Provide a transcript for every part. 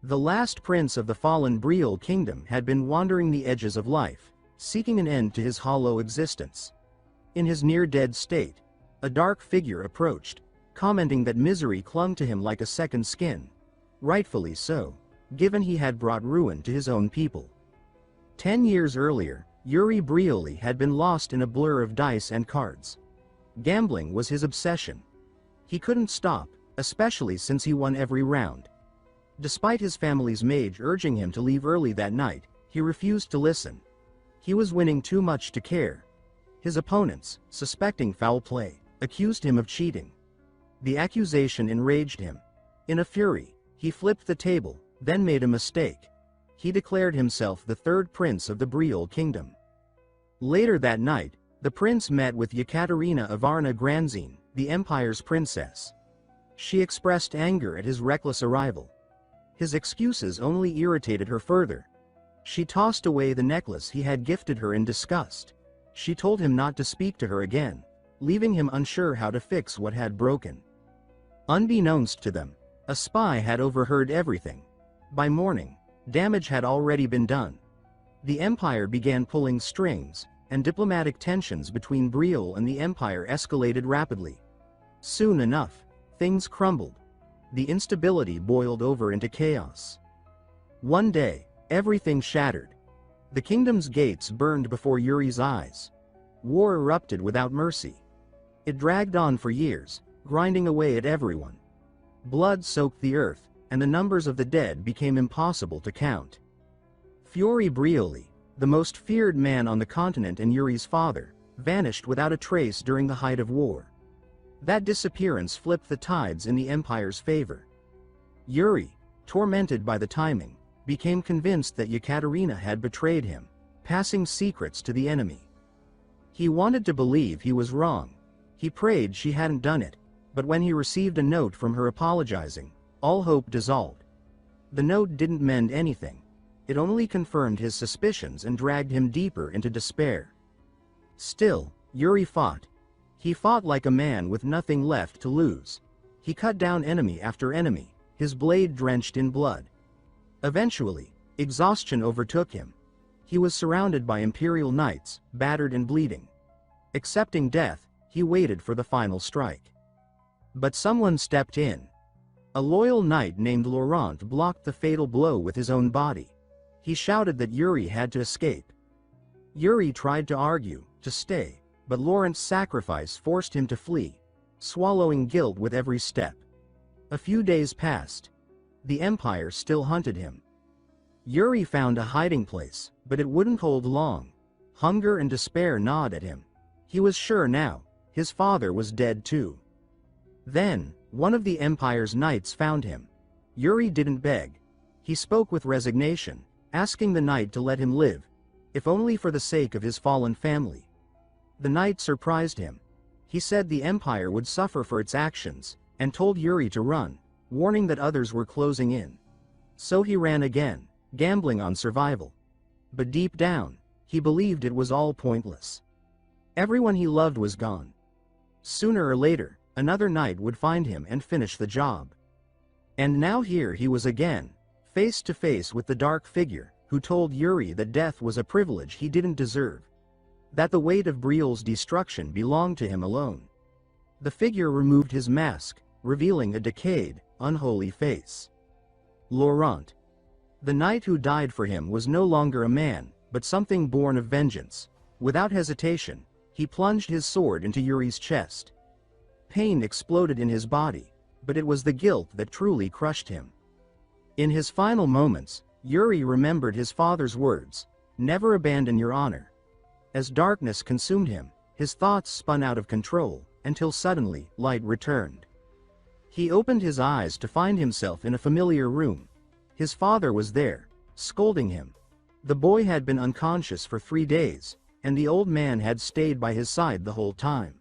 The last prince of the fallen Briol kingdom had been wandering the edges of life, seeking an end to his hollow existence. In his near-dead state, a dark figure approached, commenting that misery clung to him like a second skin. Rightfully so, given he had brought ruin to his own people. 10 years earlier, Yuri Brioli had been lost in a blur of dice and cards. Gambling was his obsession. He couldn't stop, especially since he won every round. Despite his family's mage urging him to leave early that night, he refused to listen. He was winning too much to care. His opponents, suspecting foul play, accused him of cheating. The accusation enraged him. In a fury, he flipped the table, then made a mistake. He declared himself the third prince of the Briol kingdom. Later that night, the prince met with Yekaterina Ivarna Granzine, the empire's princess. She expressed anger at his reckless arrival. His excuses only irritated her further. She tossed away the necklace he had gifted her in disgust. She told him not to speak to her again, leaving him unsure how to fix what had broken. Unbeknownst to them, a spy had overheard everything. By morning, damage had already been done. The empire began pulling strings, and diplomatic tensions between Briol and the empire escalated rapidly. Soon enough, things crumbled. The instability boiled over into chaos. One day, everything shattered. The kingdom's gates burned before Yuri's eyes. War erupted without mercy. It dragged on for years, grinding away at everyone. Blood soaked the earth, and the numbers of the dead became impossible to count. Yuri Brioli, the most feared man on the continent and Yuri's father, vanished without a trace during the height of war. That disappearance flipped the tides in the empire's favor. Yuri, tormented by the timing, became convinced that Yekaterina had betrayed him, passing secrets to the enemy. He wanted to believe he was wrong. He prayed she hadn't done it, but when he received a note from her apologizing, all hope dissolved. The note didn't mend anything. It only confirmed his suspicions and dragged him deeper into despair. Still, Yuri fought. He fought like a man with nothing left to lose. He cut down enemy after enemy, his blade drenched in blood. Eventually, exhaustion overtook him. He was surrounded by imperial knights, battered and bleeding. Accepting death, he waited for the final strike. But someone stepped in. A loyal knight named Laurent blocked the fatal blow with his own body. He shouted that Yuri had to escape. Yuri tried to argue, to stay, but Laurent's sacrifice forced him to flee, swallowing guilt with every step. A few days passed. The empire still hunted him. Yuri found a hiding place, but it wouldn't hold long. Hunger and despair gnawed at him. He was sure now, his father was dead too. Then, one of the empire's knights found him. Yuri didn't beg. He spoke with resignation, asking the knight to let him live, if only for the sake of his fallen family. The knight surprised him. He said the empire would suffer for its actions, and told Yuri to run, warning that others were closing in. So he ran again, gambling on survival. But deep down, he believed it was all pointless. Everyone he loved was gone. Sooner or later, another knight would find him and finish the job. And now here he was again, face to face with the dark figure, who told Yuri that death was a privilege he didn't deserve. That the weight of Briol's destruction belonged to him alone. The figure removed his mask, revealing a decayed, unholy face. Laurent. The knight who died for him was no longer a man, but something born of vengeance. Without hesitation, he plunged his sword into Yuri's chest. Pain exploded in his body, but it was the guilt that truly crushed him. In his final moments, Yuri remembered his father's words, "Never abandon your honor." As darkness consumed him, his thoughts spun out of control, until suddenly, light returned. He opened his eyes to find himself in a familiar room. His father was there, scolding him. The boy had been unconscious for 3 days, and the old man had stayed by his side the whole time.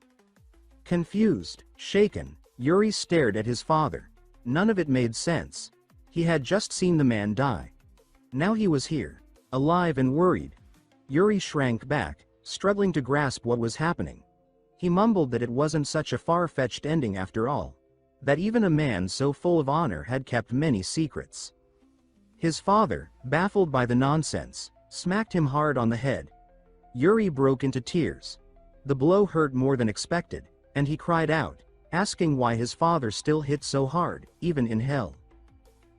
Confused, shaken, Yuri stared at his father. None of it made sense. He had just seen the man die. Now he was here, alive and worried. Yuri shrank back, struggling to grasp what was happening. He mumbled that it wasn't such a far-fetched ending after all. That even a man so full of honor had kept many secrets. His father, baffled by the nonsense, smacked him hard on the head. Yuri broke into tears. The blow hurt more than expected, and he cried out, asking why his father still hit so hard, even in hell.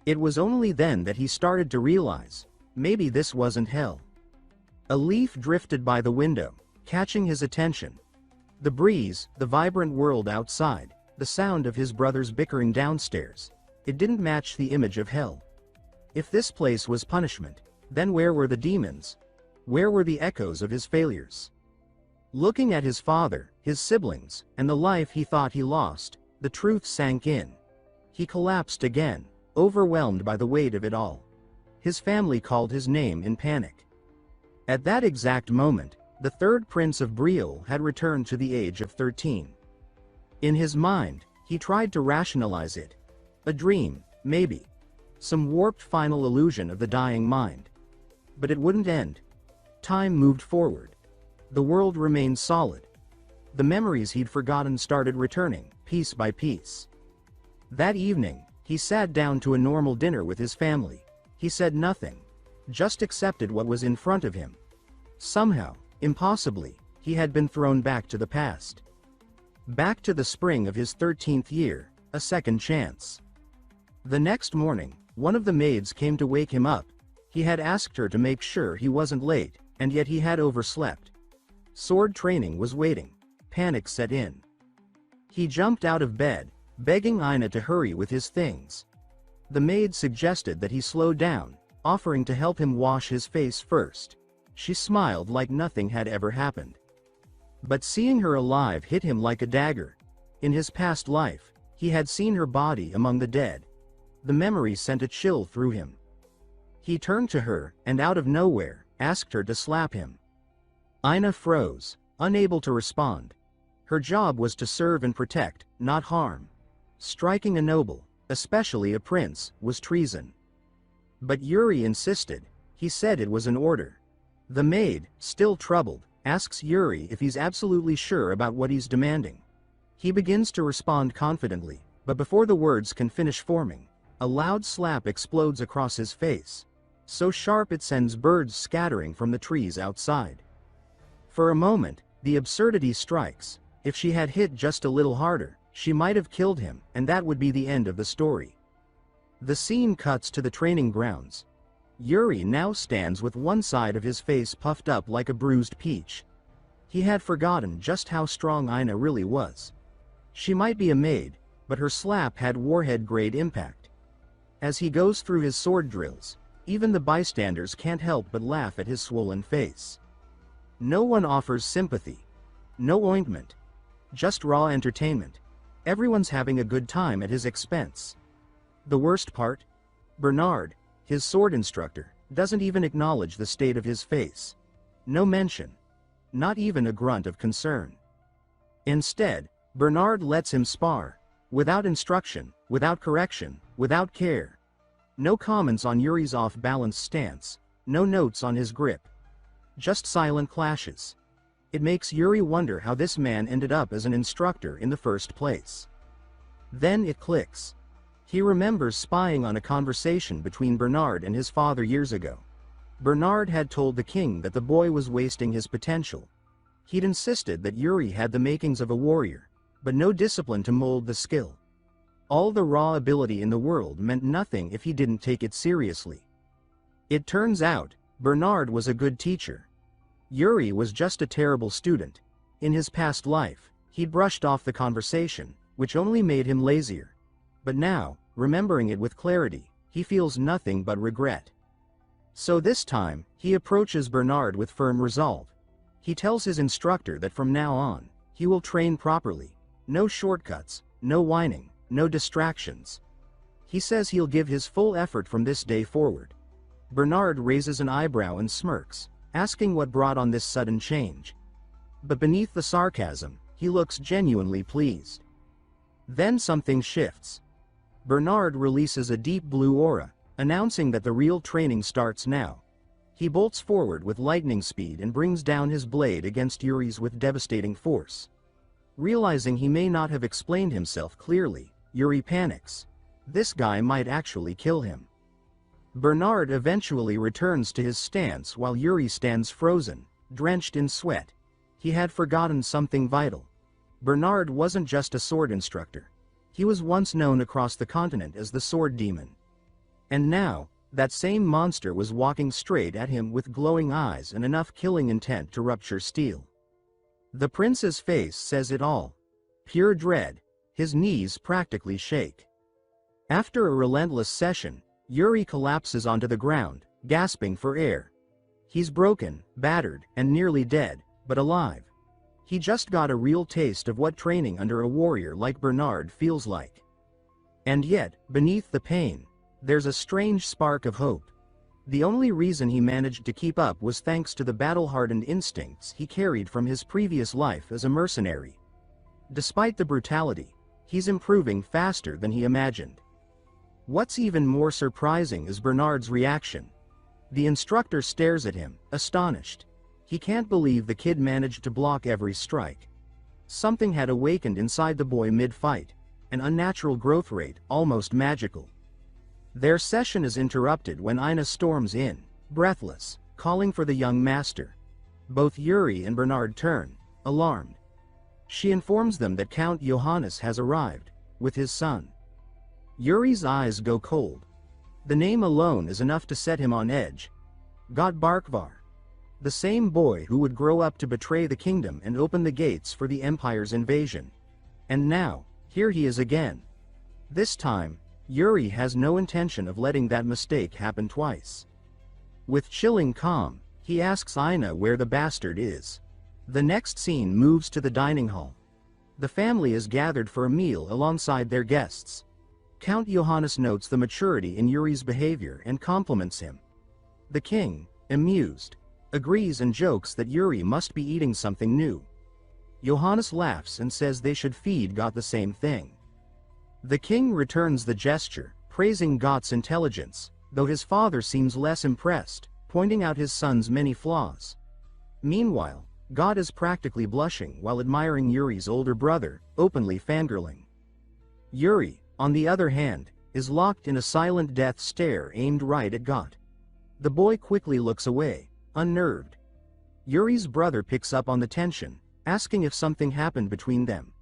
It was only then that he started to realize, maybe this wasn't hell. A leaf drifted by the window, catching his attention. The breeze, the vibrant world outside, the sound of his brothers bickering downstairs. It didn't match the image of hell. If this place was punishment, then where were the demons? Where were the echoes of his failures? Looking at his father, his siblings, and the life he thought he lost, the truth sank in. He collapsed again, overwhelmed by the weight of it all. His family called his name in panic. At that exact moment, the third prince of Briol had returned to the age of 13. In his mind, he tried to rationalize it. A dream, maybe. Some warped final illusion of the dying mind. But it wouldn't end. Time moved forward. The world remained solid. The memories he'd forgotten started returning, piece by piece. That evening, he sat down to a normal dinner with his family. He said nothing. Just accepted what was in front of him. Somehow, impossibly, he had been thrown back to the past. Back to the spring of his 13th year, a second chance. The next morning, one of the maids came to wake him up. He had asked her to make sure he wasn't late, and yet he had overslept. Sword training was waiting. Panic set in. He jumped out of bed, begging Ina to hurry with his things. The maid suggested that he slow down, offering to help him wash his face first. She smiled like nothing had ever happened. But seeing her alive hit him like a dagger. In his past life, he had seen her body among the dead. The memory sent a chill through him. He turned to her, and out of nowhere, asked her to slap him. Ina froze, unable to respond. Her job was to serve and protect, not harm. Striking a noble, especially a prince, was treason. But Yuri insisted. He said it was an order. The maid, still troubled, asks Yuri if he's absolutely sure about what he's demanding. He begins to respond confidently, but before the words can finish forming, a loud slap explodes across his face. So sharp it sends birds scattering from the trees outside. For a moment, the absurdity strikes. If she had hit just a little harder, she might have killed him, and that would be the end of the story. The scene cuts to the training grounds. Yuri now stands with one side of his face puffed up like a bruised peach. He had forgotten just how strong Ina really was. She might be a maid, but her slap had warhead-grade impact. As he goes through his sword drills, even the bystanders can't help but laugh at his swollen face. No one offers sympathy. No ointment. Just raw entertainment. Everyone's having a good time at his expense. The worst part? Bernard, his sword instructor, doesn't even acknowledge the state of his face. No mention. Not even a grunt of concern. Instead, Bernard lets him spar. Without instruction, without correction, without care. No comments on Yuri's off-balance stance. No notes on his grip. Just silent clashes. It makes Yuri wonder how this man ended up as an instructor in the first place. Then it clicks. He remembers spying on a conversation between Bernard and his father years ago. Bernard had told the king that the boy was wasting his potential. He'd insisted that Yuri had the makings of a warrior, but no discipline to mold the skill. All the raw ability in the world meant nothing if he didn't take it seriously. It turns out, Bernard was a good teacher. Yuri was just a terrible student. In his past life, he'd brushed off the conversation, which only made him lazier. But now, remembering it with clarity, he feels nothing but regret. So this time, he approaches Bernard with firm resolve. He tells his instructor that from now on, he will train properly. No shortcuts, no whining, no distractions. He says he'll give his full effort from this day forward. Bernard raises an eyebrow and smirks, asking what brought on this sudden change. But beneath the sarcasm, he looks genuinely pleased. Then something shifts. Bernard releases a deep blue aura, announcing that the real training starts now. He bolts forward with lightning speed and brings down his blade against Yuri's with devastating force. Realizing he may not have explained himself clearly, Yuri panics. This guy might actually kill him. Bernard eventually returns to his stance while Yuri stands frozen, drenched in sweat. He had forgotten something vital. Bernard wasn't just a sword instructor. He was once known across the continent as the Sword Demon. And now, that same monster was walking straight at him with glowing eyes and enough killing intent to rupture steel. The prince's face says it all. Pure dread. His knees practically shake. After a relentless session, Yuri collapses onto the ground, gasping for air. He's broken, battered, and nearly dead, but alive. He just got a real taste of what training under a warrior like Bernard feels like. And yet, beneath the pain, there's a strange spark of hope. The only reason he managed to keep up was thanks to the battle-hardened instincts he carried from his previous life as a mercenary. Despite the brutality, he's improving faster than he imagined. What's even more surprising is Bernard's reaction. The instructor stares at him, astonished. He can't believe the kid managed to block every strike. Something had awakened inside the boy mid-fight, an unnatural growth rate, almost magical. Their session is interrupted when Ina storms in, breathless, calling for the young master. Both Yuri and Bernard turn, alarmed. She informs them that Count Johannes has arrived, with his son. Yuri's eyes go cold. The name alone is enough to set him on edge. God Barkvar. The same boy who would grow up to betray the kingdom and open the gates for the Empire's invasion. And now, here he is again. This time, Yuri has no intention of letting that mistake happen twice. With chilling calm, he asks Ina where the bastard is. The next scene moves to the dining hall. The family is gathered for a meal alongside their guests. Count Johannes notes the maturity in Yuri's behavior and compliments him. The king, amused, agrees and jokes that Yuri must be eating something new. Johannes laughs and says they should feed Gott the same thing. The king returns the gesture, praising Gott's intelligence, though his father seems less impressed, pointing out his son's many flaws. Meanwhile, Gott is practically blushing while admiring Yuri's older brother, openly fangirling. Yuri, on the other hand, is locked in a silent death stare aimed right at Gott. The boy quickly looks away, unnerved. Yuri's brother picks up on the tension, asking if something happened between them.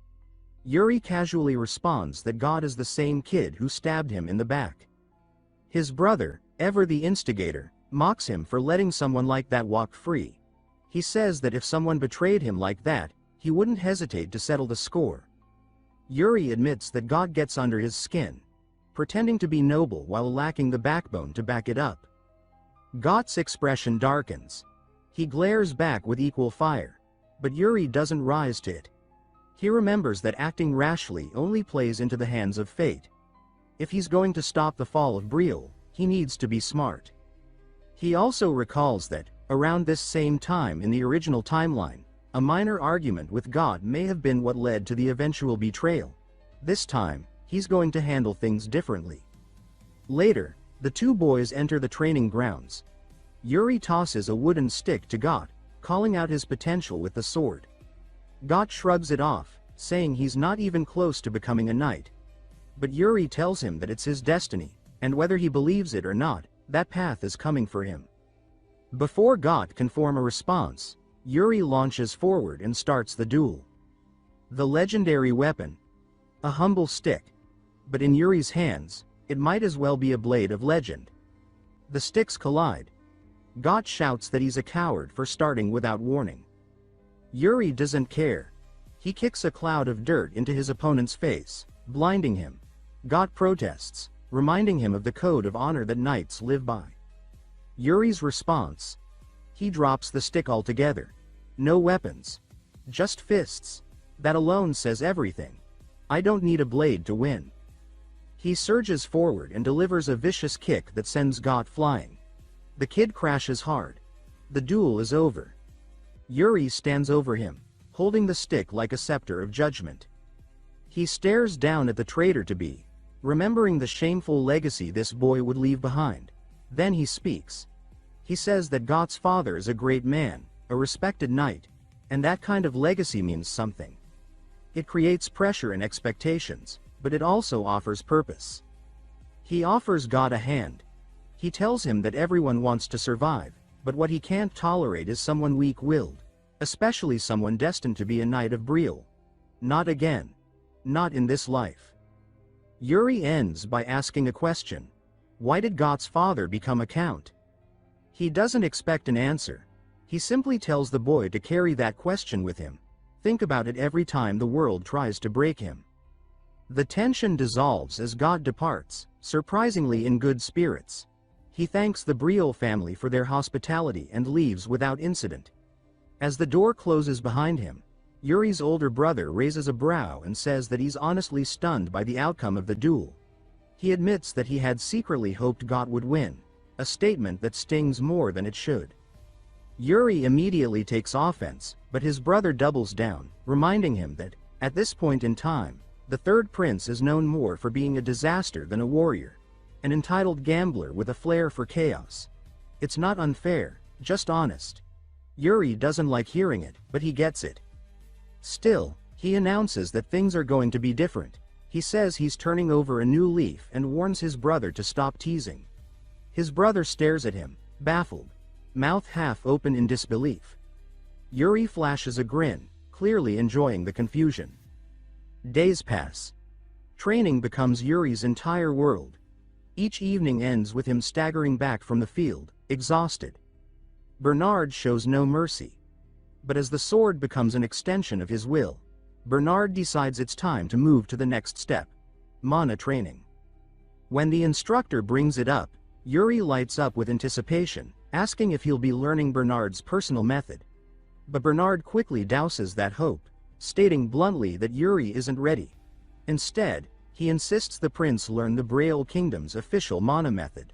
Yuri casually responds that Gott is the same kid who stabbed him in the back. His brother, ever the instigator, mocks him for letting someone like that walk free. He says that if someone betrayed him like that, he wouldn't hesitate to settle the score. Yuri admits that Gott gets under his skin, pretending to be noble while lacking the backbone to back it up. Gott's expression darkens. He glares back with equal fire, but Yuri doesn't rise to it. He remembers that acting rashly only plays into the hands of fate. If he's going to stop the fall of Briol, he needs to be smart. He also recalls that, around this same time in the original timeline, a minor argument with God may have been what led to the eventual betrayal. This time, he's going to handle things differently. Later, the two boys enter the training grounds. Yuri tosses a wooden stick to God, calling out his potential with the sword. God shrugs it off, saying he's not even close to becoming a knight. But Yuri tells him that it's his destiny, and whether he believes it or not, that path is coming for him. Before God can form a response, Yuri launches forward and starts the duel. The legendary weapon. A humble stick. But in Yuri's hands, it might as well be a blade of legend. The sticks collide. God shouts that he's a coward for starting without warning. Yuri doesn't care. He kicks a cloud of dirt into his opponent's face, blinding him. God protests, reminding him of the code of honor that knights live by. Yuri's response. He drops the stick altogether. No weapons. Just fists. That alone says everything. I don't need a blade to win. He surges forward and delivers a vicious kick that sends God flying. The kid crashes hard. The duel is over. Yuri stands over him, holding the stick like a scepter of judgment. He stares down at the traitor-to-be, remembering the shameful legacy this boy would leave behind. Then he speaks. He says that Gott's father is a great man, a respected knight, and that kind of legacy means something. It creates pressure and expectations, but it also offers purpose. He offers God a hand. He tells him that everyone wants to survive, but what he can't tolerate is someone weak-willed, especially someone destined to be a Knight of Briol. Not again. Not in this life. Yuri ends by asking a question. Why did Gott's father become a count? He doesn't expect an answer. He simply tells the boy to carry that question with him. Think about it every time the world tries to break him. The tension dissolves as Gott departs, surprisingly in good spirits. He thanks the Briol family for their hospitality and leaves without incident. As the door closes behind him, Yuri's older brother raises a brow and says that he's honestly stunned by the outcome of the duel. He admits that he had secretly hoped Gott would win, a statement that stings more than it should. Yuri immediately takes offense, but his brother doubles down, reminding him that, at this point in time, the third prince is known more for being a disaster than a warrior, an entitled gambler with a flair for chaos. It's not unfair, just honest. Yuri doesn't like hearing it, but he gets it. Still, he announces that things are going to be different. He says he's turning over a new leaf and warns his brother to stop teasing. His brother stares at him, baffled, mouth half open in disbelief. Yuri flashes a grin, clearly enjoying the confusion. Days pass. Training becomes Yuri's entire world. Each evening ends with him staggering back from the field, exhausted. Bernard shows no mercy. But as the sword becomes an extension of his will, Bernard decides it's time to move to the next step, mana training. When the instructor brings it up, Yuri lights up with anticipation, asking if he'll be learning Bernard's personal method. But Bernard quickly douses that hope, stating bluntly that Yuri isn't ready. Instead, he insists the prince learn the Briol Kingdom's official mana method.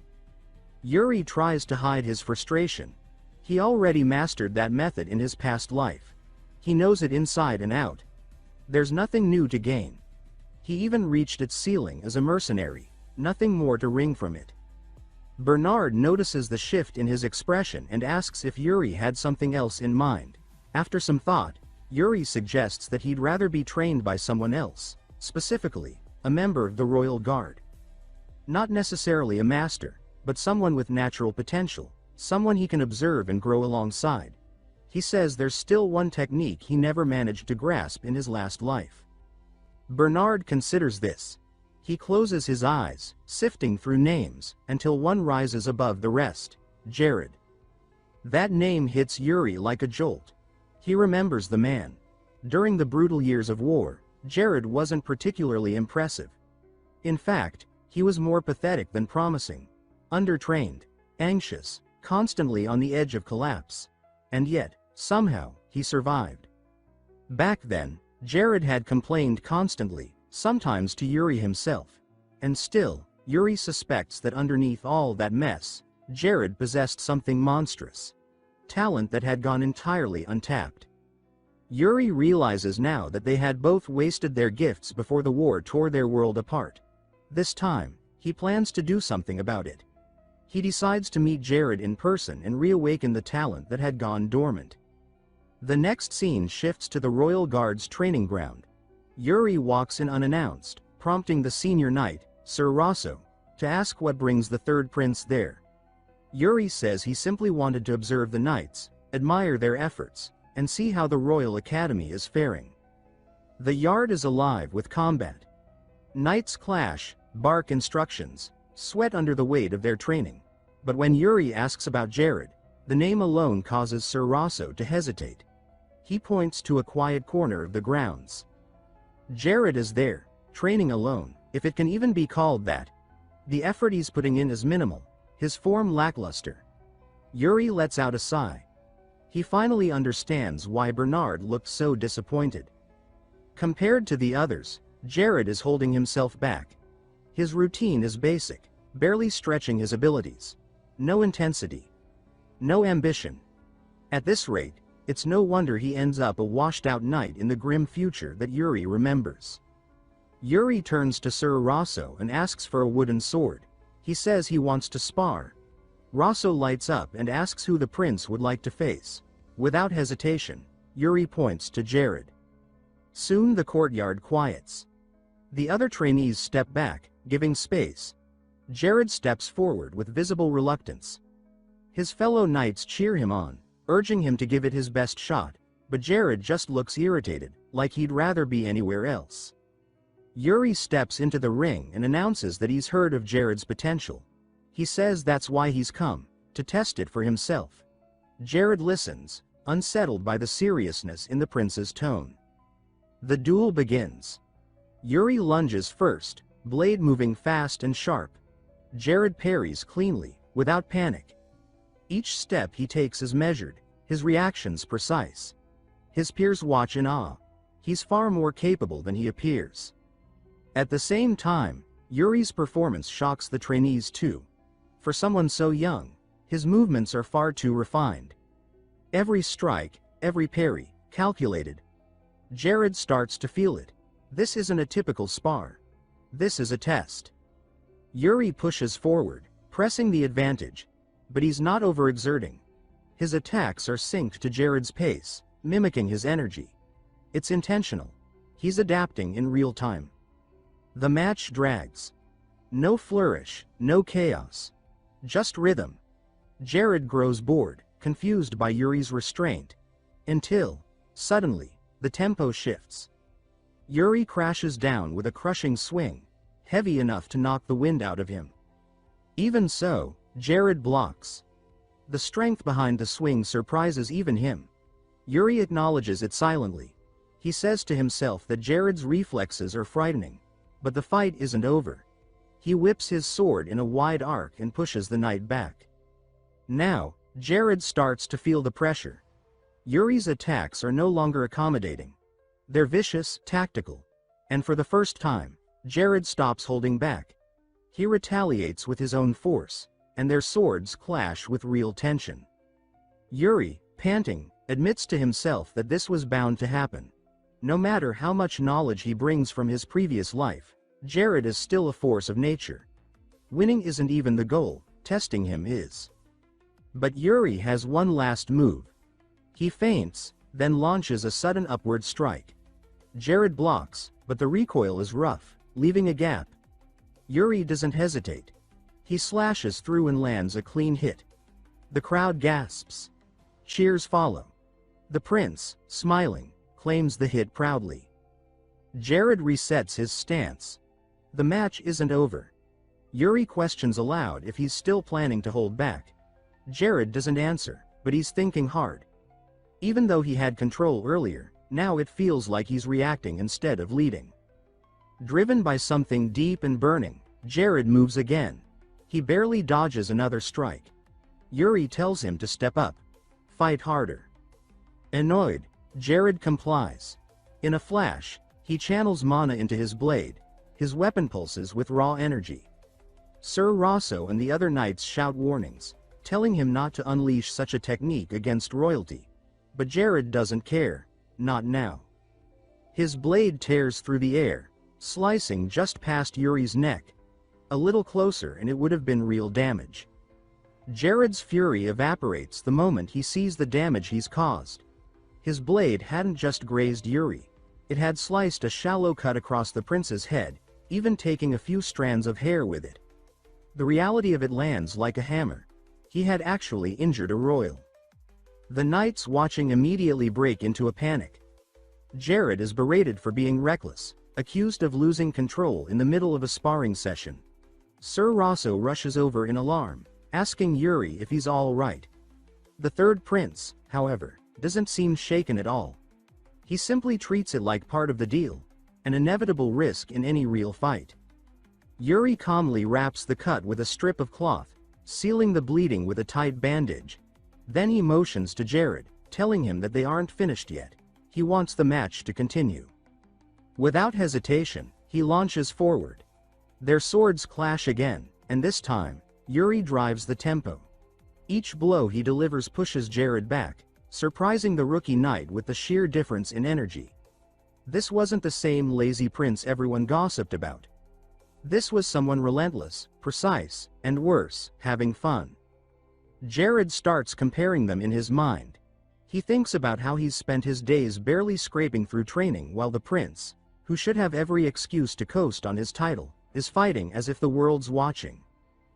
Yuri tries to hide his frustration. He already mastered that method in his past life. He knows it inside and out. There's nothing new to gain. He even reached its ceiling as a mercenary, nothing more to wring from it. Bernard notices the shift in his expression and asks if Yuri had something else in mind. After some thought, Yuri suggests that he'd rather be trained by someone else, specifically, a member of the Royal Guard. Not necessarily a master, but someone with natural potential, someone he can observe and grow alongside. He says there's still one technique he never managed to grasp in his last life. Bernard considers this. He closes his eyes, sifting through names, until one rises above the rest, Jared. That name hits Yuri like a jolt. He remembers the man. During the brutal years of war, Jared wasn't particularly impressive. In fact, he was more pathetic than promising. Undertrained, anxious, constantly on the edge of collapse. And yet, somehow, he survived. Back then, Jared had complained constantly, sometimes to Yuri himself. And still, Yuri suspects that underneath all that mess, Jared possessed something monstrous. Talent that had gone entirely untapped. Yuri realizes now that they had both wasted their gifts before the war tore their world apart. This time, he plans to do something about it. He decides to meet Jared in person and reawaken the talent that had gone dormant. The next scene shifts to the Royal Guard's training ground. Yuri walks in unannounced, prompting the senior knight, Sir Rosso, to ask what brings the third prince there. Yuri says he simply wanted to observe the knights, admire their efforts, and see how the Royal Academy is faring. The yard is alive with combat. Knights clash, bark instructions, sweat under the weight of their training. But when Yuri asks about Jared, the name alone causes Sir Rosso to hesitate. He points to a quiet corner of the grounds. Jared is there, training alone, if it can even be called that. The effort he's putting in is minimal, his form lackluster. Yuri lets out a sigh. He finally understands why Bernard looked so disappointed. Compared to the others, Jared is holding himself back. His routine is basic, barely stretching his abilities. No intensity. No ambition. At this rate, it's no wonder he ends up a washed-out knight in the grim future that Yuri remembers. Yuri turns to Sir Rosso and asks for a wooden sword. He says he wants to spar. Rosso lights up and asks who the prince would like to face. Without hesitation, Yuri points to Jared. Soon the courtyard quiets. The other trainees step back, giving space. Jared steps forward with visible reluctance. His fellow knights cheer him on, urging him to give it his best shot, but Jared just looks irritated, like he'd rather be anywhere else. Yuri steps into the ring and announces that he's heard of Jared's potential. He says that's why he's come, to test it for himself. Jared listens, unsettled by the seriousness in the prince's tone. The duel begins. Yuri lunges first, blade moving fast and sharp. Jared parries cleanly, without panic. Each step he takes is measured, his reactions precise. His peers watch in awe. He's far more capable than he appears. At the same time, Yuri's performance shocks the trainees too. For someone so young, his movements are far too refined. Every strike, every parry, calculated. Jared starts to feel it. This isn't a typical spar. This is a test. Yuri pushes forward, pressing the advantage. But he's not overexerting. His attacks are synced to Jared's pace, mimicking his energy. It's intentional. He's adapting in real time. The match drags. No flourish, no chaos. Just rhythm. Jared grows bored, confused by Yuri's restraint. Until, suddenly, the tempo shifts. Yuri crashes down with a crushing swing, heavy enough to knock the wind out of him. Even so, Jared blocks. The strength behind the swing surprises even him. Yuri acknowledges it silently. He says to himself that Jared's reflexes are frightening. But the fight isn't over. He whips his sword in a wide arc and pushes the knight back. Now, Jared starts to feel the pressure. Yuri's attacks are no longer accommodating. They're vicious, tactical. And for the first time, Jared stops holding back. He retaliates with his own force, and their swords clash with real tension. Yuri, panting, admits to himself that this was bound to happen. No matter how much knowledge he brings from his previous life, Jared is still a force of nature. Winning isn't even the goal, testing him is. But Yuri has one last move. He feints, then launches a sudden upward strike. Jared blocks, but the recoil is rough, leaving a gap. Yuri doesn't hesitate. He slashes through and lands a clean hit. The crowd gasps. Cheers follow. The prince, smiling, claims the hit proudly. Jared resets his stance. The match isn't over. Yuri questions aloud if he's still planning to hold back. Jared doesn't answer, but he's thinking hard. Even though he had control earlier, now it feels like he's reacting instead of leading. Driven by something deep and burning, Jared moves again. He barely dodges another strike. Yuri tells him to step up. Fight harder. Annoyed, Jared complies. In a flash, he channels mana into his blade. His weapon pulses with raw energy. Sir Rosso and the other knights shout warnings, telling him not to unleash such a technique against royalty. But Jared doesn't care. Not now. His blade tears through the air, slicing just past Yuri's neck. A little closer and it would have been real damage. Jared's fury evaporates the moment he sees the damage he's caused. His blade hadn't just grazed Yuri. It had sliced a shallow cut across the prince's head, even taking a few strands of hair with it. The reality of it lands like a hammer. He had actually injured a royal. The knights watching immediately break into a panic. Jared is berated for being reckless, accused of losing control in the middle of a sparring session. Sir Rosso rushes over in alarm, asking Yuri if he's all right. The third prince, however, doesn't seem shaken at all. He simply treats it like part of the deal, an inevitable risk in any real fight. Yuri calmly wraps the cut with a strip of cloth, sealing the bleeding with a tight bandage. Then he motions to Jared, telling him that they aren't finished yet. He wants the match to continue. Without hesitation, he launches forward. Their swords clash again, and this time, Yuri drives the tempo. Each blow he delivers pushes Jared back, surprising the rookie knight with the sheer difference in energy. This wasn't the same lazy prince everyone gossiped about. This was someone relentless, precise, and worse, having fun. Jared starts comparing them in his mind. He thinks about how he's spent his days barely scraping through training while the prince, who should have every excuse to coast on his title, is fighting as if the world's watching.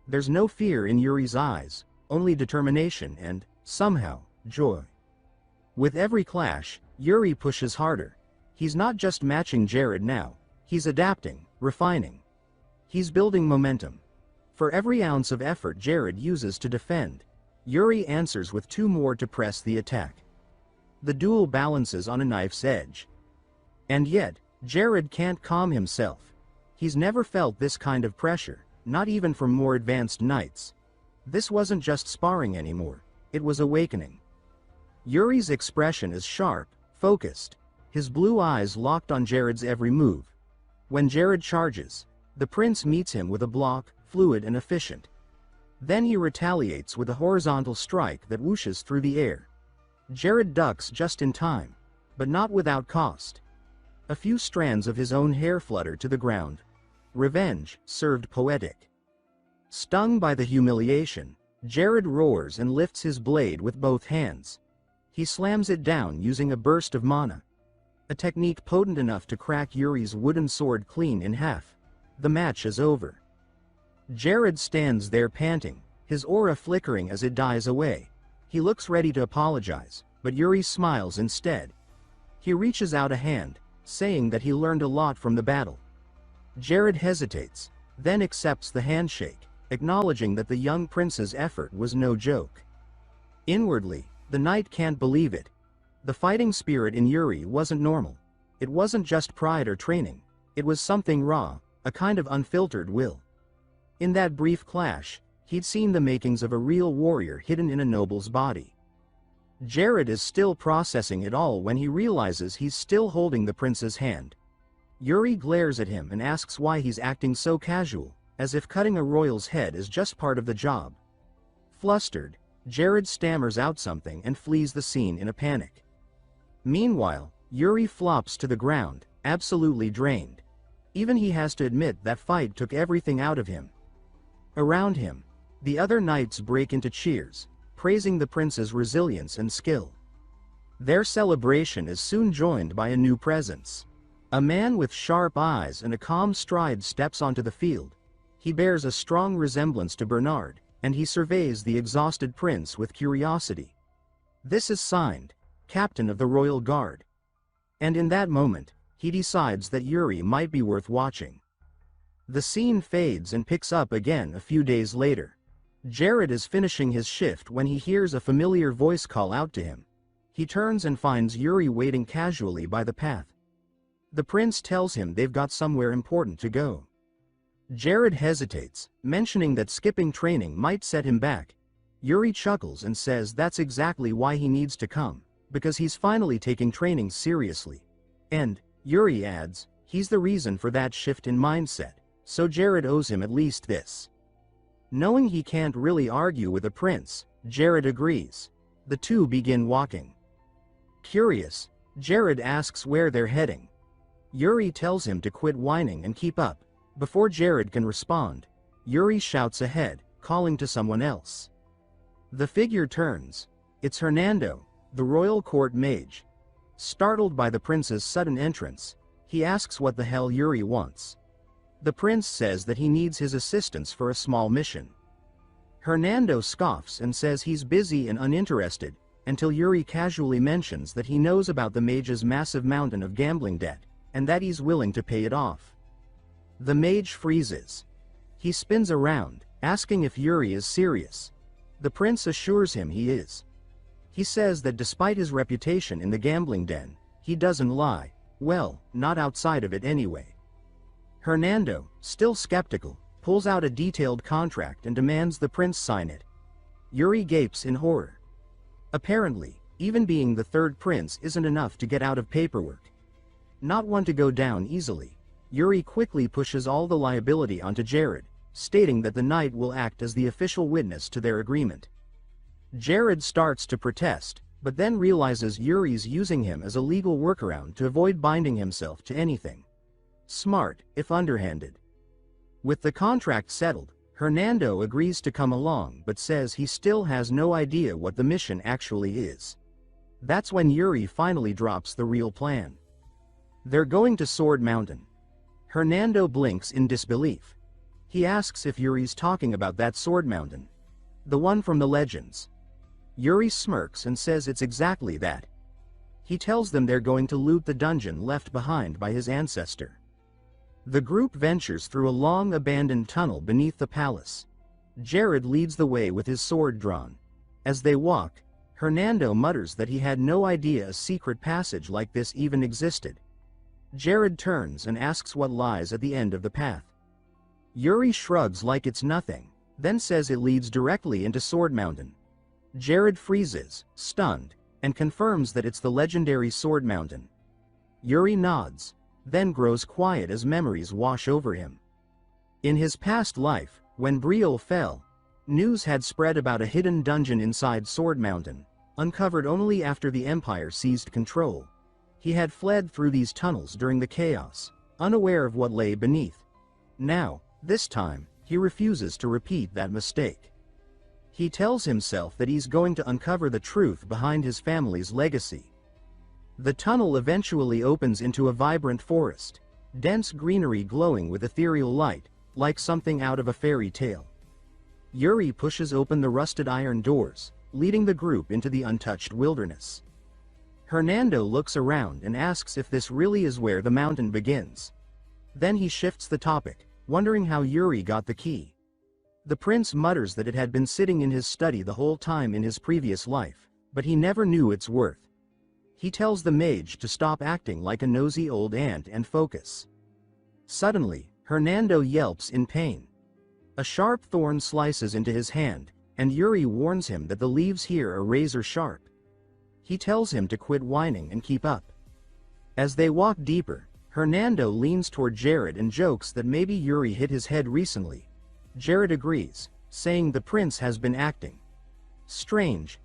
There's no fear in Yuri's eyes, only determination and, somehow, joy. With every clash, Yuri pushes harder. He's not just matching Jared now, he's adapting, refining. He's building momentum. For every ounce of effort Jared uses to defend, Yuri answers with 2 more to press the attack. The duel balances on a knife's edge. And yet, Jared can't calm himself. He's never felt this kind of pressure, not even from more advanced knights. This wasn't just sparring anymore, it was awakening. Yuri's expression is sharp, focused, his blue eyes locked on Jared's every move. When Jared charges, the prince meets him with a block, fluid and efficient. Then he retaliates with a horizontal strike that whooshes through the air. Jared ducks just in time, but not without cost. A few strands of his own hair flutter to the ground. Revenge served poetic. Stung by the humiliation, Jared roars and lifts his blade with both hands. He slams it down using a burst of mana. A technique potent enough to crack Yuri's wooden sword clean in half. The match is over. Jared stands there panting, his aura flickering as it dies away. He looks ready to apologize, but Yuri smiles instead. He reaches out a hand, saying that he learned a lot from the battle. Jared hesitates, then accepts the handshake, acknowledging that the young prince's effort was no joke. Inwardly, the knight can't believe it. The fighting spirit in Yuri wasn't normal. It wasn't just pride or training, it was something raw, a kind of unfiltered will. In that brief clash, he'd seen the makings of a real warrior hidden in a noble's body. Jared is still processing it all when he realizes he's still holding the prince's hand. Yuri glares at him and asks why he's acting so casual, as if cutting a royal's head is just part of the job. Flustered, Jared stammers out something and flees the scene in a panic. Meanwhile, Yuri flops to the ground, absolutely drained. Even he has to admit that fight took everything out of him. Around him, the other knights break into cheers, praising the prince's resilience and skill. Their celebration is soon joined by a new presence. A man with sharp eyes and a calm stride steps onto the field. He bears a strong resemblance to Bernard, and he surveys the exhausted prince with curiosity. This is signed, Captain of the Royal Guard. And in that moment, he decides that Yuri might be worth watching. The scene fades and picks up again a few days later. Jared is finishing his shift when he hears a familiar voice call out to him. He turns and finds Yuri waiting casually by the path. The prince tells him they've got somewhere important to go. Jared hesitates, mentioning that skipping training might set him back. Yuri chuckles and says that's exactly why he needs to come, because he's finally taking training seriously. And, Yuri adds, he's the reason for that shift in mindset, so Jared owes him at least this. Knowing he can't really argue with the prince, Jared agrees. The two begin walking. Curious, Jared asks where they're heading. Yuri tells him to quit whining and keep up. Before Jared can respond, Yuri shouts ahead, calling to someone else. The figure turns. It's Hernando, the royal court mage. Startled by the prince's sudden entrance, he asks what the hell Yuri wants. The prince says that he needs his assistance for a small mission. Hernando scoffs and says he's busy and uninterested, until Yuri casually mentions that he knows about the mage's massive mountain of gambling debt, and that he's willing to pay it off. The mage freezes. He spins around, asking if Yuri is serious. The prince assures him he is. He says that despite his reputation in the gambling den, he doesn't lie, well, not outside of it anyway. Hernando, still skeptical, pulls out a detailed contract and demands the prince sign it. Yuri gapes in horror. Apparently, even being the third prince isn't enough to get out of paperwork. Not one to go down easily, Yuri quickly pushes all the liability onto Jared, stating that the knight will act as the official witness to their agreement. Jared starts to protest, but then realizes Yuri's using him as a legal workaround to avoid binding himself to anything. Smart, if underhanded. With the contract settled, Hernando agrees to come along but says he still has no idea what the mission actually is. That's when Yuri finally drops the real plan. They're going to Sword Mountain. Hernando blinks in disbelief. He asks if Yuri's talking about that sword mountain. The one from the legends. Yuri smirks and says it's exactly that. He tells them they're going to loot the dungeon left behind by his ancestor. The group ventures through a long abandoned tunnel beneath the palace. Jared leads the way with his sword drawn. As they walk, Hernando mutters that he had no idea a secret passage like this even existed. Jared turns and asks what lies at the end of the path. Yuri shrugs like it's nothing, then says it leads directly into Sword Mountain. Jared freezes, stunned, and confirms that it's the legendary Sword Mountain. Yuri nods, then grows quiet as memories wash over him. In his past life, when Briol fell, news had spread about a hidden dungeon inside Sword Mountain, uncovered only after the Empire seized control. He had fled through these tunnels during the chaos, unaware of what lay beneath. Now, this time, he refuses to repeat that mistake. He tells himself that he's going to uncover the truth behind his family's legacy. The tunnel eventually opens into a vibrant forest, dense greenery glowing with ethereal light, like something out of a fairy tale. Yuri pushes open the rusted iron doors, leading the group into the untouched wilderness. Hernando looks around and asks if this really is where the mountain begins. Then he shifts the topic, wondering how Yuri got the key. The prince mutters that it had been sitting in his study the whole time in his previous life, but he never knew its worth. He tells the mage to stop acting like a nosy old aunt and focus. Suddenly, Hernando yelps in pain. A sharp thorn slices into his hand, and Yuri warns him that the leaves here are razor sharp. He tells him to quit whining and keep up. As they walk deeper, Hernando leans toward Jared and jokes that maybe Yuri hit his head recently. Jared agrees, saying the prince has been acting strange.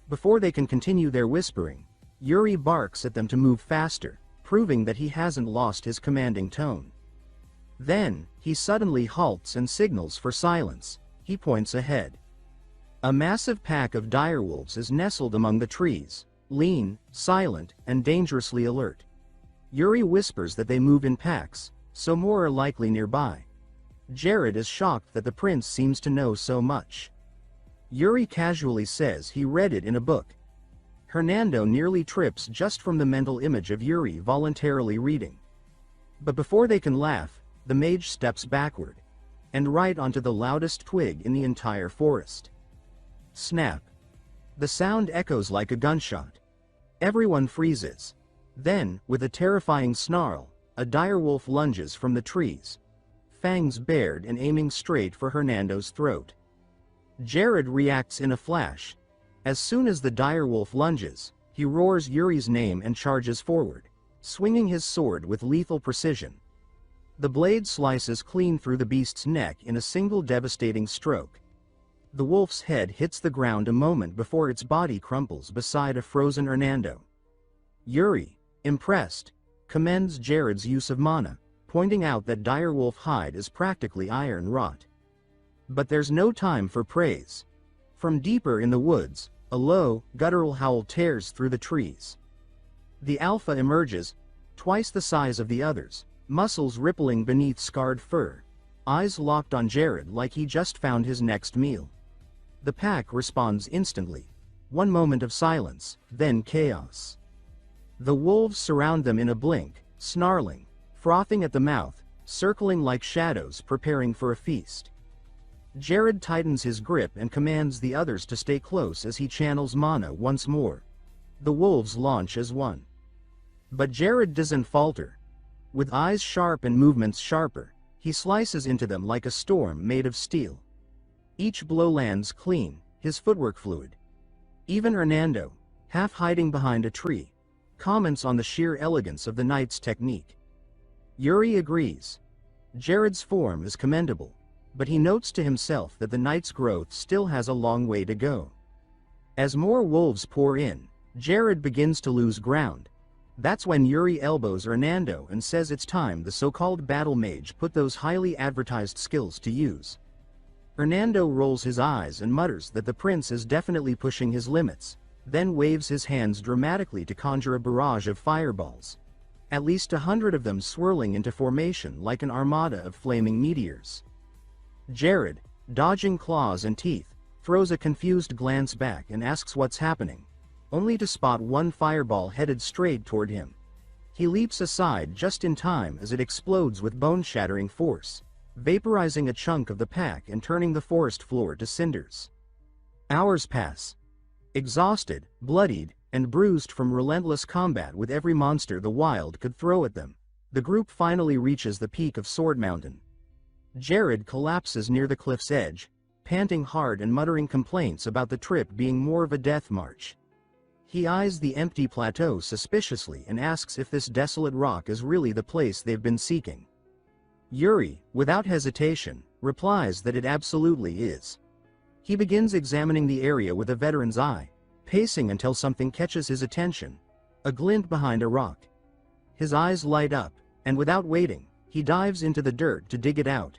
Before they can continue their whispering, Yuri barks at them to move faster, proving that he hasn't lost his commanding tone. Then, he suddenly halts and signals for silence. He points ahead. A massive pack of direwolves is nestled among the trees, lean, silent, and dangerously alert. Yuri whispers that they move in packs, so more are likely nearby. Jared is shocked that the prince seems to know so much. Yuri casually says he read it in a book. Hernando nearly trips just from the mental image of Yuri voluntarily reading. But before they can laugh, the mage steps backward, and right onto the loudest twig in the entire forest. Snap! The sound echoes like a gunshot. Everyone freezes. Then, with a terrifying snarl, a direwolf lunges from the trees, fangs bared and aiming straight for Hernando's throat. Jared reacts in a flash. As soon as the direwolf lunges, he roars Yuri's name and charges forward, swinging his sword with lethal precision. The blade slices clean through the beast's neck in a single devastating stroke. The wolf's head hits the ground a moment before its body crumples beside a frozen Hernando. Yuri, impressed, commends Jared's use of mana, pointing out that direwolf hide is practically iron wrought. But there's no time for praise. From deeper in the woods, a low, guttural howl tears through the trees. The alpha emerges, twice the size of the others, muscles rippling beneath scarred fur, eyes locked on Jared like he just found his next meal. The pack responds instantly. One moment of silence, then chaos. The wolves surround them in a blink, snarling, frothing at the mouth, circling like shadows preparing for a feast. Jared tightens his grip and commands the others to stay close as he channels mana once more. The wolves launch as one. But Jared doesn't falter. With eyes sharp and movements sharper, he slices into them like a storm made of steel. Each blow lands clean, his footwork fluid. Even Hernando, half hiding behind a tree, comments on the sheer elegance of the knight's technique. Yuri agrees. Jared's form is commendable, but he notes to himself that the knight's growth still has a long way to go. As more wolves pour in, Jared begins to lose ground. That's when Yuri elbows Hernando and says it's time the so-called battle mage put those highly advertised skills to use. Hernando rolls his eyes and mutters that the prince is definitely pushing his limits, then waves his hands dramatically to conjure a barrage of fireballs. At least 100 of them swirling into formation like an armada of flaming meteors. Jared, dodging claws and teeth, throws a confused glance back and asks what's happening, only to spot one fireball headed straight toward him. He leaps aside just in time as it explodes with bone-shattering force, vaporizing a chunk of the pack and turning the forest floor to cinders. Hours pass. Exhausted, bloodied, and bruised from relentless combat with every monster the wild could throw at them, the group finally reaches the peak of Sword Mountain. Jared collapses near the cliff's edge, panting hard and muttering complaints about the trip being more of a death march. He eyes the empty plateau suspiciously and asks if this desolate rock is really the place they've been seeking. Yuri, without hesitation, replies that it absolutely is. He begins examining the area with a veteran's eye, pacing until something catches his attention, a glint behind a rock. His eyes light up, and without waiting, he dives into the dirt to dig it out.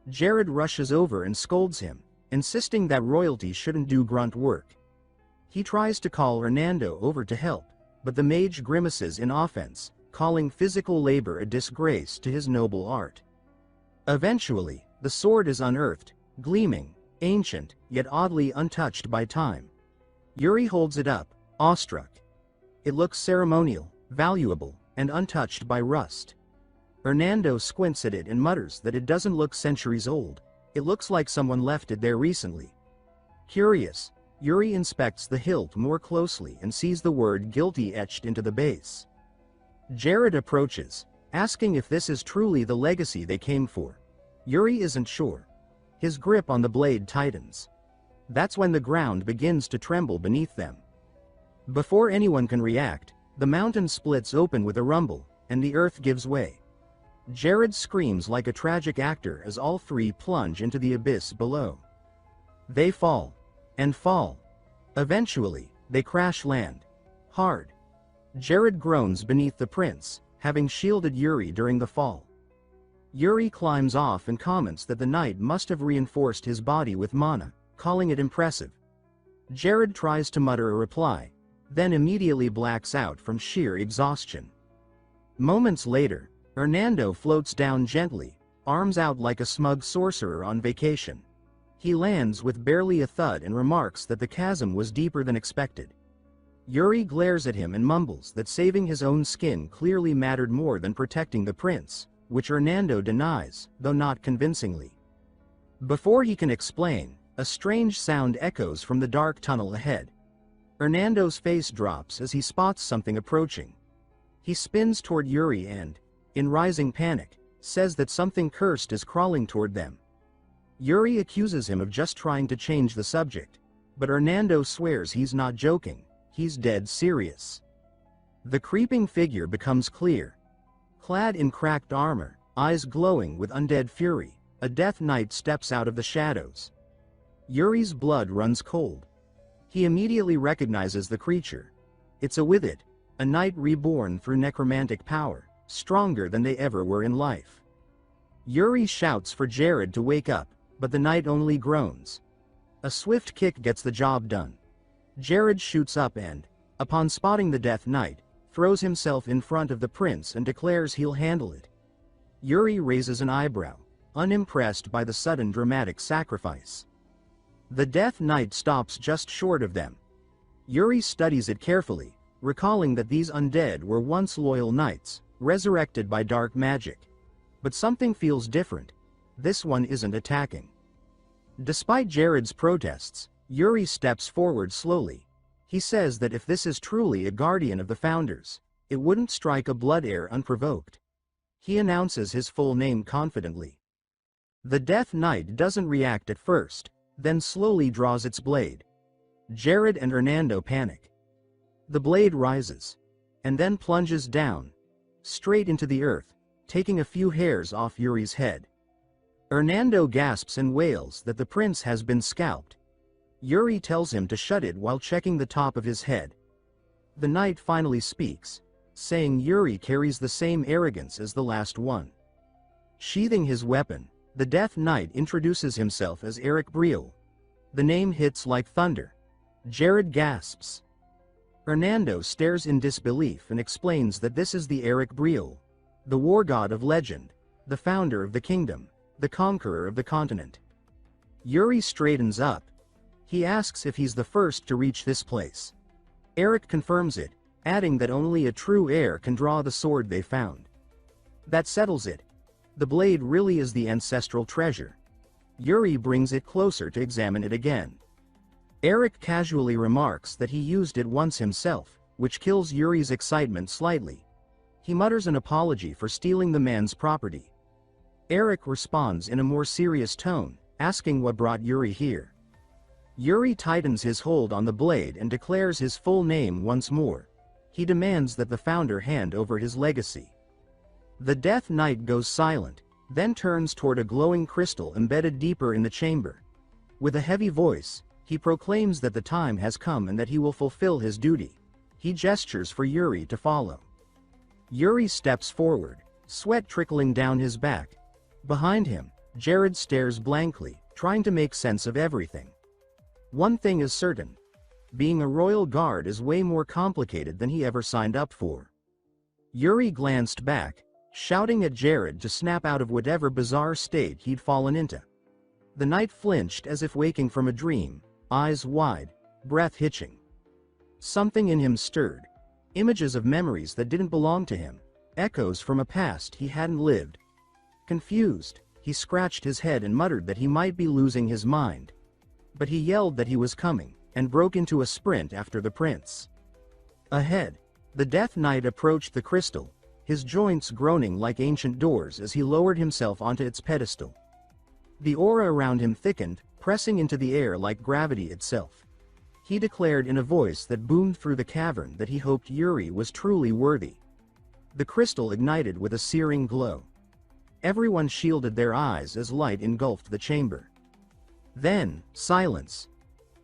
Jared rushes over and scolds him, insisting that royalty shouldn't do grunt work. He tries to call Hernando over to help, but the mage grimaces in offense, calling physical labor a disgrace to his noble art. Eventually, the sword is unearthed, gleaming, ancient, yet oddly untouched by time. Yuri holds it up, awestruck. It looks ceremonial, valuable, and untouched by rust. Hernando squints at it and mutters that it doesn't look centuries old. It looks like someone left it there recently. Curious, Yuri inspects the hilt more closely and sees the word guilty etched into the base. Jared approaches, asking if this is truly the legacy they came for. Yuri isn't sure. His grip on the blade tightens. That's when the ground begins to tremble beneath them. Before anyone can react, the mountain splits open with a rumble, and the earth gives way. Jared screams like a tragic actor as all three plunge into the abyss below. They fall. And fall. Eventually, they crash land. Hard. Jared groans beneath the prince, having shielded Yuri during the fall. Yuri climbs off and comments that the knight must have reinforced his body with mana, calling it impressive. Jared tries to mutter a reply, then immediately blacks out from sheer exhaustion. Moments later, Hernando floats down gently, arms out like a smug sorcerer on vacation. He lands with barely a thud and remarks that the chasm was deeper than expected. Yuri glares at him and mumbles that saving his own skin clearly mattered more than protecting the prince, which Hernando denies, though not convincingly. Before he can explain, a strange sound echoes from the dark tunnel ahead. Hernando's face drops as he spots something approaching. He spins toward Yuri and, in rising panic, says that something cursed is crawling toward them. Yuri accuses him of just trying to change the subject, but Hernando swears he's not joking, he's dead serious. The creeping figure becomes clear. Clad in cracked armor, eyes glowing with undead fury, a death knight steps out of the shadows. Yuri's blood runs cold. He immediately recognizes the creature. It's a Withit, a knight reborn through necromantic power, stronger than they ever were in life. Yuri shouts for Jared to wake up, but the knight only groans. A swift kick gets the job done. Jared shoots up and, upon spotting the death knight, throws himself in front of the prince and declares he'll handle it. Yuri raises an eyebrow, unimpressed by the sudden dramatic sacrifice. The death knight stops just short of them. Yuri studies it carefully, recalling that these undead were once loyal knights, resurrected by dark magic. But something feels different. This one isn't attacking. Despite Jared's protests, Yuri steps forward slowly. He says that if this is truly a guardian of the founders, it wouldn't strike a blood heir unprovoked. He announces his full name confidently. The Death Knight doesn't react at first, then slowly draws its blade. Jared and Hernando panic. The blade rises, and then plunges down, straight into the earth, taking a few hairs off Yuri's head. Hernando gasps and wails that the prince has been scalped. Yuri tells him to shut it while checking the top of his head. The knight finally speaks, saying Yuri carries the same arrogance as the last one. Sheathing his weapon, the Death Knight introduces himself as Briol. The name hits like thunder. Jared gasps. Hernando stares in disbelief and explains that this is the Briol, the war god of legend, the founder of the kingdom, the conqueror of the continent. Yuri straightens up. He asks if he's the first to reach this place. Eric confirms it, adding that only a true heir can draw the sword they found. That settles it. The blade really is the ancestral treasure. Yuri brings it closer to examine it again. Eric casually remarks that he used it once himself, which kills Yuri's excitement slightly. He mutters an apology for stealing the man's property. Eric responds in a more serious tone, asking what brought Yuri here. Yuri tightens his hold on the blade and declares his full name once more. He demands that the founder hand over his legacy. The Death Knight goes silent, then turns toward a glowing crystal embedded deeper in the chamber. With a heavy voice, he proclaims that the time has come and that he will fulfill his duty. He gestures for Yuri to follow. Yuri steps forward, sweat trickling down his back. Behind him, Jared stares blankly, trying to make sense of everything. One thing is certain. Being a royal guard is way more complicated than he ever signed up for. Yuri glanced back, shouting at Jared to snap out of whatever bizarre state he'd fallen into. The knight flinched as if waking from a dream, eyes wide, breath hitching. Something in him stirred. Images of memories that didn't belong to him, echoes from a past he hadn't lived. Confused, he scratched his head and muttered that he might be losing his mind. But he yelled that he was coming, and broke into a sprint after the prince. Ahead, the Death Knight approached the crystal, his joints groaning like ancient doors as he lowered himself onto its pedestal. The aura around him thickened, pressing into the air like gravity itself. He declared in a voice that boomed through the cavern that he hoped Yuri was truly worthy. The crystal ignited with a searing glow. Everyone shielded their eyes as light engulfed the chamber. Then, silence.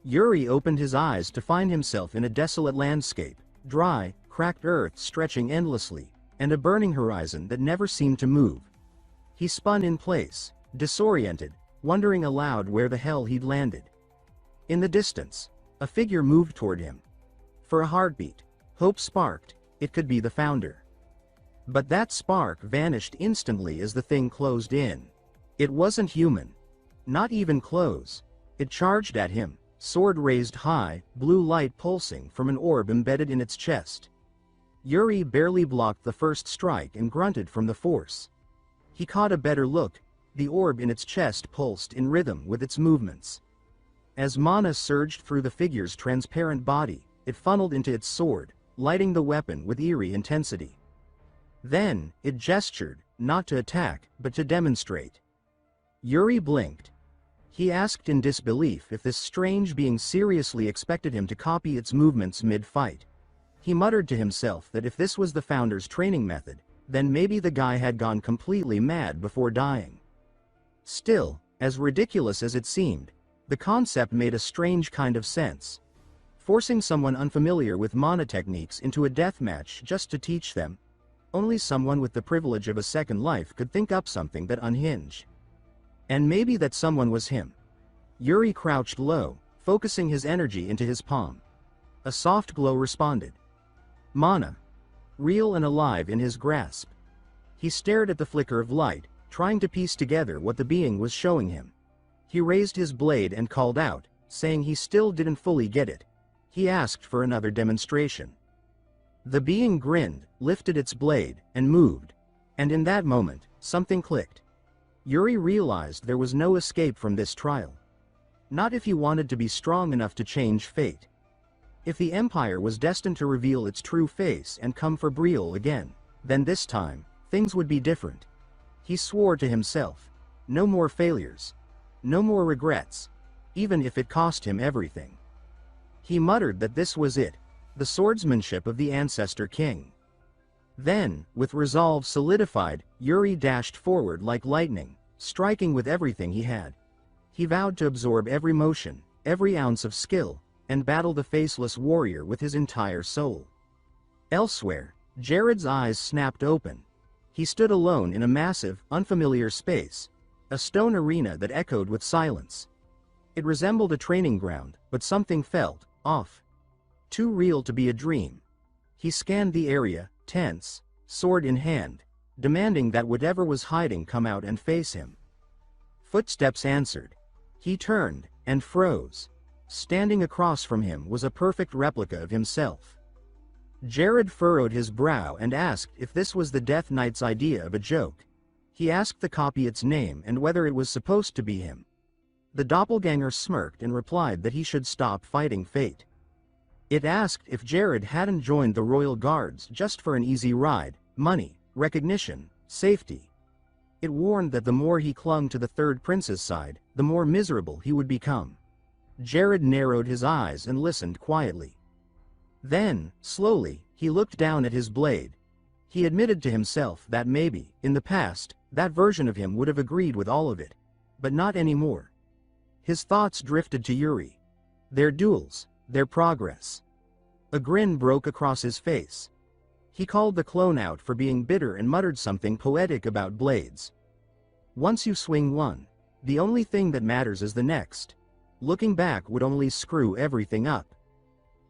Yuri opened his eyes to find himself in a desolate landscape, dry, cracked earth stretching endlessly, and a burning horizon that never seemed to move. He spun in place, disoriented, wondering aloud where the hell he'd landed. In the distance, a figure moved toward him. For a heartbeat, hope sparked. It could be the founder. But that spark vanished instantly as the thing closed in. It wasn't human. Not even close. It charged at him, sword raised high, blue light pulsing from an orb embedded in its chest. Yuri barely blocked the first strike and grunted from the force. He caught a better look. The orb in its chest pulsed in rhythm with its movements. As mana surged through the figure's transparent body, it funneled into its sword, lighting the weapon with eerie intensity. Then, it gestured, not to attack, but to demonstrate. Yuri blinked. He asked in disbelief if this strange being seriously expected him to copy its movements mid-fight. He muttered to himself that if this was the founder's training method, then maybe the guy had gone completely mad before dying. Still, as ridiculous as it seemed, the concept made a strange kind of sense. Forcing someone unfamiliar with mana techniques into a deathmatch just to teach them. Only someone with the privilege of a second life could think up something that unhinged. And maybe that someone was him. Yuri crouched low, focusing his energy into his palm. A soft glow responded. Mana. Real and alive in his grasp. He stared at the flicker of light, trying to piece together what the being was showing him. He raised his blade and called out, saying he still didn't fully get it. He asked for another demonstration. The being grinned, lifted its blade, and moved. And in that moment, something clicked. Yuri realized there was no escape from this trial. Not if he wanted to be strong enough to change fate. If the Empire was destined to reveal its true face and come for Briol again, then this time, things would be different. He swore to himself. No more failures. No more regrets. Even if it cost him everything. He muttered that this was it. The swordsmanship of the Ancestor King. Then, with resolve solidified, Yuri dashed forward like lightning, striking with everything he had. He vowed to absorb every motion, every ounce of skill, and battle the faceless warrior with his entire soul. Elsewhere, Jared's eyes snapped open. He stood alone in a massive, unfamiliar space. A stone arena that echoed with silence. It resembled a training ground, but something felt off. Too real to be a dream. He scanned the area, tense, sword in hand, demanding that whatever was hiding come out and face him. Footsteps answered. He turned, and froze. Standing across from him was a perfect replica of himself. Jared furrowed his brow and asked if this was the Death Knight's idea of a joke. He asked the copy its name and whether it was supposed to be him. The doppelganger smirked and replied that he should stop fighting fate. It asked if Jared hadn't joined the Royal Guards just for an easy ride, money, recognition, safety. It warned that the more he clung to the third prince's side, the more miserable he would become. Jared narrowed his eyes and listened quietly. Then, slowly, he looked down at his blade. He admitted to himself that maybe, in the past, that version of him would have agreed with all of it. But not anymore. His thoughts drifted to Yuri. Their duels, their progress. A grin broke across his face. He called the clone out for being bitter and muttered something poetic about blades. Once you swing one, the only thing that matters is the next. Looking back would only screw everything up.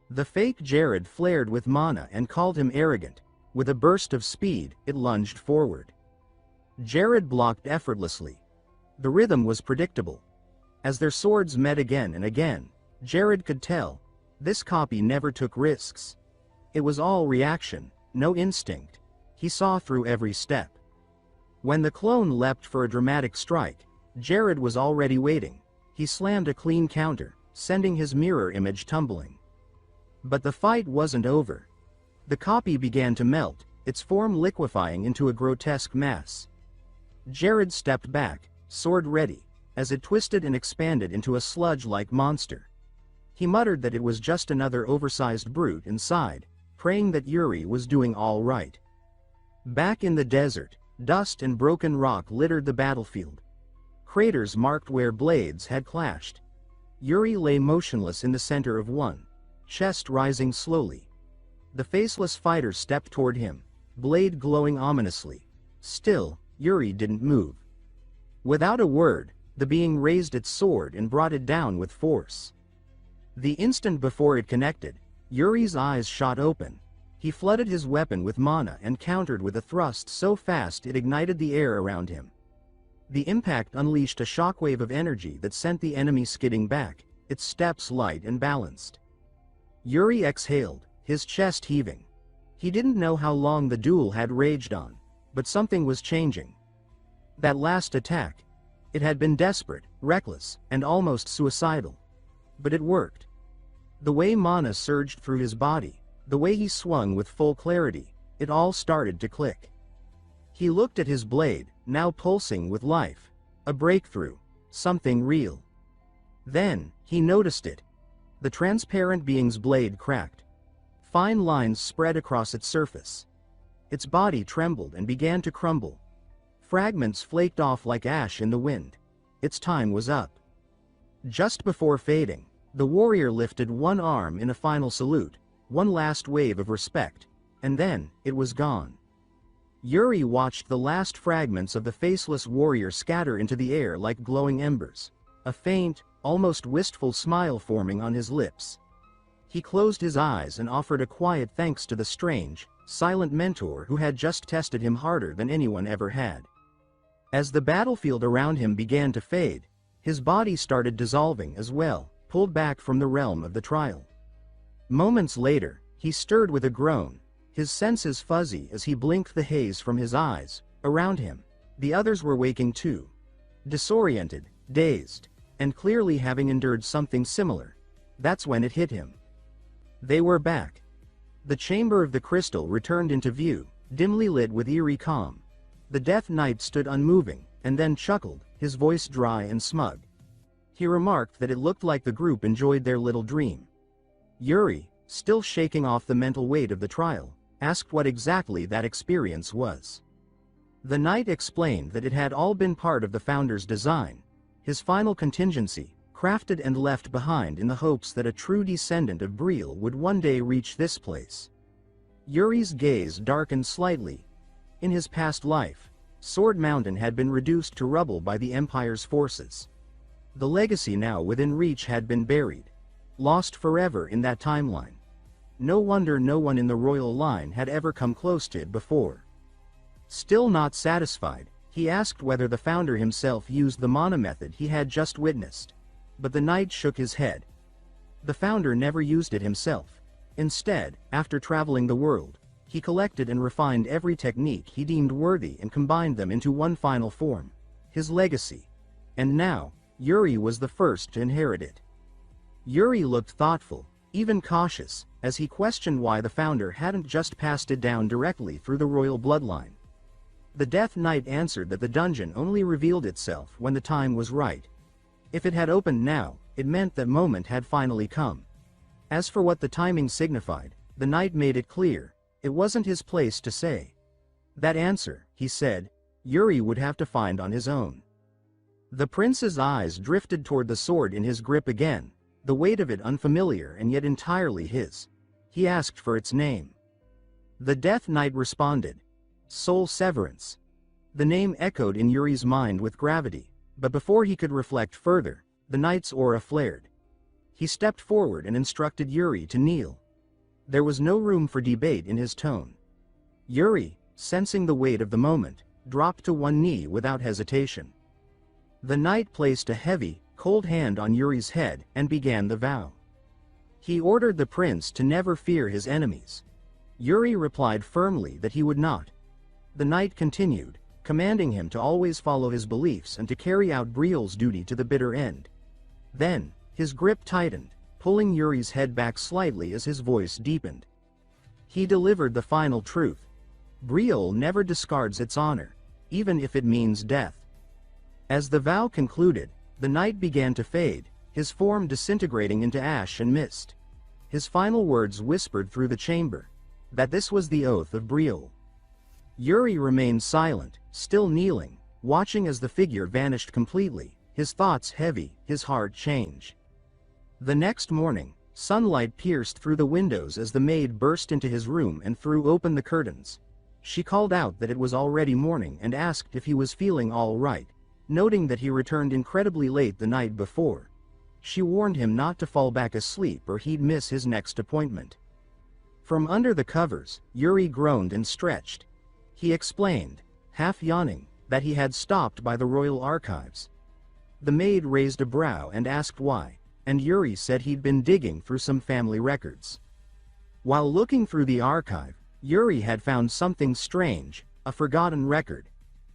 The fake Jared flared with mana and called him arrogant. With a burst of speed, it lunged forward. Jared blocked effortlessly. The rhythm was predictable. As their swords met again and again, Jared could tell, this copy never took risks. It was all reaction, no instinct. He saw through every step. When the clone leapt for a dramatic strike, Jared was already waiting. He slammed a clean counter, sending his mirror image tumbling. But the fight wasn't over. The copy began to melt, its form liquefying into a grotesque mass. Jared stepped back, sword ready, as it twisted and expanded into a sludge-like monster. He muttered that it was just another oversized brute and sighed, praying that Yuri was doing all right. Back in the desert, dust and broken rock littered the battlefield. Craters marked where blades had clashed. Yuri lay motionless in the center of one, chest rising slowly. The faceless fighter stepped toward him, blade glowing ominously. Still, Yuri didn't move. Without a word, the being raised its sword and brought it down with force. The instant before it connected, Yuri's eyes shot open. He flooded his weapon with mana and countered with a thrust so fast it ignited the air around him. The impact unleashed a shockwave of energy that sent the enemy skidding back, its steps light and balanced. Yuri exhaled, his chest heaving. He didn't know how long the duel had raged on, but something was changing. That last attack, it had been desperate, reckless, and almost suicidal. But it worked. The way mana surged through his body, the way he swung with full clarity, it all started to click. He looked at his blade, now pulsing with life. A breakthrough. Something real. Then, he noticed it. The transparent being's blade cracked. Fine lines spread across its surface. Its body trembled and began to crumble. Fragments flaked off like ash in the wind. Its time was up. Just before fading, the warrior lifted one arm in a final salute, one last wave of respect, and then, it was gone. Yuri watched the last fragments of the faceless warrior scatter into the air like glowing embers, a faint, almost wistful smile forming on his lips. He closed his eyes and offered a quiet thanks to the strange, silent mentor who had just tested him harder than anyone ever had. As the battlefield around him began to fade, his body started dissolving as well, pulled back from the realm of the trial. Moments later, he stirred with a groan, his senses fuzzy as he blinked the haze from his eyes. Around him, the others were waking too. Disoriented, dazed, and clearly having endured something similar. That's when it hit him. They were back. The chamber of the crystal returned into view, dimly lit with eerie calm. The Death Knight stood unmoving, and then chuckled, his voice dry and smug. He remarked that it looked like the group enjoyed their little dream. Yuri, still shaking off the mental weight of the trial, asked what exactly that experience was. The knight explained that it had all been part of the founder's design, his final contingency, crafted and left behind in the hopes that a true descendant of Briol would one day reach this place. Yuri's gaze darkened slightly. In his past life, Sword Mountain had been reduced to rubble by the Empire's forces. The legacy now within reach had been buried, lost forever in that timeline. No wonder no one in the royal line had ever come close to it before. Still not satisfied, He asked whether the founder himself used the mana method he had just witnessed. But the knight shook his head. The founder never used it himself. Instead, after traveling the world, he collected and refined every technique he deemed worthy and combined them into one final form: his legacy. And now, Yuri was the first to inherit it. Yuri looked thoughtful, even cautious, as he questioned why the founder hadn't just passed it down directly through the royal bloodline. The Death Knight answered that the dungeon only revealed itself when the time was right. If it had opened now, it meant that moment had finally come. As for what the timing signified, the knight made it clear, it wasn't his place to say. That answer, he said, Yuri would have to find on his own. The prince's eyes drifted toward the sword in his grip again, the weight of it unfamiliar and yet entirely his. He asked for its name. The Death Knight responded, Soul Severance. The name echoed in Yuri's mind with gravity, but before he could reflect further, the knight's aura flared. He stepped forward and instructed Yuri to kneel. There was no room for debate in his tone. Yuri, sensing the weight of the moment, dropped to one knee without hesitation. The knight placed a heavy, cold hand on Yuri's head and began the vow. He ordered the prince to never fear his enemies. Yuri replied firmly that he would not. The knight continued, commanding him to always follow his beliefs and to carry out Briol's duty to the bitter end. Then, his grip tightened, pulling Yuri's head back slightly as his voice deepened. He delivered the final truth. Briol never discards its honor, even if it means death. As the vow concluded, the knight began to fade, his form disintegrating into ash and mist. His final words whispered through the chamber, that this was the oath of Briol. Yuri remained silent, still kneeling, watching as the figure vanished completely, his thoughts heavy, his heart change. The next morning, sunlight pierced through the windows as the maid burst into his room and threw open the curtains. She called out that it was already morning and asked if he was feeling all right, noting that he returned incredibly late the night before. She warned him not to fall back asleep or he'd miss his next appointment. From under the covers, Yuri groaned and stretched. He explained, half yawning, that he had stopped by the royal archives. The maid raised a brow and asked why, and Yuri said he'd been digging through some family records. While looking through the archive, Yuri had found something strange, a forgotten record.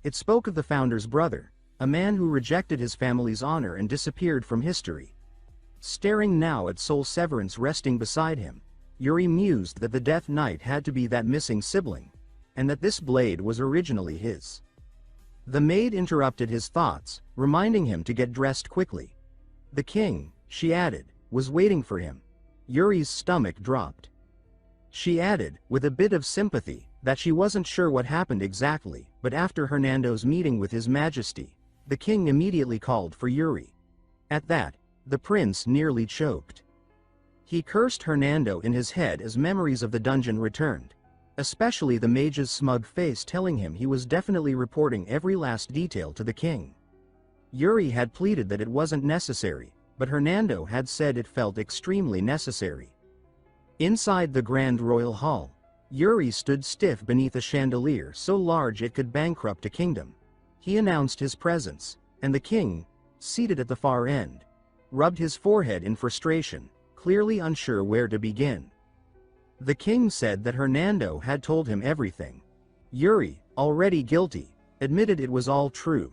It spoke of the founder's brother, a man who rejected his family's honor and disappeared from history. Staring now at Soul Severance resting beside him, Yuri mused that the Death Knight had to be that missing sibling, and that this blade was originally his. The maid interrupted his thoughts, reminding him to get dressed quickly. The king, she added, was waiting for him. Yuri's stomach dropped. She added, with a bit of sympathy, that she wasn't sure what happened exactly, but after Hernando's meeting with His Majesty, the king immediately called for Yuri. At that, the prince nearly choked. He cursed Hernando in his head as memories of the dungeon returned, especially the mage's smug face telling him he was definitely reporting every last detail to the king. Yuri had pleaded that it wasn't necessary, but Hernando had said it felt extremely necessary. Inside the Grand Royal Hall, Yuri stood stiff beneath a chandelier so large it could bankrupt a kingdom. He announced his presence, and the king, seated at the far end, rubbed his forehead in frustration, clearly unsure where to begin. The king said that Hernando had told him everything. Yuri, already guilty, admitted it was all true.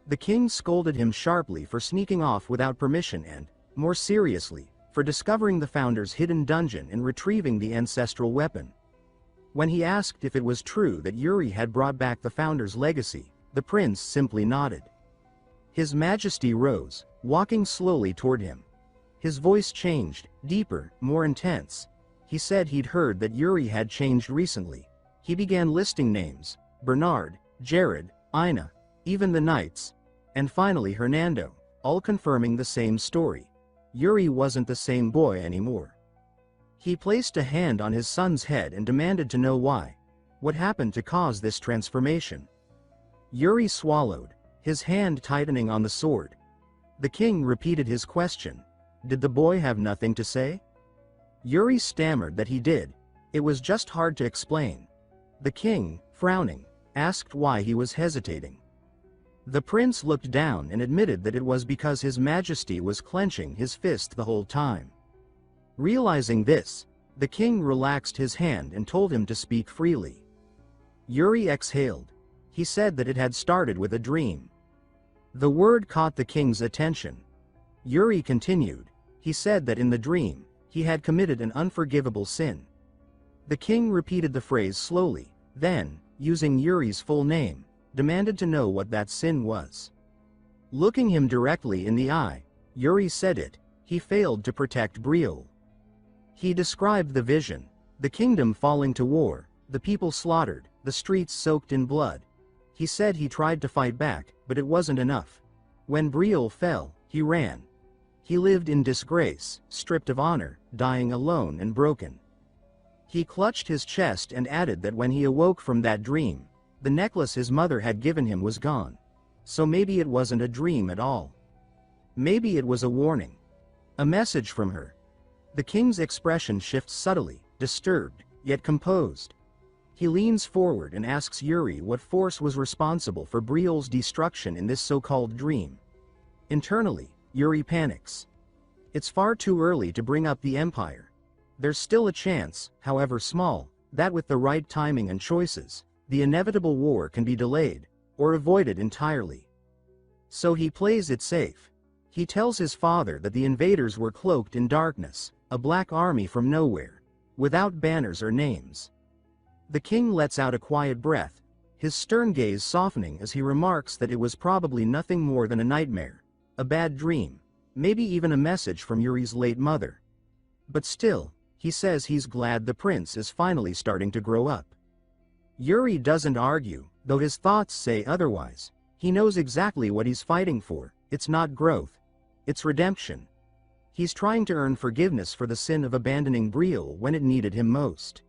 The king scolded him sharply for sneaking off without permission and, more seriously, for discovering the founder's hidden dungeon and retrieving the ancestral weapon. When he asked if it was true that Yuri had brought back the founder's legacy, the prince simply nodded. His Majesty rose, walking slowly toward him. His voice changed, deeper, more intense. He said he'd heard that Yuri had changed recently. He began listing names: Bernard, Jared, Ina, even the knights, and finally Hernando, all confirming the same story. Yuri wasn't the same boy anymore. He placed a hand on his son's head and demanded to know why. What happened to cause this transformation? Yuri swallowed, his hand tightening on the sword. The king repeated his question. Did the boy have nothing to say? Yuri stammered that he did. It was just hard to explain. The king, frowning, asked why he was hesitating. The prince looked down and admitted that it was because His Majesty was clenching his fist the whole time. Realizing this, the king relaxed his hand and told him to speak freely. Yuri exhaled. He said that it had started with a dream. The word caught the king's attention. Yuri continued. He said that in the dream, he had committed an unforgivable sin. The king repeated the phrase slowly, then, using Yuri's full name, demanded to know what that sin was. Looking him directly in the eye, Yuri said it: he failed to protect Briol. He described the vision: the kingdom falling to war, the people slaughtered, the streets soaked in blood. He said he tried to fight back, but it wasn't enough. When Briol fell, he ran. He lived in disgrace, stripped of honor, dying alone and broken. He clutched his chest and added that when he awoke from that dream, the necklace his mother had given him was gone. So maybe it wasn't a dream at all. Maybe it was a warning. A message from her. The king's expression shifts subtly, disturbed, yet composed. He leans forward and asks Yuri what force was responsible for Briol's destruction in this so-called dream. Internally, Yuri panics. It's far too early to bring up the empire. There's still a chance, however small, that with the right timing and choices, the inevitable war can be delayed, or avoided entirely. So he plays it safe. He tells his father that the invaders were cloaked in darkness, a black army from nowhere, without banners or names. The king lets out a quiet breath, his stern gaze softening as he remarks that it was probably nothing more than a nightmare, a bad dream, maybe even a message from Yuri's late mother. But still, he says he's glad the prince is finally starting to grow up. Yuri doesn't argue, though his thoughts say otherwise. He knows exactly what he's fighting for. It's not growth. It's redemption. He's trying to earn forgiveness for the sin of abandoning Briol when it needed him most.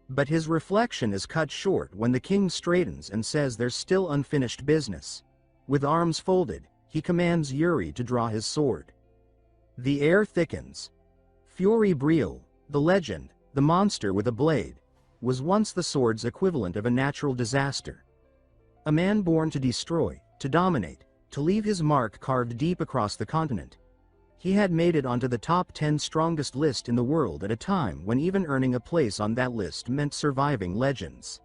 But his reflection is cut short when the king straightens and says there's still unfinished business. With arms folded, he commands Yuri to draw his sword. The air thickens. Fury Briol, the legend, the monster with a blade, was once the sword's equivalent of a natural disaster. A man born to destroy, to dominate, to leave his mark carved deep across the continent. He had made it onto the top 10 strongest list in the world at a time when even earning a place on that list meant surviving legends.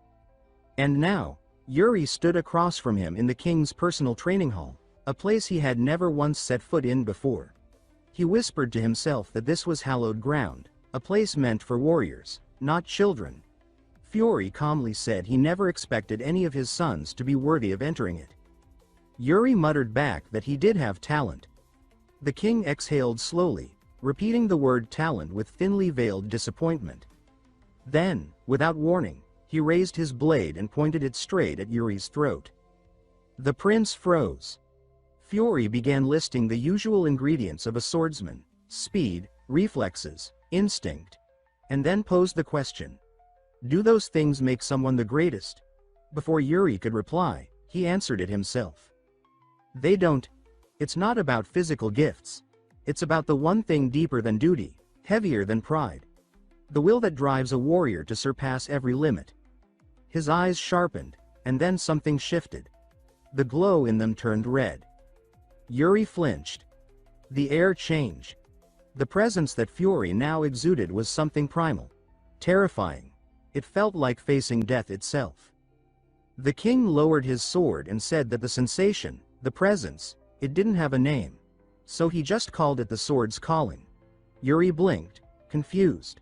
And now, Yuri stood across from him in the king's personal training hall, a place he had never once set foot in before. He whispered to himself that this was hallowed ground, a place meant for warriors, not children. Fury calmly said he never expected any of his sons to be worthy of entering it. Yuri muttered back that he did have talent. The king exhaled slowly, repeating the word talent with thinly veiled disappointment. Then, without warning, he raised his blade and pointed it straight at Yuri's throat. The prince froze. Fury began listing the usual ingredients of a swordsman: speed, reflexes, instinct, and then posed the question: do those things make someone the greatest? Before Yuri could reply, he answered it himself. They don't. It's not about physical gifts. It's about the one thing deeper than duty, heavier than pride. The will that drives a warrior to surpass every limit. His eyes sharpened, and then something shifted. The glow in them turned red. Yuri flinched. The air changed. The presence that Fury now exuded was something primal, terrifying. It felt like facing death itself. The king lowered his sword and said that the sensation, the presence, it didn't have a name. So he just called it the sword's calling. Yuri blinked, confused.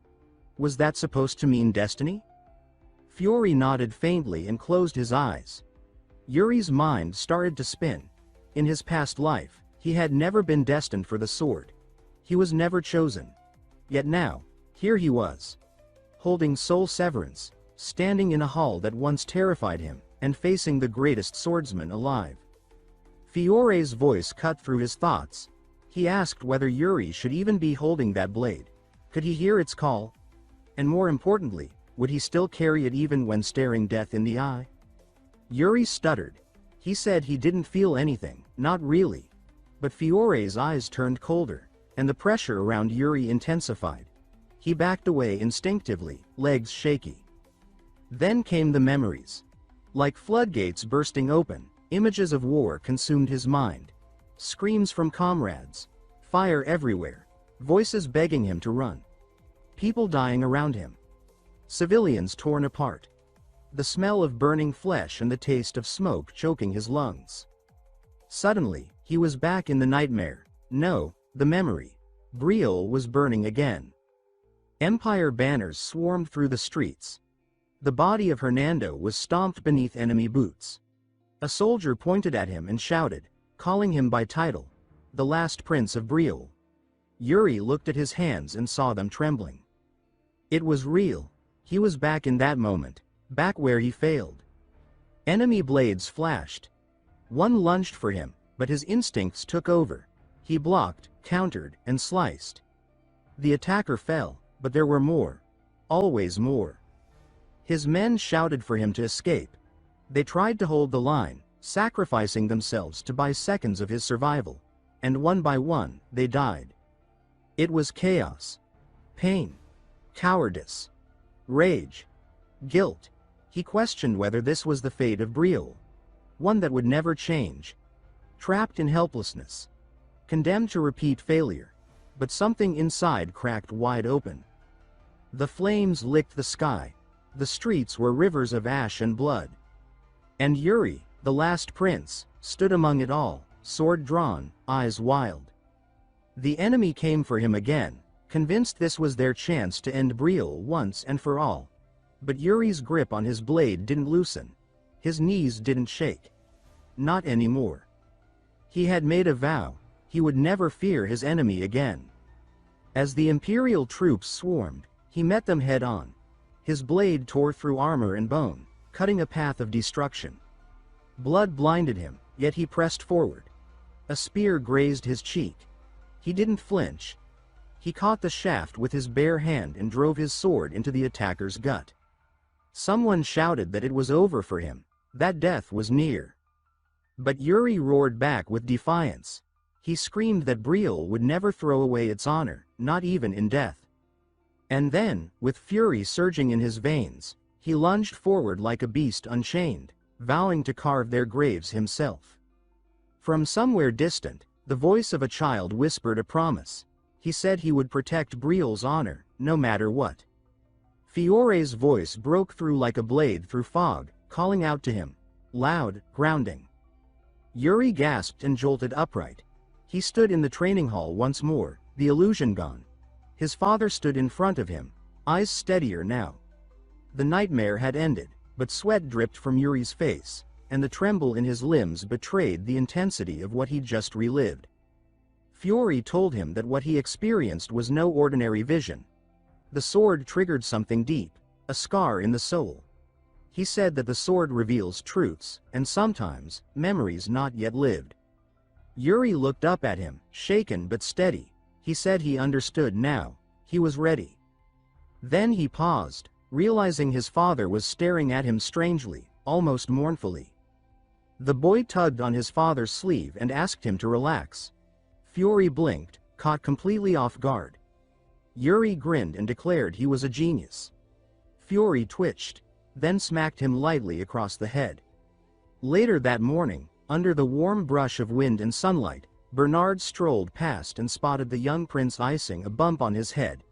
Was that supposed to mean destiny? Fury nodded faintly and closed his eyes. Yuri's mind started to spin. In his past life, he had never been destined for the sword. He was never chosen. Yet now, here he was, holding soul severance, standing in a hall that once terrified him, and facing the greatest swordsman alive. Fiore's voice cut through his thoughts. He asked whether Yuri should even be holding that blade. Could he hear its call? And more importantly, would he still carry it even when staring death in the eye? Yuri stuttered. He said he didn't feel anything, not really. But Fiore's eyes turned colder, and the pressure around Yuri intensified. He backed away instinctively, legs shaky. Then came the memories. Like floodgates bursting open, Images of war consumed his mind. Screams from comrades. Fire everywhere. Voices begging him to run. People dying around him. Civilians torn apart. The smell of burning flesh and the taste of smoke choking his lungs. Suddenly, he was back in the nightmare. No, the memory. Briol was burning again. Empire banners swarmed through the streets. The body of Hernando was stomped beneath enemy boots. A soldier pointed at him and shouted, calling him by title, the last prince of Briol. Yuri looked at his hands and saw them trembling. It was real. He was back in that moment, back where he failed. Enemy blades flashed. One lunged for him, but his instincts took over. He blocked, countered, and sliced. The attacker fell, but there were more. Always more. His men shouted for him to escape. They tried to hold the line, sacrificing themselves to buy seconds of his survival. And one by one, they died. It was chaos. Pain. Cowardice. Rage. Guilt. He questioned whether this was the fate of Briol. One that would never change. Trapped in helplessness. Condemned to repeat failure. But something inside cracked wide open. The flames licked the sky. The streets were rivers of ash and blood. And Yuri, the last prince, stood among it all, sword drawn, eyes wild. The enemy came for him again, convinced this was their chance to end Briol once and for all. But Yuri's grip on his blade didn't loosen. His knees didn't shake. Not anymore. He had made a vow. He would never fear his enemy again. As the Imperial troops swarmed, he met them head-on. His blade tore through armor and bone, cutting a path of destruction. Blood blinded him, yet he pressed forward. A spear grazed his cheek. He didn't flinch. He caught the shaft with his bare hand and drove his sword into the attacker's gut. Someone shouted that it was over for him, that death was near. But Yuri roared back with defiance. He screamed that Briol would never throw away its honor, not even in death. And then, with fury surging in his veins, he lunged forward like a beast unchained, vowing to carve their graves himself. From somewhere distant, the voice of a child whispered a promise. He said he would protect Briol's honor, no matter what. Fiore's voice broke through like a blade through fog, calling out to him. Loud, grounding. Yuri gasped and jolted upright. He stood in the training hall once more, the illusion gone. His father stood in front of him, eyes steadier now. The nightmare had ended, but sweat dripped from Yuri's face, and the tremble in his limbs betrayed the intensity of what he'd just relived. Fiore told him that what he experienced was no ordinary vision. The sword triggered something deep, a scar in the soul. He said that the sword reveals truths, and sometimes, memories not yet lived. Yuri looked up at him, shaken but steady. He said he understood now. He was ready. Then he paused, realizing his father was staring at him strangely, almost mournfully. The boy tugged on his father's sleeve and asked him to relax. Fiore blinked, caught completely off guard. Yuri grinned and declared he was a genius. Fiore twitched, then smacked him lightly across the head. Later that morning, under the warm brush of wind and sunlight, Bernard strolled past and spotted the young prince icing a bump on his head.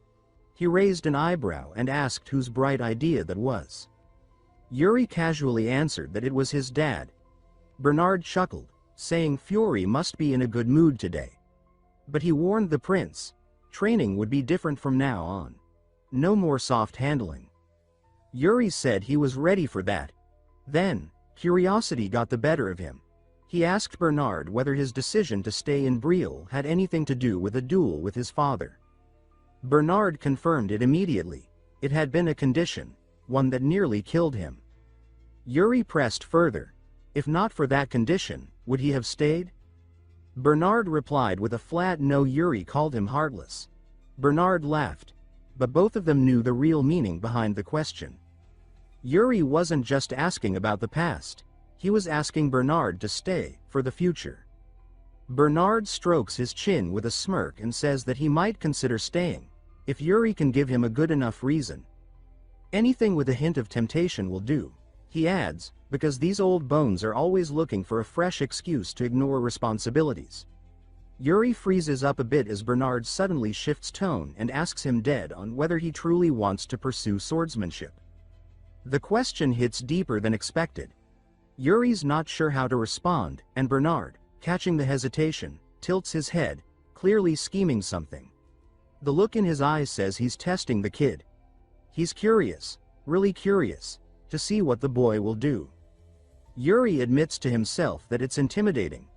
He raised an eyebrow and asked whose bright idea that was. Yuri casually answered that it was his dad. Bernard chuckled, saying Fiore must be in a good mood today. But he warned the prince, training would be different from now on. No more soft handling. Yuri said he was ready for that. Then, curiosity got the better of him. He asked Bernard whether his decision to stay in Briol had anything to do with a duel with his father. Bernard confirmed it immediately. It had been a condition, one that nearly killed him. Yuri pressed further. If not for that condition, would he have stayed? Bernard replied with a flat no. Yuri called him heartless. Bernard laughed. But both of them knew the real meaning behind the question. Yuri wasn't just asking about the past. He was asking Bernard to stay, for the future. Bernard strokes his chin with a smirk and says that he might consider staying, if Yuri can give him a good enough reason. Anything with a hint of temptation will do. He adds, because these old bones are always looking for a fresh excuse to ignore responsibilities. Yuri freezes up a bit as Bernard suddenly shifts tone and asks him dead on whether he truly wants to pursue swordsmanship. The question hits deeper than expected. Yuri's not sure how to respond, and Bernard, catching the hesitation, tilts his head, clearly scheming something. The look in his eyes says he's testing the kid. He's curious, really curious, to see what the boy will do. Yuri admits to himself that it's intimidating.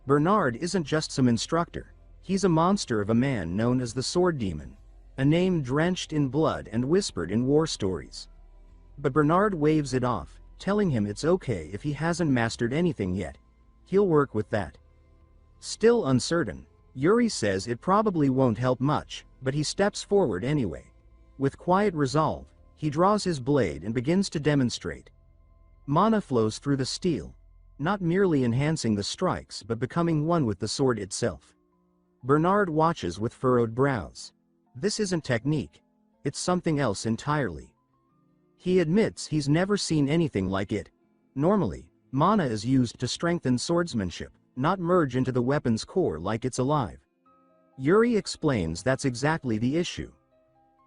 Bernard isn't just some instructor, he's a monster of a man known as the Sword Demon, a name drenched in blood and whispered in war stories. But Bernard waves it off, telling him it's okay if he hasn't mastered anything yet. He'll work with that. Still uncertain, Yuri says it probably won't help much, but he steps forward anyway. With quiet resolve, he draws his blade and begins to demonstrate. Mana flows through the steel, not merely enhancing the strikes but becoming one with the sword itself. Bernard watches with furrowed brows. This isn't technique, it's something else entirely. He admits he's never seen anything like it. Normally, mana is used to strengthen swordsmanship, not merge into the weapon's core like it's alive. Yuri explains that's exactly the issue.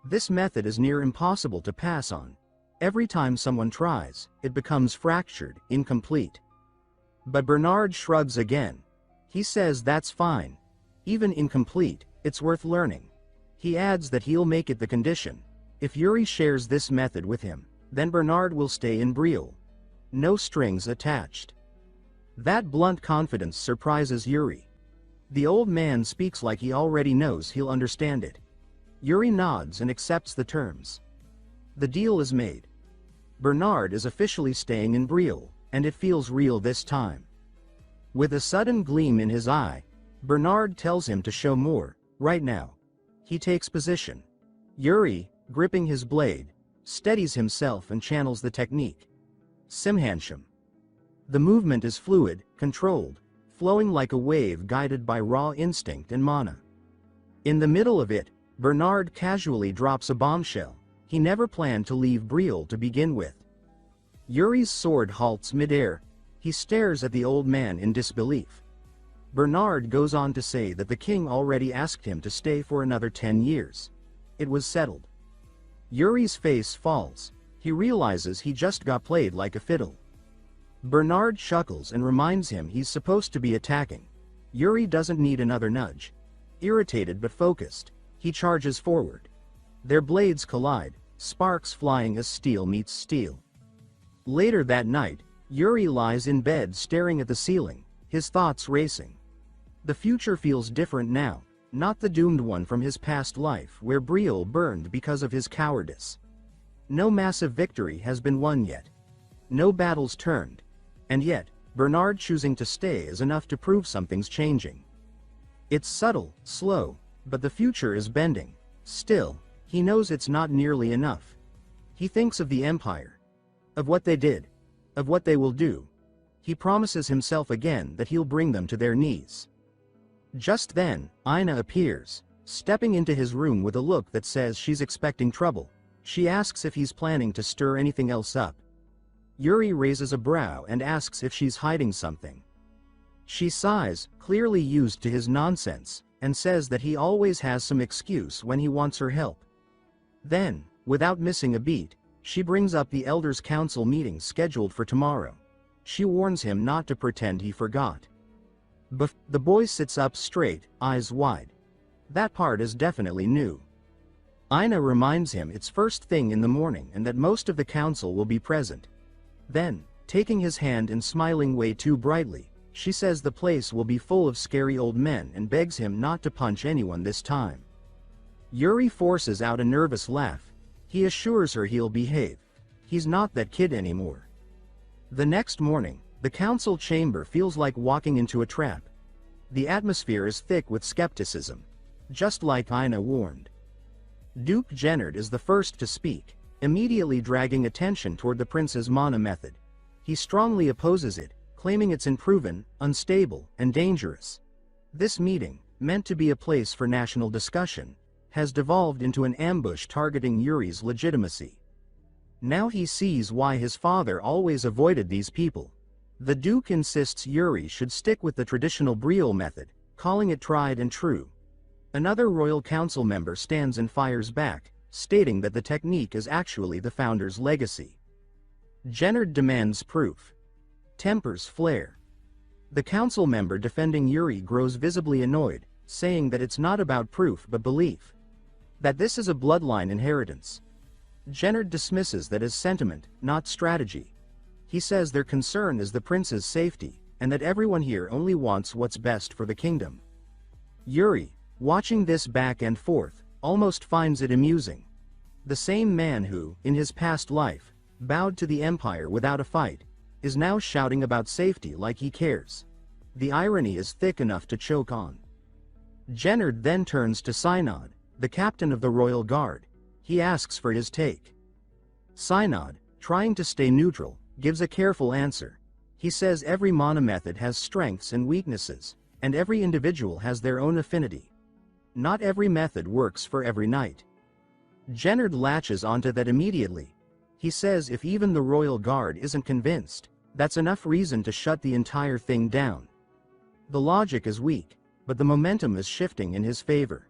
This method is near impossible to pass on. Every time someone tries, it becomes fractured, incomplete. But Bernard shrugs again. He says that's fine. Even incomplete, it's worth learning. He adds that he'll make it the condition. If Yuri shares this method with him, then Bernard will stay in Briol. No strings attached. That blunt confidence surprises Yuri. The old man speaks like he already knows he'll understand it. Yuri nods and accepts the terms. The deal is made. Bernard is officially staying in Briol, and it feels real this time. With a sudden gleam in his eye, Bernard tells him to show more, right now. He takes position. Yuri, gripping his blade, steadies himself and channels the technique. Simhansham. The movement is fluid, controlled, flowing like a wave guided by raw instinct and mana. In the middle of it, Bernard casually drops a bombshell. He never planned to leave Briol to begin with. Yuri's sword halts midair. He stares at the old man in disbelief. Bernard goes on to say that the king already asked him to stay for another 10 years. It was settled. Yuri's face falls. He realizes he just got played like a fiddle. Bernard chuckles and reminds him he's supposed to be attacking. Yuri doesn't need another nudge. Irritated but focused, he charges forward. Their blades collide, sparks flying as steel meets steel. Later that night, Yuri lies in bed staring at the ceiling, his thoughts racing. The future feels different now, not the doomed one from his past life where Briol burned because of his cowardice. No massive victory has been won yet. No battles turned. And yet, Bernard choosing to stay is enough to prove something's changing. It's subtle, slow, but the future is bending. Still, he knows it's not nearly enough. He thinks of the Empire. Of what they did. Of what they will do. He promises himself again that he'll bring them to their knees. Just then, Ina appears, stepping into his room with a look that says she's expecting trouble. She asks if he's planning to stir anything else up. Yuri raises a brow and asks if she's hiding something. She sighs, clearly used to his nonsense, and says that he always has some excuse when he wants her help. Then, without missing a beat, she brings up the Elders' Council meeting scheduled for tomorrow. She warns him not to pretend he forgot. The boy sits up straight, eyes wide. That part is definitely new. Ina reminds him it's first thing in the morning and that most of the council will be present. Then, taking his hand and smiling way too brightly, she says the place will be full of scary old men and begs him not to punch anyone this time. Yuri forces out a nervous laugh. He assures her he'll behave. He's not that kid anymore. The next morning, the council chamber feels like walking into a trap. The atmosphere is thick with skepticism. Just like Ina warned. Duke Gennard is the first to speak, immediately dragging attention toward the prince's mana method. He strongly opposes it, claiming it's unproven, unstable, and dangerous. This meeting, meant to be a place for national discussion, has devolved into an ambush targeting Yuri's legitimacy. Now he sees why his father always avoided these people. The Duke insists Yuri should stick with the traditional Briol method, calling it tried and true. Another royal council member stands and fires back, stating that the technique is actually the founder's legacy. Gennard demands proof. Tempers flare. The council member defending Yuri grows visibly annoyed, saying that it's not about proof but belief. That this is a bloodline inheritance. Gennard dismisses that as sentiment, not strategy. He says their concern is the prince's safety, and that everyone here only wants what's best for the kingdom. Yuri, watching this back and forth, almost finds it amusing. The same man who, in his past life, bowed to the empire without a fight, is now shouting about safety like he cares. The irony is thick enough to choke on. Gennard then turns to Synod, the captain of the royal guard. He asks for his take. Synod, trying to stay neutral, gives a careful answer. He says every mana method has strengths and weaknesses, and every individual has their own affinity. Not every method works for every knight. Gennard latches onto that immediately. He says if even the royal guard isn't convinced, that's enough reason to shut the entire thing down. The logic is weak, but the momentum is shifting in his favor.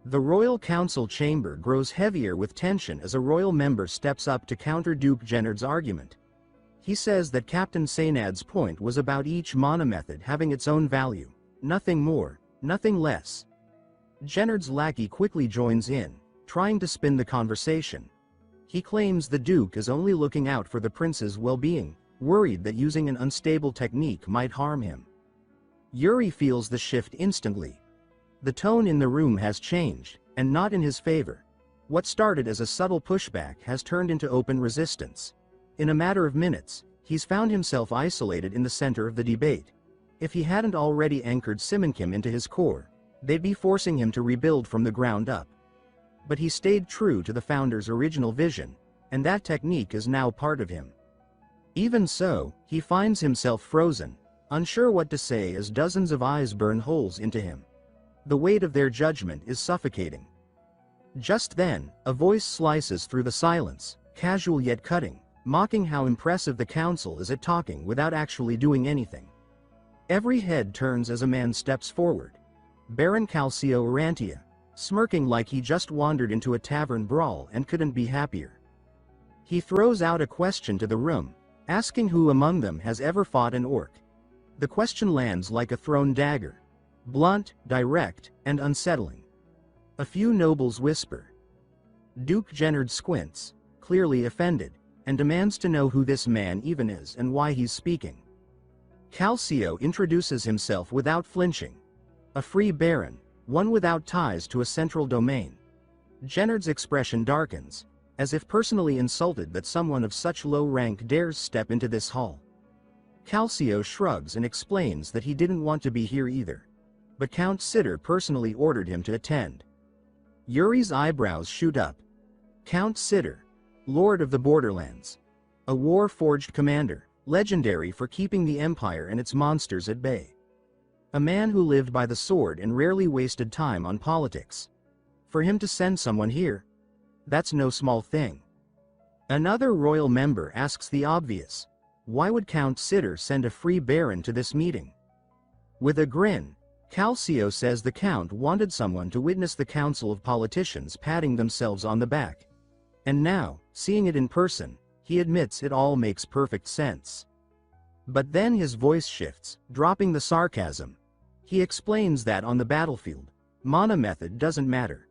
The royal council chamber grows heavier with tension as a royal member steps up to counter Duke Gennard's argument. He says that Captain Synad's point was about each mana method having its own value, nothing more, nothing less. Gennard's lackey quickly joins in, trying to spin the conversation. He claims the Duke is only looking out for the prince's well-being, worried that using an unstable technique might harm him. Yuri feels the shift instantly. The tone in the room has changed, and not in his favor. What started as a subtle pushback has turned into open resistance. In a matter of minutes, he's found himself isolated in the center of the debate. If he hadn't already anchored Simonkim into his core, they'd be forcing him to rebuild from the ground up. But he stayed true to the founder's original vision, and that technique is now part of him. Even so, he finds himself frozen, unsure what to say as dozens of eyes burn holes into him. The weight of their judgment is suffocating. Just then, a voice slices through the silence, casual yet cutting, mocking how impressive the council is at talking without actually doing anything. Every head turns as a man steps forward. Baron Calcio Urantia, smirking like he just wandered into a tavern brawl and couldn't be happier. He throws out a question to the room, asking who among them has ever fought an orc. The question lands like a thrown dagger. Blunt, direct, and unsettling. A few nobles whisper. Duke Gennard squints, clearly offended, and demands to know who this man even is and why he's speaking. Calcio introduces himself without flinching. A free baron, one without ties to a central domain. Gennard's expression darkens, as if personally insulted that someone of such low rank dares step into this hall. Calcio shrugs and explains that he didn't want to be here either. But Count Sitter personally ordered him to attend. Yuri's eyebrows shoot up. Count Sitter, Lord of the Borderlands. A war-forged commander, legendary for keeping the Empire and its monsters at bay. A man who lived by the sword and rarely wasted time on politics. For him to send someone here, that's no small thing. Another royal member asks the obvious. Why would Count Sitter send a free baron to this meeting? With a grin, Calcio says the Count wanted someone to witness the council of politicians patting themselves on the back. And now, seeing it in person, he admits it all makes perfect sense. But then his voice shifts, dropping the sarcasm. He explains that on the battlefield, mana method doesn't matter.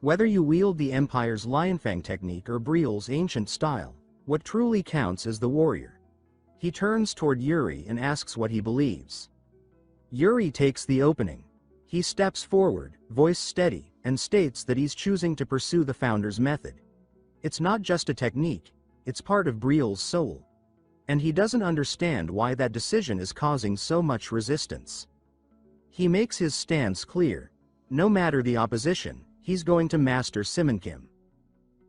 Whether you wield the Empire's Lionfang technique or Briol's ancient style, what truly counts is the warrior. He turns toward Yuri and asks what he believes. Yuri takes the opening. He steps forward, voice steady, and states that he's choosing to pursue the founder's method. It's not just a technique, it's part of Briol's soul. And he doesn't understand why that decision is causing so much resistance. He makes his stance clear. No matter the opposition, he's going to master Simonkim.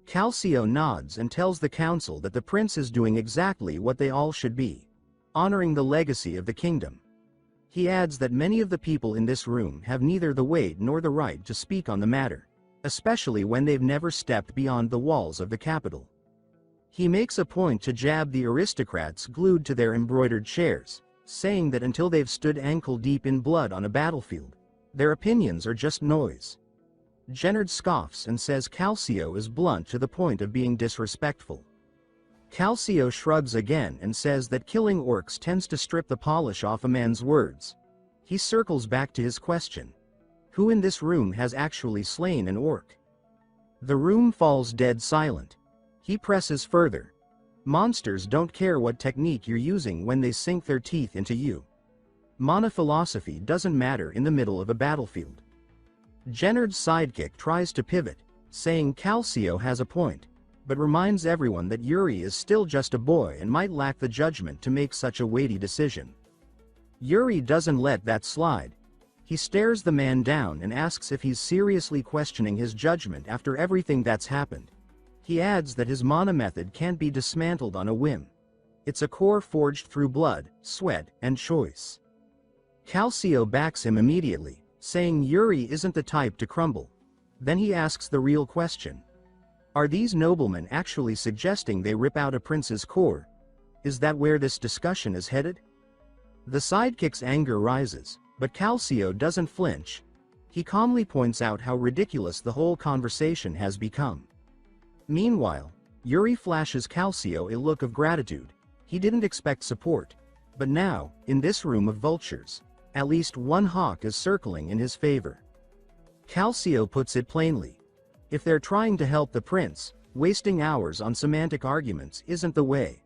Calcio nods and tells the council that the prince is doing exactly what they all should be, honoring the legacy of the kingdom. He adds that many of the people in this room have neither the weight nor the right to speak on the matter, especially when they've never stepped beyond the walls of the capital. He makes a point to jab the aristocrats glued to their embroidered chairs, saying that until they've stood ankle-deep in blood on a battlefield, their opinions are just noise. Gennard scoffs and says Calcio is blunt to the point of being disrespectful. Calcio shrugs again and says that killing orcs tends to strip the polish off a man's words. He circles back to his question. Who in this room has actually slain an orc? The room falls dead silent. He presses further. Monsters don't care what technique you're using when they sink their teeth into you. Monophilosophy doesn't matter in the middle of a battlefield. Gennard's sidekick tries to pivot, saying Calcio has a point, but reminds everyone that Yuri is still just a boy and might lack the judgment to make such a weighty decision. Yuri doesn't let that slide. He stares the man down and asks if he's seriously questioning his judgment after everything that's happened. He adds that his mana method can't be dismantled on a whim. It's a core forged through blood, sweat, and choice. Calcio backs him immediately, saying Yuri isn't the type to crumble. Then he asks the real question. Are these noblemen actually suggesting they rip out a prince's core? Is that where this discussion is headed? The sidekick's anger rises, but Calcio doesn't flinch. He calmly points out how ridiculous the whole conversation has become. Meanwhile, Yuri flashes Calcio a look of gratitude. He didn't expect support. But now, in this room of vultures, at least one hawk is circling in his favor. Calcio puts it plainly. If they're trying to help the prince, wasting hours on semantic arguments isn't the way.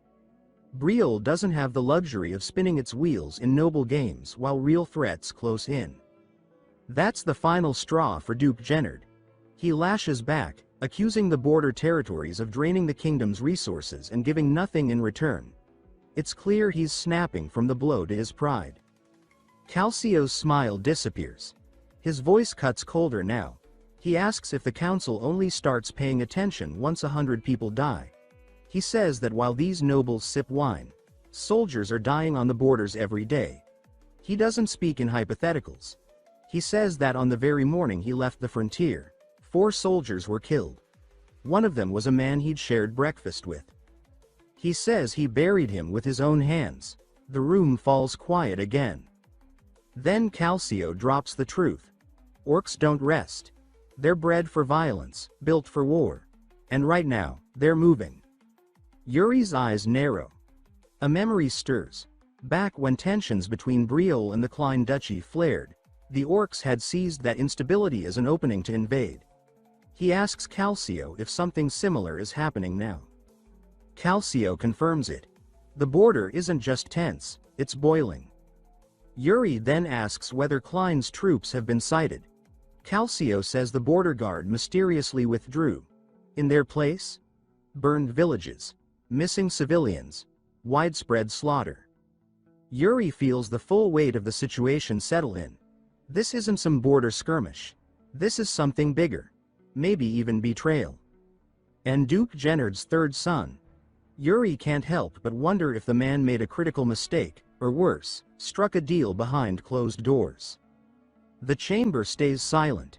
Briol doesn't have the luxury of spinning its wheels in noble games while real threats close in. That's the final straw for Duke Gennard. He lashes back, accusing the border territories of draining the kingdom's resources and giving nothing in return. It's clear he's snapping from the blow to his pride. Calcio's smile disappears. His voice cuts colder now. He asks if the council only starts paying attention once 100 people die. He says that while these nobles sip wine, soldiers are dying on the borders every day. He doesn't speak in hypotheticals. He says that on the very morning he left the frontier, 4 soldiers were killed. One of them was a man he'd shared breakfast with. He says he buried him with his own hands. The room falls quiet again. Then Calcio drops the truth. Orcs don't rest. They're bred for violence, built for war. And right now, they're moving. Yuri's eyes narrow. A memory stirs. Back when tensions between Briol and the Klein Duchy flared, the orcs had seized that instability as an opening to invade. He asks Calcio if something similar is happening now. Calcio confirms it. The border isn't just tense, it's boiling. Yuri then asks whether Klein's troops have been sighted. Calcio says the border guard mysteriously withdrew. In their place? Burned villages. Missing civilians. Widespread slaughter. Yuri feels the full weight of the situation settle in. This isn't some border skirmish. This is something bigger. Maybe even betrayal. And Duke Gennard's third son. Yuri can't help but wonder if the man made a critical mistake, or worse, struck a deal behind closed doors. The chamber stays silent.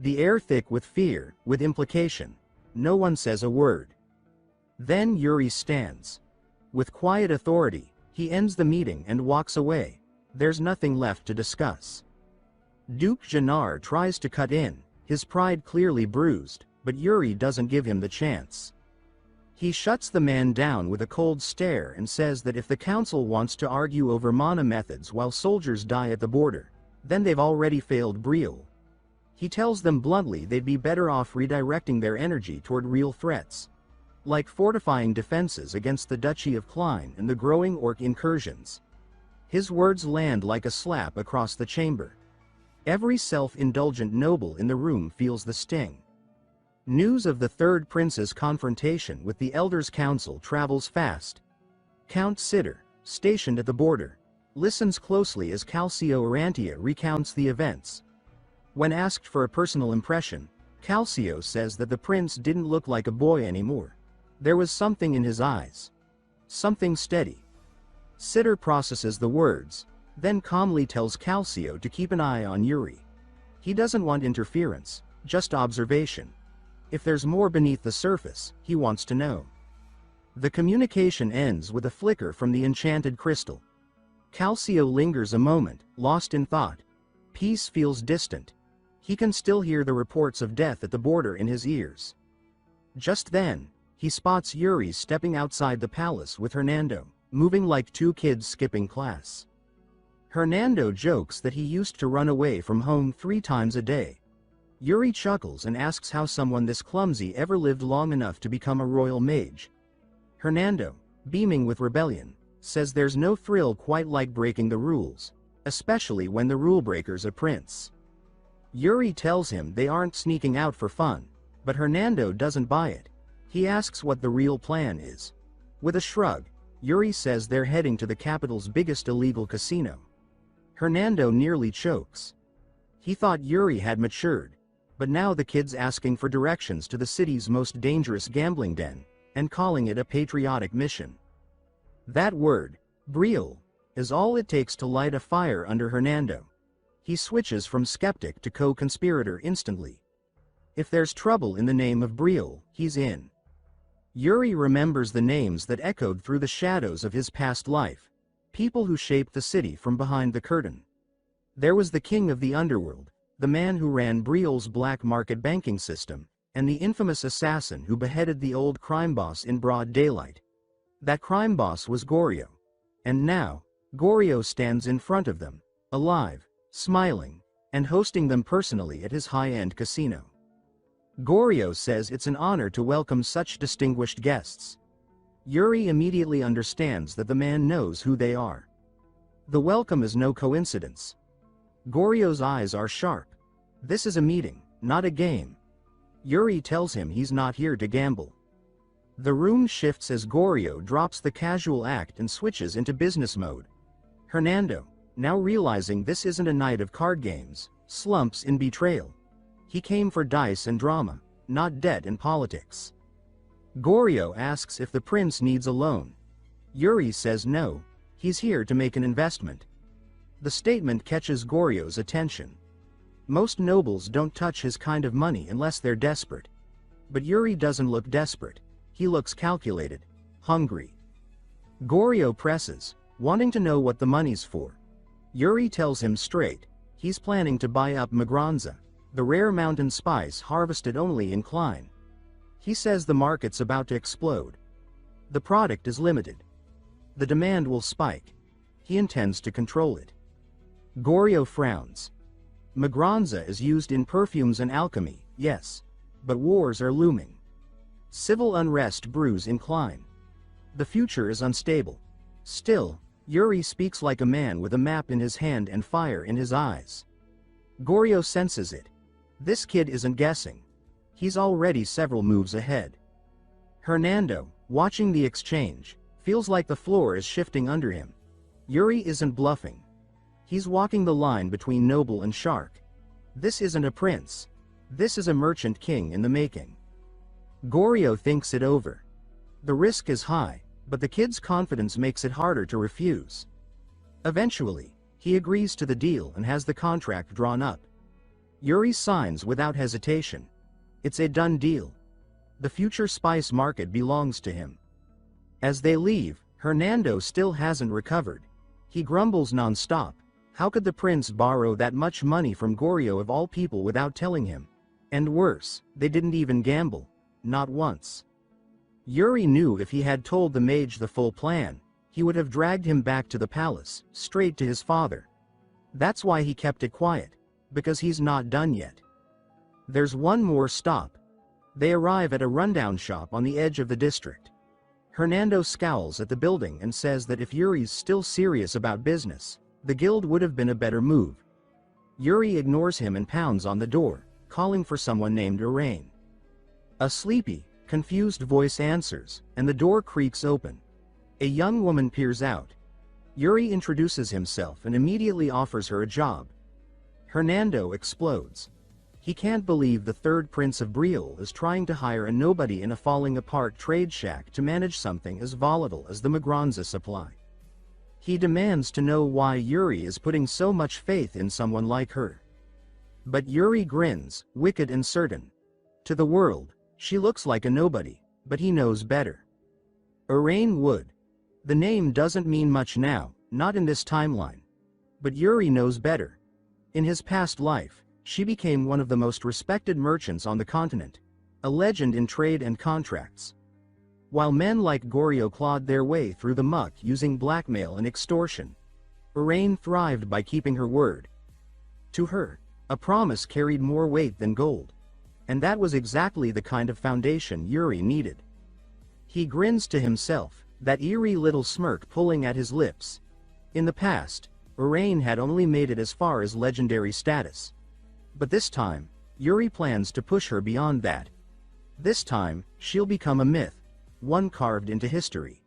The air thick with fear, with implication. No one says a word. Then Yuri stands. With quiet authority, he ends the meeting and walks away. There's nothing left to discuss. Duke Gennard tries to cut in, his pride clearly bruised, but Yuri doesn't give him the chance. He shuts the man down with a cold stare and says that if the council wants to argue over mana methods while soldiers die at the border, then they've already failed Briol. He tells them bluntly they'd be better off redirecting their energy toward real threats, like fortifying defenses against the Duchy of Klein and the growing orc incursions. His words land like a slap across the chamber. Every self-indulgent noble in the room feels the sting. News of the third prince's confrontation with the Elders' Council travels fast. Count Sitter, stationed at the border, listens closely as Calcio Arantia recounts the events. When asked for a personal impression, Calcio says that the prince didn't look like a boy anymore. There was something in his eyes. Something steady. Sitter processes the words, then calmly tells Calcio to keep an eye on Yuri. He doesn't want interference, just observation. If there's more beneath the surface, he wants to know. The communication ends with a flicker from the enchanted crystal. Calcio lingers a moment, lost in thought. Peace feels distant. He can still hear the reports of death at the border in his ears. Just then, he spots Yuri stepping outside the palace with Hernando, moving like two kids skipping class. Hernando jokes that he used to run away from home 3 times a day. Yuri chuckles and asks how someone this clumsy ever lived long enough to become a royal mage. Hernando, beaming with rebellion, says there's no thrill quite like breaking the rules, especially when the rule-breaker's a prince. Yuri tells him they aren't sneaking out for fun, but Hernando doesn't buy it. He asks what the real plan is. With a shrug, Yuri says they're heading to the capital's biggest illegal casino. Hernando nearly chokes. He thought Yuri had matured, but now the kid's asking for directions to the city's most dangerous gambling den, and calling it a patriotic mission. That word, Briol, is all it takes to light a fire under Hernando. He switches from skeptic to co-conspirator instantly. If there's trouble in the name of Briol, he's in. Yuri remembers the names that echoed through the shadows of his past life, people who shaped the city from behind the curtain. There was the king of the underworld, the man who ran Briol's black market banking system, and the infamous assassin who beheaded the old crime boss in broad daylight. That crime boss was Goryo. And now, Goryo stands in front of them, alive, smiling, and hosting them personally at his high-end casino. Goryo says it's an honor to welcome such distinguished guests. Yuri immediately understands that the man knows who they are. The welcome is no coincidence. Goryo's eyes are sharp. This is a meeting, not a game. Yuri tells him he's not here to gamble. The room shifts as Goryo drops the casual act and switches into business mode. Hernando, now realizing this isn't a night of card games, slumps in betrayal. He came for dice and drama, not debt and politics. Goryo asks if the prince needs a loan. Yuri says no, he's here to make an investment. The statement catches Goryo's attention. Most nobles don't touch his kind of money unless they're desperate. But Yuri doesn't look desperate. He looks calculated, hungry. Goryo presses, wanting to know what the money's for. Yuri tells him straight, he's planning to buy up Magranza, the rare mountain spice harvested only in Klein. He says the market's about to explode. The product is limited. The demand will spike. He intends to control it. Goryo frowns. Magranza is used in perfumes and alchemy, yes. But wars are looming. Civil unrest brews in Klein. The future is unstable. Still, Yuri speaks like a man with a map in his hand and fire in his eyes. Goryo senses it. This kid isn't guessing. He's already several moves ahead. Hernando, watching the exchange, feels like the floor is shifting under him. Yuri isn't bluffing. He's walking the line between noble and shark. This isn't a prince. This is a merchant king in the making. Goryo thinks it over. The risk is high, but the kid's confidence makes it harder to refuse. Eventually, he agrees to the deal and has the contract drawn up. Yuri signs without hesitation. It's a done deal. The future spice market belongs to him. As they leave, Hernando still hasn't recovered. He grumbles non-stop. How could the prince borrow that much money from Goryo of all people without telling him? And worse, they didn't even gamble. Not once. Yuri knew if he had told the mage the full plan, he would have dragged him back to the palace, straight to his father. That's why he kept it quiet. Because he's not done yet. There's one more stop. They arrive at a rundown shop on the edge of the district. Hernando scowls at the building and says that if Yuri's still serious about business, the guild would have been a better move. Yuri ignores him and pounds on the door, calling for someone named Iraine. A sleepy, confused voice answers, and the door creaks open. A young woman peers out. Yuri introduces himself and immediately offers her a job. Hernando explodes. He can't believe the third prince of Briol is trying to hire a nobody in a falling-apart trade shack to manage something as volatile as the Magranza supply. He demands to know why Yuri is putting so much faith in someone like her. But Yuri grins, wicked and certain. To the world, she looks like a nobody, but he knows better. Arain would. The name doesn't mean much now, not in this timeline. But Yuri knows better. In his past life, she became one of the most respected merchants on the continent, a legend in trade and contracts. While men like Goryo clawed their way through the muck using blackmail and extortion, Arain thrived by keeping her word. To her, a promise carried more weight than gold. And that was exactly the kind of foundation Yuri needed. He grins to himself, that eerie little smirk pulling at his lips. In the past, Arain had only made it as far as legendary status. But this time, Yuri plans to push her beyond that. This time, she'll become a myth, one carved into history.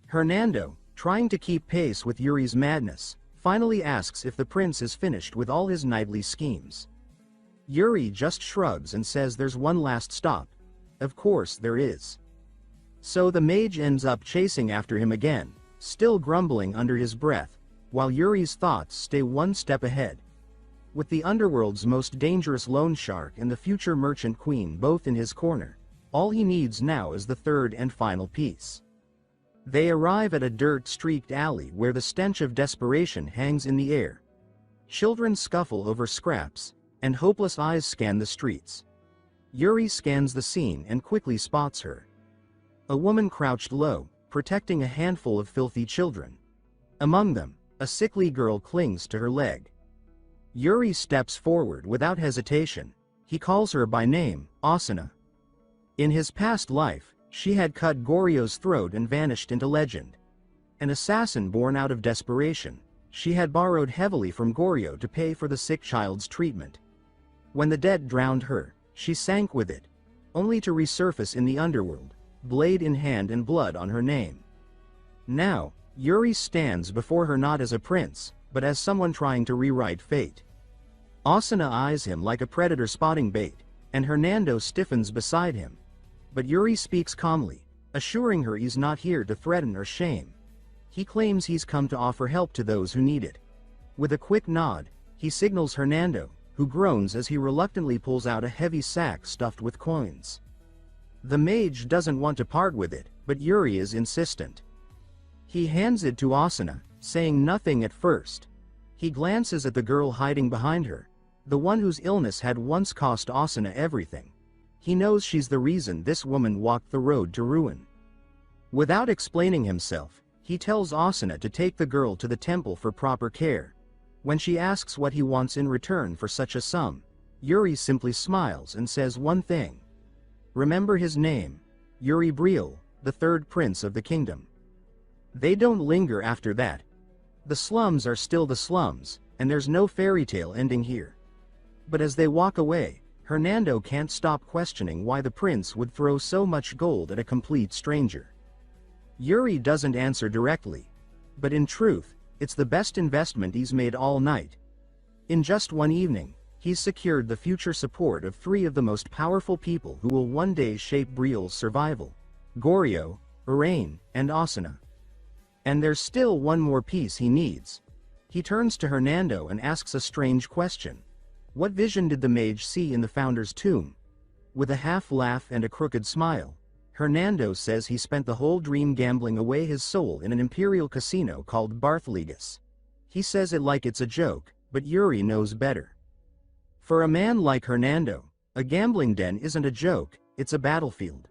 Hernando, trying to keep pace with Yuri's madness, finally asks if the prince is finished with all his nightly schemes. Yuri just shrugs and says there's one last stop. Of course there is. So the mage ends up chasing after him again, still grumbling under his breath, while Yuri's thoughts stay one step ahead. With the underworld's most dangerous loan shark and the future merchant queen both in his corner, all he needs now is the third and final piece. They arrive at a dirt-streaked alley where the stench of desperation hangs in the air. Children scuffle over scraps, and hopeless eyes scan the streets. Yuri scans the scene and quickly spots her. A woman crouched low, protecting a handful of filthy children. Among them, a sickly girl clings to her leg. Yuri steps forward without hesitation. He calls her by name, Asuna. In his past life, she had cut Goryo's throat and vanished into legend. An assassin born out of desperation, she had borrowed heavily from Goryo to pay for the sick child's treatment. When the debt drowned her, she sank with it, only to resurface in the underworld, blade in hand and blood on her name. Now, Yuri stands before her not as a prince, but as someone trying to rewrite fate. Asuna eyes him like a predator spotting bait, and Hernando stiffens beside him. But Yuri speaks calmly, assuring her he's not here to threaten or shame. He claims he's come to offer help to those who need it. With a quick nod, he signals Hernando, who groans as he reluctantly pulls out a heavy sack stuffed with coins. The mage doesn't want to part with it, but Yuri is insistent. He hands it to Asuna, saying nothing at first. He glances at the girl hiding behind her, the one whose illness had once cost Asuna everything. He knows she's the reason this woman walked the road to ruin. Without explaining himself, he tells Asuna to take the girl to the temple for proper care. When she asks what he wants in return for such a sum, Yuri simply smiles and says one thing. Remember his name, Yuri Briol, the third prince of the kingdom. They don't linger after that. The slums are still the slums, and there's no fairy tale ending here. But as they walk away, Hernando can't stop questioning why the prince would throw so much gold at a complete stranger. Yuri doesn't answer directly. But in truth, it's the best investment he's made all night. In just one evening, he's secured the future support of three of the most powerful people who will one day shape Briol's survival: Goryo, Arain, and Asuna. And there's still one more piece he needs. He turns to Hernando and asks a strange question. What vision did the mage see in the founder's tomb? With a half laugh and a crooked smile, Hernando says he spent the whole dream gambling away his soul in an imperial casino called Barthlegus. He says it like it's a joke, but Yuri knows better. For a man like Hernando, a gambling den isn't a joke, it's a battlefield.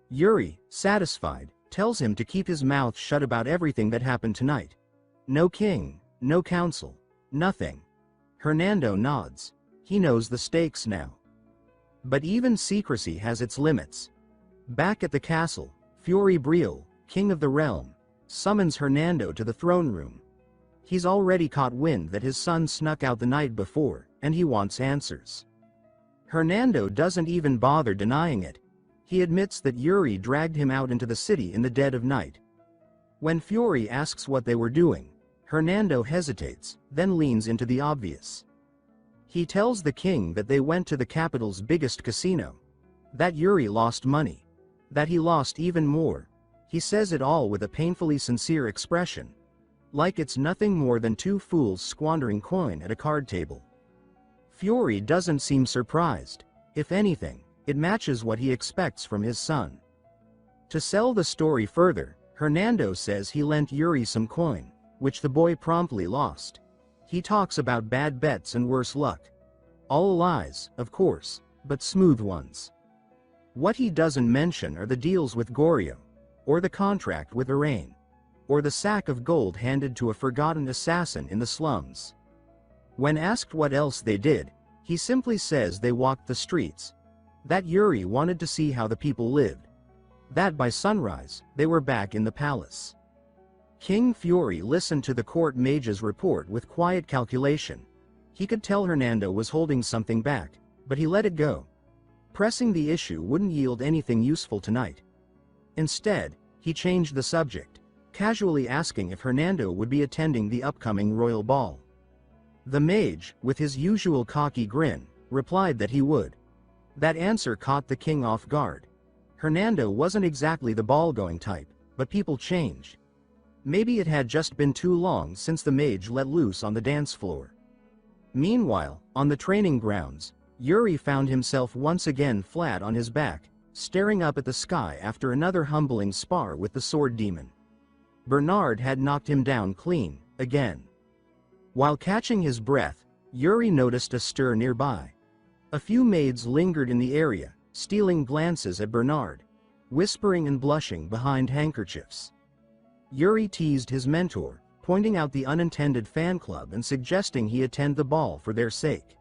Yuri, satisfied, tells him to keep his mouth shut about everything that happened tonight. No king, no council, nothing. Hernando nods. He knows the stakes now. But even secrecy has its limits. Back at the castle, Yuri Briol, king of the realm, summons Hernando to the throne room. He's already caught wind that his son snuck out the night before, and he wants answers. Hernando doesn't even bother denying it. He admits that Yuri dragged him out into the city in the dead of night. When Yuri asks what they were doing, Hernando hesitates, then leans into the obvious. He tells the king that they went to the capital's biggest casino. That Yuri lost money. That he lost even more. He says it all with a painfully sincere expression. Like it's nothing more than two fools squandering coin at a card table. Yuri doesn't seem surprised. If anything, it matches what he expects from his son. To sell the story further, Hernando says he lent Yuri some coin, which the boy promptly lost. He talks about bad bets and worse luck. All lies, of course, but smooth ones. What he doesn't mention are the deals with Goryo, or the contract with Arain, or the sack of gold handed to a forgotten assassin in the slums. When asked what else they did, he simply says they walked the streets. That Yuri wanted to see how the people lived. That by sunrise, they were back in the palace. King Fury listened to the court mage's report with quiet calculation. He could tell Hernando was holding something back, but he let it go. Pressing the issue wouldn't yield anything useful tonight. Instead, he changed the subject, casually asking if Hernando would be attending the upcoming royal ball. The mage, with his usual cocky grin, replied that he would. That answer caught the king off guard. Hernando wasn't exactly the ball-going type, but people change. Maybe it had just been too long since the mage let loose on the dance floor. Meanwhile, on the training grounds, Yuri found himself once again flat on his back, staring up at the sky after another humbling spar with the sword demon. Bernard had knocked him down clean, again. While catching his breath, Yuri noticed a stir nearby. A few maids lingered in the area, stealing glances at Bernard, whispering and blushing behind handkerchiefs. Yuri teased his mentor, pointing out the unintended fan club and suggesting he attend the ball for their sake.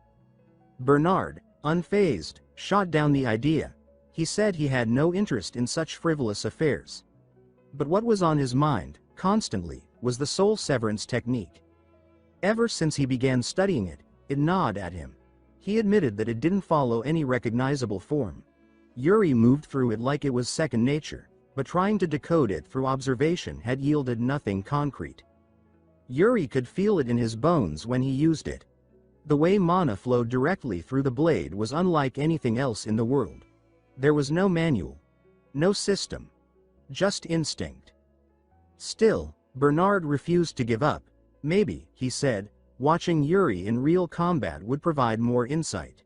Bernard, unfazed, shot down the idea. He said he had no interest in such frivolous affairs. But what was on his mind, constantly, was the soul severance technique. Ever since he began studying it, it gnawed at him. He admitted that it didn't follow any recognizable form. Yuri moved through it like it was second nature, but trying to decode it through observation had yielded nothing concrete. Yuri could feel it in his bones when he used it. The way mana flowed directly through the blade was unlike anything else in the world. There was no manual, no system, just instinct. Still, Bernard refused to give up. Maybe, he said, watching Yuri in real combat would provide more insight.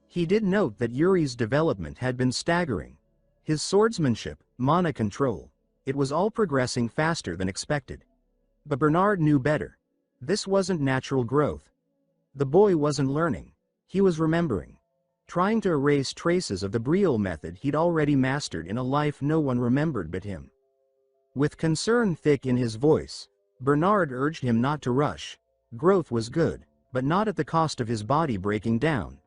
He did note that Yuri's development had been staggering. His swordsmanship, mana control, it was all progressing faster than expected. But Bernard knew better. This wasn't natural growth. The boy wasn't learning. He was remembering. Trying to erase traces of the Briol method he'd already mastered in a life no one remembered but him. With concern thick in his voice, Bernard urged him not to rush. Growth was good, but not at the cost of his body breaking down.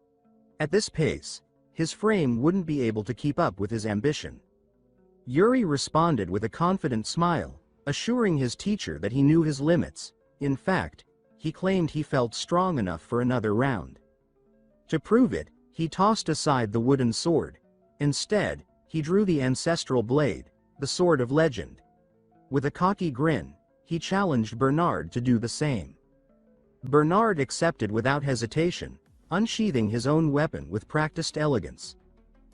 At this pace, his frame wouldn't be able to keep up with his ambition. Yuri responded with a confident smile, assuring his teacher that he knew his limits. In fact, he claimed he felt strong enough for another round. To prove it, he tossed aside the wooden sword. Instead, he drew the ancestral blade, the sword of legend. With a cocky grin, he challenged Bernard to do the same. Bernard accepted without hesitation, unsheathing his own weapon with practiced elegance.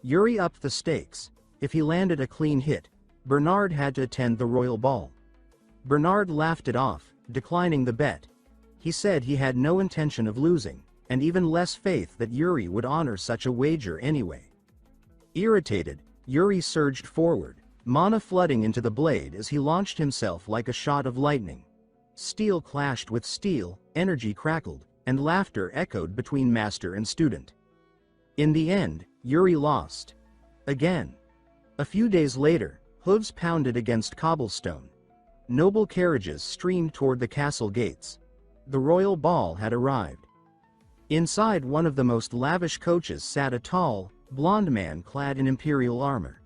Yuri upped the stakes. If he landed a clean hit, Bernard had to attend the royal ball. Bernard laughed it off, declining the bet. He said he had no intention of losing, and even less faith that Yuri would honor such a wager anyway. Irritated, Yuri surged forward, mana flooding into the blade as he launched himself like a shot of lightning. Steel clashed with steel, energy crackled, and laughter echoed between master and student. In the end, Yuri lost. Again. A few days later, hooves pounded against cobblestone. Noble carriages streamed toward the castle gates. The royal ball had arrived. Inside one of the most lavish coaches sat a tall, blond man clad in imperial armor.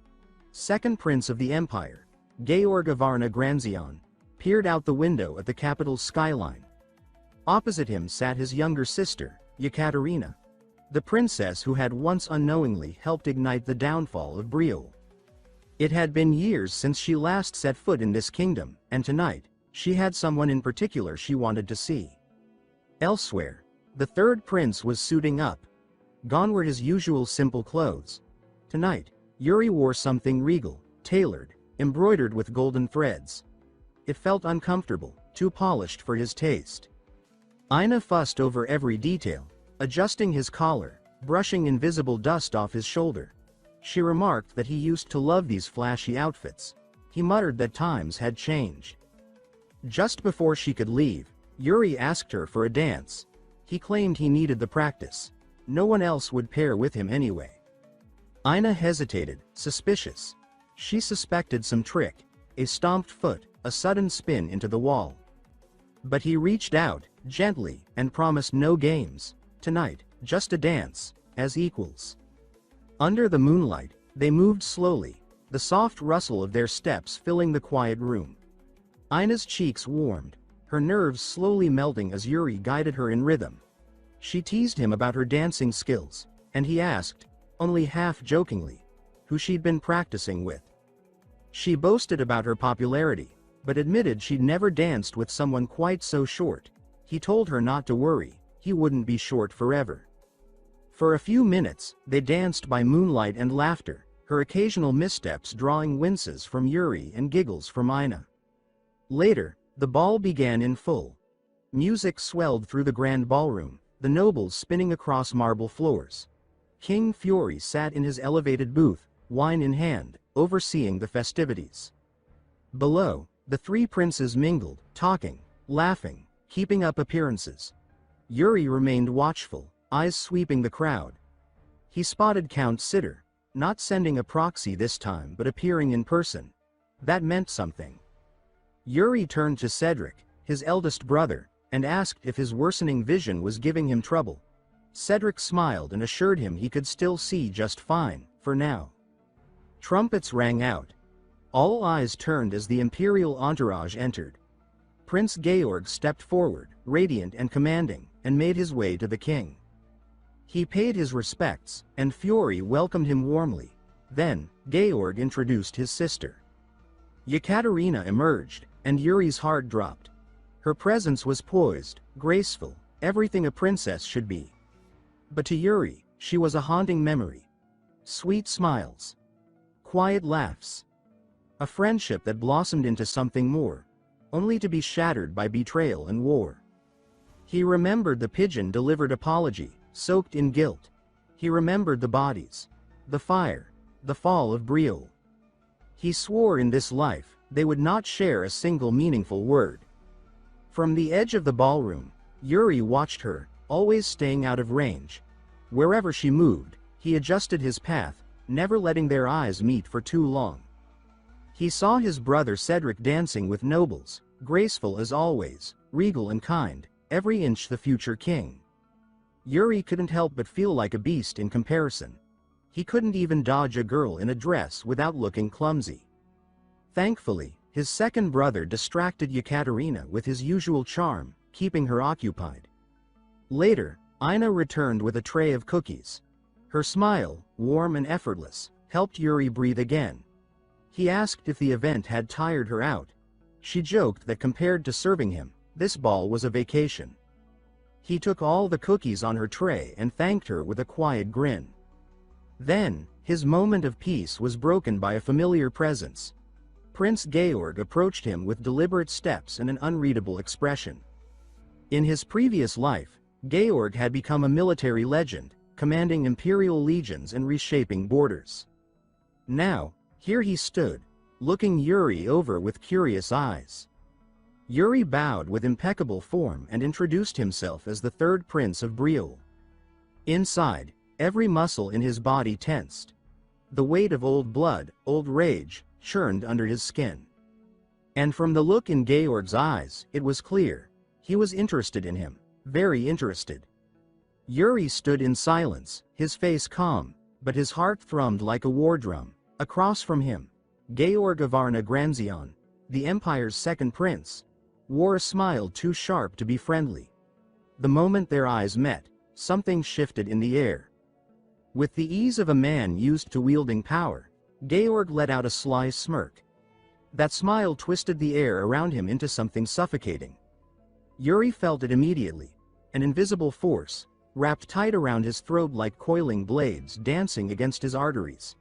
Second prince of the empire, Georg Avarna Granzion, peered out the window at the capital's skyline. Opposite him sat his younger sister, Yekaterina, the princess who had once unknowingly helped ignite the downfall of Briol. It had been years since she last set foot in this kingdom, and tonight, she had someone in particular she wanted to see. Elsewhere, the third prince was suiting up. Gone were his usual simple clothes. Tonight, Yuri wore something regal, tailored, embroidered with golden threads. It felt uncomfortable, too polished for his taste. Ina fussed over every detail, adjusting his collar, brushing invisible dust off his shoulder. She remarked that he used to love these flashy outfits. He muttered that times had changed. Just before she could leave, Yuri asked her for a dance. He claimed he needed the practice. No one else would pair with him anyway. Ina hesitated, suspicious. She suspected some trick, a stomped foot, a sudden spin into the wall. But he reached out, gently, and promised no games. Tonight, just a dance, as equals. Under the moonlight, they moved slowly, the soft rustle of their steps filling the quiet room. Ina's cheeks warmed, her nerves slowly melting as Yuri guided her in rhythm. She teased him about her dancing skills, and he asked, only half-jokingly, who she'd been practicing with. She boasted about her popularity, but admitted she'd never danced with someone quite so short. He told her not to worry, he wouldn't be short forever. For a few minutes, they danced by moonlight and laughter, her occasional missteps drawing winces from Yuri and giggles from Ina. Later, the ball began in full. Music swelled through the grand ballroom, the nobles spinning across marble floors. King Fury sat in his elevated booth, wine in hand, overseeing the festivities. Below, the three princes mingled, talking, laughing, keeping up appearances. Yuri remained watchful, eyes sweeping the crowd. He spotted Count Sitter, not sending a proxy this time but appearing in person. That meant something. Yuri turned to Cedric, his eldest brother, and asked if his worsening vision was giving him trouble. Cedric smiled and assured him he could still see just fine, for now. Trumpets rang out. All eyes turned as the imperial entourage entered. Prince Georg stepped forward, radiant and commanding, and made his way to the king. He paid his respects, and Fury welcomed him warmly. Then, Georg introduced his sister. Yekaterina emerged, and Yuri's heart dropped. Her presence was poised, graceful, everything a princess should be. But to Yuri, she was a haunting memory. Sweet smiles. Quiet laughs. A friendship that blossomed into something more, only to be shattered by betrayal and war. He remembered the pigeon-delivered apology, soaked in guilt. He remembered the bodies, the fire, the fall of Briol. He swore in this life, they would not share a single meaningful word. From the edge of the ballroom, Yuri watched her, always staying out of range. Wherever she moved, he adjusted his path, never letting their eyes meet for too long. He saw his brother Cedric dancing with nobles, graceful as always, regal and kind, every inch the future king. Yuri couldn't help but feel like a beast in comparison. He couldn't even dodge a girl in a dress without looking clumsy. Thankfully, his second brother distracted Yekaterina with his usual charm, keeping her occupied. Later, Ina returned with a tray of cookies. Her smile, warm and effortless, helped Yuri breathe again. He asked if the event had tired her out. She joked that compared to serving him, this ball was a vacation. He took all the cookies on her tray and thanked her with a quiet grin. Then, his moment of peace was broken by a familiar presence. Prince Georg approached him with deliberate steps and an unreadable expression. In his previous life, Georg had become a military legend, commanding imperial legions and reshaping borders. Now, here he stood, looking Yuri over with curious eyes. Yuri bowed with impeccable form and introduced himself as the third prince of Briol. Inside, every muscle in his body tensed. The weight of old blood, old rage, churned under his skin. And from the look in Georg's eyes, it was clear. He was interested in him, very interested. Yuri stood in silence, his face calm, but his heart thrummed like a war drum. Across from him, Georg of Varna Granzion, the Empire's second prince, wore a smile too sharp to be friendly. The moment their eyes met, something shifted in the air. With the ease of a man used to wielding power, Georg let out a sly smirk. That smile twisted the air around him into something suffocating. Yuri felt it immediately, an invisible force, wrapped tight around his throat like coiling blades dancing against his arteries.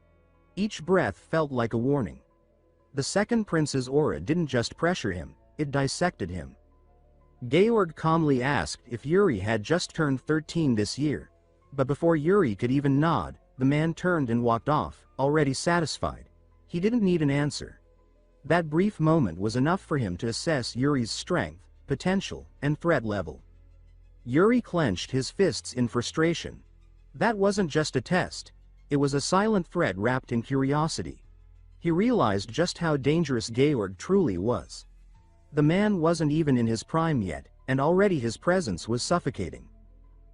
Each breath felt like a warning. The second prince's aura didn't just pressure him, it dissected him. Georg calmly asked if Yuri had just turned 13 this year, but before Yuri could even nod, the man turned and walked off, already satisfied. He didn't need an answer. That brief moment was enough for him to assess Yuri's strength, potential, and threat level. Yuri clenched his fists in frustration. That wasn't just a test. It was a silent threat wrapped in curiosity. He realized just how dangerous Georg truly was. The man wasn't even in his prime yet, and already his presence was suffocating.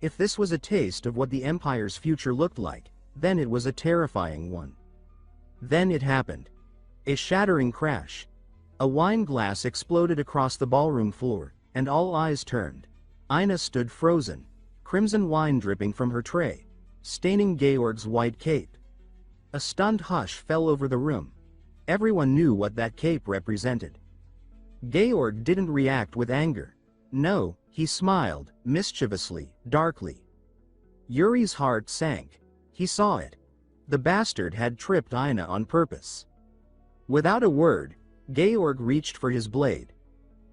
If this was a taste of what the Empire's future looked like, then it was a terrifying one. Then it happened. A shattering crash. A wine glass exploded across the ballroom floor, and all eyes turned. Ina stood frozen, crimson wine dripping from her tray, staining Georg's white cape. A stunned hush fell over the room. Everyone knew what that cape represented. Georg didn't react with anger. No, he smiled, mischievously, darkly. Yuri's heart sank. He saw it. The bastard had tripped Ina on purpose. Without a word, Georg reached for his blade.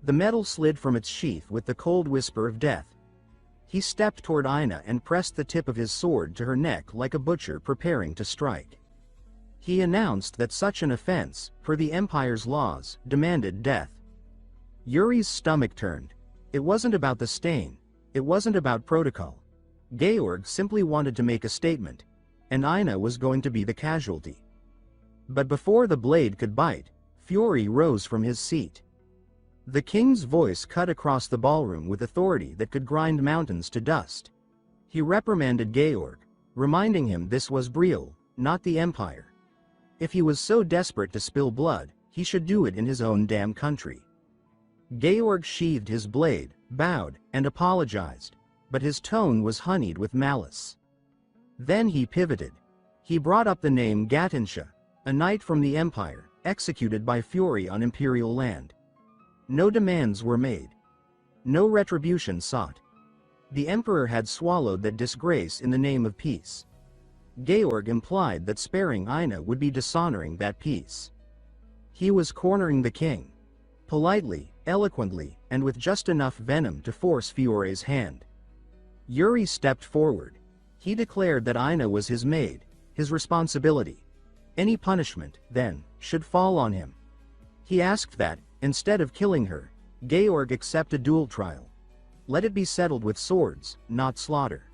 The metal slid from its sheath with the cold whisper of death. He stepped toward Ina and pressed the tip of his sword to her neck like a butcher preparing to strike. He announced that such an offense, per the Empire's laws, demanded death. Yuri's stomach turned. It wasn't about the stain. It wasn't about protocol. Georg simply wanted to make a statement, and Ina was going to be the casualty. But before the blade could bite, fury rose from his seat. The king's voice cut across the ballroom with authority that could grind mountains to dust. He reprimanded Georg, reminding him this was Briol, not the Empire. If he was so desperate to spill blood, he should do it in his own damn country. Georg sheathed his blade, bowed, and apologized, but his tone was honeyed with malice. Then he pivoted. He brought up the name Gatinsha, a knight from the Empire, executed by fury on imperial land. No demands were made. No retribution sought. The Emperor had swallowed that disgrace in the name of peace. Georg implied that sparing Ina would be dishonoring that peace. He was cornering the king. Politely, eloquently, and with just enough venom to force Fiore's hand. Yuri stepped forward. He declared that Ina was his maid, his responsibility. Any punishment, then, should fall on him. He asked that, instead of killing her, Georg accept a duel trial. Let it be settled with swords, not slaughter.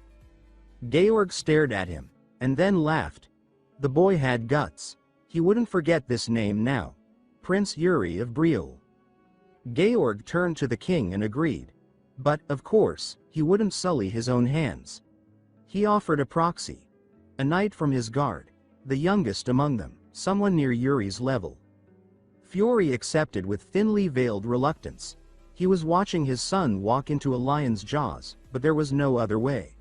Georg stared at him, and then laughed. The boy had guts. He wouldn't forget this name now. Prince Yuri of Briol. Georg turned to the king and agreed. But, of course, he wouldn't sully his own hands. He offered a proxy. A knight from his guard, the youngest among them, someone near Yuri's level. Fury accepted with thinly veiled reluctance. He was watching his son walk into a lion's jaws, but there was no other way.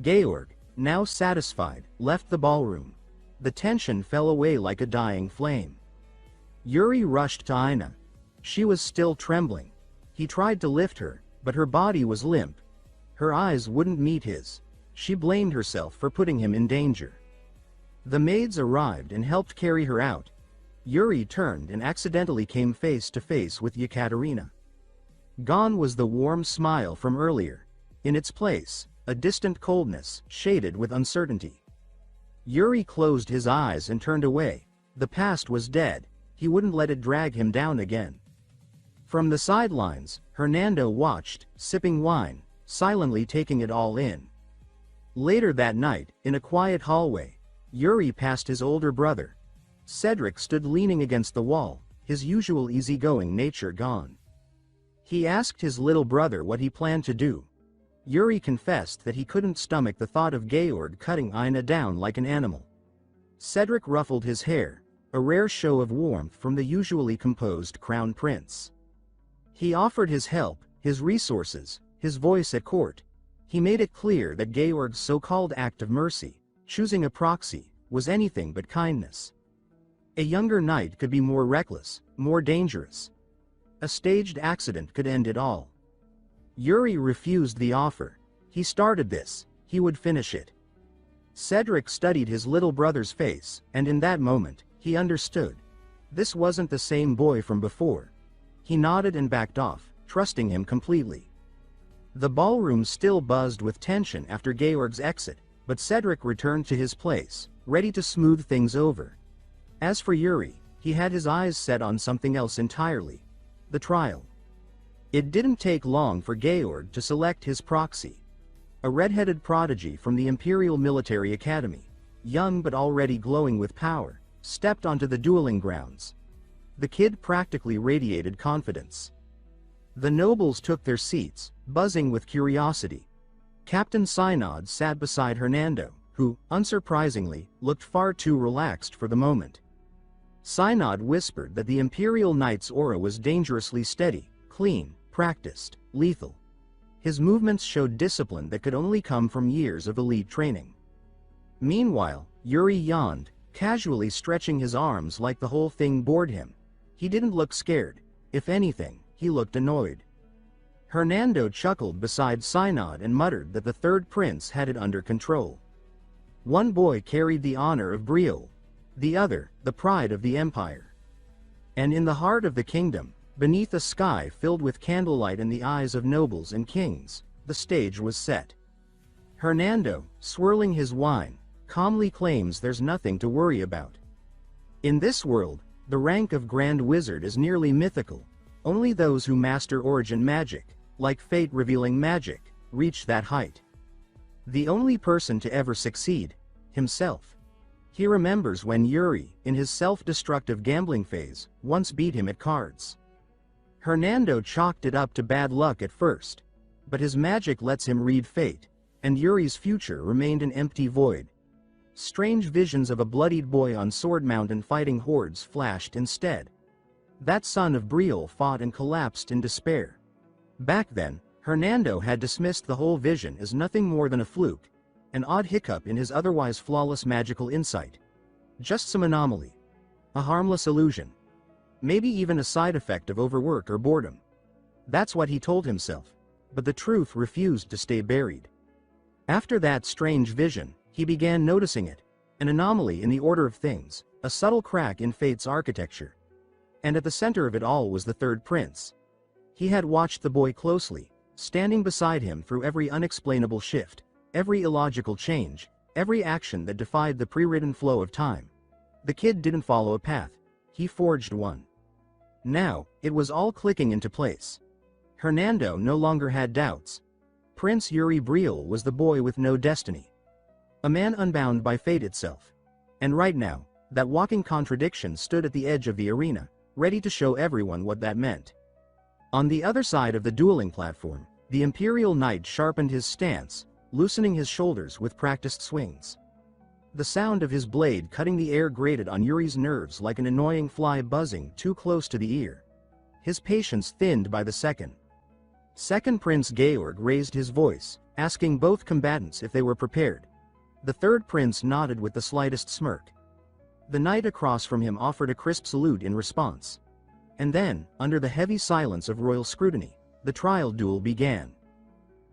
Georg, now satisfied, left the ballroom. The tension fell away like a dying flame. Yuri rushed to Ina. She was still trembling. He tried to lift her, but her body was limp. Her eyes wouldn't meet his. She blamed herself for putting him in danger. The maids arrived and helped carry her out. Yuri turned and accidentally came face to face with Yekaterina. Gone was the warm smile from earlier. In its place, a distant coldness, shaded with uncertainty. Yuri closed his eyes and turned away. The past was dead. He wouldn't let it drag him down again. From the sidelines, Hernando watched, sipping wine, silently taking it all in. Later that night, in a quiet hallway, Yuri passed his older brother. Cedric stood leaning against the wall, his usual easygoing nature gone. He asked his little brother what he planned to do. Yuri confessed that he couldn't stomach the thought of Georg cutting Ina down like an animal. Cedric ruffled his hair, a rare show of warmth from the usually composed crown prince. He offered his help, his resources, his voice at court. He made it clear that Georg's so-called act of mercy, choosing a proxy, was anything but kindness. A younger knight could be more reckless, more dangerous. A staged accident could end it all. Yuri refused the offer. He started this, he would finish it. Cedric studied his little brother's face, and in that moment, he understood. This wasn't the same boy from before. He nodded and backed off, trusting him completely. The ballroom still buzzed with tension after Georg's exit, but Cedric returned to his place, ready to smooth things over. As for Yuri, he had his eyes set on something else entirely: the trial. It didn't take long for Georg to select his proxy. A red-headed prodigy from the Imperial Military Academy, young but already glowing with power, stepped onto the dueling grounds. The kid practically radiated confidence. The nobles took their seats, buzzing with curiosity. Captain Synod sat beside Hernando, who, unsurprisingly, looked far too relaxed for the moment. Synod whispered that the Imperial Knight's aura was dangerously steady, clean, practiced, lethal. His movements showed discipline that could only come from years of elite training. Meanwhile, Yuri yawned, casually stretching his arms like the whole thing bored him. He didn't look scared. If anything, he looked annoyed. Hernando chuckled beside Synod and muttered that the third prince had it under control. One boy carried the honor of Briol, the other, the pride of the empire. And in the heart of the kingdom, beneath a sky filled with candlelight and the eyes of nobles and kings, the stage was set. Hernando, swirling his wine, calmly claims there's nothing to worry about. In this world, the rank of Grand Wizard is nearly mythical. Only those who master origin magic, like fate-revealing magic, reach that height. The only person to ever succeed, himself. He remembers when Yuri, in his self-destructive gambling phase, once beat him at cards. Hernando chalked it up to bad luck at first, but his magic lets him read fate, and Yuri's future remained an empty void. Strange visions of a bloodied boy on Sword Mountain fighting hordes flashed instead. That son of Briol fought and collapsed in despair. Back then, Hernando had dismissed the whole vision as nothing more than a fluke, an odd hiccup in his otherwise flawless magical insight. Just some anomaly. A harmless illusion. Maybe even a side effect of overwork or boredom. That's what he told himself, but the truth refused to stay buried. After that strange vision, he began noticing it, an anomaly in the order of things, a subtle crack in fate's architecture. And at the center of it all was the third prince. He had watched the boy closely, standing beside him through every unexplainable shift, every illogical change, every action that defied the pre-written flow of time. The kid didn't follow a path, he forged one. Now, it was all clicking into place. Hernando no longer had doubts. Prince Yuri Briol was the boy with no destiny. A man unbound by fate itself. And right now, that walking contradiction stood at the edge of the arena, ready to show everyone what that meant. On the other side of the dueling platform, the Imperial Knight sharpened his stance, loosening his shoulders with practiced swings. The sound of his blade cutting the air grated on Yuri's nerves like an annoying fly buzzing too close to the ear. His patience thinned by the second. Second Prince Georg raised his voice, asking both combatants if they were prepared. The third prince nodded with the slightest smirk. The knight across from him offered a crisp salute in response. And then, under the heavy silence of royal scrutiny, the trial duel began.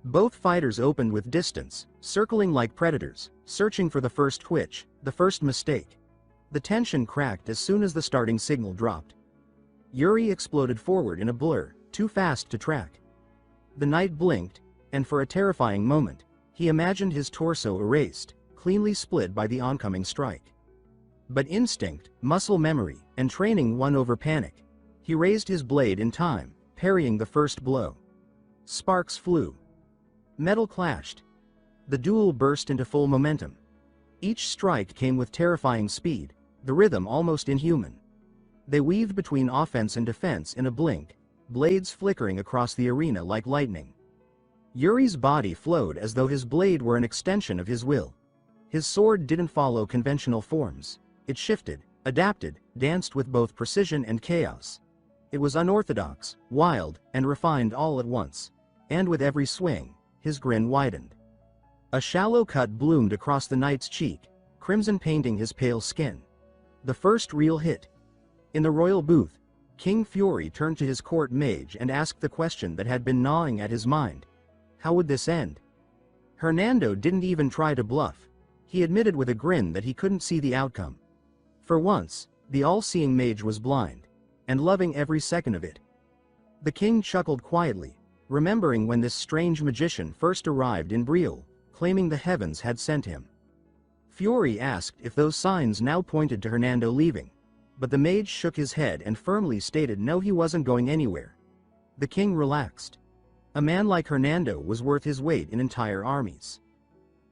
Both fighters opened with distance, circling like predators, searching for the first twitch, the first mistake. The tension cracked as soon as the starting signal dropped. Yuri exploded forward in a blur, too fast to track. The knight blinked, and for a terrifying moment, he imagined his torso erased, cleanly split by the oncoming strike. But instinct, muscle memory, and training won over panic. He raised his blade in time, parrying the first blow. Sparks flew. Metal clashed. The duel burst into full momentum. Each strike came with terrifying speed, the rhythm almost inhuman. They weaved between offense and defense in a blink, blades flickering across the arena like lightning. Yuri's body flowed as though his blade were an extension of his will. His sword didn't follow conventional forms. It shifted, adapted, danced with both precision and chaos. It was unorthodox, wild, and refined all at once. And with every swing, his grin widened. A shallow cut bloomed across the knight's cheek, crimson painting his pale skin. The first real hit. In the royal booth, King Fury turned to his court mage and asked the question that had been gnawing at his mind. How would this end? Hernando didn't even try to bluff. He admitted with a grin that he couldn't see the outcome. For once, the all-seeing mage was blind, and loving every second of it. The king chuckled quietly, remembering when this strange magician first arrived in Briol, claiming the heavens had sent him. Fury asked if those signs now pointed to Hernando leaving, but the mage shook his head and firmly stated no, he wasn't going anywhere. The king relaxed. A man like Hernando was worth his weight in entire armies.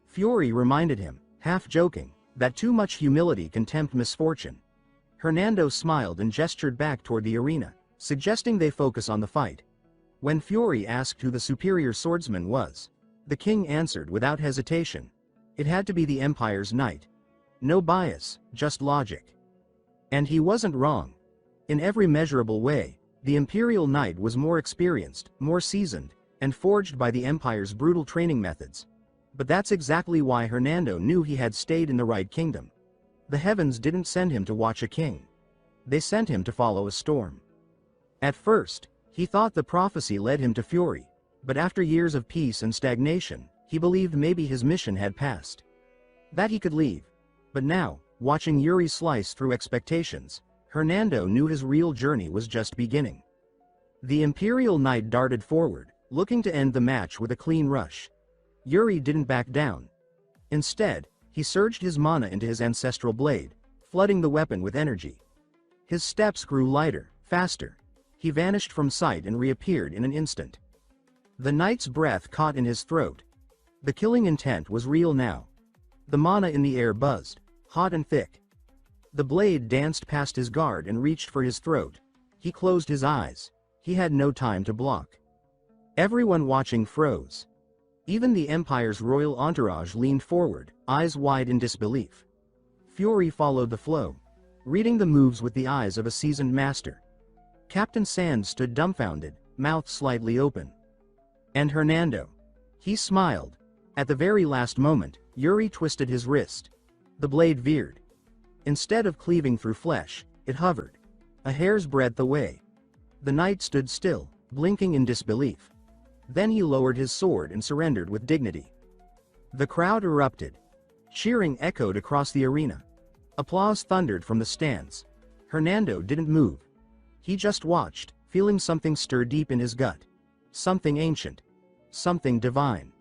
Fury reminded him, half joking, that too much humility can tempt misfortune. Hernando smiled and gestured back toward the arena, suggesting they focus on the fight. When Fury asked who the superior swordsman was, the king answered without hesitation. It had to be the Empire's knight. No bias, just logic. And he wasn't wrong. In every measurable way, the Imperial Knight was more experienced, more seasoned, and forged by the Empire's brutal training methods. But that's exactly why Hernando knew he had stayed in the right kingdom. The heavens didn't send him to watch a king. They sent him to follow a storm. At first, he thought the prophecy led him to Fury, but after years of peace and stagnation, he believed maybe his mission had passed. That he could leave. But now, watching Yuri slice through expectations, Hernando knew his real journey was just beginning. The Imperial Knight darted forward, looking to end the match with a clean rush. Yuri didn't back down. Instead, he surged his mana into his ancestral blade, flooding the weapon with energy. His steps grew lighter, faster. He vanished from sight and reappeared in an instant. The knight's breath caught in his throat. The killing intent was real now. The mana in the air buzzed, hot and thick. The blade danced past his guard and reached for his throat. He closed his eyes. He had no time to block. Everyone watching froze. Even the Empire's royal entourage leaned forward, eyes wide in disbelief. Fury followed the flow, reading the moves with the eyes of a seasoned master. Captain Sand stood dumbfounded, mouth slightly open. And Hernando. He smiled. At the very last moment, Yuri twisted his wrist. The blade veered. Instead of cleaving through flesh, it hovered. A hair's breadth away. The knight stood still, blinking in disbelief. Then he lowered his sword and surrendered with dignity. The crowd erupted. Cheering echoed across the arena. Applause thundered from the stands. Hernando didn't move. He just watched, feeling something stir deep in his gut. Something ancient. Something divine.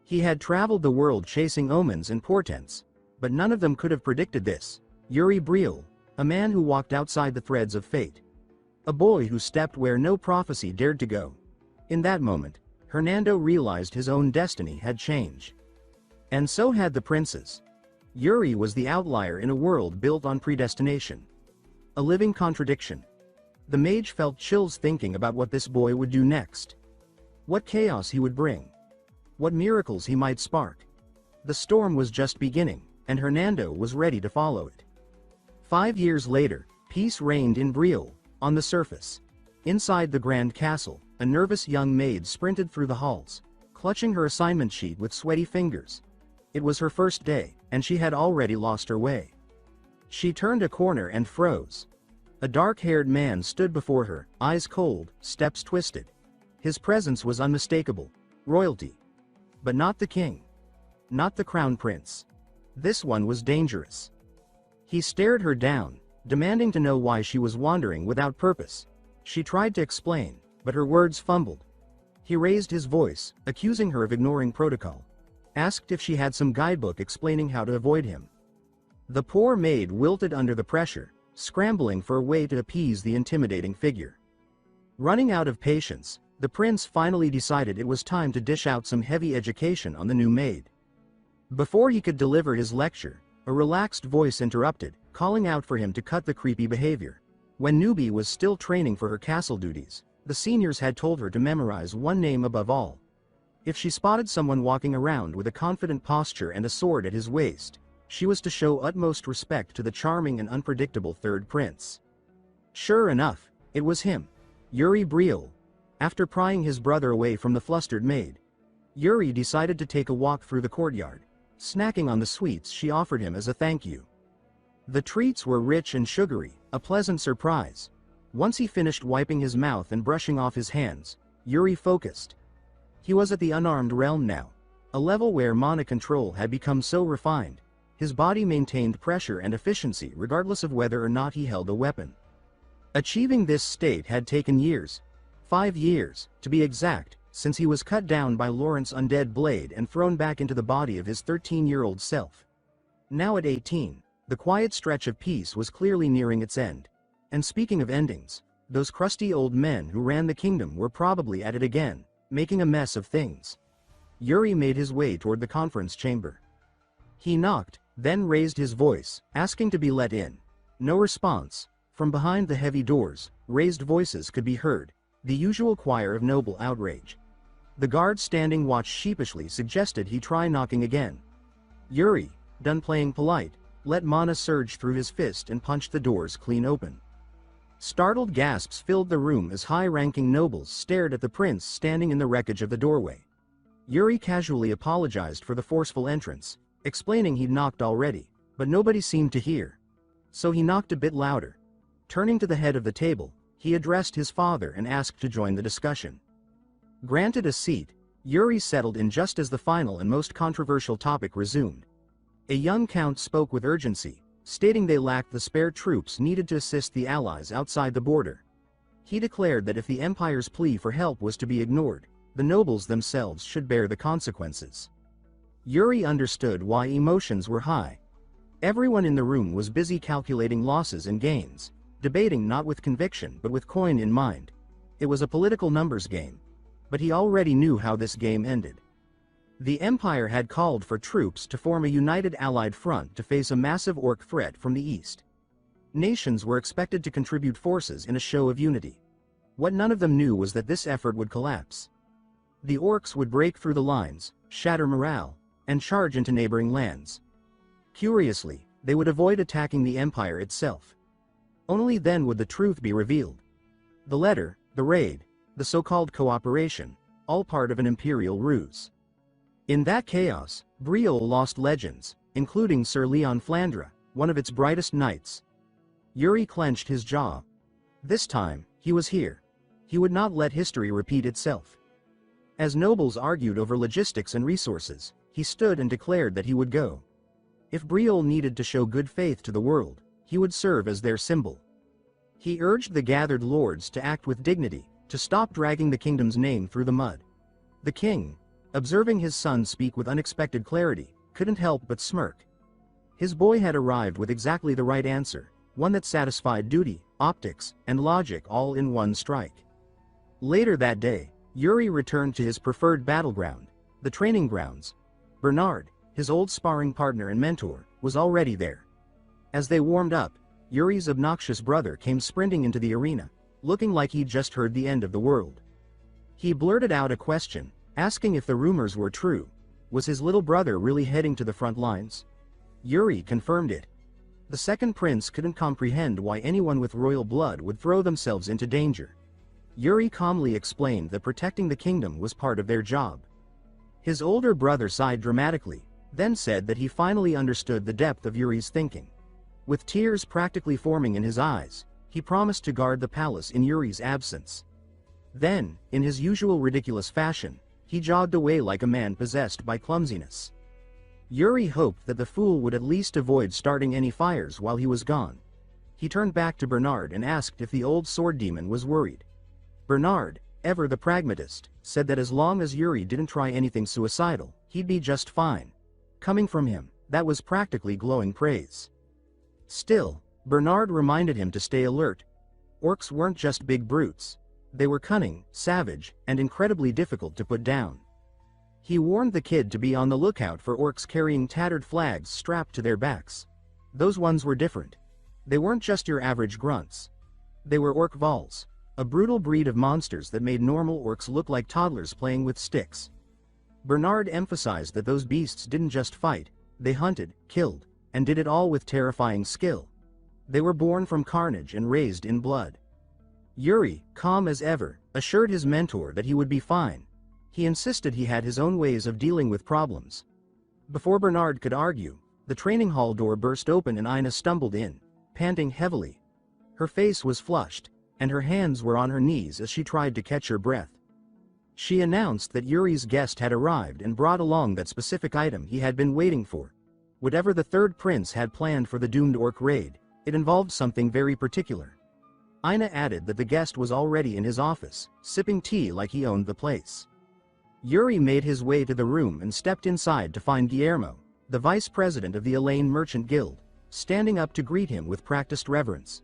He had traveled the world chasing omens and portents, but none of them could have predicted this. Yuri Briol, a man who walked outside the threads of fate. A boy who stepped where no prophecy dared to go. In that moment, Hernando realized his own destiny had changed. And so had the princes. Yuri was the outlier in a world built on predestination. A living contradiction. The mage felt chills thinking about what this boy would do next. What chaos he would bring. What miracles he might spark. The storm was just beginning, and Hernando was ready to follow it. 5 years later, peace reigned in Briol. On the surface. Inside the grand castle, a nervous young maid sprinted through the halls, clutching her assignment sheet with sweaty fingers. It was her first day, and she had already lost her way. She turned a corner and froze. A dark-haired man stood before her, eyes cold, steps twisted. His presence was unmistakable. Royalty. But not the king. Not the crown prince. This one was dangerous. He stared her down, demanding to know why she was wandering without purpose. She tried to explain, but her words fumbled. He raised his voice, accusing her of ignoring protocol. Asked if she had some guidebook explaining how to avoid him. The poor maid wilted under the pressure, scrambling for a way to appease the intimidating figure. Running out of patience, the prince finally decided it was time to dish out some heavy education on the new maid. Before he could deliver his lecture, a relaxed voice interrupted, calling out for him to cut the creepy behavior. When Newbie was still training for her castle duties, the seniors had told her to memorize one name above all. If she spotted someone walking around with a confident posture and a sword at his waist, she was to show utmost respect to the charming and unpredictable third prince. Sure enough, it was him. Yuri Briol. After prying his brother away from the flustered maid, Yuri decided to take a walk through the courtyard, snacking on the sweets she offered him as a thank you. The treats were rich and sugary, a pleasant surprise. Once he finished wiping his mouth and brushing off his hands, Yuri focused. He was at the unarmed realm now, a level where mana control had become so refined, his body maintained pressure and efficiency regardless of whether or not he held a weapon. Achieving this state had taken years. 5 years, to be exact, since he was cut down by Lawrence's undead blade and thrown back into the body of his 13-year-old self. Now at 18, the quiet stretch of peace was clearly nearing its end. And speaking of endings, those crusty old men who ran the kingdom were probably at it again, making a mess of things. Yuri made his way toward the conference chamber. He knocked, then raised his voice, asking to be let in. No response. From behind the heavy doors, raised voices could be heard, the usual choir of noble outrage. The guard standing watch sheepishly suggested he try knocking again. Yuri, done playing polite, let mana surge through his fist and punched the doors clean open. Startled gasps filled the room as high-ranking nobles stared at the prince standing in the wreckage of the doorway. Yuri casually apologized for the forceful entrance, explaining he'd knocked already, but nobody seemed to hear. So he knocked a bit louder. Turning to the head of the table, he addressed his father and asked to join the discussion. Granted a seat, Yuri settled in just as the final and most controversial topic resumed. A young count spoke with urgency, stating they lacked the spare troops needed to assist the allies outside the border. He declared that if the Empire's plea for help was to be ignored, the nobles themselves should bear the consequences. Yuri understood why emotions were high. Everyone in the room was busy calculating losses and gains, debating not with conviction but with coin in mind. It was a political numbers game. But he already knew how this game ended. The Empire had called for troops to form a united allied front to face a massive orc threat from the east. Nations were expected to contribute forces in a show of unity. What none of them knew was that this effort would collapse. The orcs would break through the lines, shatter morale, and charge into neighboring lands. Curiously, they would avoid attacking the Empire itself. Only then would the truth be revealed. The letter, the raid, the so-called cooperation, all part of an imperial ruse. In that chaos, Briol lost legends, including Sir Leon Flandre, one of its brightest knights. Yuri clenched his jaw. This time, he was here. He would not let history repeat itself. As nobles argued over logistics and resources, he stood and declared that he would go. If Briol needed to show good faith to the world, he would serve as their symbol. He urged the gathered lords to act with dignity, to stop dragging the kingdom's name through the mud. The king, observing his son speak with unexpected clarity, couldn't help but smirk. His boy had arrived with exactly the right answer, one that satisfied duty, optics, and logic all in one strike. Later that day, Yuri returned to his preferred battleground, the training grounds. Bernard, his old sparring partner and mentor, was already there. As they warmed up, Yuri's obnoxious brother came sprinting into the arena, looking like he'd just heard the end of the world. He blurted out a question, asking if the rumors were true. Was his little brother really heading to the front lines? Yuri confirmed it. The second prince couldn't comprehend why anyone with royal blood would throw themselves into danger. Yuri calmly explained that protecting the kingdom was part of their job. His older brother sighed dramatically, then said that he finally understood the depth of Yuri's thinking. With tears practically forming in his eyes, he promised to guard the palace in Yuri's absence. Then, in his usual ridiculous fashion, he jogged away like a man possessed by clumsiness. Yuri hoped that the fool would at least avoid starting any fires while he was gone. He turned back to Bernard and asked if the old sword demon was worried. Bernard, ever the pragmatist, said that as long as Yuri didn't try anything suicidal, he'd be just fine. Coming from him, that was practically glowing praise. Still, Bernard reminded him to stay alert. Orcs weren't just big brutes. They were cunning, savage, and incredibly difficult to put down. He warned the kid to be on the lookout for orcs carrying tattered flags strapped to their backs. Those ones were different. They weren't just your average grunts. They were orc vols, a brutal breed of monsters that made normal orcs look like toddlers playing with sticks. Bernard emphasized that those beasts didn't just fight, they hunted, killed, and did it all with terrifying skill. They were born from carnage and raised in blood. Yuri, calm as ever, assured his mentor that he would be fine. He insisted he had his own ways of dealing with problems. Before Bernard could argue, the training hall door burst open and Ina stumbled in, panting heavily. Her face was flushed, and her hands were on her knees as she tried to catch her breath. She announced that Yuri's guest had arrived and brought along that specific item he had been waiting for. Whatever the third prince had planned for the doomed orc raid, it involved something very particular. Ina added that the guest was already in his office, sipping tea like he owned the place. Yuri made his way to the room and stepped inside to find Guillermo, the vice president of the Elaine Merchant Guild, standing up to greet him with practiced reverence.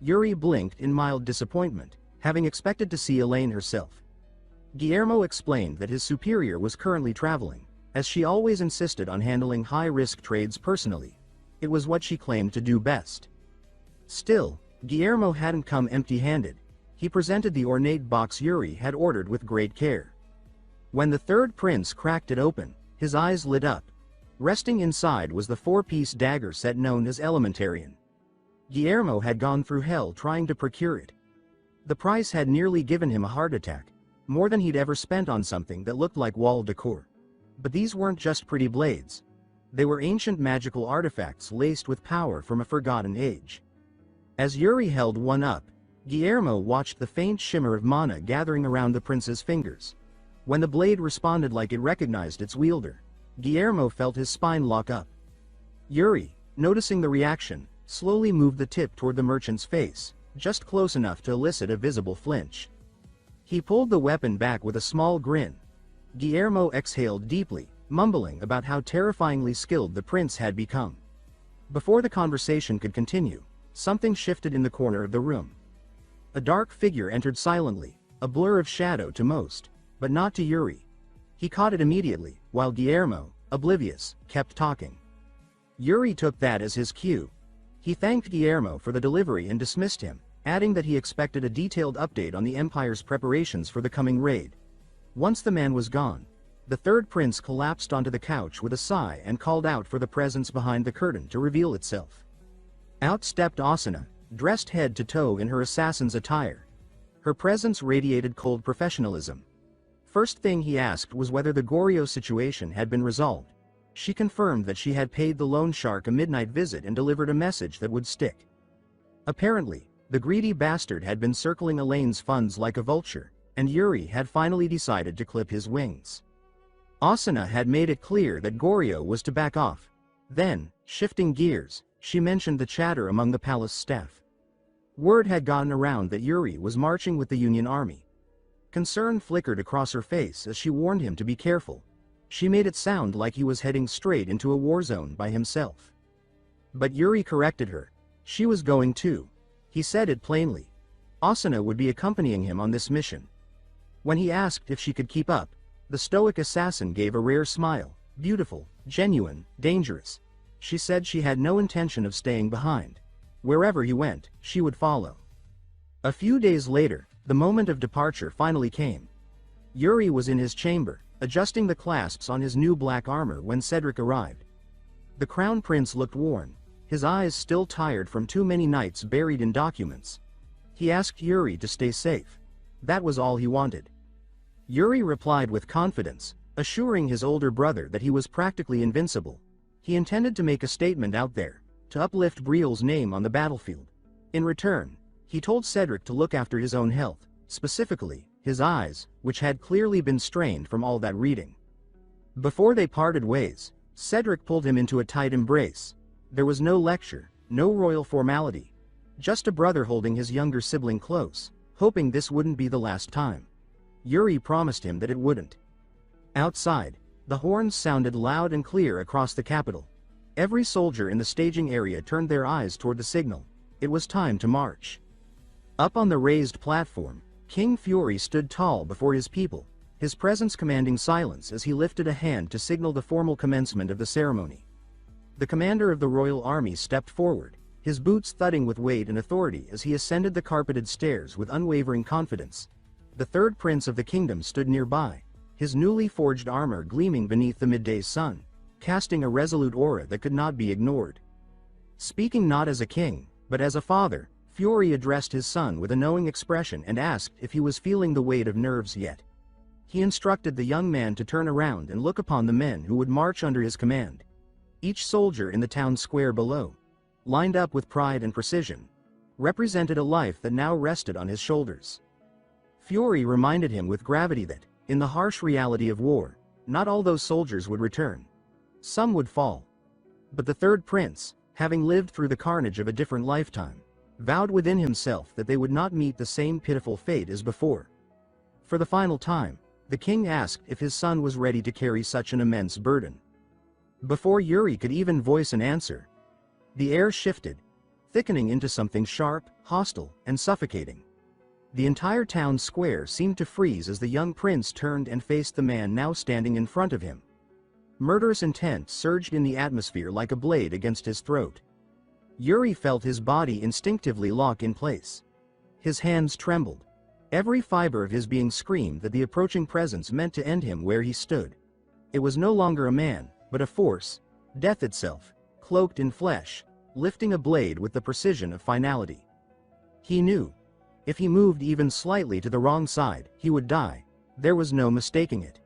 Yuri blinked in mild disappointment, having expected to see Elaine herself. Guillermo explained that his superior was currently traveling, as she always insisted on handling high-risk trades personally. It was what she claimed to do best. Still, Guillermo hadn't come empty-handed. He presented the ornate box Yuri had ordered with great care. When the third prince cracked it open, his eyes lit up. Resting inside was the 4-piece dagger set known as Elementarian. Guillermo had gone through hell trying to procure it. The price had nearly given him a heart attack, more than he'd ever spent on something that looked like wall decor. But these weren't just pretty blades. They were ancient magical artifacts laced with power from a forgotten age. As Yuri held one up, Guillermo watched the faint shimmer of mana gathering around the prince's fingers. When the blade responded like it recognized its wielder, Guillermo felt his spine lock up. Yuri, noticing the reaction, slowly moved the tip toward the merchant's face, just close enough to elicit a visible flinch. He pulled the weapon back with a small grin. Guillermo exhaled deeply, mumbling about how terrifyingly skilled the prince had become. Before the conversation could continue, something shifted in the corner of the room. A dark figure entered silently, a blur of shadow to most, but not to Yuri. He caught it immediately, while Guillermo, oblivious, kept talking. Yuri took that as his cue. He thanked Guillermo for the delivery and dismissed him, adding that he expected a detailed update on the Empire's preparations for the coming raid. Once the man was gone, the third prince collapsed onto the couch with a sigh and called out for the presence behind the curtain to reveal itself. Out stepped Asuna, dressed head to toe in her assassin's attire. Her presence radiated cold professionalism. First thing he asked was whether the Goryo situation had been resolved. She confirmed that she had paid the loan shark a midnight visit and delivered a message that would stick. Apparently, the greedy bastard had been circling Elaine's funds like a vulture, and Yuri had finally decided to clip his wings. Asuna had made it clear that Goryo was to back off. Then, shifting gears, she mentioned the chatter among the palace staff. Word had gotten around that Yuri was marching with the Union Army. Concern flickered across her face as she warned him to be careful. She made it sound like he was heading straight into a war zone by himself. But Yuri corrected her. She was going too. He said it plainly. Asuna would be accompanying him on this mission. When he asked if she could keep up, the stoic assassin gave a rare smile. Beautiful, genuine, dangerous. She said she had no intention of staying behind. Wherever he went, she would follow. A few days later, the moment of departure finally came. Yuri was in his chamber, adjusting the clasps on his new black armor when Cedric arrived. The crown prince looked worn, his eyes still tired from too many nights buried in documents. He asked Yuri to stay safe. That was all he wanted. Yuri replied with confidence, assuring his older brother that he was practically invincible. He intended to make a statement out there, to uplift Briol's name on the battlefield. In return, he told Cedric to look after his own health, specifically, his eyes, which had clearly been strained from all that reading. Before they parted ways, Cedric pulled him into a tight embrace. There was no lecture, no royal formality. Just a brother holding his younger sibling close, hoping this wouldn't be the last time. Yuri promised him that it wouldn't. Outside, the horns sounded loud and clear across the capital. Every soldier in the staging area turned their eyes toward the signal. It was time to march. Up on the raised platform, King Fury stood tall before his people, his presence commanding silence as he lifted a hand to signal the formal commencement of the ceremony. The commander of the royal army stepped forward, his boots thudding with weight and authority as he ascended the carpeted stairs with unwavering confidence. The third prince of the kingdom stood nearby, his newly forged armor gleaming beneath the midday sun, casting a resolute aura that could not be ignored. Speaking not as a king, but as a father, Fury addressed his son with a knowing expression and asked if he was feeling the weight of nerves yet. He instructed the young man to turn around and look upon the men who would march under his command. Each soldier in the town square below, lined up with pride and precision, represented a life that now rested on his shoulders. Fury reminded him with gravity that, in the harsh reality of war, not all those soldiers would return. Some would fall. But the third prince, having lived through the carnage of a different lifetime, vowed within himself that they would not meet the same pitiful fate as before. For the final time, the king asked if his son was ready to carry such an immense burden. Before Yuri could even voice an answer, the air shifted, thickening into something sharp, hostile, and suffocating. The entire town square seemed to freeze as the young prince turned and faced the man now standing in front of him. Murderous intent surged in the atmosphere like a blade against his throat. Yuri felt his body instinctively lock in place. His hands trembled. Every fiber of his being screamed that the approaching presence meant to end him where he stood. It was no longer a man, but a force, death itself, cloaked in flesh, lifting a blade with the precision of finality. He knew. If he moved even slightly to the wrong side, he would die. There was no mistaking it.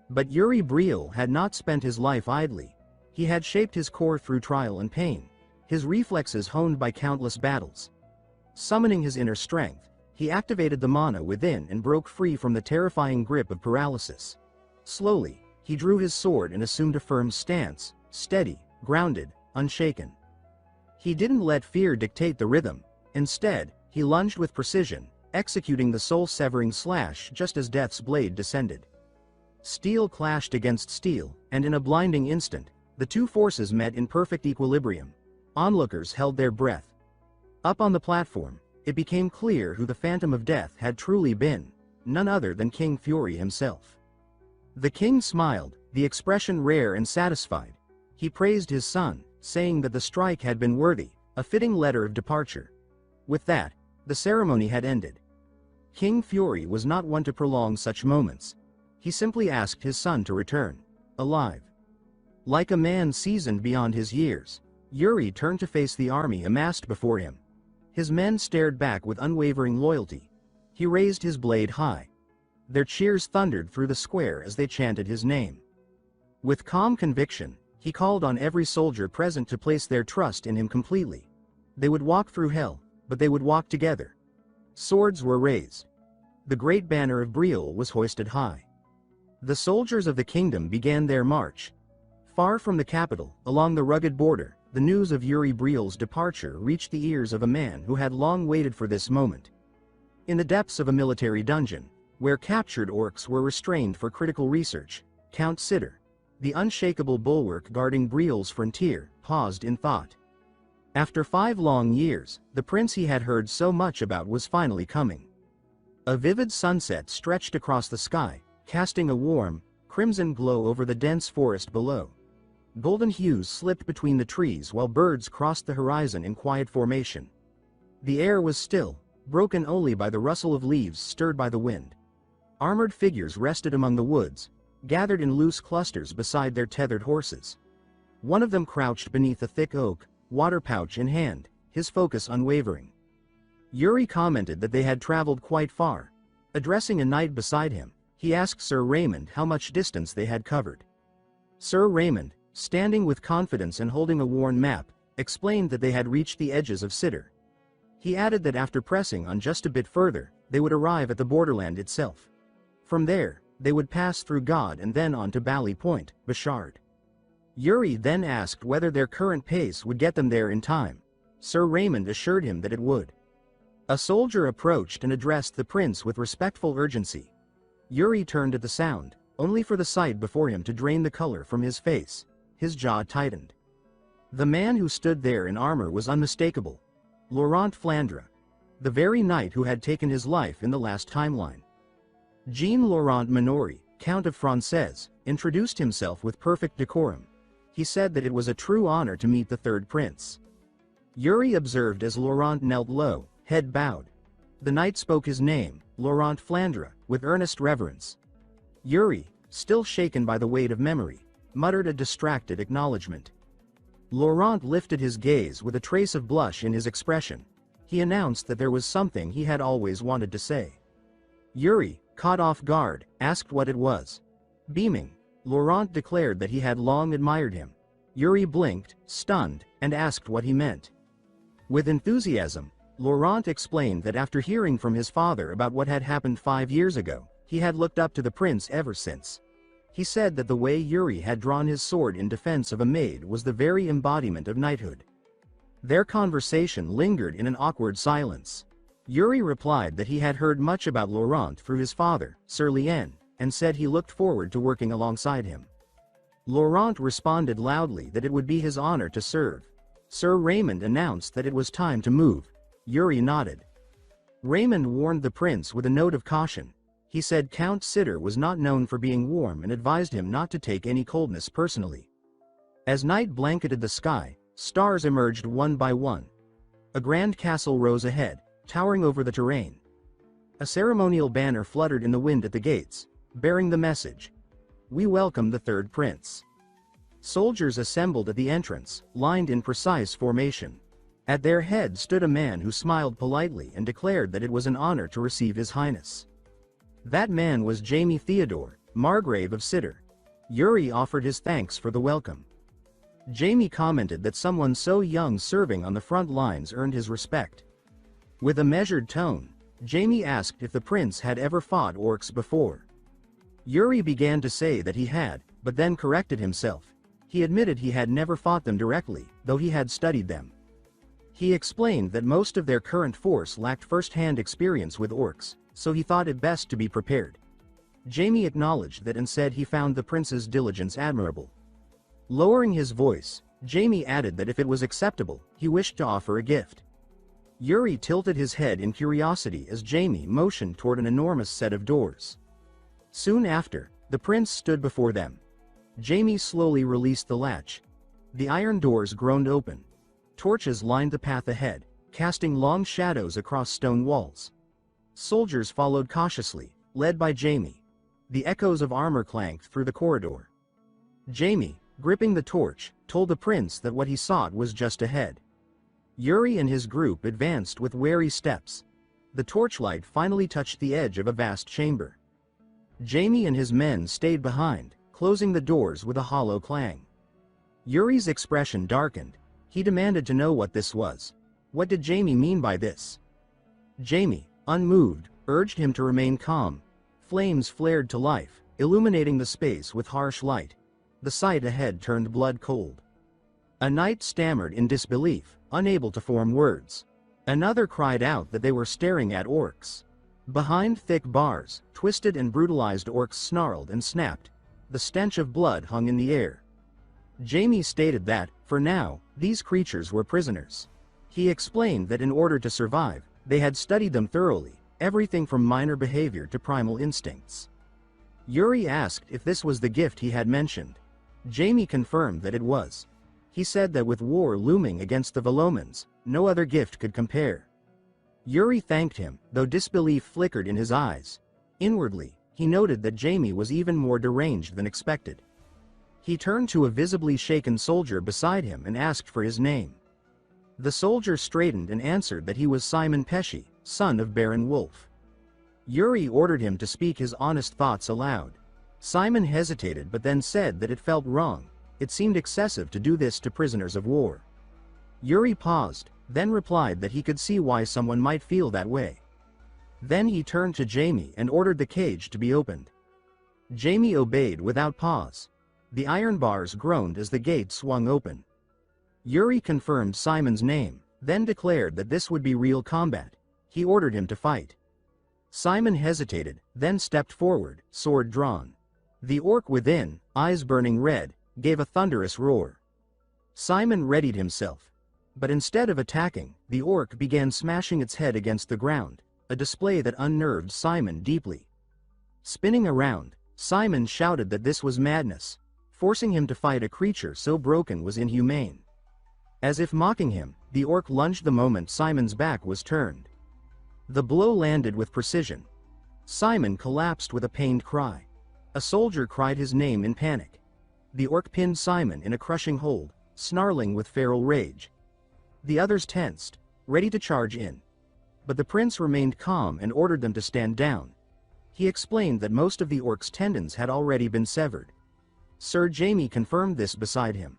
But Yuri Briol had not spent his life idly. He had shaped his core through trial and pain, his reflexes honed by countless battles. Summoning his inner strength, he activated the mana within and broke free from the terrifying grip of paralysis. Slowly, he drew his sword and assumed a firm stance, steady, grounded, unshaken. He didn't let fear dictate the rhythm. Instead, he lunged with precision, executing the soul-severing slash just as death's blade descended. Steel clashed against steel, and in a blinding instant, the two forces met in perfect equilibrium. Onlookers held their breath. Up on the platform, it became clear who the Phantom of Death had truly been, none other than King Fury himself. The king smiled, the expression rare and satisfied. He praised his son, saying that the strike had been worthy, a fitting letter of departure. With that, the ceremony had ended. King Fury was not one to prolong such moments. He simply asked his son to return, alive. Like a man seasoned beyond his years, Yuri turned to face the army amassed before him. His men stared back with unwavering loyalty. He raised his blade high. Their cheers thundered through the square as they chanted his name. With calm conviction, he called on every soldier present to place their trust in him completely. They would walk through hell, but they would walk together. Swords were raised. The great banner of Briol was hoisted high. The soldiers of the kingdom began their march. Far from the capital, along the rugged border, the news of Yuri Briol's departure reached the ears of a man who had long waited for this moment. In the depths of a military dungeon, where captured orcs were restrained for critical research, Count Sitter, the unshakable bulwark guarding Briol's frontier, paused in thought. After 5 long years, the prince he had heard so much about was finally coming. A vivid sunset stretched across the sky, casting a warm, crimson glow over the dense forest below. Golden hues slipped between the trees while birds crossed the horizon in quiet formation. The air was still, broken only by the rustle of leaves stirred by the wind. Armored figures rested among the woods, gathered in loose clusters beside their tethered horses. One of them crouched beneath a thick oak, water pouch in hand, his focus unwavering. Yuri commented that they had traveled quite far. Addressing a knight beside him, he asked Sir Raymond how much distance they had covered. Sir Raymond, standing with confidence and holding a worn map, explained that they had reached the edges of Sitter. He added that after pressing on just a bit further, they would arrive at the borderland itself. From there, they would pass through God and then on to Bally Point, Bashard. Yuri then asked whether their current pace would get them there in time. Sir Raymond assured him that it would. A soldier approached and addressed the prince with respectful urgency. Yuri turned at the sound, only for the sight before him to drain the color from his face. His jaw tightened. The man who stood there in armor was unmistakable. Laurent Flandre, the very knight who had taken his life in the last timeline. Jean-Laurent Minori, Count of Frances, introduced himself with perfect decorum. He said that it was a true honor to meet the third prince. Yuri observed as Laurent knelt low, head bowed. The knight spoke his name, Laurent Flandre, with earnest reverence. Yuri, still shaken by the weight of memory, muttered a distracted acknowledgement. Laurent lifted his gaze with a trace of blush in his expression. He announced that there was something he had always wanted to say. Yuri, caught off guard, asked what it was. Beaming, Laurent declared that he had long admired him. Yuri blinked, stunned, and asked what he meant. With enthusiasm, Laurent explained that after hearing from his father about what had happened 5 years ago, he had looked up to the prince ever since. He said that the way Yuri had drawn his sword in defense of a maid was the very embodiment of knighthood. Their conversation lingered in an awkward silence. Yuri replied that he had heard much about Laurent through his father, Sir Lien, and said he looked forward to working alongside him. Laurent responded loudly that it would be his honor to serve. Sir Raymond announced that it was time to move. Yuri nodded. Raymond warned the prince with a note of caution. He said Count Sitter was not known for being warm and advised him not to take any coldness personally. As night blanketed the sky, stars emerged one by one. A grand castle rose ahead, towering over the terrain. A ceremonial banner fluttered in the wind at the gates, bearing the message, "We welcome the third prince." Soldiers assembled at the entrance, lined in precise formation. At their head stood a man who smiled politely and declared that it was an honor to receive His Highness. That man was Jaime Theodore, Margrave of Sitter. Yuri offered his thanks for the welcome. Jaime commented that someone so young serving on the front lines earned his respect. With a measured tone, Jaime asked if the prince had ever fought orcs before. Yuri began to say that he had, but then corrected himself. He admitted he had never fought them directly, though he had studied them. He explained that most of their current force lacked first-hand experience with orcs, so he thought it best to be prepared. Jaime acknowledged that and said he found the prince's diligence admirable. Lowering his voice, Jaime added that if it was acceptable, he wished to offer a gift. Yuri tilted his head in curiosity as Jaime motioned toward an enormous set of doors. Soon after, the prince stood before them. Jaime slowly released the latch. The iron doors groaned open. Torches lined the path ahead, casting long shadows across stone walls. Soldiers followed cautiously, led by Jaime. The echoes of armor clanked through the corridor. Jaime, gripping the torch, told the prince that what he sought was just ahead. Yuri and his group advanced with wary steps. The torchlight finally touched the edge of a vast chamber. Jaime and his men stayed behind, closing the doors with a hollow clang. Yuri's expression darkened. He demanded to know what this was. What did Jaime mean by this? Jaime, unmoved, urged him to remain calm. Flames flared to life, illuminating the space with harsh light. The sight ahead turned blood cold. A knight stammered in disbelief, unable to form words. Another cried out that they were staring at orcs. Behind thick bars, twisted and brutalized orcs snarled and snapped. The stench of blood hung in the air. Jaime stated that, for now, these creatures were prisoners. He explained that in order to survive, they had studied them thoroughly, everything from minor behavior to primal instincts. Yuri asked if this was the gift he had mentioned. Jaime confirmed that it was. He said that with war looming against the Velomans, no other gift could compare. Yuri thanked him, though disbelief flickered in his eyes. Inwardly, he noted that Jaime was even more deranged than expected. He turned to a visibly shaken soldier beside him and asked for his name. The soldier straightened and answered that he was Simon Pesci, son of Baron Wolf. Yuri ordered him to speak his honest thoughts aloud. Simon hesitated but then said that it felt wrong. It seemed excessive to do this to prisoners of war. Yuri paused, then replied that he could see why someone might feel that way. Then he turned to Jaime and ordered the cage to be opened. Jaime obeyed without pause. The iron bars groaned as the gate swung open. Yuri confirmed Simon's name, then declared that this would be real combat. He ordered him to fight. Simon hesitated, then stepped forward, sword drawn. The orc within, eyes burning red, gave a thunderous roar. Simon readied himself. But instead of attacking, the orc began smashing its head against the ground, a display that unnerved Simon deeply. Spinning around, Simon shouted that this was madness. Forcing him to fight a creature so broken was inhumane. As if mocking him, the orc lunged the moment Simon's back was turned. The blow landed with precision. Simon collapsed with a pained cry. A soldier cried his name in panic. The orc pinned Simon in a crushing hold, snarling with feral rage. The others tensed, ready to charge in. But the prince remained calm and ordered them to stand down. He explained that most of the orc's tendons had already been severed. Sir Jaime confirmed this beside him.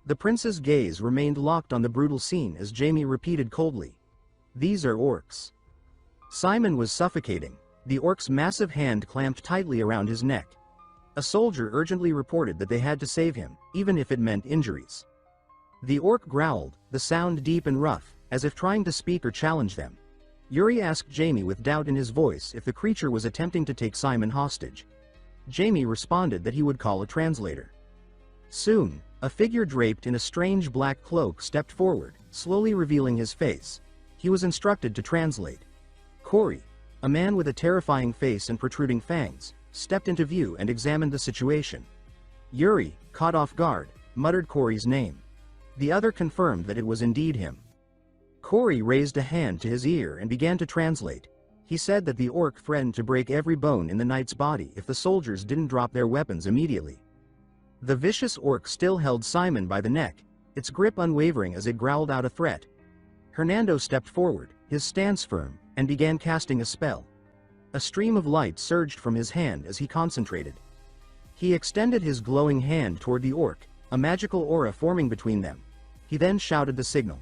The prince's gaze remained locked on the brutal scene as Jaime repeated coldly, "These are orcs." Simon was suffocating. The orc's massive hand clamped tightly around his neck. A soldier urgently reported that they had to save him, even if it meant injuries. The orc growled, the sound deep and rough, as if trying to speak or challenge them. Yuri asked Jaime with doubt in his voice if the creature was attempting to take Simon hostage. Jamie responded that he would call a translator. Soon, a figure draped in a strange black cloak stepped forward, slowly revealing his face. He was instructed to translate. Corey, a man with a terrifying face and protruding fangs, stepped into view and examined the situation. Yuri, caught off guard, muttered Corey's name. The other confirmed that it was indeed him. Corey raised a hand to his ear and began to translate. He said that the orc threatened to break every bone in the knight's body if the soldiers didn't drop their weapons immediately. The vicious orc still held Simon by the neck, its grip unwavering as it growled out a threat. Hernando stepped forward, his stance firm, and began casting a spell. A stream of light surged from his hand as he concentrated. He extended his glowing hand toward the orc, a magical aura forming between them. He then shouted the signal.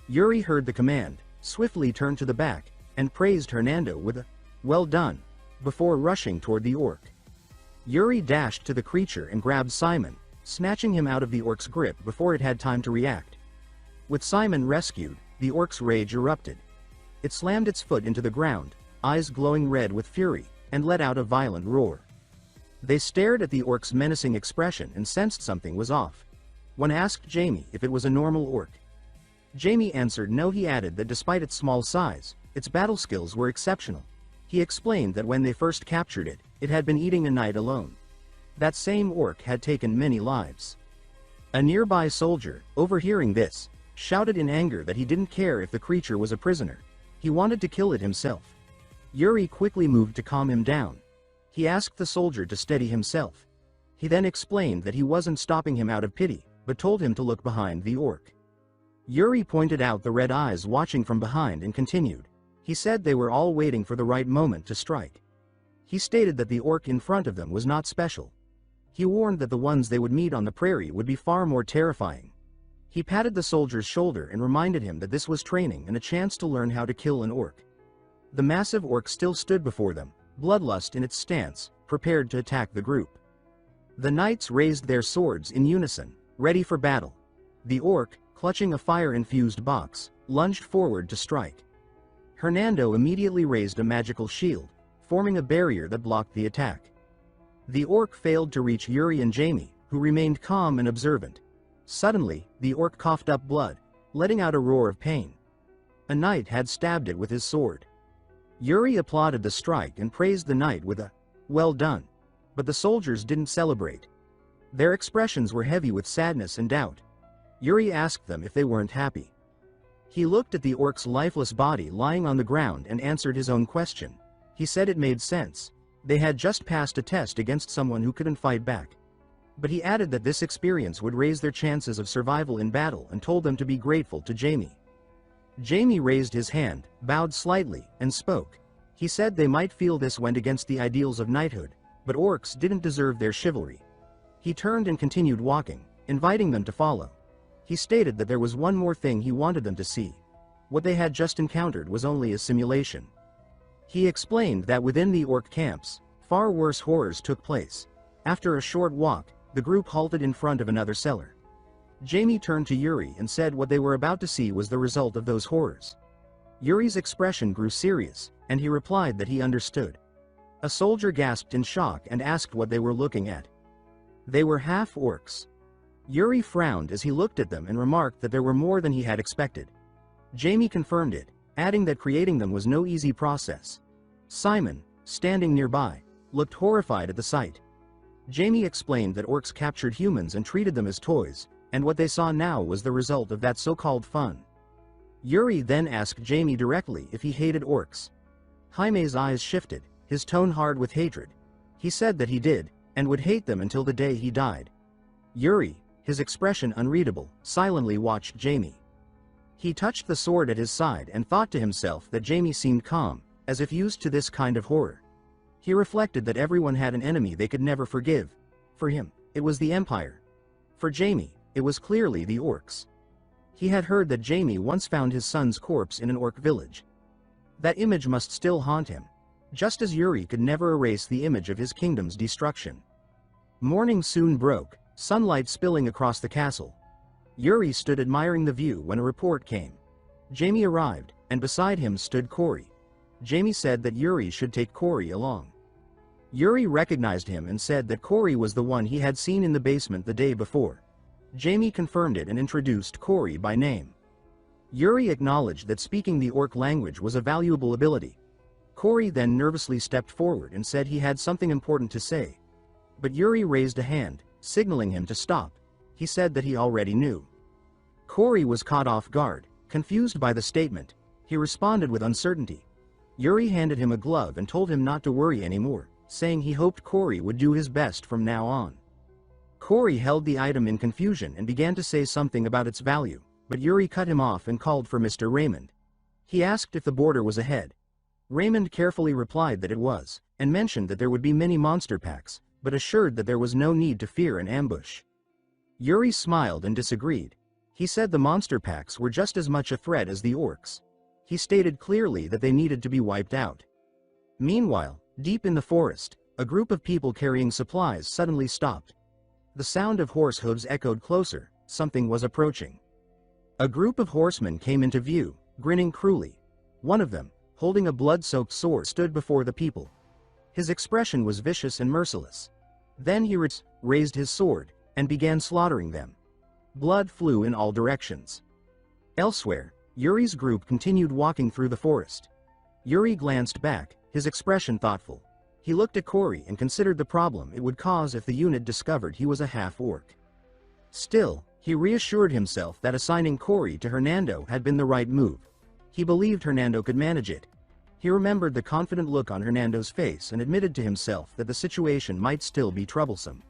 Yuri heard the command, swiftly turned to the back, and praised Hernando with a "well done," before rushing toward the orc. Yuri dashed to the creature and grabbed Simon, snatching him out of the orc's grip before it had time to react. With Simon rescued, the orc's rage erupted. It slammed its foot into the ground, eyes glowing red with fury, and let out a violent roar. They stared at the orc's menacing expression and sensed something was off. One asked Jamie if it was a normal orc. Jamie answered no. He added that despite its small size, its battle skills were exceptional. He explained that when they first captured it, it had been eating a knight alone. That same orc had taken many lives. A nearby soldier, overhearing this, shouted in anger that he didn't care if the creature was a prisoner. He wanted to kill it himself. Yuri quickly moved to calm him down. He asked the soldier to steady himself. He then explained that he wasn't stopping him out of pity, but told him to look behind the orc. Yuri pointed out the red eyes watching from behind and continued. He said they were all waiting for the right moment to strike. He stated that the orc in front of them was not special. He warned that the ones they would meet on the prairie would be far more terrifying. He patted the soldier's shoulder and reminded him that this was training and a chance to learn how to kill an orc. The massive orc still stood before them, bloodlust in its stance, prepared to attack the group. The knights raised their swords in unison, ready for battle. The orc, clutching a fire-infused box, lunged forward to strike. Hernando immediately raised a magical shield, forming a barrier that blocked the attack. The orc failed to reach Yuri and Jamie, who remained calm and observant. Suddenly, the orc coughed up blood, letting out a roar of pain. A knight had stabbed it with his sword. Yuri applauded the strike and praised the knight with a "well done," but the soldiers didn't celebrate. Their expressions were heavy with sadness and doubt. Yuri asked them if they weren't happy. He looked at the orc's lifeless body lying on the ground and answered his own question. He said it made sense. They had just passed a test against someone who couldn't fight back. But he added that this experience would raise their chances of survival in battle and told them to be grateful to Jamie. Jamie raised his hand, bowed slightly, and spoke. He said they might feel this went against the ideals of knighthood, but orcs didn't deserve their chivalry. He turned and continued walking, inviting them to follow. He stated that there was one more thing he wanted them to see. What they had just encountered was only a simulation. He explained that within the orc camps, far worse horrors took place. After a short walk, the group halted in front of another cellar. Jamie turned to Yuri and said what they were about to see was the result of those horrors. Yuri's expression grew serious, and he replied that he understood. A soldier gasped in shock and asked what they were looking at. They were half-orcs. Yuri frowned as he looked at them and remarked that there were more than he had expected. Jamie confirmed it, adding that creating them was no easy process. Simon, standing nearby, looked horrified at the sight. Jamie explained that orcs captured humans and treated them as toys, and what they saw now was the result of that so-called fun. Yuri then asked Jamie directly if he hated orcs. Jaime's eyes shifted, his tone hard with hatred. He said that he did, and would hate them until the day he died. Yuri, his expression unreadable, silently watched Jamie. He touched the sword at his side and thought to himself that Jamie seemed calm, as if used to this kind of horror. He reflected that everyone had an enemy they could never forgive. For him, it was the Empire. For Jamie, it was clearly the orcs. He had heard that Jamie once found his son's corpse in an orc village. That image must still haunt him, just as Yuri could never erase the image of his kingdom's destruction. Morning soon broke, sunlight spilling across the castle. Yuri stood admiring the view when a report came. Jamie arrived, and beside him stood Corey. Jamie said that Yuri should take Corey along. Yuri recognized him and said that Cory was the one he had seen in the basement the day before. Jamie confirmed it and introduced Cory by name. Yuri acknowledged that speaking the orc language was a valuable ability. Cory then nervously stepped forward and said he had something important to say. But Yuri raised a hand, signaling him to stop. He said that he already knew. Cory was caught off guard, confused by the statement. He responded with uncertainty. Yuri handed him a glove and told him not to worry anymore, saying he hoped Cory would do his best from now on. Cory held the item in confusion and began to say something about its value, but Yuri cut him off and called for Mr. Raymond. He asked if the border was ahead. Raymond carefully replied that it was, and mentioned that there would be many monster packs, but assured that there was no need to fear an ambush. Yuri smiled and disagreed. He said the monster packs were just as much a threat as the orcs. He stated clearly that they needed to be wiped out. Meanwhile, deep in the forest, a group of people carrying supplies suddenly stopped. The sound of horse hooves echoed closer. Something was approaching. A group of horsemen came into view, grinning cruelly. One of them, holding a blood-soaked sword, stood before the people. His expression was vicious and merciless. Then he raised his sword and began slaughtering them. Blood flew in all directions. Elsewhere, Yuri's group continued walking through the forest. Yuri glanced back, his expression thoughtful. He looked at Cory and considered the problem it would cause if the unit discovered he was a half-orc. Still, he reassured himself that assigning Cory to Hernando had been the right move. He believed Hernando could manage it. He remembered the confident look on Hernando's face and admitted to himself that the situation might still be troublesome.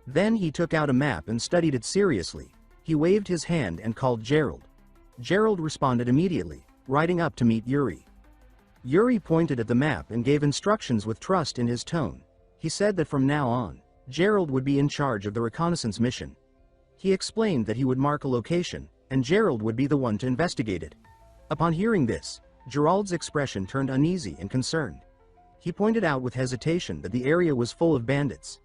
Then he took out a map and studied it seriously. He waved his hand and called Gerald. Gerald responded immediately, riding up to meet Yuri. Yuri pointed at the map and gave instructions with trust in his tone. He said that from now on, Gerald would be in charge of the reconnaissance mission. He explained that he would mark a location, and Gerald would be the one to investigate it. Upon hearing this, Gerald's expression turned uneasy and concerned. He pointed out with hesitation that the area was full of bandits.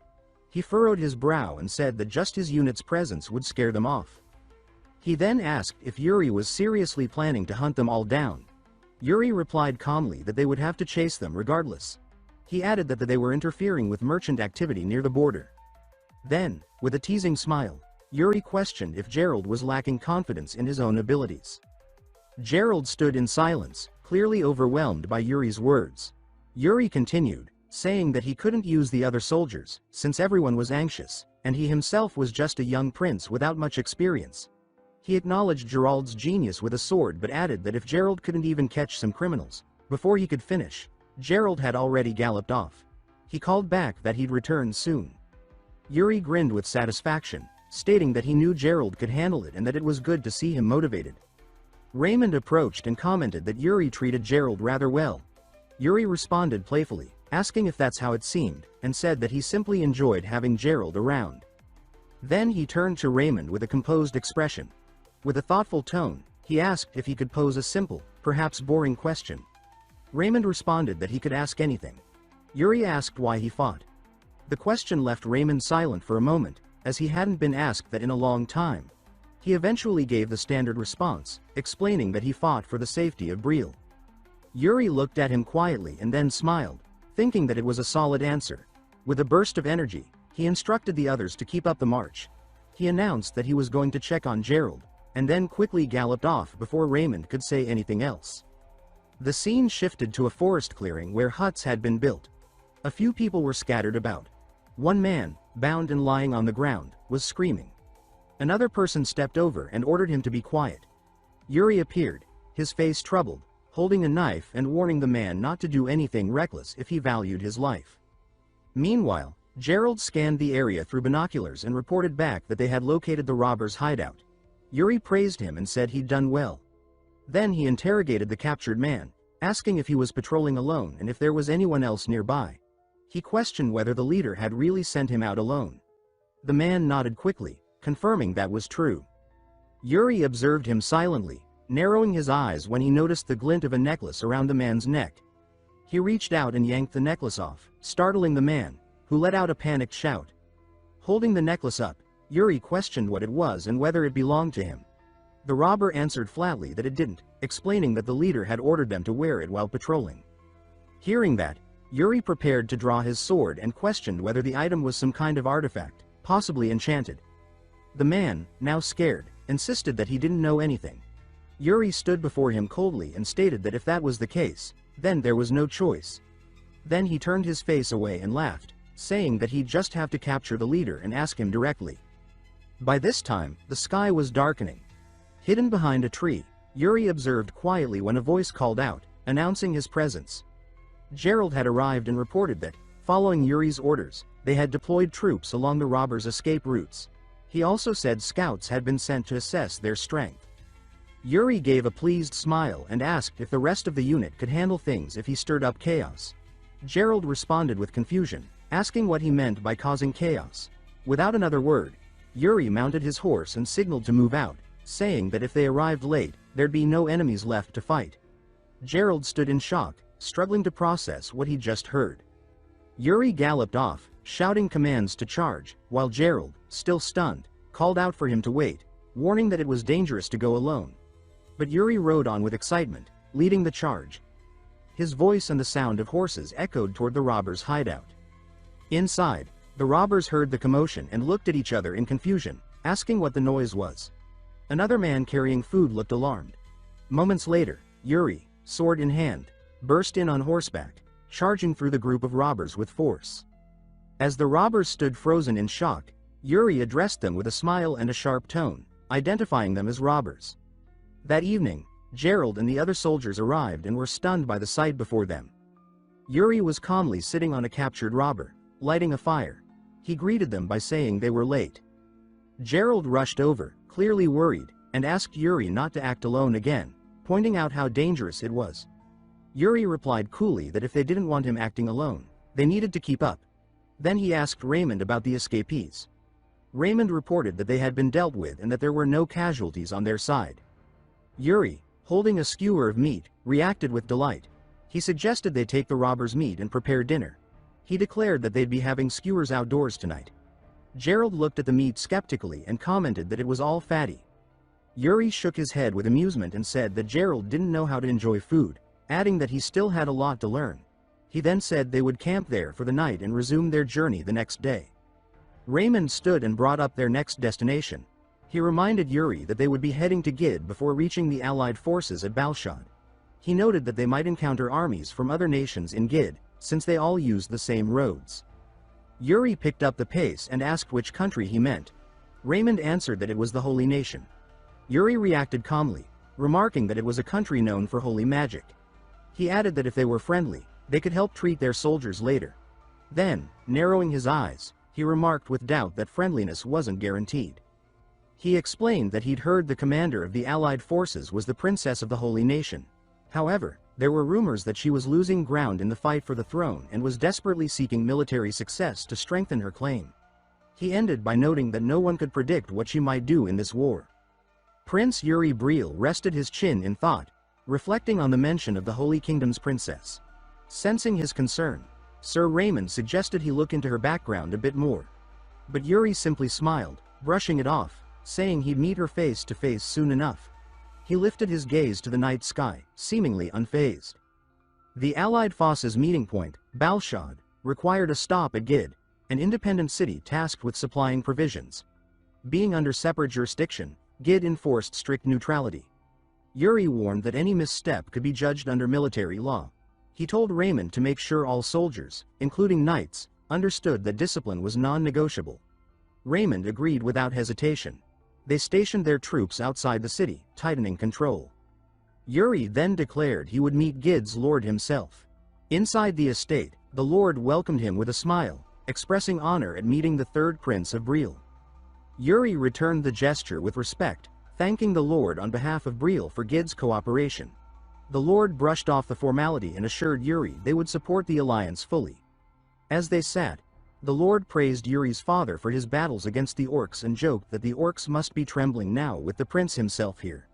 He furrowed his brow and said that just his unit's presence would scare them off. He then asked if Yuri was seriously planning to hunt them all down. Yuri replied calmly that they would have to chase them regardless. He added that they were interfering with merchant activity near the border. Then, with a teasing smile, Yuri questioned if Gerald was lacking confidence in his own abilities. Gerald stood in silence, clearly overwhelmed by Yuri's words. Yuri continued, saying that he couldn't use the other soldiers, since everyone was anxious, and he himself was just a young prince without much experience. He acknowledged Gerald's genius with a sword but added that if Gerald couldn't even catch some criminals, before he could finish, Gerald had already galloped off. He called back that he'd return soon. Yuri grinned with satisfaction, stating that he knew Gerald could handle it and that it was good to see him motivated. Raymond approached and commented that Yuri treated Gerald rather well. Yuri responded playfully, asking if that's how it seemed, and said that he simply enjoyed having Gerald around. Then he turned to Raymond with a composed expression. With a thoughtful tone, he asked if he could pose a simple, perhaps boring question. Raymond responded that he could ask anything. Yuri asked why he fought. The question left Raymond silent for a moment, as he hadn't been asked that in a long time. He eventually gave the standard response, explaining that he fought for the safety of Briol. Yuri looked at him quietly and then smiled, thinking that it was a solid answer. With a burst of energy, he instructed the others to keep up the march. He announced that he was going to check on Gerald, and then quickly galloped off before Raymond could say anything else. The scene shifted to a forest clearing where huts had been built. A few people were scattered about. One man, bound and lying on the ground, was screaming. Another person stepped over and ordered him to be quiet. Yuri appeared, his face troubled, holding a knife and warning the man not to do anything reckless if he valued his life. Meanwhile, Gerald scanned the area through binoculars and reported back that they had located the robbers' hideout. Yuri praised him and said he'd done well. Then he interrogated the captured man, asking if he was patrolling alone and if there was anyone else nearby. He questioned whether the leader had really sent him out alone. The man nodded quickly, confirming that was true. Yuri observed him silently, narrowing his eyes when he noticed the glint of a necklace around the man's neck. He reached out and yanked the necklace off, startling the man, who let out a panicked shout. Holding the necklace up, Yuri questioned what it was and whether it belonged to him. The robber answered flatly that it didn't, explaining that the leader had ordered them to wear it while patrolling. Hearing that, Yuri prepared to draw his sword and questioned whether the item was some kind of artifact, possibly enchanted. The man, now scared, insisted that he didn't know anything. Yuri stood before him coldly and stated that if that was the case, then there was no choice. Then he turned his face away and laughed, saying that he'd just have to capture the leader and ask him directly. By this time, the sky was darkening. Hidden behind a tree, Yuri observed quietly when a voice called out, announcing his presence. Gerald had arrived and reported that, following Yuri's orders, they had deployed troops along the robbers' escape routes. He also said scouts had been sent to assess their strength. Yuri gave a pleased smile and asked if the rest of the unit could handle things if he stirred up chaos. Gerald responded with confusion, asking what he meant by causing chaos. Without another word, Yuri mounted his horse and signaled to move out, saying that if they arrived late, there'd be no enemies left to fight. Gerald stood in shock, struggling to process what he'd just heard. Yuri galloped off, shouting commands to charge, while Gerald, still stunned, called out for him to wait, warning that it was dangerous to go alone. But Yuri rode on with excitement, leading the charge. His voice and the sound of horses echoed toward the robbers' hideout. Inside, the robbers heard the commotion and looked at each other in confusion, asking what the noise was. Another man carrying food looked alarmed. Moments later, Yuri, sword in hand, burst in on horseback, charging through the group of robbers with force. As the robbers stood frozen in shock, Yuri addressed them with a smile and a sharp tone, identifying them as robbers. That evening, Gerald and the other soldiers arrived and were stunned by the sight before them. Yuri was calmly sitting on a captured robber, lighting a fire. He greeted them by saying they were late. Gerald rushed over, clearly worried, and asked Yuri not to act alone again, pointing out how dangerous it was. Yuri replied coolly that if they didn't want him acting alone, they needed to keep up. Then he asked Raymond about the escapees. Raymond reported that they had been dealt with and that there were no casualties on their side. Yuri, holding a skewer of meat, reacted with delight. He suggested they take the robbers' meat and prepare dinner. He declared that they'd be having skewers outdoors tonight. Gerald looked at the meat skeptically and commented that it was all fatty. Yuri shook his head with amusement and said that Gerald didn't know how to enjoy food, adding that he still had a lot to learn. He then said they would camp there for the night and resume their journey the next day. Raymond stood and brought up their next destination. He reminded Yuri that they would be heading to Gid before reaching the Allied forces at Balshad. He noted that they might encounter armies from other nations in Gid, since they all used the same roads. Yuri picked up the pace and asked which country he meant. Raymond answered that it was the Holy Nation. Yuri reacted calmly, remarking that it was a country known for holy magic. He added that if they were friendly, they could help treat their soldiers later. Then, narrowing his eyes, he remarked with doubt that friendliness wasn't guaranteed. He explained that he'd heard the commander of the Allied forces was the princess of the Holy Nation. However, there were rumors that she was losing ground in the fight for the throne and was desperately seeking military success to strengthen her claim. He ended by noting that no one could predict what she might do in this war. Prince Yuri Briol rested his chin in thought, reflecting on the mention of the Holy Kingdom's princess. Sensing his concern, Sir Raymond suggested he look into her background a bit more. But Yuri simply smiled, brushing it off, saying he'd meet her face to face soon enough. He lifted his gaze to the night sky, seemingly unfazed. The Allied forces' meeting point, Balshad, required a stop at Gid, an independent city tasked with supplying provisions. Being under separate jurisdiction, Gid enforced strict neutrality. Yuri warned that any misstep could be judged under military law. He told Raymond to make sure all soldiers, including knights, understood that discipline was non-negotiable. Raymond agreed without hesitation. They stationed their troops outside the city, tightening control. Yuri then declared he would meet Gid's lord himself. Inside the estate, the lord welcomed him with a smile, expressing honor at meeting the third prince of Briol. Yuri returned the gesture with respect, thanking the lord on behalf of Briol for Gid's cooperation. The lord brushed off the formality and assured Yuri they would support the alliance fully. As they sat, the lord praised Yuri's father for his battles against the orcs and joked that the orcs must be trembling now with the prince himself here.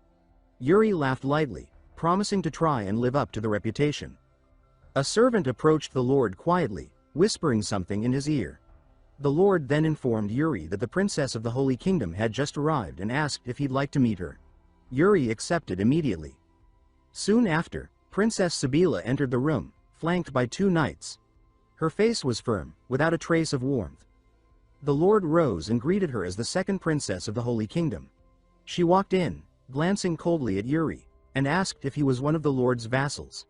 Yuri laughed lightly, promising to try and live up to the reputation. A servant approached the lord quietly, whispering something in his ear. The lord then informed Yuri that the princess of the Holy Kingdom had just arrived and asked if he'd like to meet her. Yuri accepted immediately. Soon after, Princess Sabila entered the room, flanked by two knights, Her face was firm, without a trace of warmth. The Lord rose and greeted her as the second princess of the Holy Kingdom. She walked in, glancing coldly at Yuri, and asked if he was one of the Lord's vassals.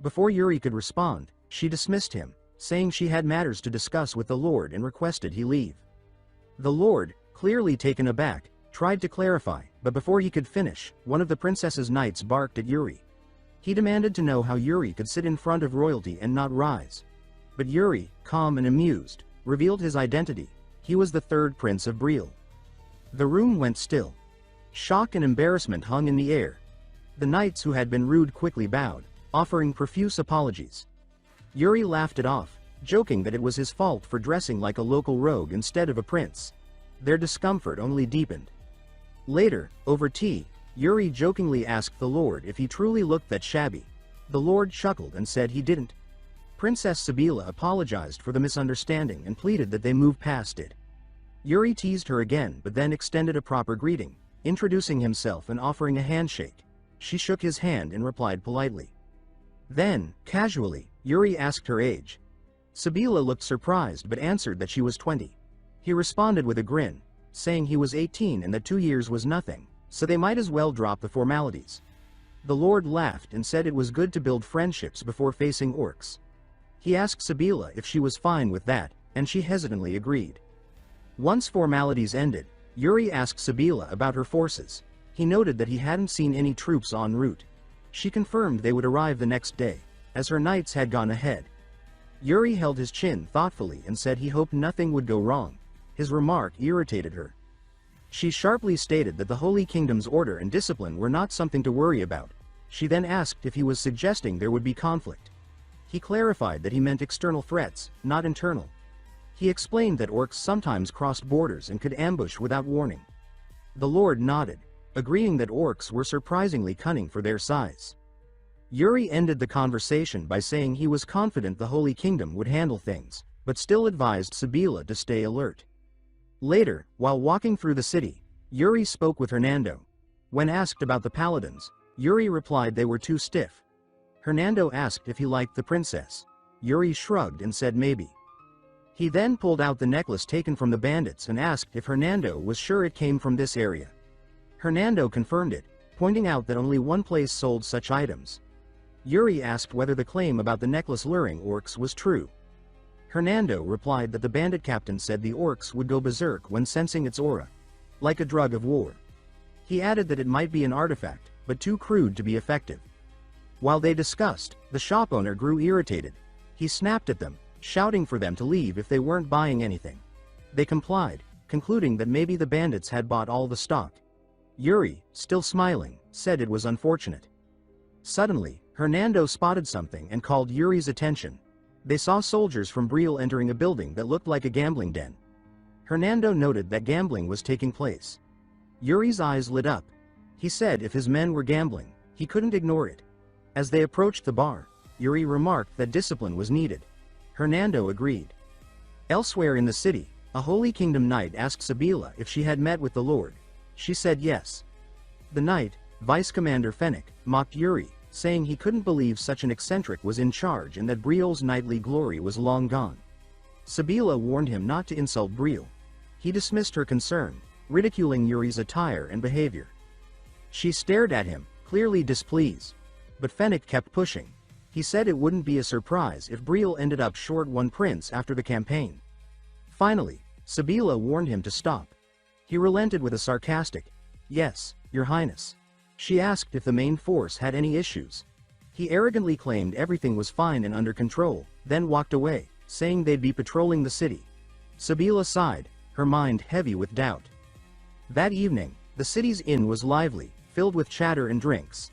Before Yuri could respond, she dismissed him, saying she had matters to discuss with the Lord and requested he leave. The Lord, clearly taken aback, tried to clarify, but before he could finish, one of the princess's knights barked at Yuri. He demanded to know how Yuri could sit in front of royalty and not rise. But Yuri, calm and amused, revealed his identity. He was the third prince of Briol. The room went still. Shock and embarrassment hung in the air. The knights who had been rude quickly bowed, offering profuse apologies. Yuri laughed it off, joking that it was his fault for dressing like a local rogue instead of a prince. Their discomfort only deepened. Later, over tea, Yuri jokingly asked the Lord if he truly looked that shabby. The Lord chuckled and said he didn't. Princess Sibila apologized for the misunderstanding and pleaded that they move past it. Yuri teased her again but then extended a proper greeting, introducing himself and offering a handshake. She shook his hand and replied politely. Then, casually, Yuri asked her age. Sibila looked surprised but answered that she was 20. He responded with a grin, saying he was 18 and that 2 years was nothing, so they might as well drop the formalities. The Lord laughed and said it was good to build friendships before facing orcs. He asked Sibila if she was fine with that, and she hesitantly agreed. Once formalities ended, Yuri asked Sibila about her forces. He noted that he hadn't seen any troops en route. She confirmed they would arrive the next day, as her knights had gone ahead. Yuri held his chin thoughtfully and said he hoped nothing would go wrong. His remark irritated her. She sharply stated that the Holy Kingdom's order and discipline were not something to worry about. She then asked if he was suggesting there would be conflict. He clarified that he meant external threats, not internal. He explained that orcs sometimes crossed borders and could ambush without warning. The Lord nodded, agreeing that orcs were surprisingly cunning for their size. Yuri ended the conversation by saying he was confident the Holy Kingdom would handle things, but still advised Sibila to stay alert. Later, while walking through the city, Yuri spoke with Hernando. When asked about the paladins, Yuri replied they were too stiff. Hernando asked if he liked the princess. Yuri shrugged and said maybe. He then pulled out the necklace taken from the bandits and asked if Hernando was sure it came from this area. Hernando confirmed it, pointing out that only one place sold such items. Yuri asked whether the claim about the necklace luring orcs was true. Hernando replied that the bandit captain said the orcs would go berserk when sensing its aura, like a drug of war. He added that it might be an artifact, but too crude to be effective. While they discussed, the shop owner grew irritated. He snapped at them, shouting for them to leave if they weren't buying anything. They complied, concluding that maybe the bandits had bought all the stock. Yuri, still smiling, said it was unfortunate. Suddenly, Hernando spotted something and called Yuri's attention. They saw soldiers from Briol entering a building that looked like a gambling den. Hernando noted that gambling was taking place. Yuri's eyes lit up. He said if his men were gambling, he couldn't ignore it. As they approached the bar, Yuri remarked that discipline was needed. Hernando agreed. Elsewhere in the city, a Holy Kingdom knight asked Sibila if she had met with the Lord. She said yes. The knight, Vice Commander Fennec, mocked Yuri, saying he couldn't believe such an eccentric was in charge and that Briol's knightly glory was long gone. Sibila warned him not to insult Briol. He dismissed her concern, ridiculing Yuri's attire and behavior. She stared at him, clearly displeased. But Fennec kept pushing. He said it wouldn't be a surprise if Briol ended up short one prince after the campaign. Finally, Sibila warned him to stop. He relented with a sarcastic, "Yes, Your Highness." She asked if the main force had any issues. He arrogantly claimed everything was fine and under control, then walked away, saying they'd be patrolling the city. Sibila sighed, her mind heavy with doubt. That evening, the city's inn was lively, filled with chatter and drinks.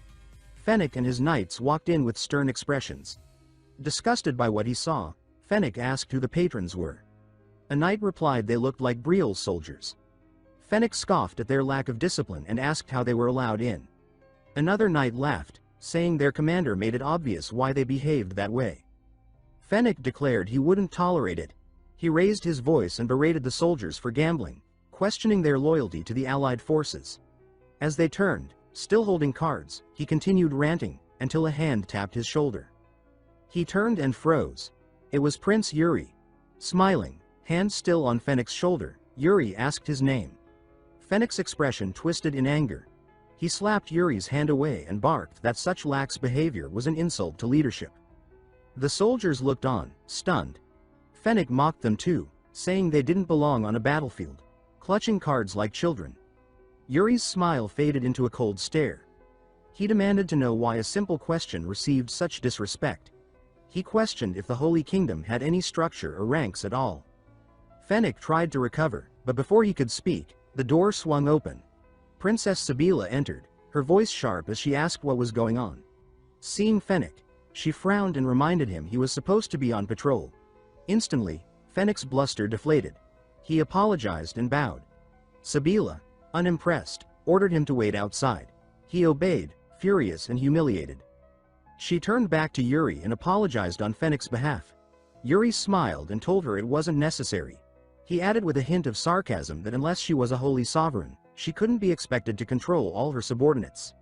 Fennec and his knights walked in with stern expressions. Disgusted by what he saw, Fennec asked who the patrons were. A knight replied they looked like Briol's soldiers. Fennec scoffed at their lack of discipline and asked how they were allowed in. Another knight laughed, saying their commander made it obvious why they behaved that way. Fennec declared he wouldn't tolerate it. He raised his voice and berated the soldiers for gambling, questioning their loyalty to the allied forces. As they turned, still holding cards, he continued ranting, until a hand tapped his shoulder. He turned and froze. It was Prince Yuri. Smiling, hand still on Fennec's shoulder, Yuri asked his name. Fennec's expression twisted in anger. He slapped Yuri's hand away and barked that such lax behavior was an insult to leadership. The soldiers looked on, stunned. Fennec mocked them too, saying they didn't belong on a battlefield, clutching cards like children. Yuri's smile faded into a cold stare. He demanded to know why a simple question received such disrespect. He questioned if the Holy Kingdom had any structure or ranks at all. Fennec tried to recover, but before he could speak, the door swung open. Princess Sabila entered, her voice sharp as she asked what was going on. Seeing Fennec, she frowned and reminded him he was supposed to be on patrol. Instantly, Fennec's bluster deflated. He apologized and bowed. Sabila, unimpressed, ordered him to wait outside. He obeyed, furious and humiliated. She turned back to Yuri and apologized on Fennec's behalf. Yuri smiled and told her it wasn't necessary. He added with a hint of sarcasm that unless she was a holy sovereign, she couldn't be expected to control all her subordinates.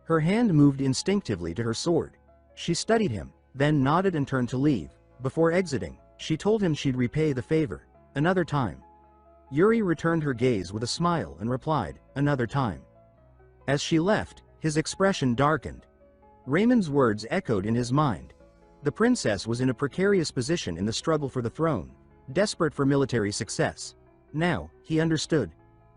Her hand moved instinctively to her sword. She studied him, then nodded and turned to leave. Before exiting, she told him she'd repay the favor, another time. Yuri returned her gaze with a smile and replied, another time. As she left, his expression darkened. Raymond's words echoed in his mind. The princess was in a precarious position in the struggle for the throne, desperate for military success. Now, he understood.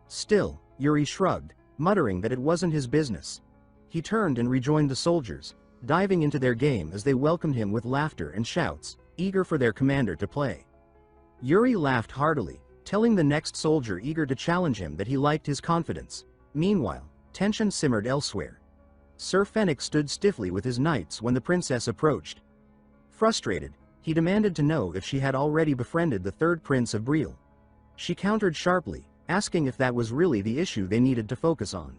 Still, Yuri shrugged, muttering that it wasn't his business. He turned and rejoined the soldiers, diving into their game as they welcomed him with laughter and shouts, eager for their commander to play. Yuri laughed heartily, telling the next soldier eager to challenge him that he liked his confidence. Meanwhile, tension simmered elsewhere. Sir Fennec stood stiffly with his knights when the princess approached. Frustrated, he demanded to know if she had already befriended the third prince of Briol. She countered sharply, asking if that was really the issue they needed to focus on.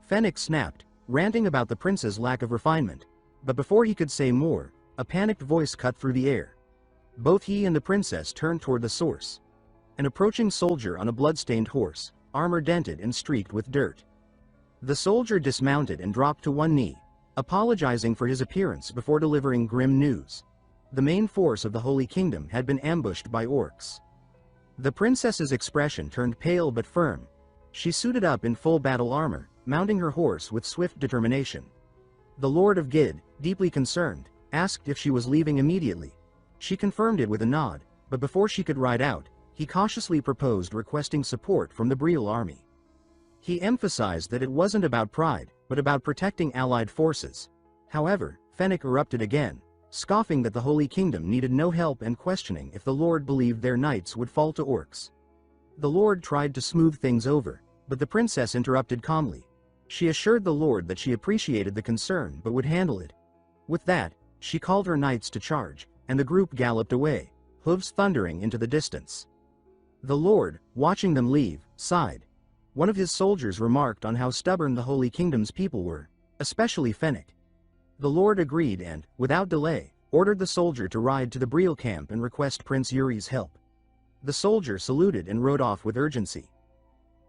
Fennec snapped, ranting about the prince's lack of refinement. But before he could say more, a panicked voice cut through the air. Both he and the princess turned toward the source. An approaching soldier on a blood-stained horse, armor dented and streaked with dirt. The soldier dismounted and dropped to one knee, apologizing for his appearance before delivering grim news. The main force of the Holy Kingdom had been ambushed by orcs. The princess's expression turned pale but firm. She suited up in full battle armor, mounting her horse with swift determination. The Lord of Gid, deeply concerned, asked if she was leaving immediately. She confirmed it with a nod, but before she could ride out, he cautiously proposed requesting support from the Briol army. He emphasized that it wasn't about pride, but about protecting allied forces. However, Fennec erupted again, scoffing that the Holy Kingdom needed no help and questioning if the Lord believed their knights would fall to orcs. The Lord tried to smooth things over, but the princess interrupted calmly. She assured the Lord that she appreciated the concern but would handle it. With that, she called her knights to charge, and the group galloped away, hooves thundering into the distance. The Lord, watching them leave, sighed. One of his soldiers remarked on how stubborn the Holy Kingdom's people were, especially Fennec. The Lord agreed and, without delay, ordered the soldier to ride to the Briol camp and request Prince Yuri's help. The soldier saluted and rode off with urgency.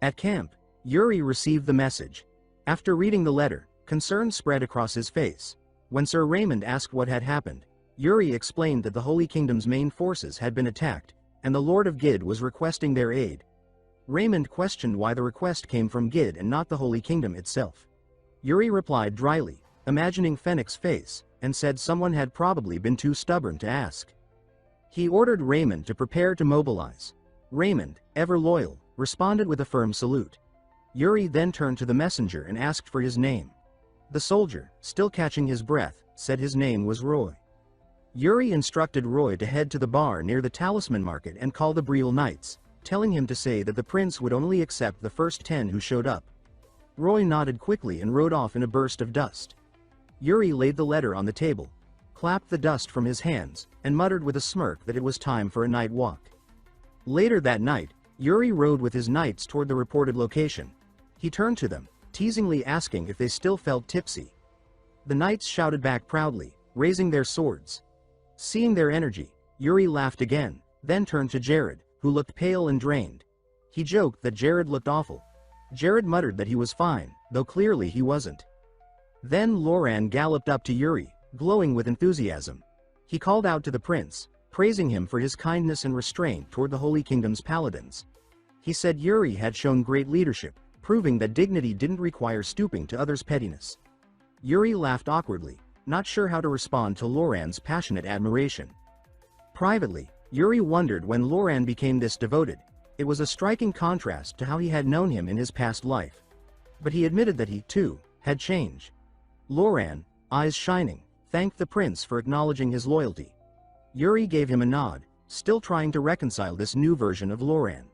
At camp, Yuri received the message. After reading the letter, concern spread across his face. When Sir Raymond asked what had happened, Yuri explained that the Holy Kingdom's main forces had been attacked, and the Lord of Gid was requesting their aid. Raymond questioned why the request came from Gid and not the Holy Kingdom itself. Yuri replied dryly, imagining Fennec's face, and said someone had probably been too stubborn to ask. He ordered Raymond to prepare to mobilize. Raymond, ever loyal, responded with a firm salute. Yuri then turned to the messenger and asked for his name. The soldier, still catching his breath, said his name was Roy. Yuri instructed Roy to head to the bar near the Talisman Market and call the Briol Knights, telling him to say that the prince would only accept the first 10 who showed up. Roy nodded quickly and rode off in a burst of dust. Yuri laid the letter on the table, clapped the dust from his hands, and muttered with a smirk that it was time for a night walk. Later that night, Yuri rode with his knights toward the reported location. He turned to them, teasingly asking if they still felt tipsy. The knights shouted back proudly, raising their swords. Seeing their energy, Yuri laughed again, then turned to Jared, who looked pale and drained. He joked that Jared looked awful. Jared muttered that he was fine, though clearly he wasn't. Then Loran galloped up to Yuri, glowing with enthusiasm. He called out to the prince, praising him for his kindness and restraint toward the Holy Kingdom's paladins. He said Yuri had shown great leadership, proving that dignity didn't require stooping to others' pettiness. Yuri laughed awkwardly, not sure how to respond to Loran's passionate admiration. Privately, Yuri wondered when Loran became this devoted. It was a striking contrast to how he had known him in his past life. But he admitted that he, too, had changed. Loran, eyes shining, thanked the prince for acknowledging his loyalty. Yuri gave him a nod, still trying to reconcile this new version of Loran.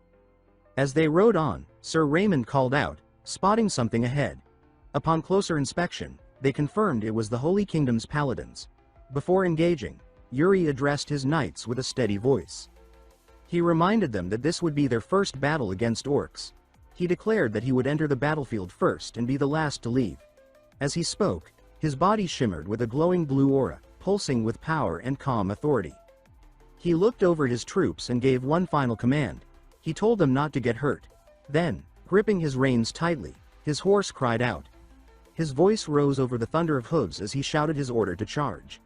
As they rode on, Sir Raymond called out, spotting something ahead. Upon closer inspection, they confirmed it was the Holy Kingdom's paladins. Before engaging, Yuri addressed his knights with a steady voice. He reminded them that this would be their first battle against orcs. He declared that he would enter the battlefield first and be the last to leave. As he spoke, his body shimmered with a glowing blue aura, pulsing with power and calm authority. He looked over his troops and gave one final command. He told them not to get hurt. Then, gripping his reins tightly, his horse cried out. His voice rose over the thunder of hooves as he shouted his order to charge.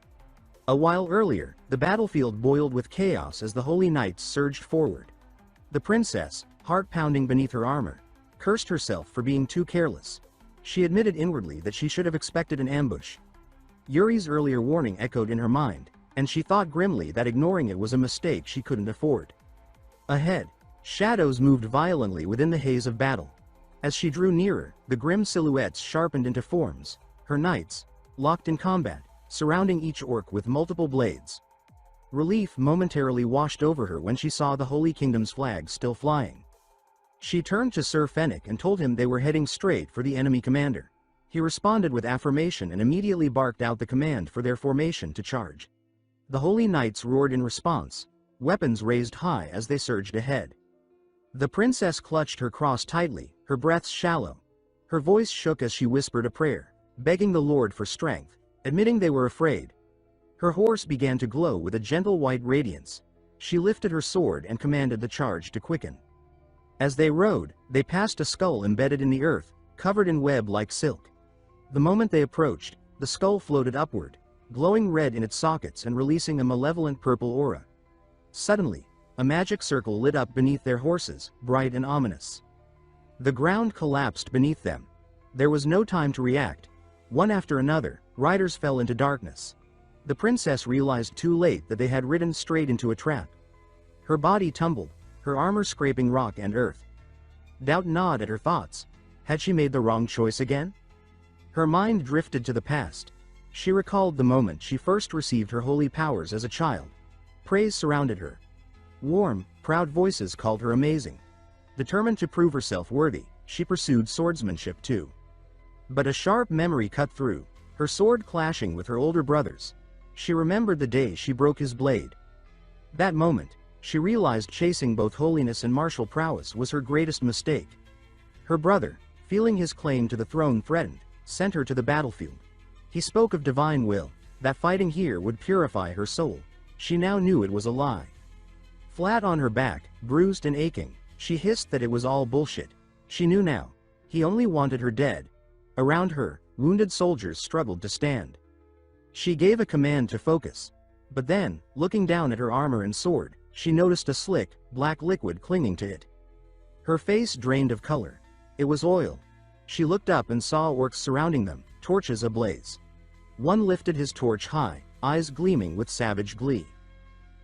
A while earlier, the battlefield boiled with chaos as the holy knights surged forward. The princess, heart pounding beneath her armor, cursed herself for being too careless. She admitted inwardly that she should have expected an ambush. Yuri's earlier warning echoed in her mind, and she thought grimly that ignoring it was a mistake she couldn't afford. Ahead, shadows moved violently within the haze of battle. As she drew nearer, the grim silhouettes sharpened into forms, her knights, locked in combat, surrounding each orc with multiple blades. Relief momentarily washed over her when she saw the Holy Kingdom's flag still flying. She turned to Sir Fennec and told him they were heading straight for the enemy commander. He responded with affirmation and immediately barked out the command for their formation to charge. The Holy Knights roared in response, weapons raised high as they surged ahead. The princess clutched her cross tightly, her breaths shallow. Her voice shook as she whispered a prayer, begging the Lord for strength, admitting they were afraid. Her horse began to glow with a gentle white radiance. She lifted her sword and commanded the charge to quicken. As they rode, they passed a skull embedded in the earth, covered in web like silk. The moment they approached, the skull floated upward, glowing red in its sockets and releasing a malevolent purple aura. Suddenly, a magic circle lit up beneath their horses, bright and ominous. The ground collapsed beneath them. There was no time to react. One after another, riders fell into darkness. The princess realized too late that they had ridden straight into a trap. Her body tumbled, her armor scraping rock and earth. Doubt gnawed at her thoughts. Had she made the wrong choice again? Her mind drifted to the past. She recalled the moment she first received her holy powers as a child. Praise surrounded her. Warm, proud voices called her amazing. Determined to prove herself worthy, she pursued swordsmanship too. But a sharp memory cut through, her sword clashing with her older brother's. She remembered the day she broke his blade. That moment, she realized chasing both holiness and martial prowess was her greatest mistake. Her brother, feeling his claim to the throne threatened, sent her to the battlefield. He spoke of divine will, that fighting here would purify her soul. She now knew it was a lie. Flat on her back, bruised and aching, she hissed that it was all bullshit. She knew now. He only wanted her dead. Around her, wounded soldiers struggled to stand. She gave a command to focus. But then, looking down at her armor and sword, she noticed a slick, black liquid clinging to it. Her face drained of color. It was oil. She looked up and saw orcs surrounding them, torches ablaze. One lifted his torch high, eyes gleaming with savage glee.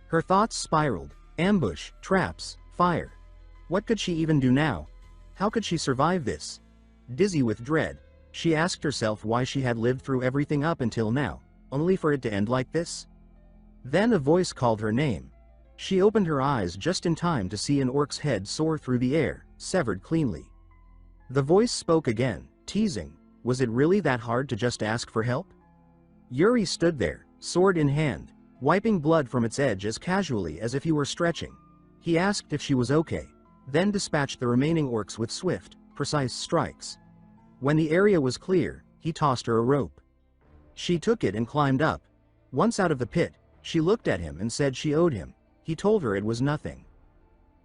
Her thoughts spiraled. Ambush, traps, fire. What could she even do now? How could she survive this? Dizzy with dread, she asked herself why she had lived through everything up until now, only for it to end like this. Then a voice called her name. She opened her eyes just in time to see an orc's head soar through the air, severed cleanly. The voice spoke again, teasing. Was it really that hard to just ask for help? Yuri stood there, sword in hand, wiping blood from its edge as casually as if he were stretching. He asked if she was okay, then dispatched the remaining orcs with swift, precise strikes. When the area was clear, he tossed her a rope. She took it and climbed up. Once out of the pit, she looked at him and said she owed him. He told her it was nothing.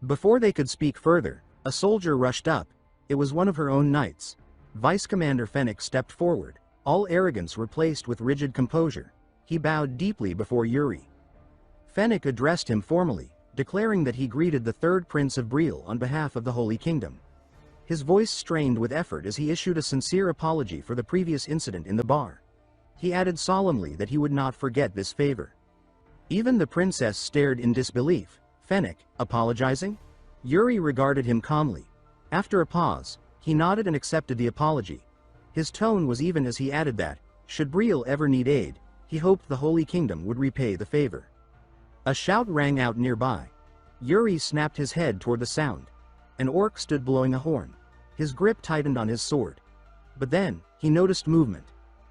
Before they could speak further, a soldier rushed up. It was one of her own knights. Vice Commander Fennec stepped forward, all arrogance replaced with rigid composure. He bowed deeply before Yuri. Fennec addressed him formally, declaring that he greeted the third Prince of Briol on behalf of the Holy Kingdom. His voice strained with effort as he issued a sincere apology for the previous incident in the bar. He added solemnly that he would not forget this favor. Even the princess stared in disbelief. Fennec, apologizing? Yuri regarded him calmly. After a pause, he nodded and accepted the apology. His tone was even as he added that, should Briol ever need aid, he hoped the Holy Kingdom would repay the favor. A shout rang out nearby. Yuri snapped his head toward the sound. An orc stood blowing a horn. His grip tightened on his sword. But then, he noticed movement.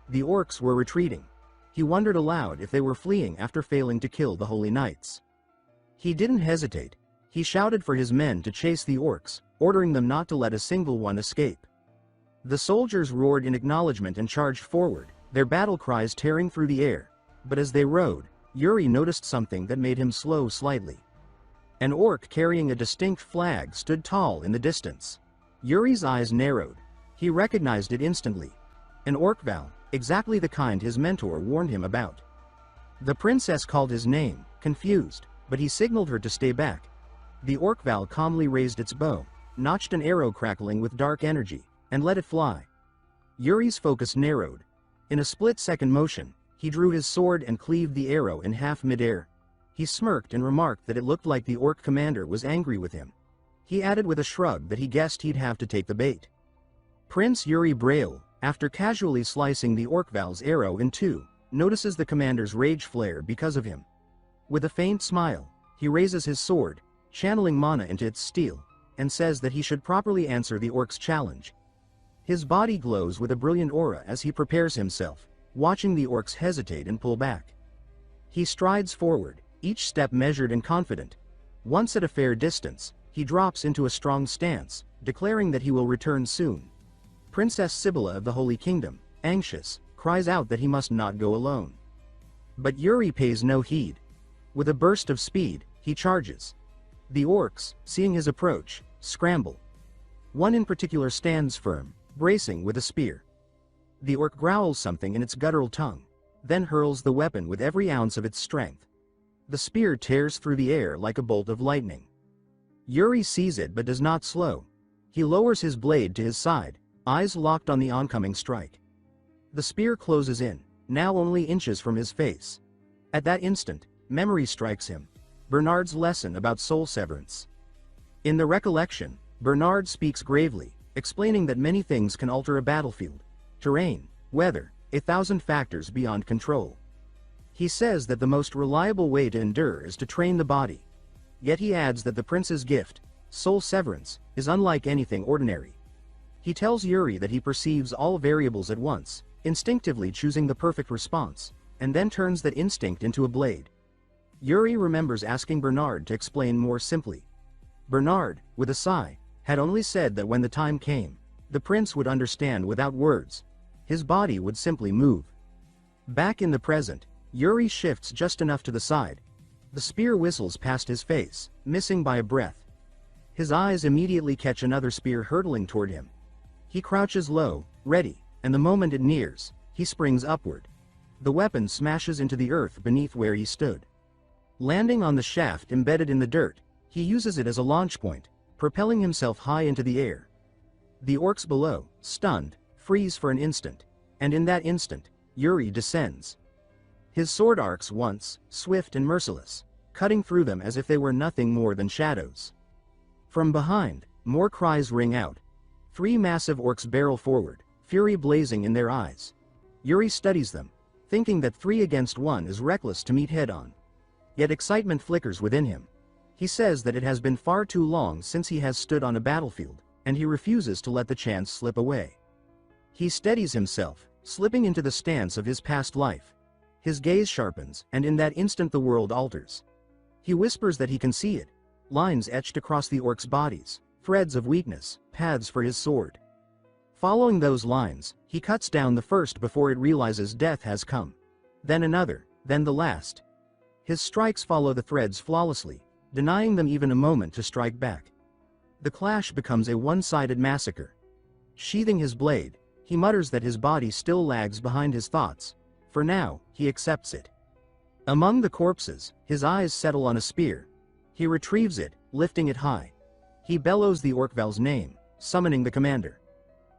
The orcs were retreating. He wondered aloud if they were fleeing after failing to kill the Holy Knights. He didn't hesitate. He shouted for his men to chase the orcs, ordering them not to let a single one escape. The soldiers roared in acknowledgement and charged forward, their battle cries tearing through the air. But as they rode, Yuri noticed something that made him slow slightly. An orc carrying a distinct flag stood tall in the distance. Yuri's eyes narrowed. He recognized it instantly. An orc-val, exactly the kind his mentor warned him about. The princess called his name, confused, but he signaled her to stay back. The orc-val calmly raised its bow, notched an arrow crackling with dark energy, and let it fly. Yuri's focus narrowed. In a split-second motion, he drew his sword and cleaved the arrow in half mid-air. He smirked and remarked that it looked like the orc commander was angry with him. He added with a shrug that he guessed he'd have to take the bait. Prince Yuri Briol, after casually slicing the orc-val's arrow in two, notices the commander's rage flare because of him. With a faint smile, he raises his sword, channeling mana into its steel, and says that he should properly answer the orc's challenge. His body glows with a brilliant aura as he prepares himself, watching the orcs hesitate and pull back. He strides forward, each step measured and confident. Once at a fair distance, he drops into a strong stance, declaring that he will return soon. Princess Sibylla of the Holy Kingdom, anxious, cries out that he must not go alone. But Yuri pays no heed. With a burst of speed, he charges. The orcs, seeing his approach, scramble. One in particular stands firm, bracing with a spear. The orc growls something in its guttural tongue, then hurls the weapon with every ounce of its strength. The spear tears through the air like a bolt of lightning. Yuri sees it but does not slow. He lowers his blade to his side, eyes locked on the oncoming strike. The spear closes in, now only inches from his face. At that instant, memory strikes him. Bernard's lesson about soul severance. In the recollection, Bernard speaks gravely, explaining that many things can alter a battlefield. Terrain, weather, 1,000 factors beyond control. He says that the most reliable way to endure is to train the body. Yet he adds that the prince's gift, soul severance, is unlike anything ordinary. He tells Yuri that he perceives all variables at once, instinctively choosing the perfect response, and then turns that instinct into a blade. Yuri remembers asking Bernard to explain more simply. Bernard, with a sigh, had only said that when the time came, the prince would understand without words. His body would simply move. Back in the present, Yuri shifts just enough to the side. The spear whistles past his face, missing by a breath. His eyes immediately catch another spear hurtling toward him. He crouches low, ready, and the moment it nears, he springs upward. The weapon smashes into the earth beneath where he stood. Landing on the shaft embedded in the dirt, he uses it as a launch point, propelling himself high into the air. The orcs below, stunned, freeze for an instant, and in that instant, Yuri descends. His sword arcs once, swift and merciless, cutting through them as if they were nothing more than shadows. From behind, more cries ring out. 3 massive orcs barrel forward, fury blazing in their eyes. Yuri studies them, thinking that 3 against 1 is reckless to meet head-on. Yet excitement flickers within him. He says that it has been far too long since he has stood on a battlefield, and he refuses to let the chance slip away. He steadies himself, slipping into the stance of his past life. His gaze sharpens, and in that instant the world alters. He whispers that he can see it. Lines etched across the orcs' bodies, threads of weakness, paths for his sword. Following those lines, he cuts down the first before it realizes death has come. Then another, then the last. His strikes follow the threads flawlessly, denying them even a moment to strike back. The clash becomes a one-sided massacre. Sheathing his blade, he mutters that his body still lags behind his thoughts. For now, he accepts it. Among the corpses, his eyes settle on a spear. He retrieves it, lifting it high. He bellows the Orkval's name, summoning the commander.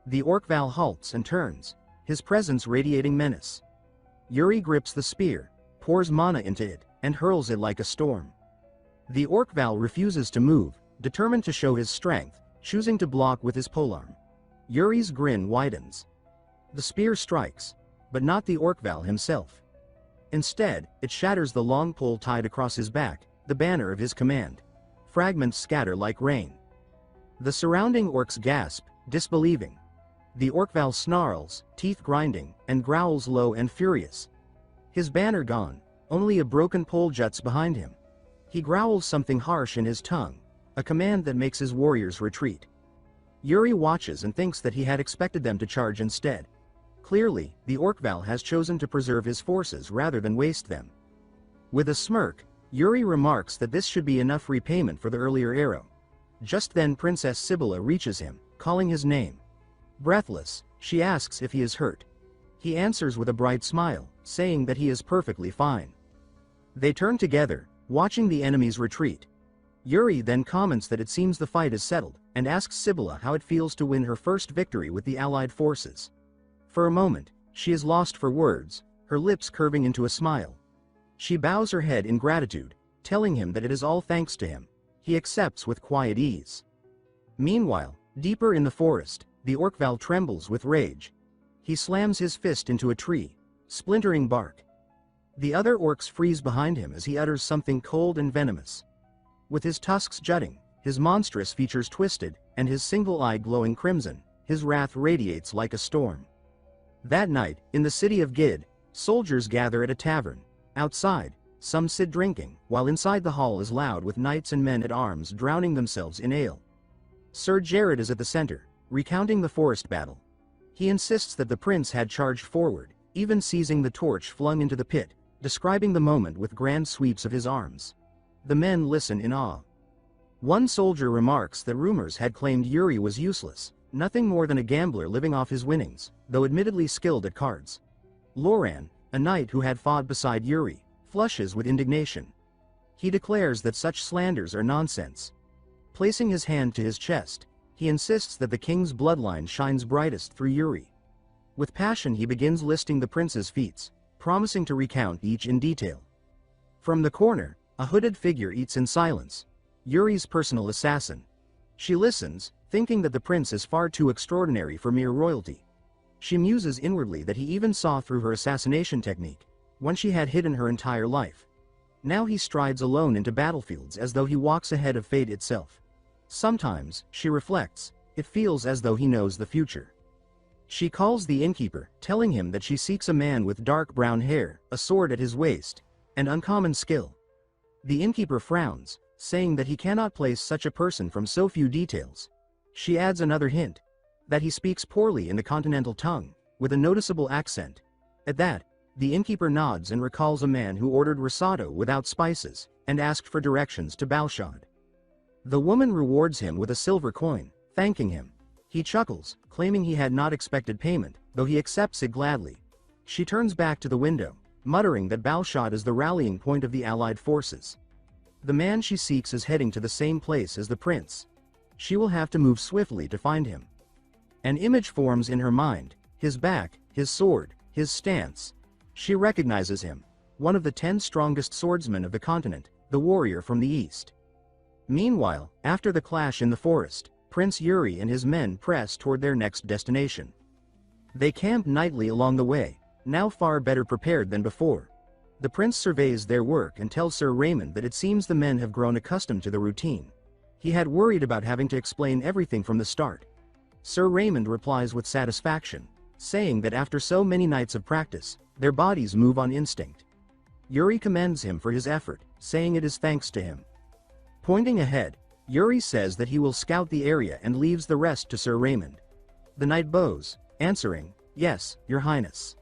The Orkval halts and turns, his presence radiating menace. Yuri grips the spear, pours mana into it, and hurls it like a storm. The Orkval refuses to move, determined to show his strength, choosing to block with his polearm. Yuri's grin widens. The spear strikes, but not the Orkval himself. Instead, it shatters the long pole tied across his back, the banner of his command. Fragments scatter like rain. The surrounding orcs gasp, disbelieving. The Orkval snarls, teeth grinding, and growls low and furious. His banner gone, only a broken pole juts behind him. He growls something harsh in his tongue, a command that makes his warriors retreat. Yuri watches and thinks that he had expected them to charge instead. Clearly, the Orkval has chosen to preserve his forces rather than waste them. With a smirk, Yuri remarks that this should be enough repayment for the earlier arrow. Just then Princess Sibylla reaches him, calling his name. Breathless, she asks if he is hurt. He answers with a bright smile, saying that he is perfectly fine. They turn together, watching the enemies retreat. Yuri then comments that it seems the fight is settled, and asks Sibylla how it feels to win her first victory with the allied forces. For a moment, she is lost for words, her lips curving into a smile. She bows her head in gratitude, telling him that it is all thanks to him. He accepts with quiet ease. Meanwhile, deeper in the forest, the Orkval trembles with rage. He slams his fist into a tree, splintering bark. The other orcs freeze behind him as he utters something cold and venomous. With his tusks jutting, his monstrous features twisted, and his single eye glowing crimson, his wrath radiates like a storm. That night, in the city of Gid, soldiers gather at a tavern. Outside, some sit drinking, while inside the hall is loud with knights and men at arms drowning themselves in ale. Sir Jared is at the center, recounting the forest battle. He insists that the prince had charged forward, even seizing the torch flung into the pit, describing the moment with grand sweeps of his arms. The men listen in awe. One soldier remarks that rumors had claimed Yuri was useless, nothing more than a gambler living off his winnings, though admittedly skilled at cards. Loran, a knight who had fought beside Yuri, flushes with indignation. He declares that such slanders are nonsense. Placing his hand to his chest, he insists that the king's bloodline shines brightest through Yuri. With passion he begins listing the prince's feats, promising to recount each in detail. From the corner, a hooded figure eats in silence, Yuri's personal assassin. She listens, thinking that the prince is far too extraordinary for mere royalty. She muses inwardly that he even saw through her assassination technique, one she had hidden her entire life. Now he strides alone into battlefields as though he walks ahead of fate itself. Sometimes, she reflects, it feels as though he knows the future. She calls the innkeeper, telling him that she seeks a man with dark brown hair, a sword at his waist, and uncommon skill. The innkeeper frowns, saying that he cannot place such a person from so few details. She adds another hint, that he speaks poorly in the continental tongue, with a noticeable accent. At that, the innkeeper nods and recalls a man who ordered risotto without spices, and asked for directions to Balshad. The woman rewards him with a silver coin, thanking him. He chuckles, claiming he had not expected payment, though he accepts it gladly. She turns back to the window, muttering that Balshad is the rallying point of the allied forces. The man she seeks is heading to the same place as the prince. She will have to move swiftly to find him. An image forms in her mind, his back, his sword, his stance. She recognizes him, one of the 10 strongest swordsmen of the continent, the warrior from the east. Meanwhile, after the clash in the forest, Prince Yuri and his men press toward their next destination. They camp nightly along the way, now far better prepared than before. The prince surveys their work and tells Sir Raymond that it seems the men have grown accustomed to the routine. He had worried about having to explain everything from the start. Sir Raymond replies with satisfaction, saying that after so many nights of practice, their bodies move on instinct. Yuri commends him for his effort, saying it is thanks to him. Pointing ahead, Yuri says that he will scout the area and leaves the rest to Sir Raymond. The knight bows, answering, "Yes, your highness."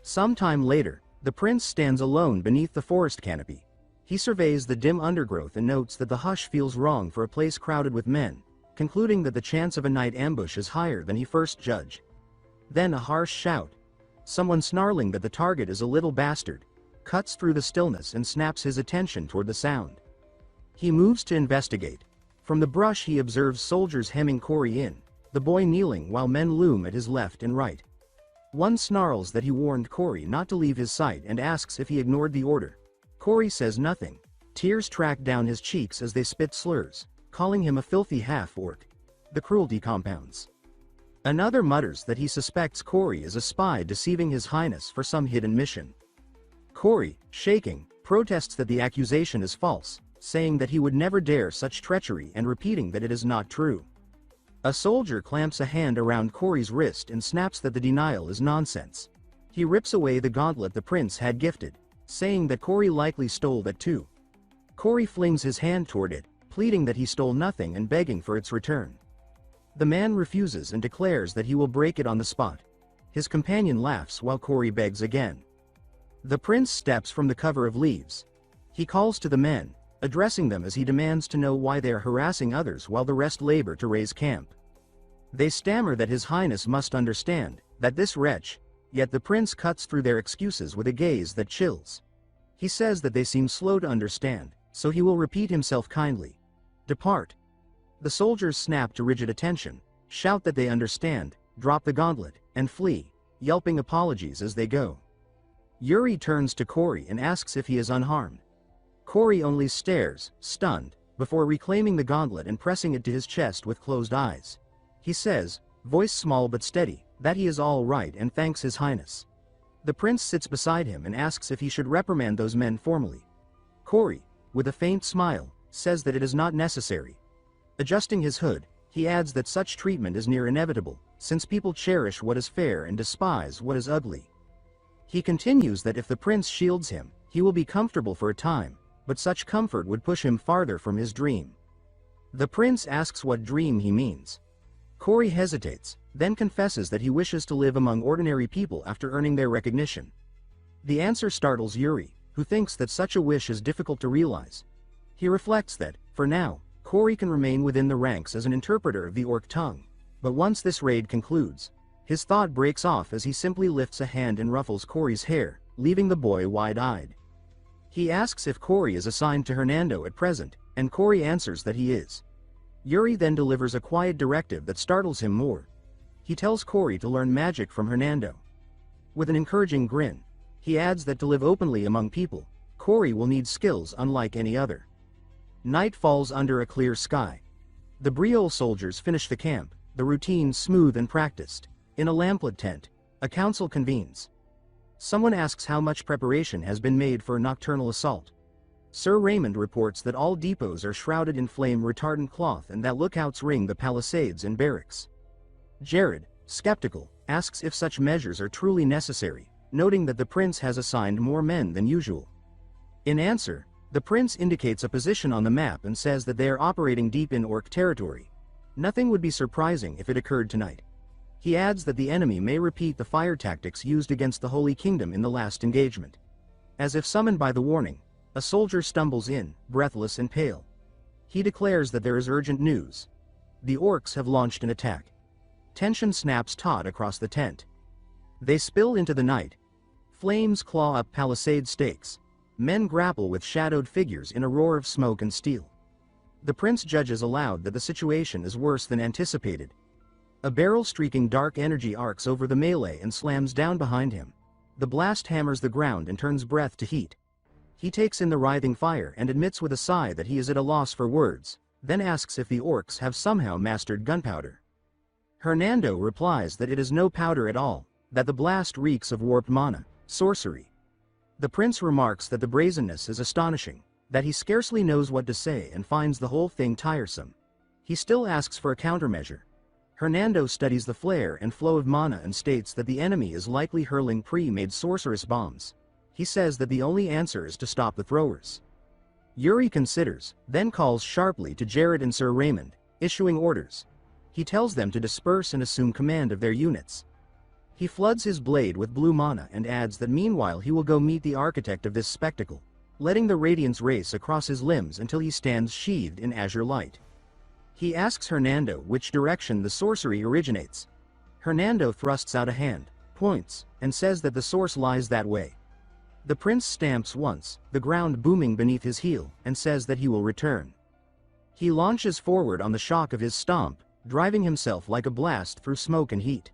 Some time later, the prince stands alone beneath the forest canopy. He surveys the dim undergrowth and notes that the hush feels wrong for a place crowded with men, concluding that the chance of a night ambush is higher than he first judged. Then a harsh shout. Someone snarling that the target is a little bastard. cuts through the stillness and snaps his attention toward the sound. He moves to investigate. From the brush he observes soldiers hemming Cory in, the boy kneeling while men loom at his left and right. One snarls that he warned Cory not to leave his sight and asks if he ignored the order. Cory says nothing. Tears track down his cheeks as they spit slurs, calling him a filthy half-orc. The cruelty compounds. Another mutters that he suspects Cory is a spy deceiving His Highness for some hidden mission. Cory, shaking, protests that the accusation is false, saying that he would never dare such treachery and repeating that it is not true. A soldier clamps a hand around Cory's wrist and snaps that the denial is nonsense. He rips away the gauntlet the prince had gifted, saying that Cory likely stole that too. Cory flings his hand toward it, pleading that he stole nothing and begging for its return. The man refuses and declares that he will break it on the spot. His companion laughs while Cory begs again. The prince steps from the cover of leaves. He calls to the men, addressing them as he demands to know why they are harassing others while the rest labor to raise camp. They stammer that His Highness must understand, that this wretch, yet the prince cuts through their excuses with a gaze that chills. He says that they seem slow to understand, so he will repeat himself kindly. Depart. The soldiers snap to rigid attention, shout that they understand, drop the gauntlet, and flee, yelping apologies as they go. Yuri turns to Cory and asks if he is unharmed. Cory only stares, stunned, before reclaiming the gauntlet and pressing it to his chest with closed eyes. He says, voice small but steady, that he is all right and thanks His Highness. The prince sits beside him and asks if he should reprimand those men formally. Cory, with a faint smile, says that it is not necessary. Adjusting his hood, he adds that such treatment is near inevitable, since people cherish what is fair and despise what is ugly. He continues that if the prince shields him, he will be comfortable for a time, but such comfort would push him farther from his dream. The prince asks what dream he means. Cory hesitates, then confesses that he wishes to live among ordinary people after earning their recognition. The answer startles Yuri, who thinks that such a wish is difficult to realize. He reflects that, for now, Cory can remain within the ranks as an interpreter of the orc tongue, but once this raid concludes, his thought breaks off as he simply lifts a hand and ruffles Cory's hair, leaving the boy wide-eyed. He asks if Cory is assigned to Hernando at present, and Cory answers that he is. Yuri then delivers a quiet directive that startles him more. He tells Cory to learn magic from Hernando. With an encouraging grin, he adds that to live openly among people, Cory will need skills unlike any other. Night falls under a clear sky. The Briol soldiers finish the camp, the routine smooth and practiced. In a lamplit tent, a council convenes. Someone asks how much preparation has been made for a nocturnal assault. Sir Raymond reports that all depots are shrouded in flame-retardant cloth and that lookouts ring the palisades and barracks. Jared, skeptical, asks if such measures are truly necessary, noting that the prince has assigned more men than usual. In answer, the prince indicates a position on the map and says that they are operating deep in orc territory. Nothing would be surprising if it occurred tonight. He adds that the enemy may repeat the fire tactics used against the Holy Kingdom in the last engagement. As if summoned by the warning, a soldier stumbles in, breathless and pale. He declares that there is urgent news. The orcs have launched an attack. Tension snaps taut across the tent. They spill into the night. Flames claw up palisade stakes. Men grapple with shadowed figures in a roar of smoke and steel. The prince judges aloud that the situation is worse than anticipated. A barrel streaking dark energy arcs over the melee and slams down behind him. The blast hammers the ground and turns breath to heat. He takes in the writhing fire and admits with a sigh that he is at a loss for words, then asks if the orcs have somehow mastered gunpowder. Hernando replies that it is no powder at all, that the blast reeks of warped mana, sorcery. The prince remarks that the brazenness is astonishing, that he scarcely knows what to say and finds the whole thing tiresome. He still asks for a countermeasure. Hernando studies the flare and flow of mana and states that the enemy is likely hurling pre-made sorceress bombs. He says that the only answer is to stop the throwers. Yuri considers, then calls sharply to Jared and Sir Raymond, issuing orders. He tells them to disperse and assume command of their units. He floods his blade with blue mana and adds that meanwhile he will go meet the architect of this spectacle, letting the radiance race across his limbs until he stands sheathed in azure light. He asks Hernando which direction the sorcery originates. Hernando thrusts out a hand, points, and says that the source lies that way. The prince stamps once, the ground booming beneath his heel, and says that he will return. He launches forward on the shock of his stomp, driving himself like a blast through smoke and heat.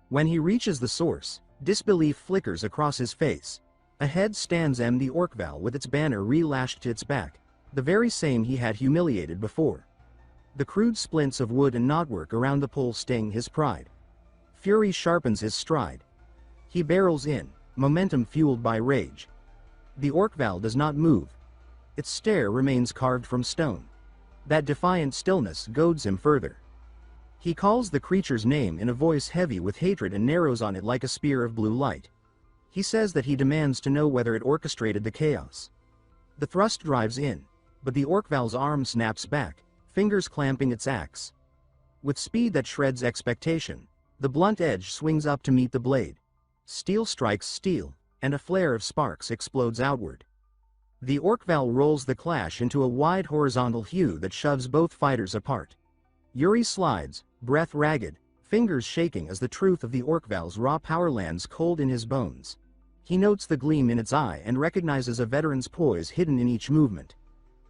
When he reaches the source, disbelief flickers across his face. Ahead stands the Orkval with its banner re-lashed to its back, the very same he had humiliated before. The crude splints of wood and knotwork around the pole sting his pride. Fury sharpens his stride. He barrels in, momentum fueled by rage. The Orkval does not move. Its stare remains carved from stone. That defiant stillness goads him further. He calls the creature's name in a voice heavy with hatred and narrows on it like a spear of blue light. He says that he demands to know whether it orchestrated the chaos. The thrust drives in, but the Orkval's arm snaps back, fingers clamping its axe. With speed that shreds expectation, the blunt edge swings up to meet the blade. Steel strikes steel, and a flare of sparks explodes outward. The Orkval rolls the clash into a wide horizontal hew that shoves both fighters apart. Yuri slides, breath ragged, fingers shaking as the truth of the Orkval's raw power lands cold in his bones. He notes the gleam in its eye and recognizes a veteran's poise hidden in each movement.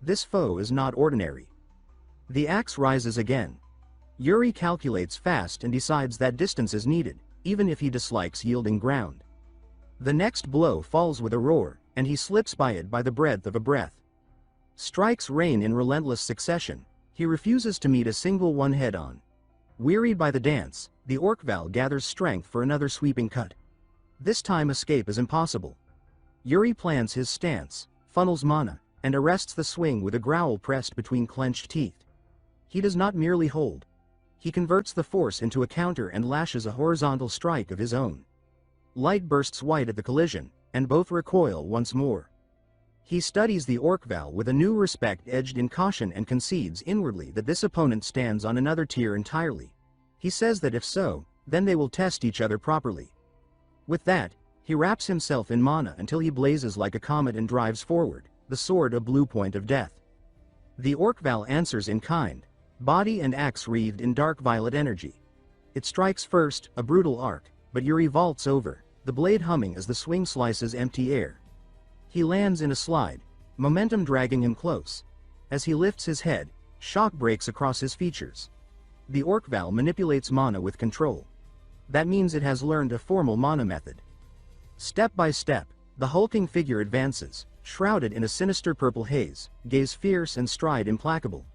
This foe is not ordinary. The axe rises again. Yuri calculates fast and decides that distance is needed, even if he dislikes yielding ground. The next blow falls with a roar, and he slips by it by the breadth of a breath. Strikes rain in relentless succession. He refuses to meet a single one head-on. Wearied by the dance, the Orkval gathers strength for another sweeping cut. This time escape is impossible. Yuri plants his stance, funnels mana, and arrests the swing with a growl pressed between clenched teeth. He does not merely hold. He converts the force into a counter and lashes a horizontal strike of his own. Light bursts white at the collision, and both recoil once more. He studies the Orkval with a new respect edged in caution and concedes inwardly that this opponent stands on another tier entirely. He says that if so, then they will test each other properly. With that, he wraps himself in mana until he blazes like a comet and drives forward, the sword a blue point of death. The Orkval answers in kind, body and axe wreathed in dark violet energy. It strikes first, a brutal arc, but Yuri vaults over, the blade humming as the swing slices empty air. He lands in a slide, momentum dragging him close. As he lifts his head, shock breaks across his features. The Orkval manipulates mana with control. That means it has learned a formal mana method. Step by step, the hulking figure advances, shrouded in a sinister purple haze, gaze fierce and stride implacable.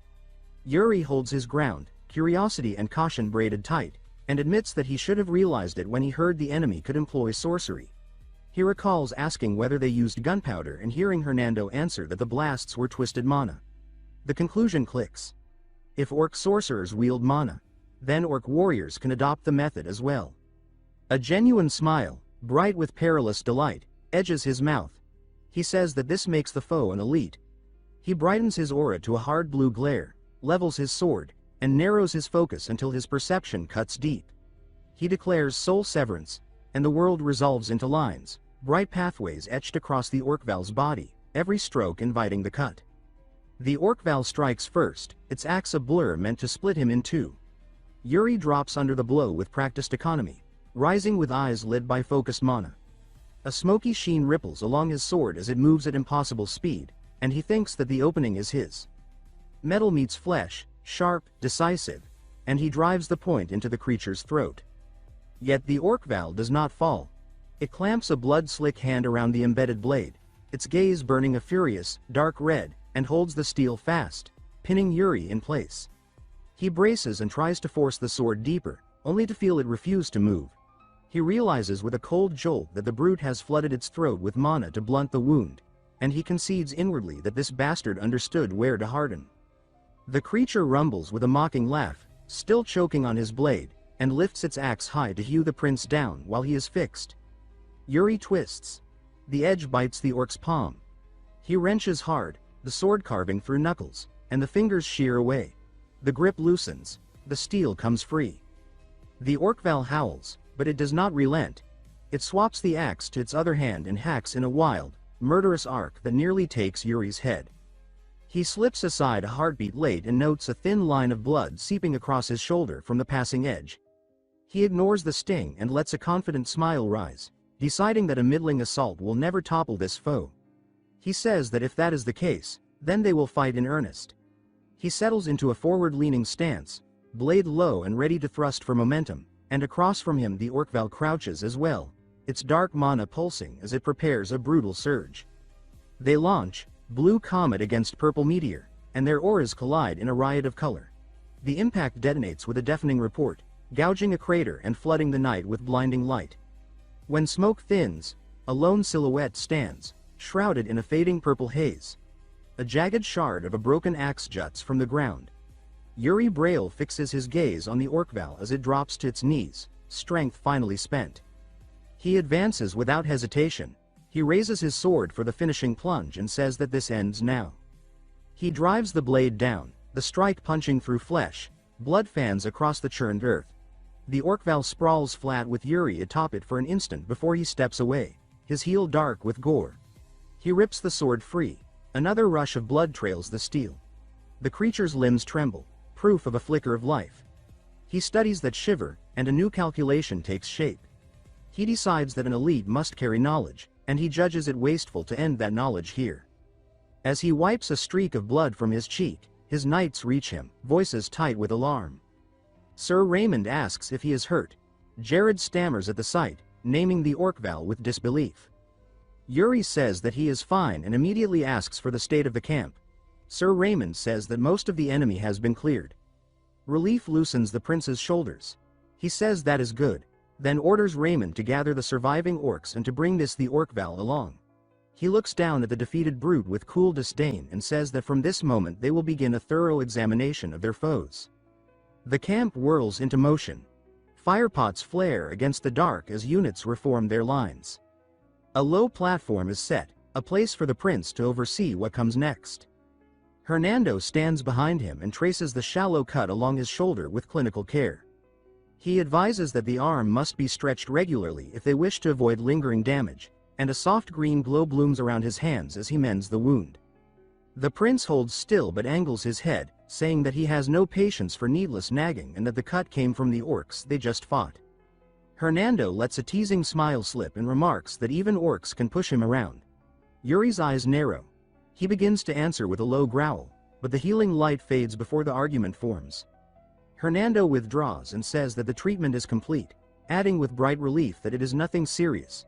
Yuri holds his ground, curiosity and caution braided tight, and admits that he should have realized it when he heard the enemy could employ sorcery. He recalls asking whether they used gunpowder and hearing Hernando answer that the blasts were twisted mana. The conclusion clicks. If orc sorcerers wield mana, then orc warriors can adopt the method as well. A genuine smile, bright with perilous delight, edges his mouth. He says that this makes the foe an elite. He brightens his aura to a hard blue glare, levels his sword, and narrows his focus until his perception cuts deep. He declares soul severance, and the world resolves into lines, bright pathways etched across the Orkval's body, every stroke inviting the cut. The Orkval strikes first, its axe a blur meant to split him in two. Yuri drops under the blow with practiced economy, rising with eyes lit by focused mana. A smoky sheen ripples along his sword as it moves at impossible speed, and he thinks that the opening is his. Metal meets flesh, sharp, decisive, and he drives the point into the creature's throat. Yet the Orkval does not fall. It clamps a blood-slick hand around the embedded blade, its gaze burning a furious, dark red, and holds the steel fast, pinning Yuri in place. He braces and tries to force the sword deeper, only to feel it refuse to move. He realizes with a cold jolt that the brute has flooded its throat with mana to blunt the wound, and he concedes inwardly that this bastard understood where to harden. The creature rumbles with a mocking laugh, still choking on his blade, and lifts its axe high to hew the prince down while he is fixed. Yuri twists. The edge bites the orc's palm. He wrenches hard, the sword carving through knuckles, and the fingers shear away. The grip loosens, the steel comes free. The Orkval howls, but it does not relent. It swaps the axe to its other hand and hacks in a wild, murderous arc that nearly takes Yuri's head. He slips aside a heartbeat late and notes a thin line of blood seeping across his shoulder from the passing edge. He ignores the sting and lets a confident smile rise. deciding that a middling assault will never topple this foe. He says that if that is the case, then they will fight in earnest. He settles into a forward-leaning stance, blade low and ready to thrust for momentum, and across from him the Orkval crouches as well, its dark mana pulsing as it prepares a brutal surge. They launch, blue comet against purple meteor, and their auras collide in a riot of color. The impact detonates with a deafening report, gouging a crater and flooding the night with blinding light. When smoke thins, a lone silhouette stands, shrouded in a fading purple haze. A jagged shard of a broken axe juts from the ground. Yuri Briol fixes his gaze on the Orkval as it drops to its knees, strength finally spent. He advances without hesitation. He raises his sword for the finishing plunge and says that this ends now. He drives the blade down, the strike punching through flesh, blood fans across the churned earth. The Orkval sprawls flat with Yuri atop it for an instant before he steps away, his heel dark with gore. He rips the sword free. Another rush of blood trails the steel. The creature's limbs tremble, proof of a flicker of life. He studies that shiver, and a new calculation takes shape. He decides that an elite must carry knowledge, and he judges it wasteful to end that knowledge here. As he wipes a streak of blood from his cheek, his knights reach him, voices tight with alarm. Sir Raymond asks if he is hurt. Jared stammers at the sight, naming the Orkval with disbelief. Yuri says that he is fine and immediately asks for the state of the camp. Sir Raymond says that most of the enemy has been cleared. Relief loosens the prince's shoulders. He says that is good, then orders Raymond to gather the surviving orcs and to bring the Orkval along. He looks down at the defeated brute with cool disdain and says that from this moment they will begin a thorough examination of their foes. The camp whirls into motion. Firepots flare against the dark as units reform their lines. A low platform is set, a place for the prince to oversee what comes next. Hernando stands behind him and traces the shallow cut along his shoulder with clinical care. He advises that the arm must be stretched regularly if they wish to avoid lingering damage, and a soft green glow blooms around his hands as he mends the wound. The prince holds still but angles his head, saying that he has no patience for needless nagging and that the cut came from the orcs they just fought. Hernando lets a teasing smile slip and remarks that even orcs can push him around. Yuri's eyes narrow. He begins to answer with a low growl, but the healing light fades before the argument forms. Hernando withdraws and says that the treatment is complete, adding with bright relief that it is nothing serious.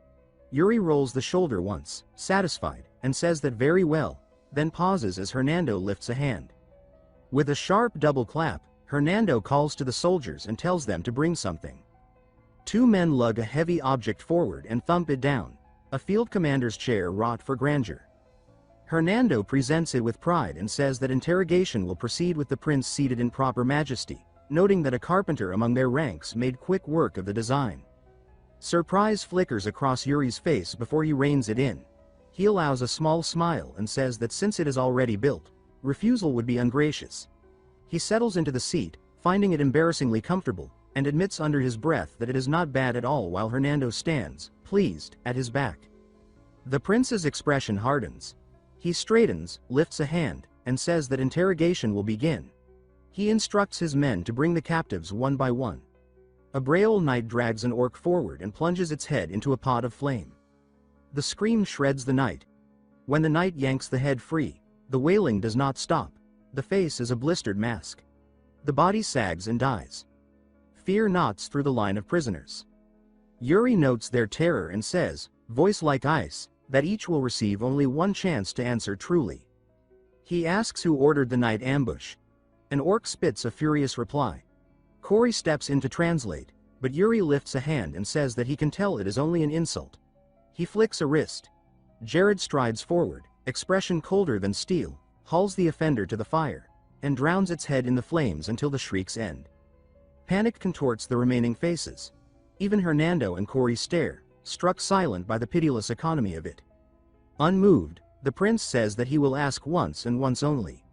Yuri rolls the shoulder once, satisfied, and says that very well, then pauses as Hernando lifts a hand. With a sharp double clap, Hernando calls to the soldiers and tells them to bring something. Two men lug a heavy object forward and thump it down, a field commander's chair wrought for grandeur. Hernando presents it with pride and says that interrogation will proceed with the prince seated in proper majesty, noting that a carpenter among their ranks made quick work of the design. Surprise flickers across Yuri's face before he reins it in. He allows a small smile and says that since it is already built, refusal would be ungracious. He settles into the seat, finding it embarrassingly comfortable, and admits under his breath that it is not bad at all while Hernando stands, pleased, at his back. The prince's expression hardens. He straightens, lifts a hand, and says that interrogation will begin. He instructs his men to bring the captives one by one. A Briol knight drags an orc forward and plunges its head into a pot of flame. The scream shreds the night. When the knight yanks the head free, the wailing does not stop. The face is a blistered mask. The body sags and dies. Fear knots through the line of prisoners. Yuri notes their terror and says, voice like ice, that each will receive only one chance to answer truly. He asks who ordered the night ambush. An orc spits a furious reply. Corey steps in to translate, but Yuri lifts a hand and says that he can tell it is only an insult. He flicks a wrist. Jared strides forward, expression colder than steel, hauls the offender to the fire, and drowns its head in the flames until the shrieks end. Panic contorts the remaining faces. Even Hernando and Corey stare, struck silent by the pitiless economy of it. Unmoved, the prince says that he will ask once and once only.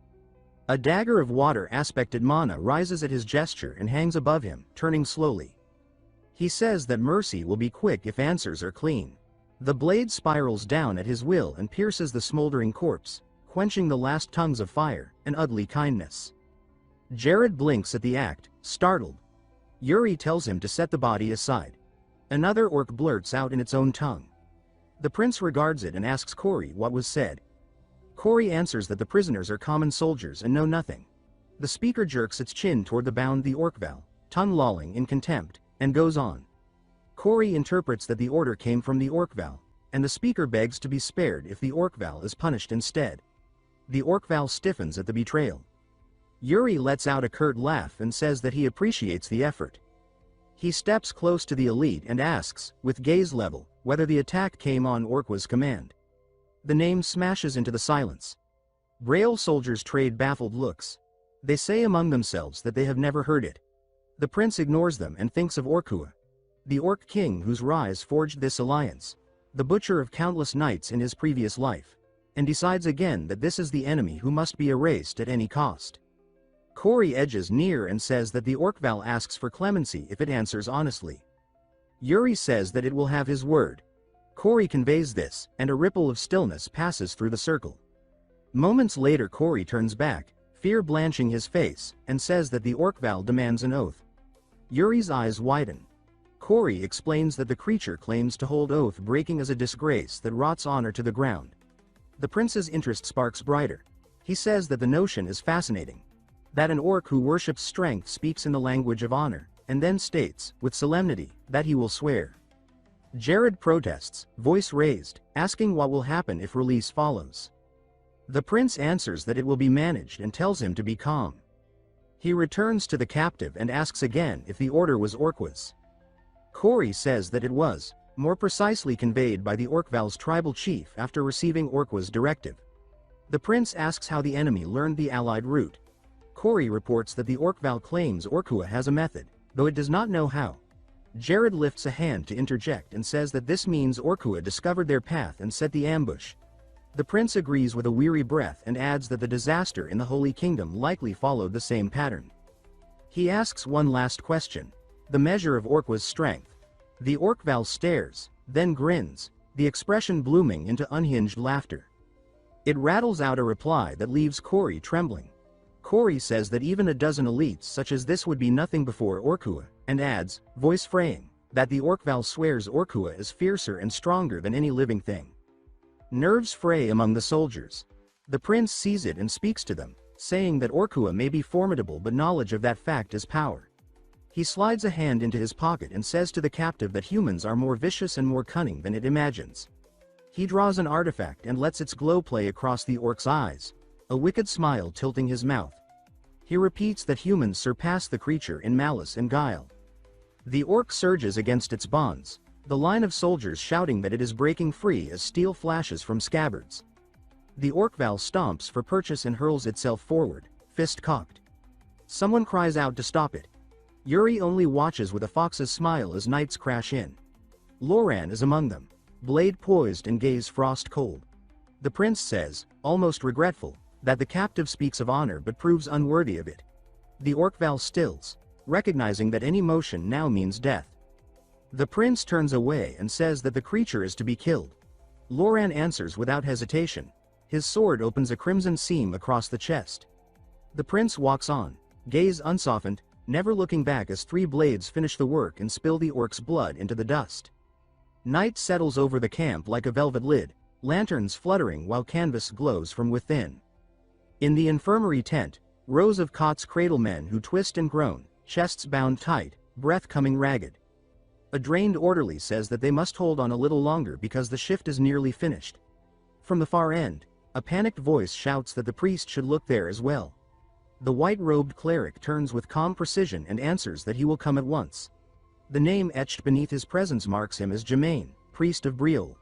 A dagger of water aspected mana rises at his gesture and hangs above him, turning slowly. He says that mercy will be quick if answers are clean. The blade spirals down at his will and pierces the smoldering corpse, quenching the last tongues of fire, an ugly kindness. Jared blinks at the act, startled. Yuri tells him to set the body aside. Another orc blurts out in its own tongue. The prince regards it and asks Kori what was said. Kori answers that the prisoners are common soldiers and know nothing. The speaker jerks its chin toward the bound the orc-val, tongue lolling in contempt, and goes on. Kori interprets that the order came from the orc-val, and the speaker begs to be spared if the orc-val is punished instead. The orc-val stiffens at the betrayal. Yuri lets out a curt laugh and says that he appreciates the effort. He steps close to the elite and asks, with gaze level, whether the attack came on Orqua's command. The name smashes into the silence. Briol soldiers trade baffled looks. They say among themselves that they have never heard it. The prince ignores them and thinks of Orkua, the orc king whose rise forged this alliance, the butcher of countless knights in his previous life, and decides again that this is the enemy who must be erased at any cost. Kori edges near and says that the orc-val asks for clemency if it answers honestly. Yuri says that it will have his word. Kori conveys this, and a ripple of stillness passes through the circle. Moments later Kori turns back, fear blanching his face, and says that the orc-val demands an oath. Yuri's eyes widen. Kori explains that the creature claims to hold oath breaking as a disgrace that rots honor to the ground. The prince's interest sparks brighter. He says that the notion is fascinating. That an orc who worships strength speaks in the language of honor, and then states, with solemnity, that he will swear. Jared protests, voice raised, asking what will happen if release follows. The prince answers that it will be managed and tells him to be calm. He returns to the captive and asks again if the order was Orqua's. Kori says that it was, more precisely conveyed by the orc-val's tribal chief after receiving Orqua's directive. The prince asks how the enemy learned the allied route. Kori reports that the orc-val claims Orkua has a method, though it does not know how. Jared lifts a hand to interject and says that this means Orkua discovered their path and set the ambush. The prince agrees with a weary breath and adds that the disaster in the Holy Kingdom likely followed the same pattern. He asks one last question, the measure of Orqua's strength. The orc-val stares, then grins, the expression blooming into unhinged laughter. It rattles out a reply that leaves Kori trembling. Kori says that even a dozen elites such as this would be nothing before Orkua, and adds, voice fraying, that the orc-val swears Orkua is fiercer and stronger than any living thing. Nerves fray among the soldiers. The prince sees it and speaks to them, saying that Orkua may be formidable but knowledge of that fact is power. He slides a hand into his pocket and says to the captive that humans are more vicious and more cunning than it imagines. He draws an artifact and lets its glow play across the orc's eyes, a wicked smile tilting his mouth. He repeats that humans surpass the creature in malice and guile. The orc surges against its bonds, the line of soldiers shouting that it is breaking free as steel flashes from scabbards. The orc-val stomps for purchase and hurls itself forward, fist cocked. Someone cries out to stop it. Yuri only watches with a fox's smile as knights crash in. Loran is among them, blade poised and gaze frost cold. The prince says, almost regretful, that the captive speaks of honor but proves unworthy of it. The orc-val stills, recognizing that any motion now means death. The prince turns away and says that the creature is to be killed. Loran answers without hesitation. His sword opens a crimson seam across the chest. The prince walks on, gaze unsoftened, never looking back as 3 blades finish the work and spill the orc's blood into the dust. Night settles over the camp like a velvet lid, lanterns fluttering while canvas glows from within. In the infirmary tent, rows of cots cradle men who twist and groan, chests bound tight, breath coming ragged. A drained orderly says that they must hold on a little longer because the shift is nearly finished. From the far end, a panicked voice shouts that the priest should look there as well. The white-robed cleric turns with calm precision and answers that he will come at once. The name etched beneath his presence marks him as Jermaine, priest of Briol.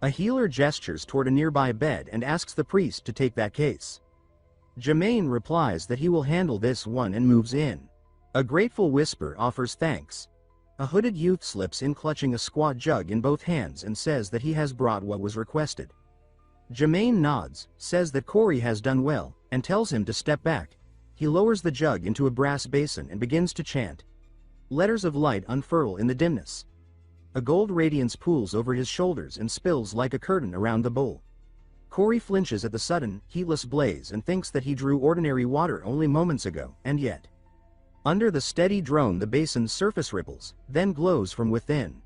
A healer gestures toward a nearby bed and asks the priest to take that case. Jermaine replies that he will handle this one and moves in. A grateful whisper offers thanks. A hooded youth slips in clutching a squat jug in both hands and says that he has brought what was requested. Jermaine nods, says that Kori has done well, and tells him to step back. He lowers the jug into a brass basin and begins to chant. Letters of light unfurl in the dimness. A gold radiance pools over his shoulders and spills like a curtain around the bowl. Kori flinches at the sudden, heatless blaze and thinks that he drew ordinary water only moments ago, and yet. Under the steady drone the basin's surface ripples, then glows from within.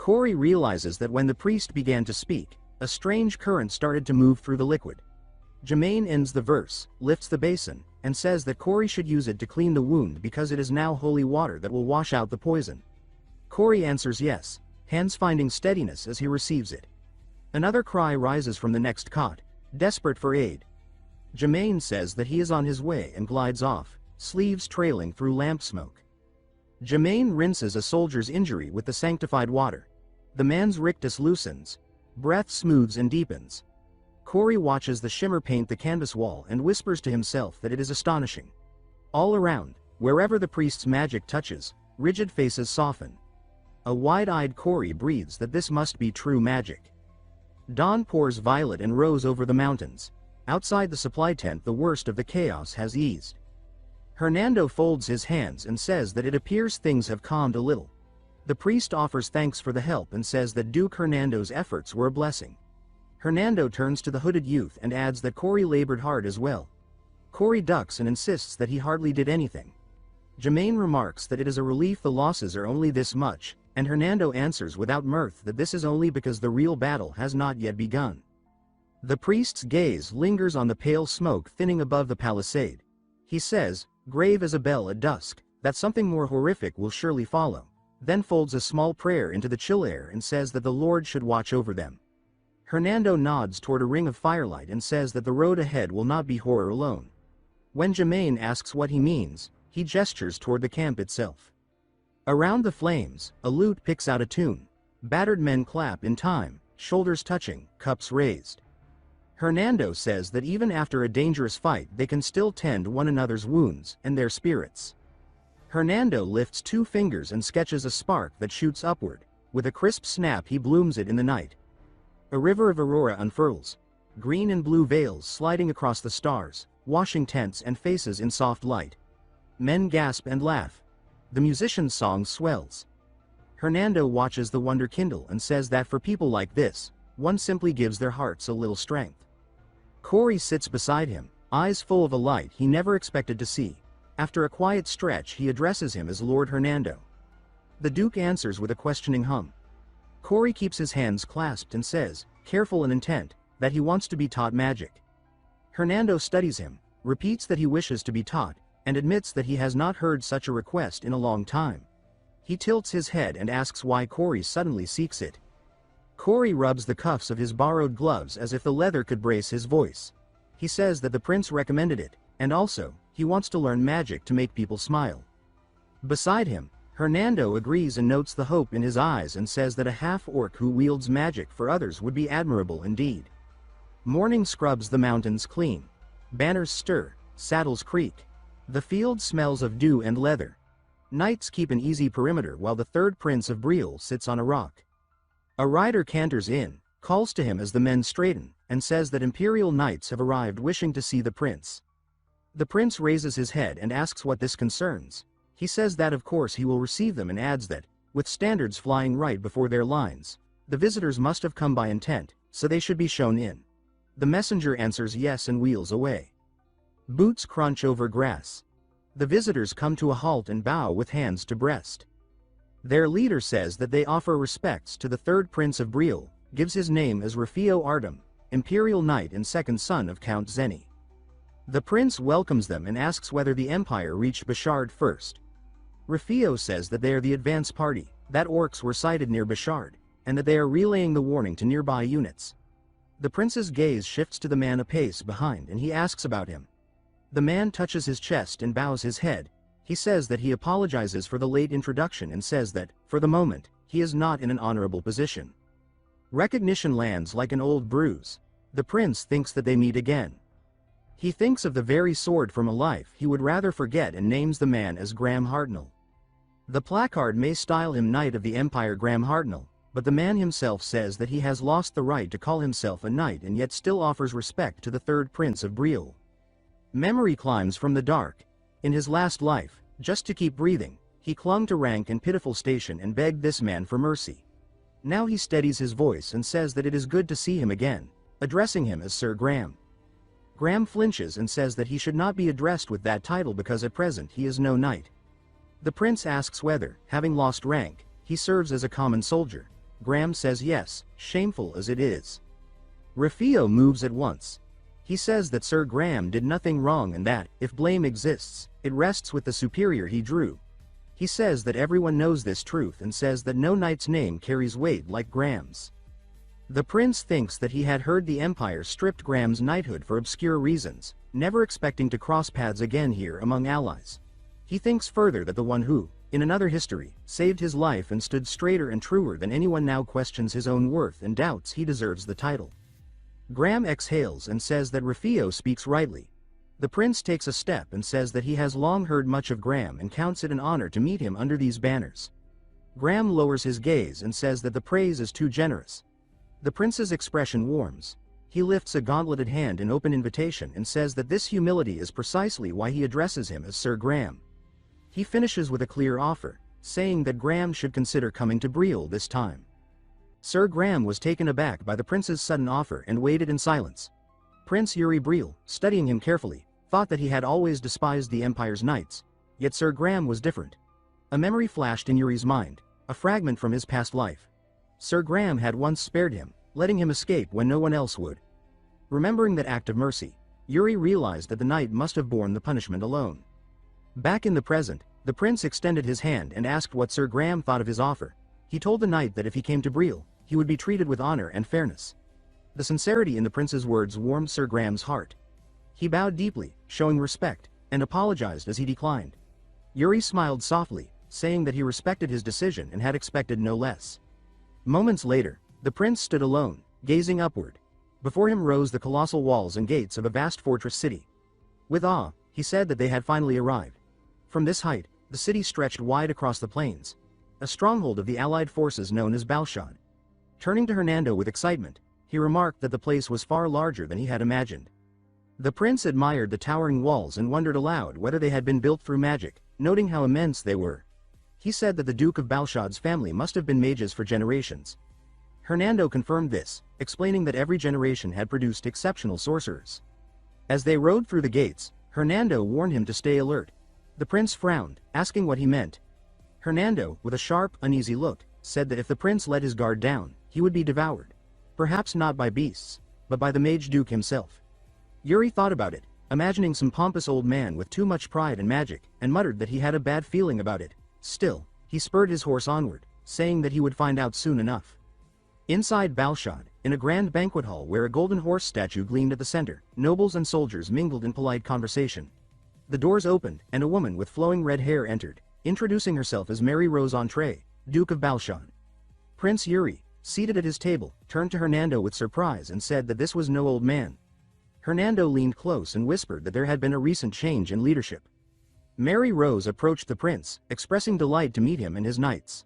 Cory realizes that when the priest began to speak, a strange current started to move through the liquid. Jermaine ends the verse, lifts the basin, and says that Cory should use it to clean the wound because it is now holy water that will wash out the poison. Cory answers yes, hands finding steadiness as he receives it. Another cry rises from the next cot, desperate for aid. Jermaine says that he is on his way and glides off, sleeves trailing through lamp smoke. Jermaine rinses a soldier's injury with the sanctified water. The man's rictus loosens. Breath smooths and deepens. Cory watches the shimmer paint the canvas wall and whispers to himself that it is astonishing. All around, wherever the priest's magic touches, rigid faces soften. A wide-eyed Cory breathes that this must be true magic. Dawn pours violet and rose over the mountains. Outside the supply tent the worst of the chaos has eased. Hernando folds his hands and says that it appears things have calmed a little. The priest offers thanks for the help and says that Duke Hernando's efforts were a blessing. Hernando turns to the hooded youth and adds that Cory labored hard as well. Cory ducks and insists that he hardly did anything. Jermaine remarks that it is a relief the losses are only this much, and Hernando answers without mirth that this is only because the real battle has not yet begun. The priest's gaze lingers on the pale smoke thinning above the palisade. He says, grave as a bell at dusk, that something more horrific will surely follow, then folds a small prayer into the chill air and says that the Lord should watch over them. Hernando nods toward a ring of firelight and says that the road ahead will not be horror alone. When Jermaine asks what he means, he gestures toward the camp itself. Around the flames, a lute picks out a tune. Battered men clap in time, shoulders touching, cups raised. Hernando says that even after a dangerous fight they can still tend one another's wounds and their spirits. Hernando lifts 2 fingers and sketches a spark that shoots upward. With a crisp snap he blooms it in the night. A river of aurora unfurls. Green and blue veils sliding across the stars, washing tents and faces in soft light. Men gasp and laugh. The musician's song swells. Hernando watches the wonder kindle and says that for people like this, one simply gives their hearts a little strength. Cory sits beside him, eyes full of a light he never expected to see. After a quiet stretch he addresses him as Lord Hernando. The Duke answers with a questioning hum. Cory keeps his hands clasped and says, careful and intent, that he wants to be taught magic. Hernando studies him, repeats that he wishes to be taught, and admits that he has not heard such a request in a long time. He tilts his head and asks why Cory suddenly seeks it. Cory rubs the cuffs of his borrowed gloves as if the leather could brace his voice. He says that the prince recommended it, and also, he wants to learn magic to make people smile. Beside him, Hernando agrees and notes the hope in his eyes and says that a half-orc who wields magic for others would be admirable indeed. Morning scrubs the mountains clean. Banners stir, saddles creak. The field smells of dew and leather. Knights keep an easy perimeter while the third prince of Briol sits on a rock. A rider canters in, calls to him as the men straighten, and says that imperial knights have arrived wishing to see the prince. The prince raises his head and asks what this concerns. He says that of course he will receive them and adds that, with standards flying right before their lines, the visitors must have come by intent, so they should be shown in. The messenger answers yes and wheels away. Boots crunch over grass. The visitors come to a halt and bow with hands to breast. Their leader says that they offer respects to the third prince of Briol, gives his name as Rufio Ardum, imperial knight and second son of Count Zeni. The prince welcomes them and asks whether the empire reached Bashard first. Rufio says that they are the advance party, that orcs were sighted near Bashard, and that they are relaying the warning to nearby units. The prince's gaze shifts to the man a pace behind and he asks about him. The man touches his chest and bows his head. He says that he apologizes for the late introduction and says that, for the moment, he is not in an honorable position. Recognition lands like an old bruise. The prince thinks that they meet again. He thinks of the very sword from a life he would rather forget and names the man as Graham Hartnell. The placard may style him Knight of the Empire Graham Hartnell, but the man himself says that he has lost the right to call himself a knight and yet still offers respect to the third prince of Briol. Memory climbs from the dark. In his last life, just to keep breathing, he clung to rank and pitiful station and begged this man for mercy. Now he steadies his voice and says that it is good to see him again, addressing him as Sir Graham. Graham flinches and says that he should not be addressed with that title because at present he is no knight. The prince asks whether, having lost rank, he serves as a common soldier. Graham says yes, shameful as it is. Rufio moves at once. He says that Sir Graham did nothing wrong and that, if blame exists, it rests with the superior he drew. He says that everyone knows this truth and says that no knight's name carries weight like Graham's. The prince thinks that he had heard the Empire stripped Graham's knighthood for obscure reasons, never expecting to cross paths again here among allies. He thinks further that the one who, in another history, saved his life and stood straighter and truer than anyone now questions his own worth and doubts he deserves the title. Graham exhales and says that Rufio speaks rightly. The prince takes a step and says that he has long heard much of Graham and counts it an honor to meet him under these banners. Graham lowers his gaze and says that the praise is too generous. The prince's expression warms. He lifts a gauntleted hand in open invitation and says that this humility is precisely why he addresses him as Sir Graham. He finishes with a clear offer, saying that Graham should consider coming to Briol this time. Sir Graham was taken aback by the prince's sudden offer and waited in silence. Prince Yuri Briol, studying him carefully, thought that he had always despised the Empire's knights, yet Sir Graham was different. A memory flashed in Yuri's mind, a fragment from his past life. Sir Graham had once spared him, letting him escape when no one else would. Remembering that act of mercy, Yuri realized that the knight must have borne the punishment alone. Back in the present, the prince extended his hand and asked what Sir Graham thought of his offer. He told the knight that if he came to Briol, he would be treated with honor and fairness. The sincerity in the prince's words warmed Sir Graham's heart. He bowed deeply, showing respect, and apologized as he declined. Yuri smiled softly, saying that he respected his decision and had expected no less. Moments later, the prince stood alone, gazing upward. Before him rose the colossal walls and gates of a vast fortress city. With awe, he said that they had finally arrived. From this height, the city stretched wide across the plains, a stronghold of the allied forces known as Balshad. Turning to Hernando with excitement, he remarked that the place was far larger than he had imagined. The prince admired the towering walls and wondered aloud whether they had been built through magic, noting how immense they were. He said that the Duke of Balshad's family must have been mages for generations. Hernando confirmed this, explaining that every generation had produced exceptional sorcerers. As they rode through the gates, Hernando warned him to stay alert. The prince frowned, asking what he meant. Hernando, with a sharp, uneasy look, said that if the prince let his guard down, he would be devoured. Perhaps not by beasts, but by the mage duke himself. Yuri thought about it, imagining some pompous old man with too much pride and magic, and muttered that he had a bad feeling about it. Still, he spurred his horse onward, saying that he would find out soon enough. Inside Balshad, in a grand banquet hall where a golden horse statue gleamed at the center, nobles and soldiers mingled in polite conversation. The doors opened, and a woman with flowing red hair entered, introducing herself as Mary Rose Entree, Duke of Balshad. Prince Yuri, seated at his table, turned to Hernando with surprise and said that this was no old man. Hernando leaned close and whispered that there had been a recent change in leadership. Mary Rose approached the prince, expressing delight to meet him and his knights.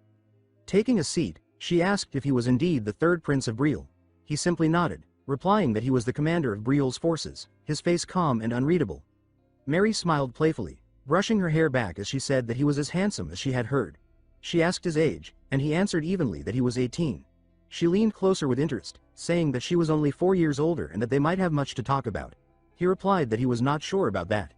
Taking a seat, she asked if he was indeed the third prince of Briol. He simply nodded, replying that he was the commander of Briol's forces, his face calm and unreadable. Mary smiled playfully, brushing her hair back as she said that he was as handsome as she had heard. She asked his age, and he answered evenly that he was 18. She leaned closer with interest, saying that she was only 4 years older and that they might have much to talk about. He replied that he was not sure about that.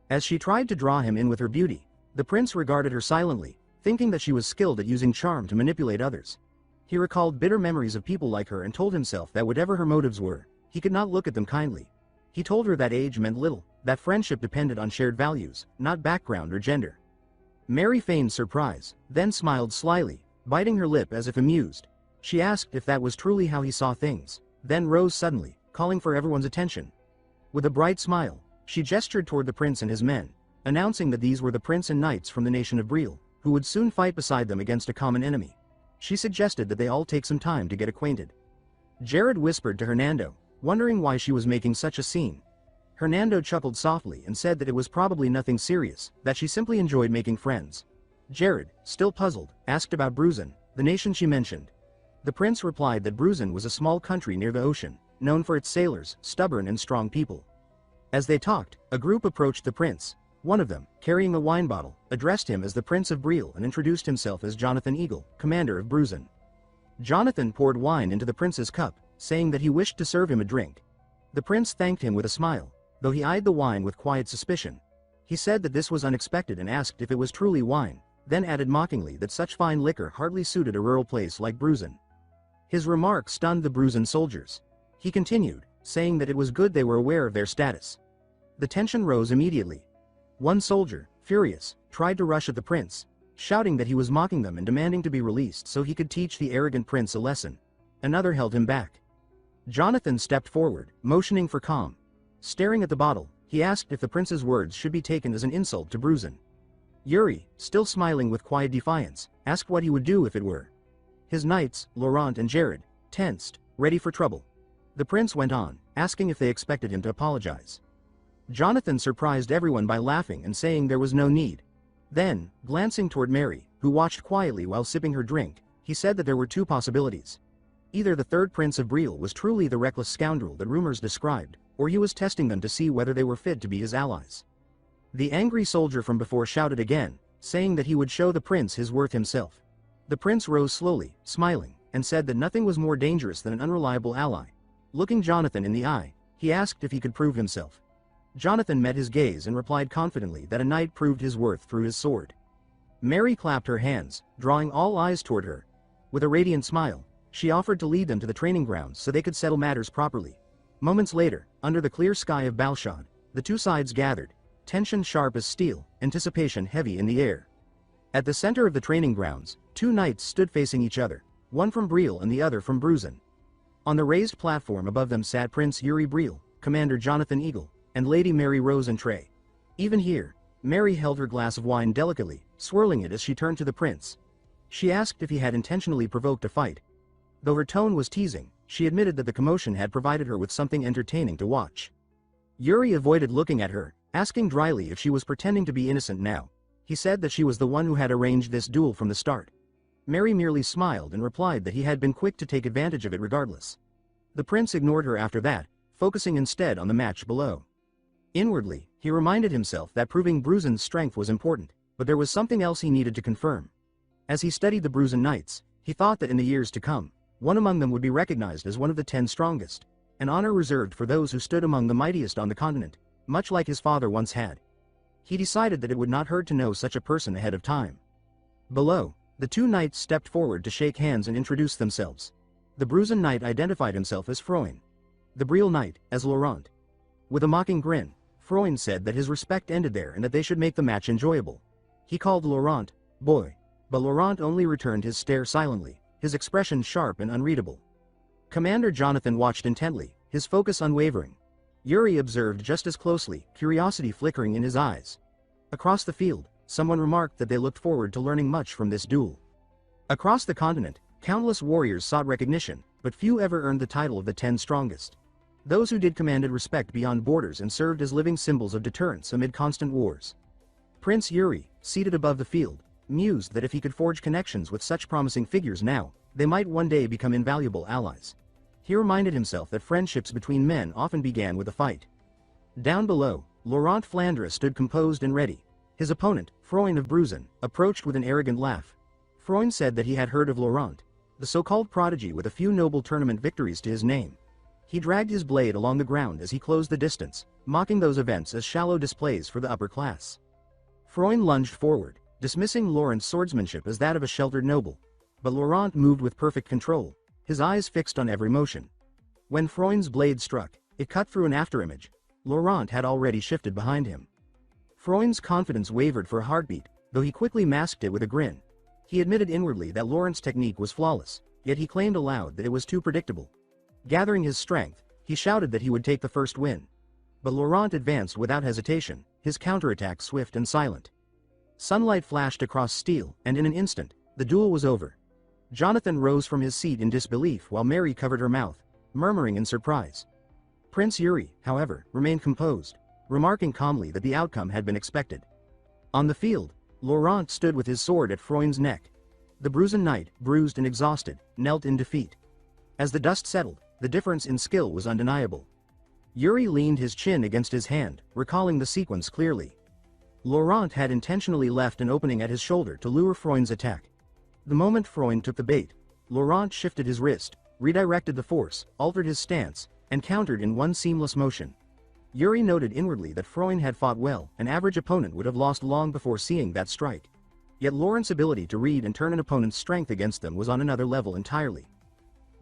As she tried to draw him in with her beauty, the prince regarded her silently, thinking that she was skilled at using charm to manipulate others. He recalled bitter memories of people like her and told himself that whatever her motives were, he could not look at them kindly. He told her that age meant little, that friendship depended on shared values, not background or gender. Mary feigned surprise, then smiled slyly, biting her lip as if amused. She asked if that was truly how he saw things, then rose suddenly, calling for everyone's attention. With a bright smile, she gestured toward the prince and his men, announcing that these were the prince and knights from the nation of Briol, who would soon fight beside them against a common enemy. She suggested that they all take some time to get acquainted. Jared whispered to Hernando, wondering why she was making such a scene. Hernando chuckled softly and said that it was probably nothing serious, that she simply enjoyed making friends. Jared, still puzzled, asked about Bruzan, the nation she mentioned. The prince replied that Bruzan was a small country near the ocean, known for its sailors, stubborn and strong people. As they talked, a group approached the prince. One of them, carrying a wine bottle, addressed him as the Prince of Briol and introduced himself as Jonathan Eagle, commander of Bruzan. Jonathan poured wine into the prince's cup, saying that he wished to serve him a drink. The prince thanked him with a smile, though he eyed the wine with quiet suspicion. He said that this was unexpected and asked if it was truly wine, then added mockingly that such fine liquor hardly suited a rural place like Bruzan. His remark stunned the Bruisen soldiers. He continued, saying that it was good they were aware of their status. The tension rose immediately. One soldier, furious, tried to rush at the prince, shouting that he was mocking them and demanding to be released so he could teach the arrogant prince a lesson. Another held him back. Jonathan stepped forward, motioning for calm. Staring at the bottle, he asked if the prince's words should be taken as an insult to Bruisen. Yuri, still smiling with quiet defiance, asked what he would do if it were. His knights, Laurent and Jared, tensed, ready for trouble. The prince went on, asking if they expected him to apologize. Jonathan surprised everyone by laughing and saying there was no need. Then, glancing toward Mary, who watched quietly while sipping her drink, he said that there were two possibilities. Either the third prince of Briol was truly the reckless scoundrel that rumors described, or he was testing them to see whether they were fit to be his allies. The angry soldier from before shouted again, saying that he would show the prince his worth himself. The prince rose slowly, smiling, and said that nothing was more dangerous than an unreliable ally. Looking Jonathan in the eye, he asked if he could prove himself. Jonathan met his gaze and replied confidently that a knight proved his worth through his sword. Mary clapped her hands, drawing all eyes toward her. With a radiant smile, she offered to lead them to the training grounds so they could settle matters properly. Moments later, under the clear sky of Balshad, the two sides gathered, tension sharp as steel, anticipation heavy in the air. At the center of the training grounds, two knights stood facing each other, one from Briol and the other from Bruisen. On the raised platform above them sat Prince Yuri Briol, Commander Jonathan Eagle, and Lady Mary Rose and Trey. Even here, Mary held her glass of wine delicately, swirling it as she turned to the prince. She asked if he had intentionally provoked a fight. Though her tone was teasing, she admitted that the commotion had provided her with something entertaining to watch. Yuri avoided looking at her, asking dryly if she was pretending to be innocent now. He said that she was the one who had arranged this duel from the start. Mary merely smiled and replied that he had been quick to take advantage of it regardless. The prince ignored her after that, focusing instead on the match below. Inwardly, he reminded himself that proving Bruisen's strength was important, but there was something else he needed to confirm. As he studied the Bruisen knights, he thought that in the years to come, one among them would be recognized as one of the 10 strongest, an honor reserved for those who stood among the mightiest on the continent, much like his father once had. He decided that it would not hurt to know such a person ahead of time. Below, the two knights stepped forward to shake hands and introduce themselves. The Bruisen knight identified himself as Froin. The Briol knight, as Laurent. With a mocking grin, Froin said that his respect ended there and that they should make the match enjoyable. He called Laurent, boy. But Laurent only returned his stare silently, his expression sharp and unreadable. Commander Jonathan watched intently, his focus unwavering. Yuri observed just as closely, curiosity flickering in his eyes. Across the field, someone remarked that they looked forward to learning much from this duel. Across the continent, countless warriors sought recognition, but few ever earned the title of the 10 strongest. Those who did commanded respect beyond borders and served as living symbols of deterrence amid constant wars. Prince Yuri, seated above the field, mused that if he could forge connections with such promising figures now, they might one day become invaluable allies. He reminded himself that friendships between men often began with a fight. Down below, Laurent Flandre stood composed and ready. His opponent, Froin of Bruisen, approached with an arrogant laugh. Froin said that he had heard of Laurent, the so-called prodigy with a few noble tournament victories to his name. He dragged his blade along the ground as he closed the distance, mocking those events as shallow displays for the upper class. Froin lunged forward, dismissing Laurent's swordsmanship as that of a sheltered noble. But Laurent moved with perfect control, his eyes fixed on every motion. When Froin's blade struck, it cut through an afterimage. Laurent had already shifted behind him. Froin's confidence wavered for a heartbeat, though he quickly masked it with a grin. He admitted inwardly that Laurent's technique was flawless, yet he claimed aloud that it was too predictable. Gathering his strength, he shouted that he would take the first win. But Laurent advanced without hesitation, his counterattack swift and silent. Sunlight flashed across steel, and in an instant, the duel was over. Jonathan rose from his seat in disbelief while Mary covered her mouth, murmuring in surprise. Prince Yuri, however, remained composed, remarking calmly that the outcome had been expected. On the field, Laurent stood with his sword at Froin's neck. The Bruisen knight, bruised and exhausted, knelt in defeat. As the dust settled, the difference in skill was undeniable. Yuri leaned his chin against his hand, recalling the sequence clearly. Laurent had intentionally left an opening at his shoulder to lure Froin's attack. The moment Froin took the bait, Laurent shifted his wrist, redirected the force, altered his stance, and countered in one seamless motion. Yuri noted inwardly that Froin had fought well, an average opponent would have lost long before seeing that strike. Yet Laurent's ability to read and turn an opponent's strength against them was on another level entirely.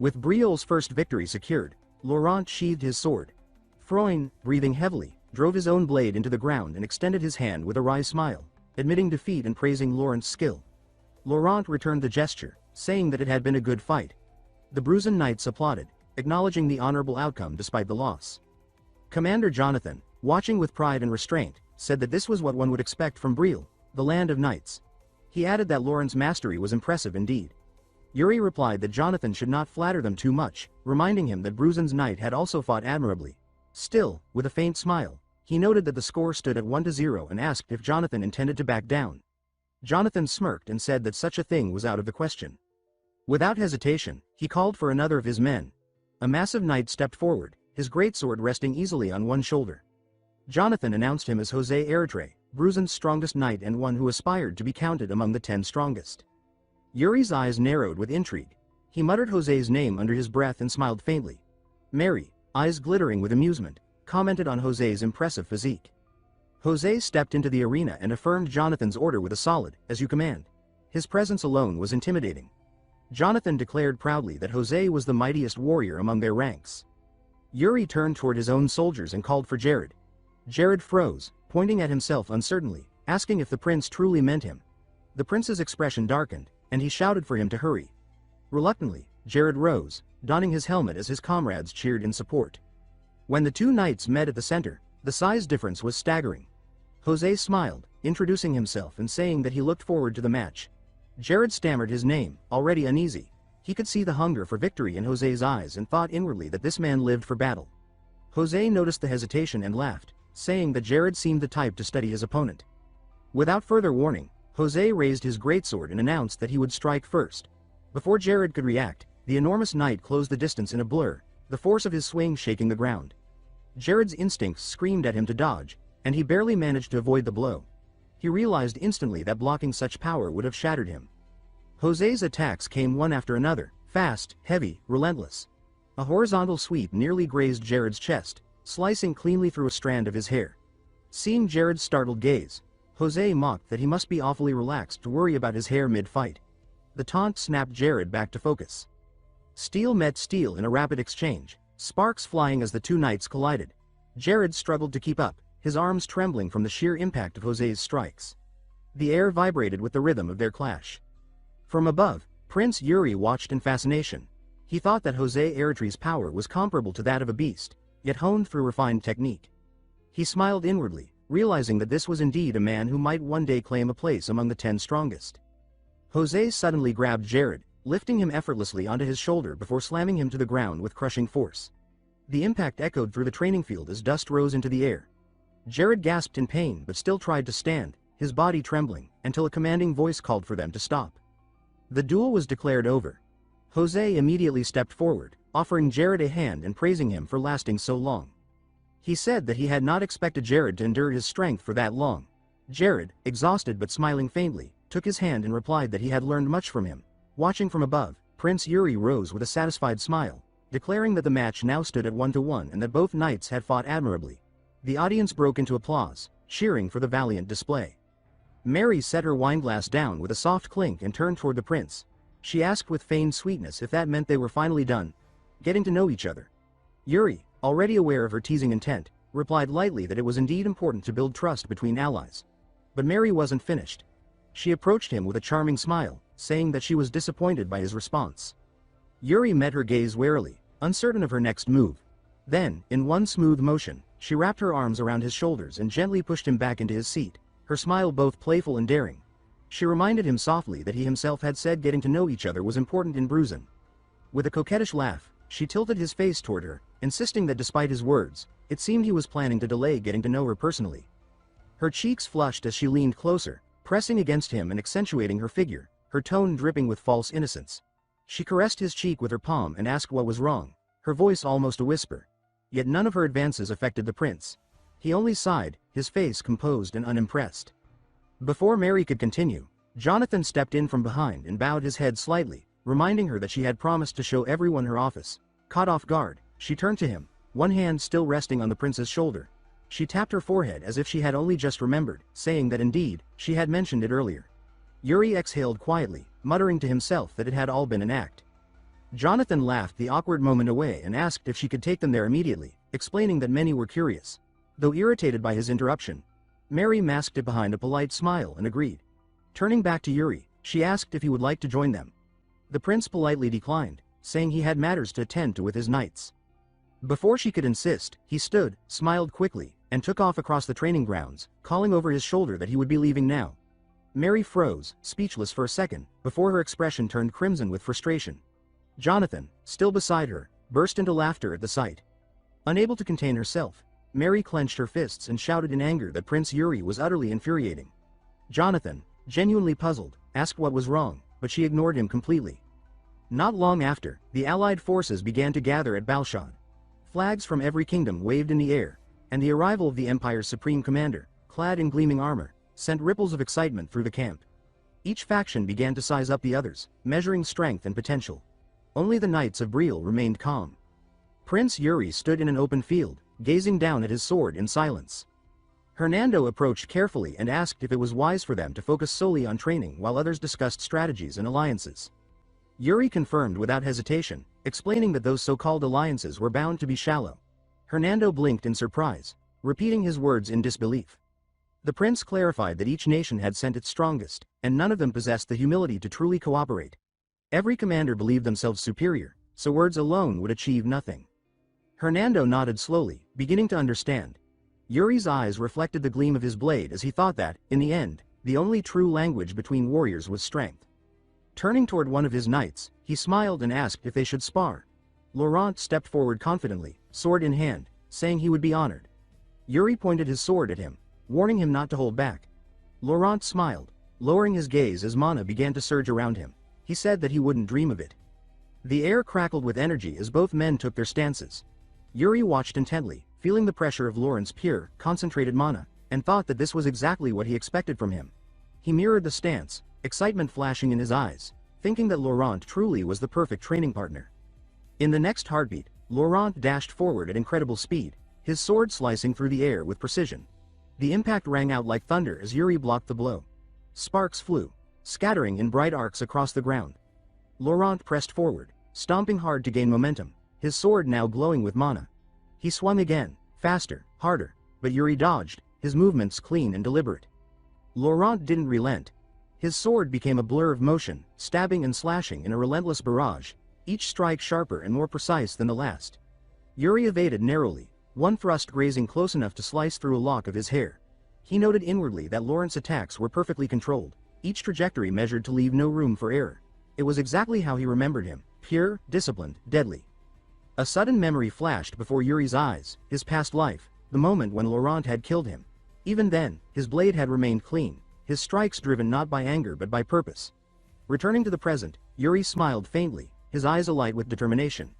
With Briol's first victory secured, Laurent sheathed his sword. Freund, breathing heavily, drove his own blade into the ground and extended his hand with a wry smile, admitting defeat and praising Laurent's skill. Laurent returned the gesture, saying that it had been a good fight. The Bruzen knights applauded, acknowledging the honorable outcome despite the loss. Commander Jonathan, watching with pride and restraint, said that this was what one would expect from Briol, the land of knights. He added that Laurent's mastery was impressive indeed. Yuri replied that Jonathan should not flatter them too much, reminding him that Bruzen's knight had also fought admirably. Still, with a faint smile, he noted that the score stood at 1-0 and asked if Jonathan intended to back down. Jonathan smirked and said that such a thing was out of the question. Without hesitation, he called for another of his men. A massive knight stepped forward, his greatsword resting easily on one shoulder. Jonathan announced him as José Eritre, Bruzen's strongest knight and one who aspired to be counted among the 10 strongest. Yuri's eyes narrowed with intrigue. He muttered José's name under his breath and smiled faintly. Mary, eyes glittering with amusement, commented on José's impressive physique. José stepped into the arena and affirmed Jonathan's order with a solid, "As you command." His presence alone was intimidating. Jonathan declared proudly that José was the mightiest warrior among their ranks. Yuri turned toward his own soldiers and called for Jared. Jared froze, pointing at himself uncertainly, asking if the prince truly meant him. The prince's expression darkened, and he shouted for him to hurry. Reluctantly, Jared rose, donning his helmet as his comrades cheered in support. When the two knights met at the center, the size difference was staggering. José smiled, introducing himself and saying that he looked forward to the match. Jared stammered his name, already uneasy. He could see the hunger for victory in José's eyes and thought inwardly that this man lived for battle. José noticed the hesitation and laughed, saying that Jared seemed the type to study his opponent. Without further warning, José raised his greatsword and announced that he would strike first. Before Jared could react, the enormous knight closed the distance in a blur, the force of his swing shaking the ground. Jared's instincts screamed at him to dodge, and he barely managed to avoid the blow. He realized instantly that blocking such power would have shattered him. José's attacks came one after another, fast, heavy, relentless. A horizontal sweep nearly grazed Jared's chest, slicing cleanly through a strand of his hair. Seeing Jared's startled gaze, José mocked that he must be awfully relaxed to worry about his hair mid-fight. The taunt snapped Jared back to focus. Steel met steel in a rapid exchange, sparks flying as the two knights collided. Jared struggled to keep up, his arms trembling from the sheer impact of José's strikes. The air vibrated with the rhythm of their clash. From above, Prince Yuri watched in fascination. He thought that José Eritre's power was comparable to that of a beast, yet honed through refined technique. He smiled inwardly, realizing that this was indeed a man who might one day claim a place among the 10 strongest. José suddenly grabbed Jared, lifting him effortlessly onto his shoulder before slamming him to the ground with crushing force. The impact echoed through the training field as dust rose into the air. Jared gasped in pain but still tried to stand, his body trembling, until a commanding voice called for them to stop. The duel was declared over. José immediately stepped forward, offering Jared a hand and praising him for lasting so long. He said that he had not expected Jared to endure his strength for that long. Jared, exhausted but smiling faintly, took his hand and replied that he had learned much from him. Watching from above, Prince Yuri rose with a satisfied smile, declaring that the match now stood at 1-1 and that both knights had fought admirably. The audience broke into applause, cheering for the valiant display. Mary set her wineglass down with a soft clink and turned toward the prince. She asked with feigned sweetness if that meant they were finally done, getting to know each other. Yuri, already aware of her teasing intent, replied lightly that it was indeed important to build trust between allies. But Mary wasn't finished. She approached him with a charming smile, saying that she was disappointed by his response. Yuri met her gaze warily, uncertain of her next move. Then, in one smooth motion, she wrapped her arms around his shoulders and gently pushed him back into his seat, her smile both playful and daring. She reminded him softly that he himself had said getting to know each other was important in Bruzen. With a coquettish laugh, she tilted his face toward her, insisting that despite his words, it seemed he was planning to delay getting to know her personally. Her cheeks flushed as she leaned closer, pressing against him and accentuating her figure, her tone dripping with false innocence. She caressed his cheek with her palm and asked what was wrong, her voice almost a whisper. Yet none of her advances affected the prince. He only sighed, his face composed and unimpressed. Before Mary could continue, Jonathan stepped in from behind and bowed his head slightly, reminding her that she had promised to show everyone her office. Caught off guard, she turned to him, one hand still resting on the prince's shoulder. She tapped her forehead as if she had only just remembered, saying that indeed, she had mentioned it earlier. Yuri exhaled quietly, muttering to himself that it had all been an act. Jonathan laughed the awkward moment away and asked if she could take them there immediately, explaining that many were curious. Though irritated by his interruption, Mary masked it behind a polite smile and agreed. Turning back to Yuri, she asked if he would like to join them. The prince politely declined, saying he had matters to attend to with his knights. Before she could insist, he stood, smiled quickly, and took off across the training grounds, calling over his shoulder that he would be leaving now. Mary froze, speechless for a second, before her expression turned crimson with frustration. Jonathan, still beside her, burst into laughter at the sight. Unable to contain herself, Mary clenched her fists and shouted in anger that Prince Yuri was utterly infuriating. Jonathan, genuinely puzzled, asked what was wrong, but she ignored him completely. Not long after, the allied forces began to gather at Balshad. Flags from every kingdom waved in the air, and the arrival of the Empire's supreme commander, clad in gleaming armor, sent ripples of excitement through the camp. Each faction began to size up the others, measuring strength and potential. Only the Knights of Briol remained calm. Prince Yuri stood in an open field, gazing down at his sword in silence. Hernando approached carefully and asked if it was wise for them to focus solely on training while others discussed strategies and alliances. Yuri confirmed without hesitation, explaining that those so-called alliances were bound to be shallow. Hernando blinked in surprise, repeating his words in disbelief. The prince clarified that each nation had sent its strongest, and none of them possessed the humility to truly cooperate. Every commander believed themselves superior, so words alone would achieve nothing. Hernando nodded slowly, beginning to understand. Yuri's eyes reflected the gleam of his blade as he thought that, in the end, the only true language between warriors was strength. Turning toward one of his knights, he smiled and asked if they should spar. Laurent stepped forward confidently, sword in hand, saying he would be honored. Yuri pointed his sword at him, warning him not to hold back. Laurent smiled, lowering his gaze as mana began to surge around him. He said that he wouldn't dream of it. The air crackled with energy as both men took their stances. Yuri watched intently, feeling the pressure of Laurent's pure, concentrated mana, and thought that this was exactly what he expected from him. He mirrored the stance, excitement flashing in his eyes, thinking that Laurent truly was the perfect training partner. In the next heartbeat, Laurent dashed forward at incredible speed, his sword slicing through the air with precision. The impact rang out like thunder as Yuri blocked the blow. Sparks flew, scattering in bright arcs across the ground. Laurent pressed forward, stomping hard to gain momentum, his sword now glowing with mana. He swung again, faster, harder, but Yuri dodged, his movements clean and deliberate. Laurent didn't relent. His sword became a blur of motion, stabbing and slashing in a relentless barrage, each strike sharper and more precise than the last. Yuri evaded narrowly, one thrust grazing close enough to slice through a lock of his hair. He noted inwardly that Laurent's attacks were perfectly controlled, each trajectory measured to leave no room for error. It was exactly how he remembered him, pure, disciplined, deadly. A sudden memory flashed before Yuri's eyes, his past life, the moment when Laurent had killed him. Even then, his blade had remained clean, his strikes driven not by anger but by purpose. Returning to the present, Yuri smiled faintly, his eyes alight with determination.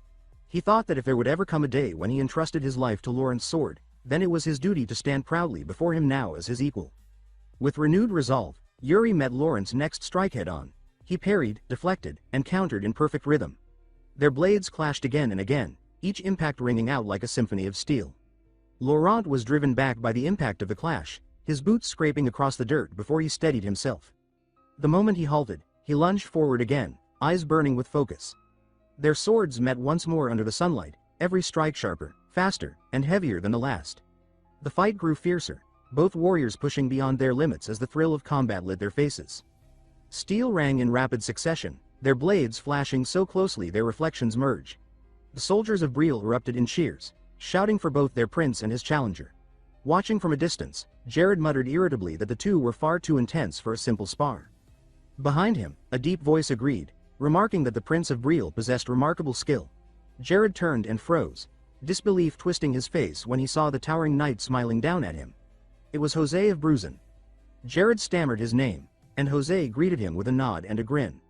He thought that if there would ever come a day when he entrusted his life to Laurent's sword, then it was his duty to stand proudly before him now as his equal. With renewed resolve, Yuri met Laurent's next strike head-on. He parried, deflected, and countered in perfect rhythm. Their blades clashed again and again, each impact ringing out like a symphony of steel. Laurent was driven back by the impact of the clash, his boots scraping across the dirt before he steadied himself. The moment he halted, he lunged forward again, eyes burning with focus. Their swords met once more under the sunlight, every strike sharper, faster, and heavier than the last. The fight grew fiercer, both warriors pushing beyond their limits as the thrill of combat lit their faces. Steel rang in rapid succession, their blades flashing so closely their reflections merged. The soldiers of Briol erupted in cheers, shouting for both their prince and his challenger. Watching from a distance, Jared muttered irritably that the two were far too intense for a simple spar. Behind him, a deep voice agreed, remarking that the Prince of Briol possessed remarkable skill. Jared turned and froze, disbelief twisting his face when he saw the towering knight smiling down at him. It was Jose of Bruzan. Jared stammered his name, and Jose greeted him with a nod and a grin.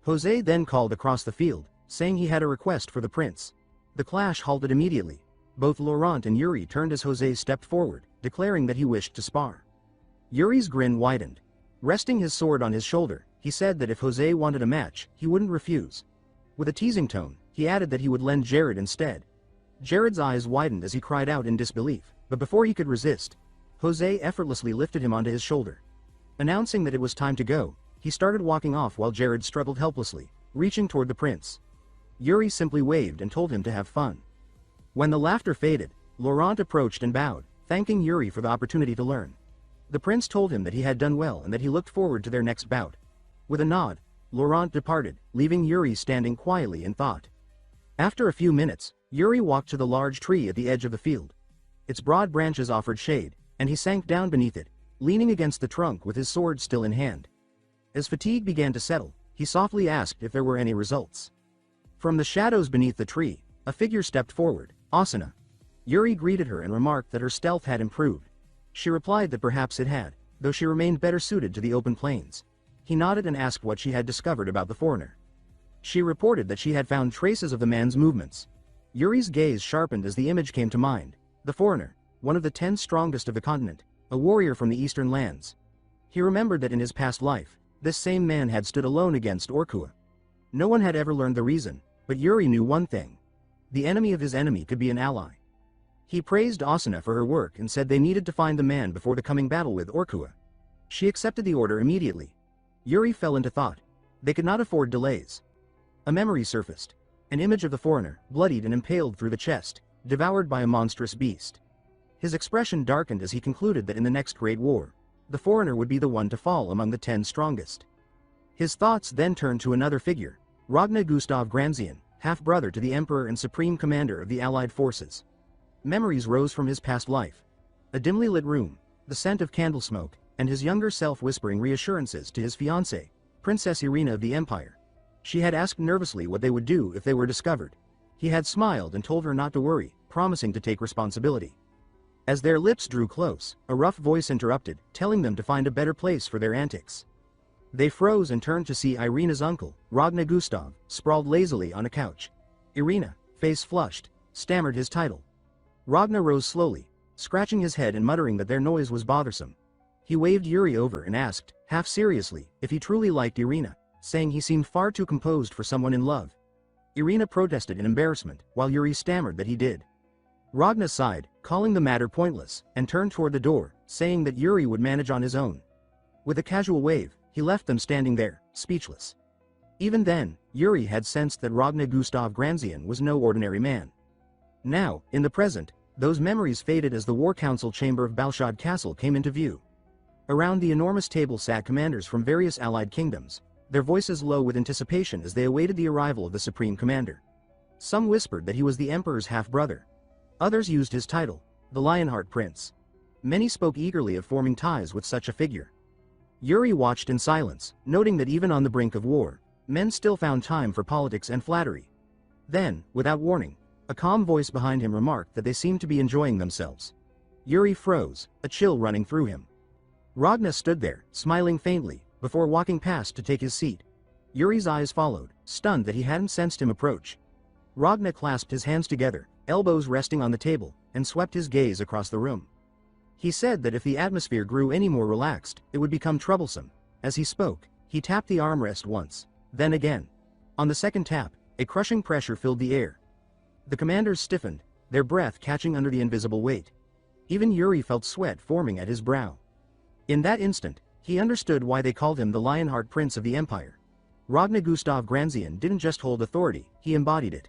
Jose then called across the field, saying he had a request for the prince. The clash halted immediately. Both Laurent and Yuri turned as Jose stepped forward, declaring that he wished to spar. Yuri's grin widened. Resting his sword on his shoulder, he said that if Jose wanted a match, he wouldn't refuse. With a teasing tone, he added that he would lend Jared instead. Jared's eyes widened as he cried out in disbelief, but before he could resist, Jose effortlessly lifted him onto his shoulder. Announcing that it was time to go, he started walking off while Jared struggled helplessly, reaching toward the prince. Yuri simply waved and told him to have fun. When the laughter faded, Laurent approached and bowed, thanking Yuri for the opportunity to learn. The prince told him that he had done well and that he looked forward to their next bout. With a nod, Laurent departed, leaving Yuri standing quietly in thought. After a few minutes, Yuri walked to the large tree at the edge of the field. Its broad branches offered shade, and he sank down beneath it, leaning against the trunk with his sword still in hand. As fatigue began to settle, he softly asked if there were any results. From the shadows beneath the tree, a figure stepped forward, Asuna. Yuri greeted her and remarked that her stealth had improved. She replied that perhaps it had, though she remained better suited to the open plains. He nodded and asked what she had discovered about the foreigner. She reported that she had found traces of the man's movements. Yuri's gaze sharpened as the image came to mind. The foreigner, one of the 10 strongest of the continent, a warrior from the eastern lands. He remembered that in his past life, this same man had stood alone against Orkua. No one had ever learned the reason, but Yuri knew one thing. The enemy of his enemy could be an ally. He praised Asuna for her work and said they needed to find the man before the coming battle with Orkua. She accepted the order immediately. Yuri fell into thought. They could not afford delays. A memory surfaced. An image of the foreigner, bloodied and impaled through the chest, devoured by a monstrous beast. His expression darkened as he concluded that in the next great war, the foreigner would be the one to fall among the 10 strongest. His thoughts then turned to another figure, Ragnar Gustav Granzian, half-brother to the emperor and supreme commander of the allied forces. Memories rose from his past life. A dimly lit room, the scent of candle smoke, and his younger self whispering reassurances to his fiancée, Princess Irina of the Empire. She had asked nervously what they would do if they were discovered. He had smiled and told her not to worry, promising to take responsibility. As their lips drew close, a rough voice interrupted, telling them to find a better place for their antics. They froze and turned to see Irina's uncle, Ragnar Gustav, sprawled lazily on a couch. Irina, face flushed, stammered his title. Ragnar rose slowly, scratching his head and muttering that their noise was bothersome. He waved Yuri over and asked, half seriously, if he truly liked Irina, saying he seemed far too composed for someone in love. Irina protested in embarrassment, while Yuri stammered that he did. Ragnar sighed, calling the matter pointless, and turned toward the door, saying that Yuri would manage on his own. With a casual wave, he left them standing there, speechless. Even then, Yuri had sensed that Ragnar Gustav Granzian was no ordinary man. Now, in the present, those memories faded as the war council chamber of Balshad Castle came into view. Around the enormous table sat commanders from various allied kingdoms, their voices low with anticipation as they awaited the arrival of the supreme commander. Some whispered that he was the emperor's half-brother. Others used his title, the Lionheart Prince. Many spoke eagerly of forming ties with such a figure. Yuri watched in silence, noting that even on the brink of war, men still found time for politics and flattery. Then, without warning, a calm voice behind him remarked that they seemed to be enjoying themselves. Yuri froze, a chill running through him. Ragnar stood there, smiling faintly, before walking past to take his seat. Yuri's eyes followed, stunned that he hadn't sensed him approach. Ragnar clasped his hands together, elbows resting on the table, and swept his gaze across the room. He said that if the atmosphere grew any more relaxed, it would become troublesome. As he spoke, he tapped the armrest once, then again. On the second tap, a crushing pressure filled the air. The commanders stiffened, their breath catching under the invisible weight. Even Yuri felt sweat forming at his brow. In that instant, he understood why they called him the Lionheart Prince of the Empire. Ragnar Gustav Granzian didn't just hold authority, he embodied it.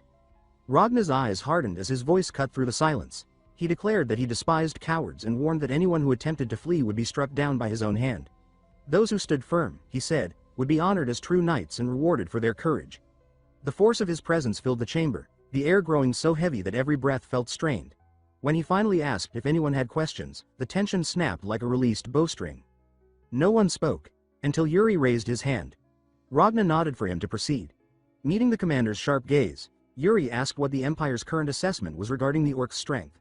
Ragnar's eyes hardened as his voice cut through the silence. He declared that he despised cowards and warned that anyone who attempted to flee would be struck down by his own hand. Those who stood firm, he said, would be honored as true knights and rewarded for their courage. The force of his presence filled the chamber, the air growing so heavy that every breath felt strained. When he finally asked if anyone had questions, the tension snapped like a released bowstring. No one spoke, until Yuri raised his hand. Ragnar nodded for him to proceed. Meeting the commander's sharp gaze, Yuri asked what the Empire's current assessment was regarding the orc's strength.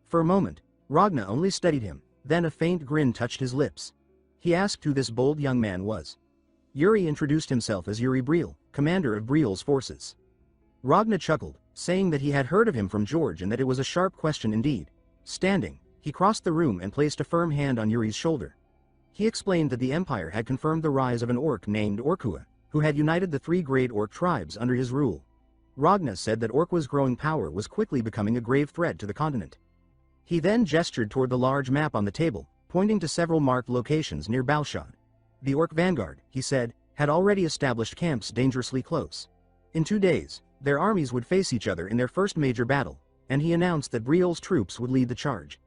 For a moment, Ragnar only studied him, then a faint grin touched his lips. He asked who this bold young man was. Yuri introduced himself as Yuri Briol, commander of Briol's forces. Ragnar chuckled, saying that he had heard of him from George and that it was a sharp question indeed. Standing, he crossed the room and placed a firm hand on Yuri's shoulder. He explained that the Empire had confirmed the rise of an orc named Orkua, who had united the 3 great orc tribes under his rule. Ragnar said that Orkua's growing power was quickly becoming a grave threat to the continent. He then gestured toward the large map on the table, pointing to several marked locations near Balshad. The orc vanguard, he said, had already established camps dangerously close. In 2 days, Their armies would face each other in their first major battle, and he announced that Briol's troops would lead the charge.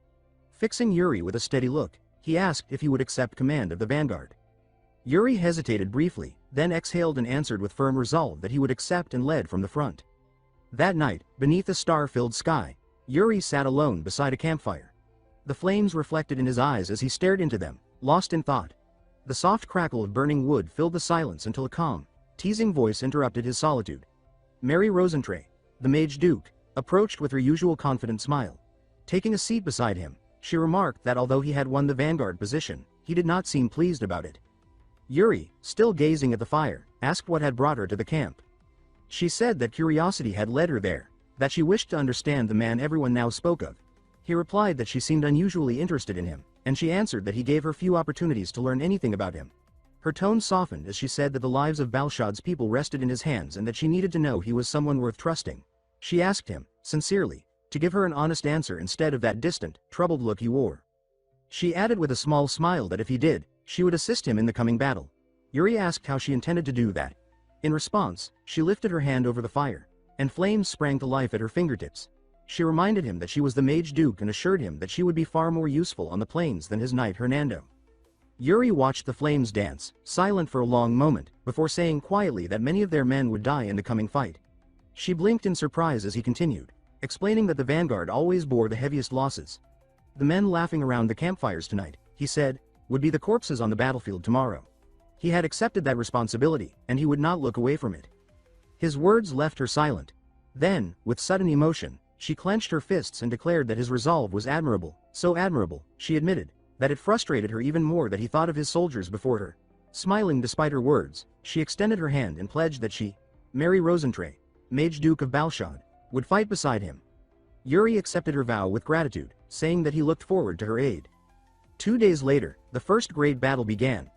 Fixing Yuri with a steady look, he asked if he would accept command of the vanguard. Yuri hesitated briefly, then exhaled and answered with firm resolve that he would accept and led from the front. That night, beneath a star-filled sky, Yuri sat alone beside a campfire. The flames reflected in his eyes as he stared into them, lost in thought. The soft crackle of burning wood filled the silence until a calm, teasing voice interrupted his solitude. Mary Rosentray, the Mage Duke, approached with her usual confident smile. Taking a seat beside him, she remarked that although he had won the vanguard position, he did not seem pleased about it. Yuri, still gazing at the fire, asked what had brought her to the camp. She said that curiosity had led her there, that she wished to understand the man everyone now spoke of. He replied that she seemed unusually interested in him, and she answered that he gave her few opportunities to learn anything about him. Her tone softened as she said that the lives of Balshad's people rested in his hands and that she needed to know he was someone worth trusting. She asked him, sincerely, to give her an honest answer instead of that distant, troubled look he wore. She added with a small smile that if he did, she would assist him in the coming battle. Yuri asked how she intended to do that. In response, she lifted her hand over the fire, and flames sprang to life at her fingertips. She reminded him that she was the Mage Duke and assured him that she would be far more useful on the plains than his knight Hernando. Yuri watched the flames dance, silent for a long moment, before saying quietly that many of their men would die in the coming fight. She blinked in surprise as he continued, explaining that the vanguard always bore the heaviest losses. The men laughing around the campfires tonight, he said, would be the corpses on the battlefield tomorrow. He had accepted that responsibility, and he would not look away from it. His words left her silent. Then, with sudden emotion, she clenched her fists and declared that his resolve was admirable, so admirable, she admitted, that it frustrated her even more that he thought of his soldiers before her. Smiling despite her words, she extended her hand and pledged that she, Mary Rosentray, Mage Duke of Balshad, would fight beside him. Yuri accepted her vow with gratitude, saying that he looked forward to her aid. 2 days later, the first great battle began.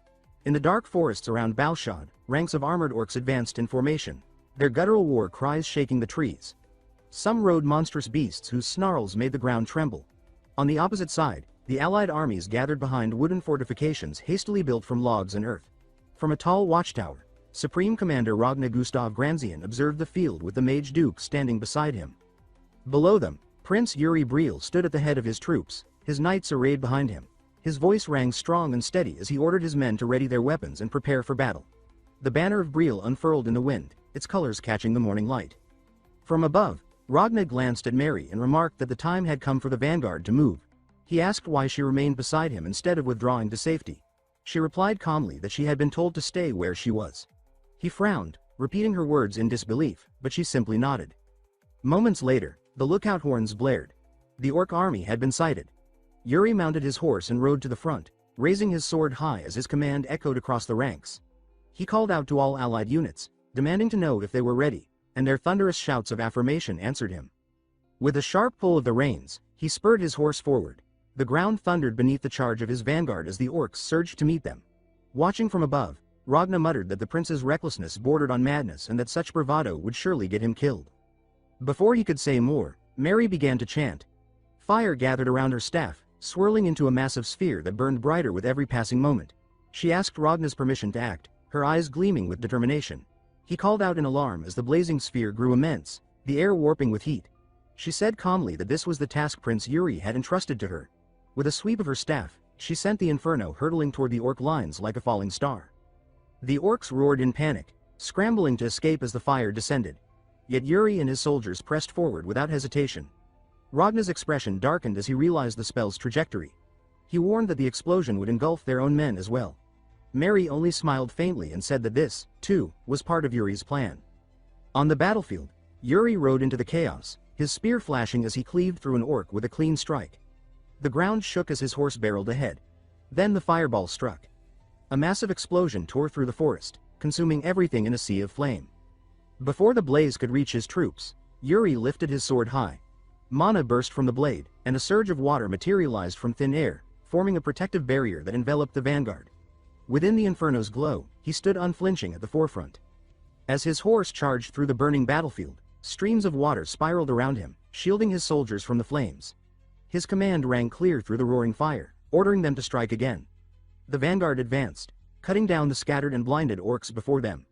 In the dark forests around Balshad, ranks of armored orcs advanced in formation, their guttural war cries shaking the trees. Some rode monstrous beasts whose snarls made the ground tremble. On the opposite side, the allied armies gathered behind wooden fortifications hastily built from logs and earth. From a tall watchtower, Supreme Commander Ragnar Gustav Granzian observed the field with the Mage Duke standing beside him. Below them, Prince Yuri Briol stood at the head of his troops, his knights arrayed behind him. His voice rang strong and steady as he ordered his men to ready their weapons and prepare for battle. The banner of Briol unfurled in the wind, its colors catching the morning light. From above, Ragnar glanced at Mary and remarked that the time had come for the vanguard to move. He asked why she remained beside him instead of withdrawing to safety. She replied calmly that she had been told to stay where she was. He frowned, repeating her words in disbelief, but she simply nodded. Moments later, the lookout horns blared. The orc army had been sighted. Yuri mounted his horse and rode to the front, raising his sword high as his command echoed across the ranks. He called out to all allied units, demanding to know if they were ready, and their thunderous shouts of affirmation answered him. With a sharp pull of the reins, he spurred his horse forward. The ground thundered beneath the charge of his vanguard as the orcs surged to meet them. Watching from above, Ragnar muttered that the prince's recklessness bordered on madness and that such bravado would surely get him killed. Before he could say more, Mary began to chant. Fire gathered around her staff, swirling into a massive sphere that burned brighter with every passing moment. She asked Ragnar's permission to act, her eyes gleaming with determination. He called out in alarm as the blazing sphere grew immense, the air warping with heat. She said calmly that this was the task Prince Yuri had entrusted to her. With a sweep of her staff, she sent the inferno hurtling toward the orc lines like a falling star. The orcs roared in panic, scrambling to escape as the fire descended. Yet Yuri and his soldiers pressed forward without hesitation. Ragnar's expression darkened as he realized the spell's trajectory. He warned that the explosion would engulf their own men as well. Mary only smiled faintly and said that this, too, was part of Yuri's plan. On the battlefield, Yuri rode into the chaos, his spear flashing as he cleaved through an orc with a clean strike. The ground shook as his horse barreled ahead. Then the fireball struck. A massive explosion tore through the forest, consuming everything in a sea of flame. Before the blaze could reach his troops, Yuri lifted his sword high. Mana burst from the blade, and a surge of water materialized from thin air, forming a protective barrier that enveloped the vanguard. Within the inferno's glow, he stood unflinching at the forefront. As his horse charged through the burning battlefield, streams of water spiraled around him, shielding his soldiers from the flames. His command rang clear through the roaring fire, ordering them to strike again. The vanguard advanced, cutting down the scattered and blinded orcs before them.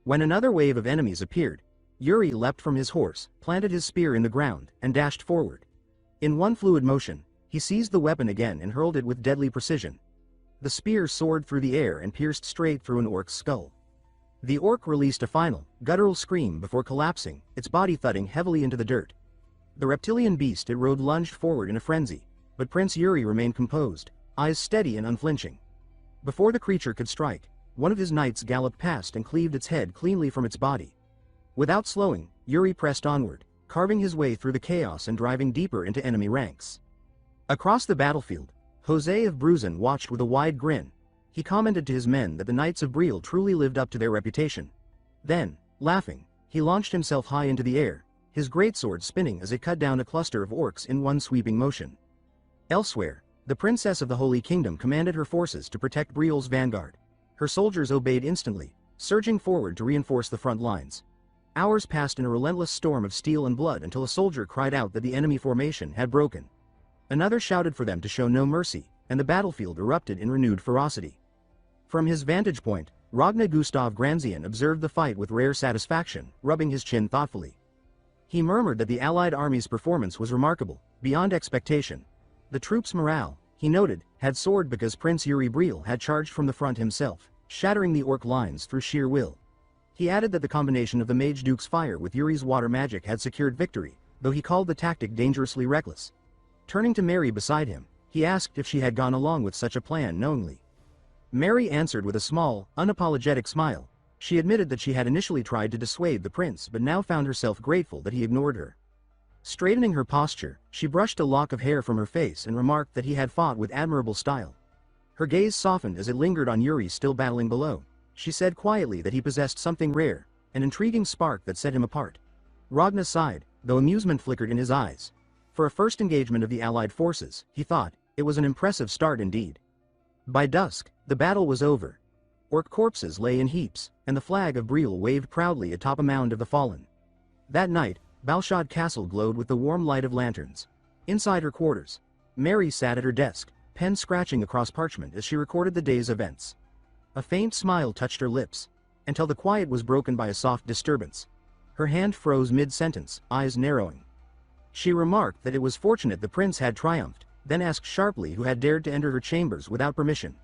When another wave of enemies appeared, Yuri leapt from his horse, planted his spear in the ground, and dashed forward. In one fluid motion, he seized the weapon again and hurled it with deadly precision. The spear soared through the air and pierced straight through an orc's skull. The orc released a final, guttural scream before collapsing, its body thudding heavily into the dirt. The reptilian beast it rode lunged forward in a frenzy, but Prince Yuri remained composed, eyes steady and unflinching. Before the creature could strike, one of his knights galloped past and cleaved its head cleanly from its body. Without slowing, Yuri pressed onward, carving his way through the chaos and driving deeper into enemy ranks. Across the battlefield, Jose of Bruzan watched with a wide grin. He commented to his men that the Knights of Briol truly lived up to their reputation. Then, laughing, he launched himself high into the air, his greatsword spinning as it cut down a cluster of orcs in one sweeping motion. Elsewhere, the Princess of the Holy Kingdom commanded her forces to protect Briol's vanguard. Her soldiers obeyed instantly, surging forward to reinforce the front lines. Hours passed in a relentless storm of steel and blood until a soldier cried out that the enemy formation had broken. Another shouted for them to show no mercy, and the battlefield erupted in renewed ferocity. From his vantage point, Ragnar Gustav Granzian observed the fight with rare satisfaction, rubbing his chin thoughtfully. He murmured that the Allied army's performance was remarkable, beyond expectation. The troops' morale, he noted, had soared because Prince Yuri Briol had charged from the front himself, shattering the orc lines through sheer will. He added that the combination of the Mage Duke's fire with Yuri's water magic had secured victory, though he called the tactic dangerously reckless. Turning to Mary beside him, he asked if she had gone along with such a plan knowingly. Mary answered with a small, unapologetic smile. She admitted that she had initially tried to dissuade the prince but now found herself grateful that he ignored her. Straightening her posture, she brushed a lock of hair from her face and remarked that he had fought with admirable style. Her gaze softened as it lingered on Yuri still battling below. She said quietly that he possessed something rare, an intriguing spark that set him apart. Ragnar sighed, though amusement flickered in his eyes. For a first engagement of the Allied forces, he thought, it was an impressive start indeed. By dusk, the battle was over. Orc corpses lay in heaps, and the flag of Briol waved proudly atop a mound of the fallen. That night, Balshad Castle glowed with the warm light of lanterns. Inside her quarters, Mary sat at her desk, pen scratching across parchment as she recorded the day's events. A faint smile touched her lips, until the quiet was broken by a soft disturbance. Her hand froze mid-sentence, eyes narrowing. She remarked that it was fortunate the prince had triumphed, then asked sharply who had dared to enter her chambers without permission.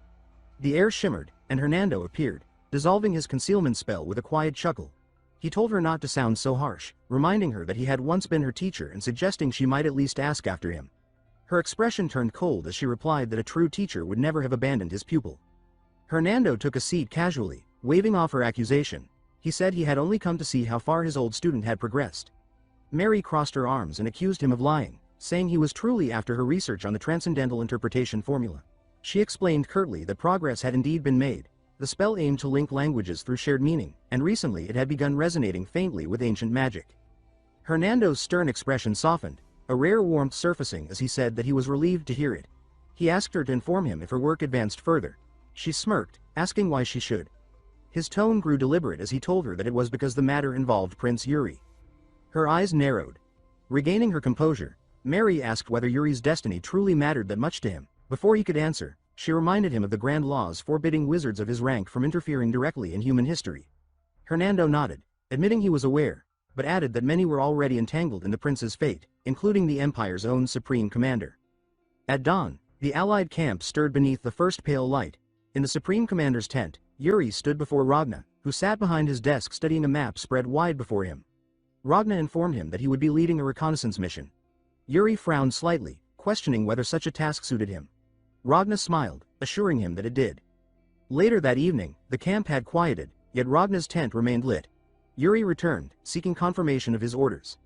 The air shimmered, and Hernando appeared, dissolving his concealment spell with a quiet chuckle. He told her not to sound so harsh, reminding her that he had once been her teacher and suggesting she might at least ask after him. Her expression turned cold as she replied that a true teacher would never have abandoned his pupil. Hernando took a seat casually, waving off her accusation. He said he had only come to see how far his old student had progressed. Mary crossed her arms and accused him of lying, saying he was truly after her research on the transcendental interpretation formula. She explained curtly that progress had indeed been made. The spell aimed to link languages through shared meaning, and recently it had begun resonating faintly with ancient magic. Hernando's stern expression softened, a rare warmth surfacing as he said that he was relieved to hear it. He asked her to inform him if her work advanced further. She smirked, asking why she should. His tone grew deliberate as he told her that it was because the matter involved Prince Yuri. Her eyes narrowed. Regaining her composure, Mary asked whether Yuri's destiny truly mattered that much to him. Before he could answer, she reminded him of the grand laws forbidding wizards of his rank from interfering directly in human history. Hernando nodded, admitting he was aware, but added that many were already entangled in the prince's fate, including the Empire's own supreme commander. At dawn, the Allied camp stirred beneath the first pale light. In the Supreme Commander's tent, Yuri stood before Ragnar, who sat behind his desk studying a map spread wide before him. Ragnar informed him that he would be leading a reconnaissance mission. Yuri frowned slightly, questioning whether such a task suited him. Ragnar smiled, assuring him that it did. Later that evening, the camp had quieted, yet Ragnar's tent remained lit. Yuri returned, seeking confirmation of his orders.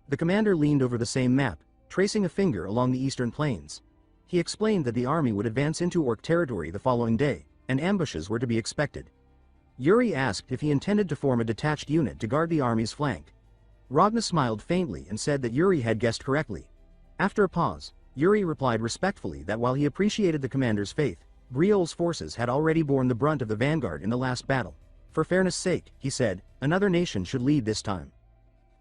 The commander leaned over the same map, tracing a finger along the eastern plains. He explained that the army would advance into Orc territory the following day, and ambushes were to be expected. Yuri asked if he intended to form a detached unit to guard the army's flank. Ragnar smiled faintly and said that Yuri had guessed correctly. After a pause, Yuri replied respectfully that while he appreciated the commander's faith, Briol's forces had already borne the brunt of the vanguard in the last battle. For fairness' sake, he said, another nation should lead this time.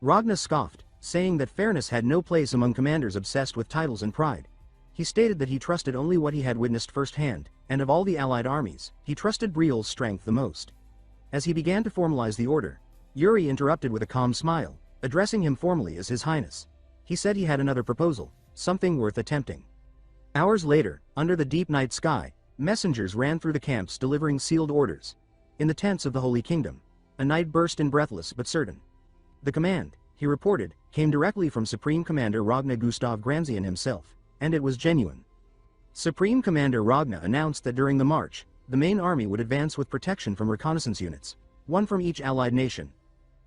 Ragnar scoffed, saying that fairness had no place among commanders obsessed with titles and pride. He stated that he trusted only what he had witnessed firsthand, and of all the Allied armies, he trusted Briol's strength the most. As he began to formalize the order, Yuri interrupted with a calm smile, addressing him formally as His Highness. He said he had another proposal, something worth attempting. Hours later, under the deep night sky, messengers ran through the camps delivering sealed orders. In the tents of the Holy Kingdom, a knight burst in breathless but certain. The command, he reported, came directly from Supreme Commander Ragnar Gustav Granzian himself, and it was genuine. Supreme Commander Ragnar announced that during the march, the main army would advance with protection from reconnaissance units, one from each allied nation.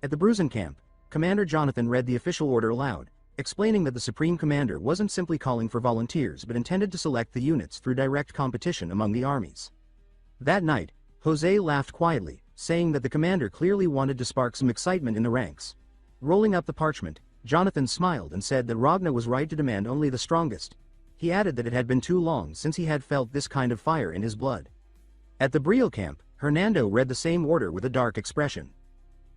At the Bruisen camp, Commander Jonathan read the official order aloud, explaining that the Supreme Commander wasn't simply calling for volunteers but intended to select the units through direct competition among the armies. That night, Jose laughed quietly, saying that the commander clearly wanted to spark some excitement in the ranks. Rolling up the parchment, Jonathan smiled and said that Ragnar was right to demand only the strongest. He added that it had been too long since he had felt this kind of fire in his blood. At the Briol camp, Hernando read the same order with a dark expression.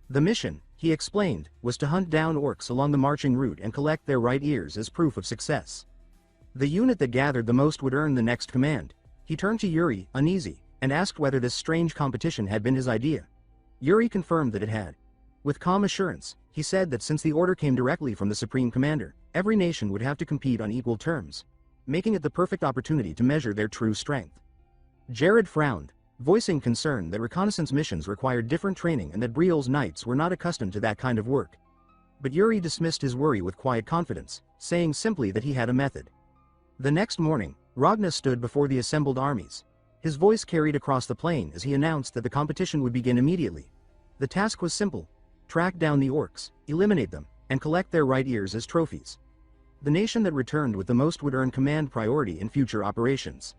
The mission, he explained, was to hunt down orcs along the marching route and collect their right ears as proof of success. The unit that gathered the most would earn the next command. He turned to Yuri, uneasy, and asked whether this strange competition had been his idea. Yuri confirmed that it had. With calm assurance, he said that since the order came directly from the Supreme Commander, every nation would have to compete on equal terms, making it the perfect opportunity to measure their true strength. Jared frowned, voicing concern that reconnaissance missions required different training and that Briol's knights were not accustomed to that kind of work. But Yuri dismissed his worry with quiet confidence, saying simply that he had a method. The next morning, Ragnar stood before the assembled armies. His voice carried across the plain as he announced that the competition would begin immediately. The task was simple: track down the orcs, eliminate them, and collect their right ears as trophies. The nation that returned with the most would earn command priority in future operations.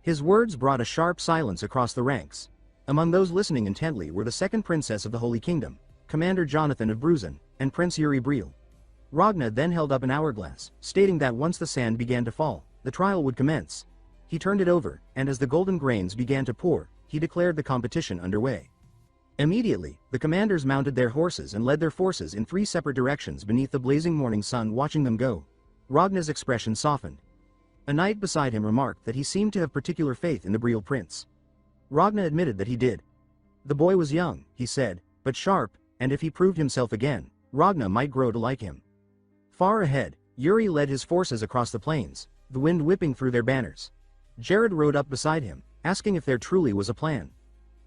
His words brought a sharp silence across the ranks. Among those listening intently were the second princess of the Holy Kingdom, Commander Jonathan of Bruisen, and Prince Yuri Briol. Ragnar then held up an hourglass, stating that once the sand began to fall, the trial would commence. He turned it over, and as the golden grains began to pour, he declared the competition underway. Immediately, the commanders mounted their horses and led their forces in 3 separate directions beneath the blazing morning sun, watching them go. Ragnar's expression softened. A knight beside him remarked that he seemed to have particular faith in the Briol prince. Ragnar admitted that he did. The boy was young, he said, but sharp, and if he proved himself again, Ragnar might grow to like him. Far ahead, Yuri led his forces across the plains, the wind whipping through their banners. Jared rode up beside him, asking if there truly was a plan.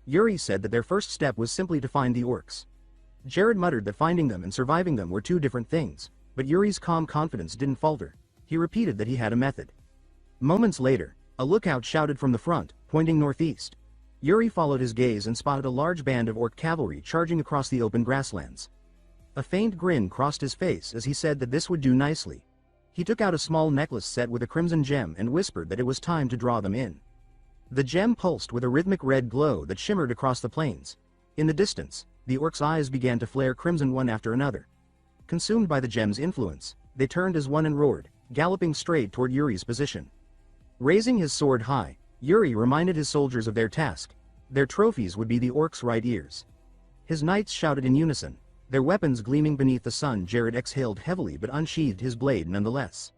Yuri said that their first step was simply to find the orcs. Jared muttered that finding them and surviving them were 2 different things, but Yuri's calm confidence didn't falter. He repeated that he had a method. Moments later, a lookout shouted from the front, pointing northeast. Yuri followed his gaze and spotted a large band of orc cavalry charging across the open grasslands. A faint grin crossed his face as he said that this would do nicely. He took out a small necklace set with a crimson gem and whispered that it was time to draw them in. The gem pulsed with a rhythmic red glow that shimmered across the plains. In the distance, the orcs' eyes began to flare crimson one after another. Consumed by the gem's influence, they turned as one and roared, galloping straight toward Yuri's position. Raising his sword high, Yuri reminded his soldiers of their task. Their trophies would be the orcs' right ears. His knights shouted in unison, their weapons gleaming beneath the sun. Jared exhaled heavily but unsheathed his blade nonetheless.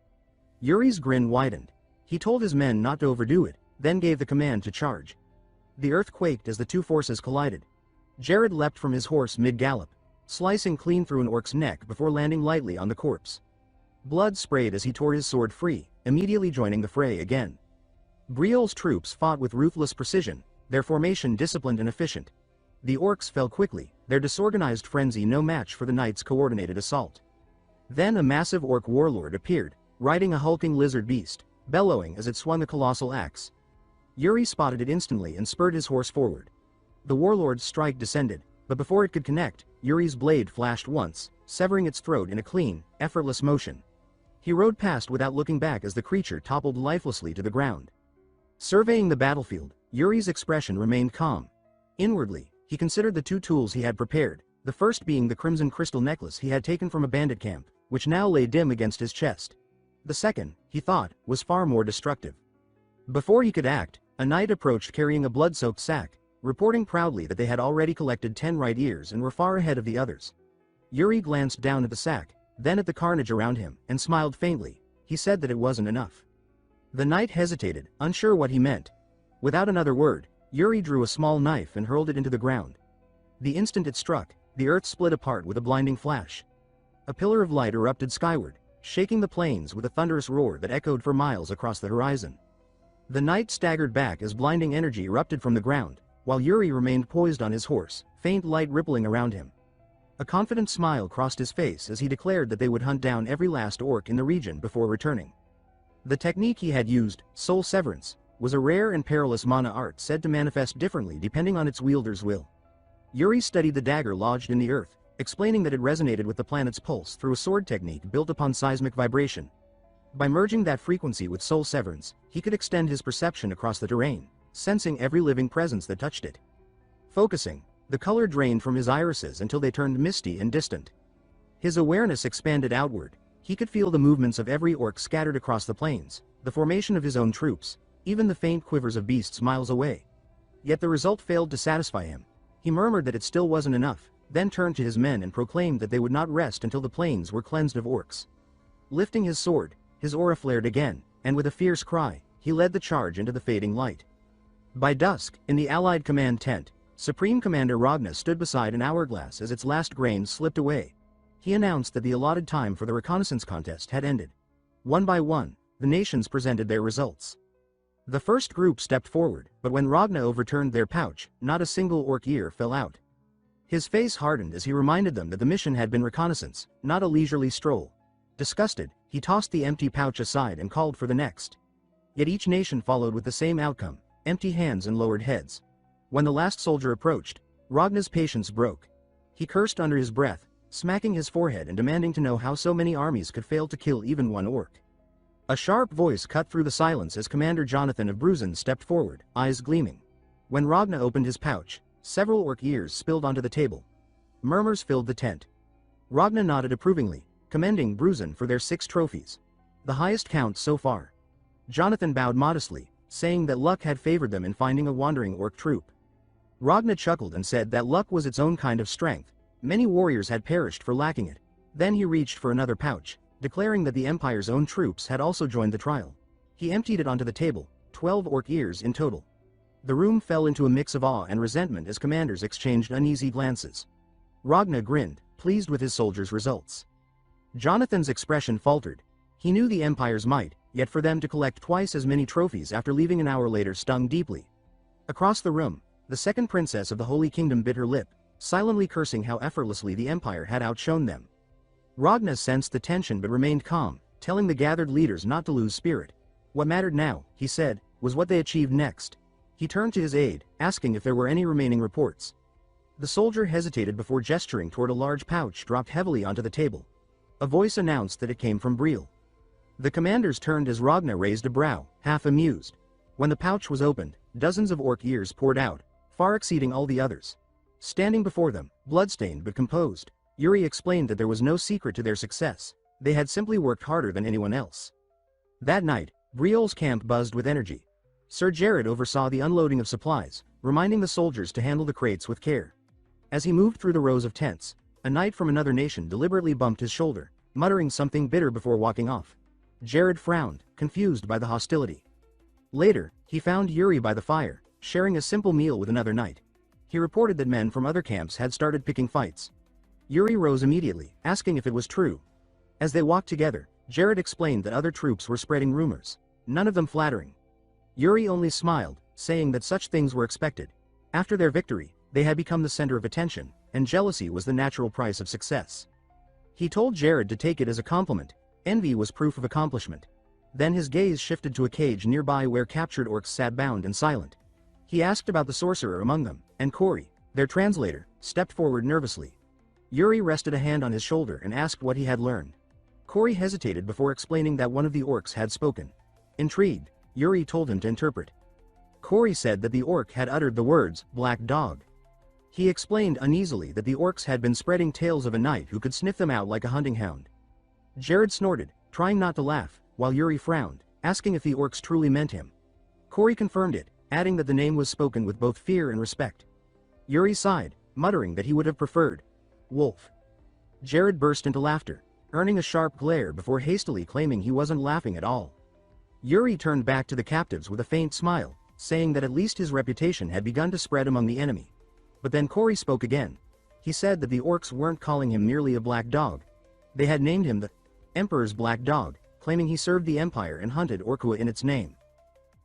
Yuri's grin widened. He told his men not to overdo it, then gave the command to charge. The earth quaked as the 2 forces collided. Jared leapt from his horse mid-gallop, slicing clean through an orc's neck before landing lightly on the corpse. Blood sprayed as he tore his sword free, immediately joining the fray again. Briol's troops fought with ruthless precision, their formation disciplined and efficient. The orcs fell quickly, their disorganized frenzy no match for the knights' coordinated assault. Then a massive orc warlord appeared, riding a hulking lizard beast, bellowing as it swung a colossal axe. Yuri spotted it instantly and spurred his horse forward. The warlord's strike descended, but before it could connect, Yuri's blade flashed once, severing its throat in a clean, effortless motion. He rode past without looking back as the creature toppled lifelessly to the ground. Surveying the battlefield, Yuri's expression remained calm. Inwardly, he considered the 2 tools he had prepared, the first being the crimson crystal necklace he had taken from a bandit camp, which now lay dim against his chest. The second, he thought, was far more destructive. Before he could act, a knight approached carrying a blood-soaked sack, reporting proudly that they had already collected 10 right ears and were far ahead of the others. Yuri glanced down at the sack, then at the carnage around him, and smiled faintly. He said that it wasn't enough. The knight hesitated, unsure what he meant. Without another word, Yuri drew a small knife and hurled it into the ground. The instant it struck, the earth split apart with a blinding flash. A pillar of light erupted skyward, shaking the plains with a thunderous roar that echoed for miles across the horizon. The knight staggered back as blinding energy erupted from the ground, while Yuri remained poised on his horse, faint light rippling around him. A confident smile crossed his face as he declared that they would hunt down every last orc in the region before returning. The technique he had used, soul severance, was a rare and perilous mana art said to manifest differently depending on its wielder's will. Yuri studied the dagger lodged in the earth, explaining that it resonated with the planet's pulse through a sword technique built upon seismic vibration. By merging that frequency with soul severance, he could extend his perception across the terrain, sensing every living presence that touched it. Focusing, the color drained from his irises until they turned misty and distant. His awareness expanded outward. He could feel the movements of every orc scattered across the plains, the formation of his own troops, even the faint quivers of beasts miles away. Yet the result failed to satisfy him. He murmured that it still wasn't enough, then turned to his men and proclaimed that they would not rest until the plains were cleansed of orcs. Lifting his sword, his aura flared again, and with a fierce cry, he led the charge into the fading light. By dusk, in the Allied command tent, Supreme Commander Ragna stood beside an hourglass as its last grains slipped away. He announced that the allotted time for the reconnaissance contest had ended. One by one, the nations presented their results. The first group stepped forward, but when Ragna overturned their pouch, not a single orc ear fell out. His face hardened as he reminded them that the mission had been reconnaissance, not a leisurely stroll. Disgusted, he tossed the empty pouch aside and called for the next. Yet each nation followed with the same outcome, empty hands and lowered heads. When the last soldier approached, Ragna's patience broke. He cursed under his breath, smacking his forehead and demanding to know how so many armies could fail to kill even one orc. A sharp voice cut through the silence as Commander Jonathan of Bruzen stepped forward, eyes gleaming. When Ragna opened his pouch, several orc ears spilled onto the table. Murmurs filled the tent. Ragna nodded approvingly, commending Bruzen for their 6 trophies. The highest count so far. Jonathan bowed modestly, saying that luck had favored them in finding a wandering orc troop. Ragna chuckled and said that luck was its own kind of strength. Many warriors had perished for lacking it. Then he reached for another pouch, declaring that the Empire's own troops had also joined the trial. He emptied it onto the table, 12 orc ears in total. The room fell into a mix of awe and resentment as commanders exchanged uneasy glances. Ragna grinned, pleased with his soldiers' results. Jonathan's expression faltered. He knew the Empire's might, yet for them to collect twice as many trophies after leaving an hour later stung deeply. Across the room, the second princess of the Holy Kingdom bit her lip, silently cursing how effortlessly the Empire had outshone them. Ragna sensed the tension but remained calm, telling the gathered leaders not to lose spirit. What mattered now, he said, was what they achieved next. He turned to his aide, asking if there were any remaining reports. The soldier hesitated before gesturing toward a large pouch dropped heavily onto the table. A voice announced that it came from Briol. The commanders turned as Ragna raised a brow, half amused. When the pouch was opened, dozens of orc ears poured out, far exceeding all the others. Standing before them, bloodstained but composed, Yuri explained that there was no secret to their success. They had simply worked harder than anyone else. That night, Briol's camp buzzed with energy. Sir Jared oversaw the unloading of supplies, reminding the soldiers to handle the crates with care. As he moved through the rows of tents, a knight from another nation deliberately bumped his shoulder, muttering something bitter before walking off. Jared frowned, confused by the hostility. Later, he found Yuri by the fire, sharing a simple meal with another knight. He reported that men from other camps had started picking fights. Yuri rose immediately, asking if it was true. As they walked together, Jared explained that other troops were spreading rumors, none of them flattering. Yuri only smiled, saying that such things were expected. After their victory, they had become the center of attention, and jealousy was the natural price of success. He told Jared to take it as a compliment. Envy was proof of accomplishment. Then his gaze shifted to a cage nearby where captured orcs sat bound and silent. He asked about the sorcerer among them, and Corey, their translator, stepped forward nervously. Yuri rested a hand on his shoulder and asked what he had learned. Corey hesitated before explaining that one of the orcs had spoken. Intrigued, Yuri told him to interpret. Corey said that the orc had uttered the words, "Black Dog." He explained uneasily that the orcs had been spreading tales of a knight who could sniff them out like a hunting hound. Jared snorted, trying not to laugh, while Yuri frowned, asking if the orcs truly meant him. Corey confirmed it, adding that the name was spoken with both fear and respect. Yuri sighed, muttering that he would have preferred wolf. Jared burst into laughter, earning a sharp glare before hastily claiming he wasn't laughing at all. Yuri turned back to the captives with a faint smile, saying that at least his reputation had begun to spread among the enemy. But then Corey spoke again. He said that the orcs weren't calling him merely a black dog. They had named him the Emperor's Black Dog, claiming he served the Empire and hunted Orkua in its name.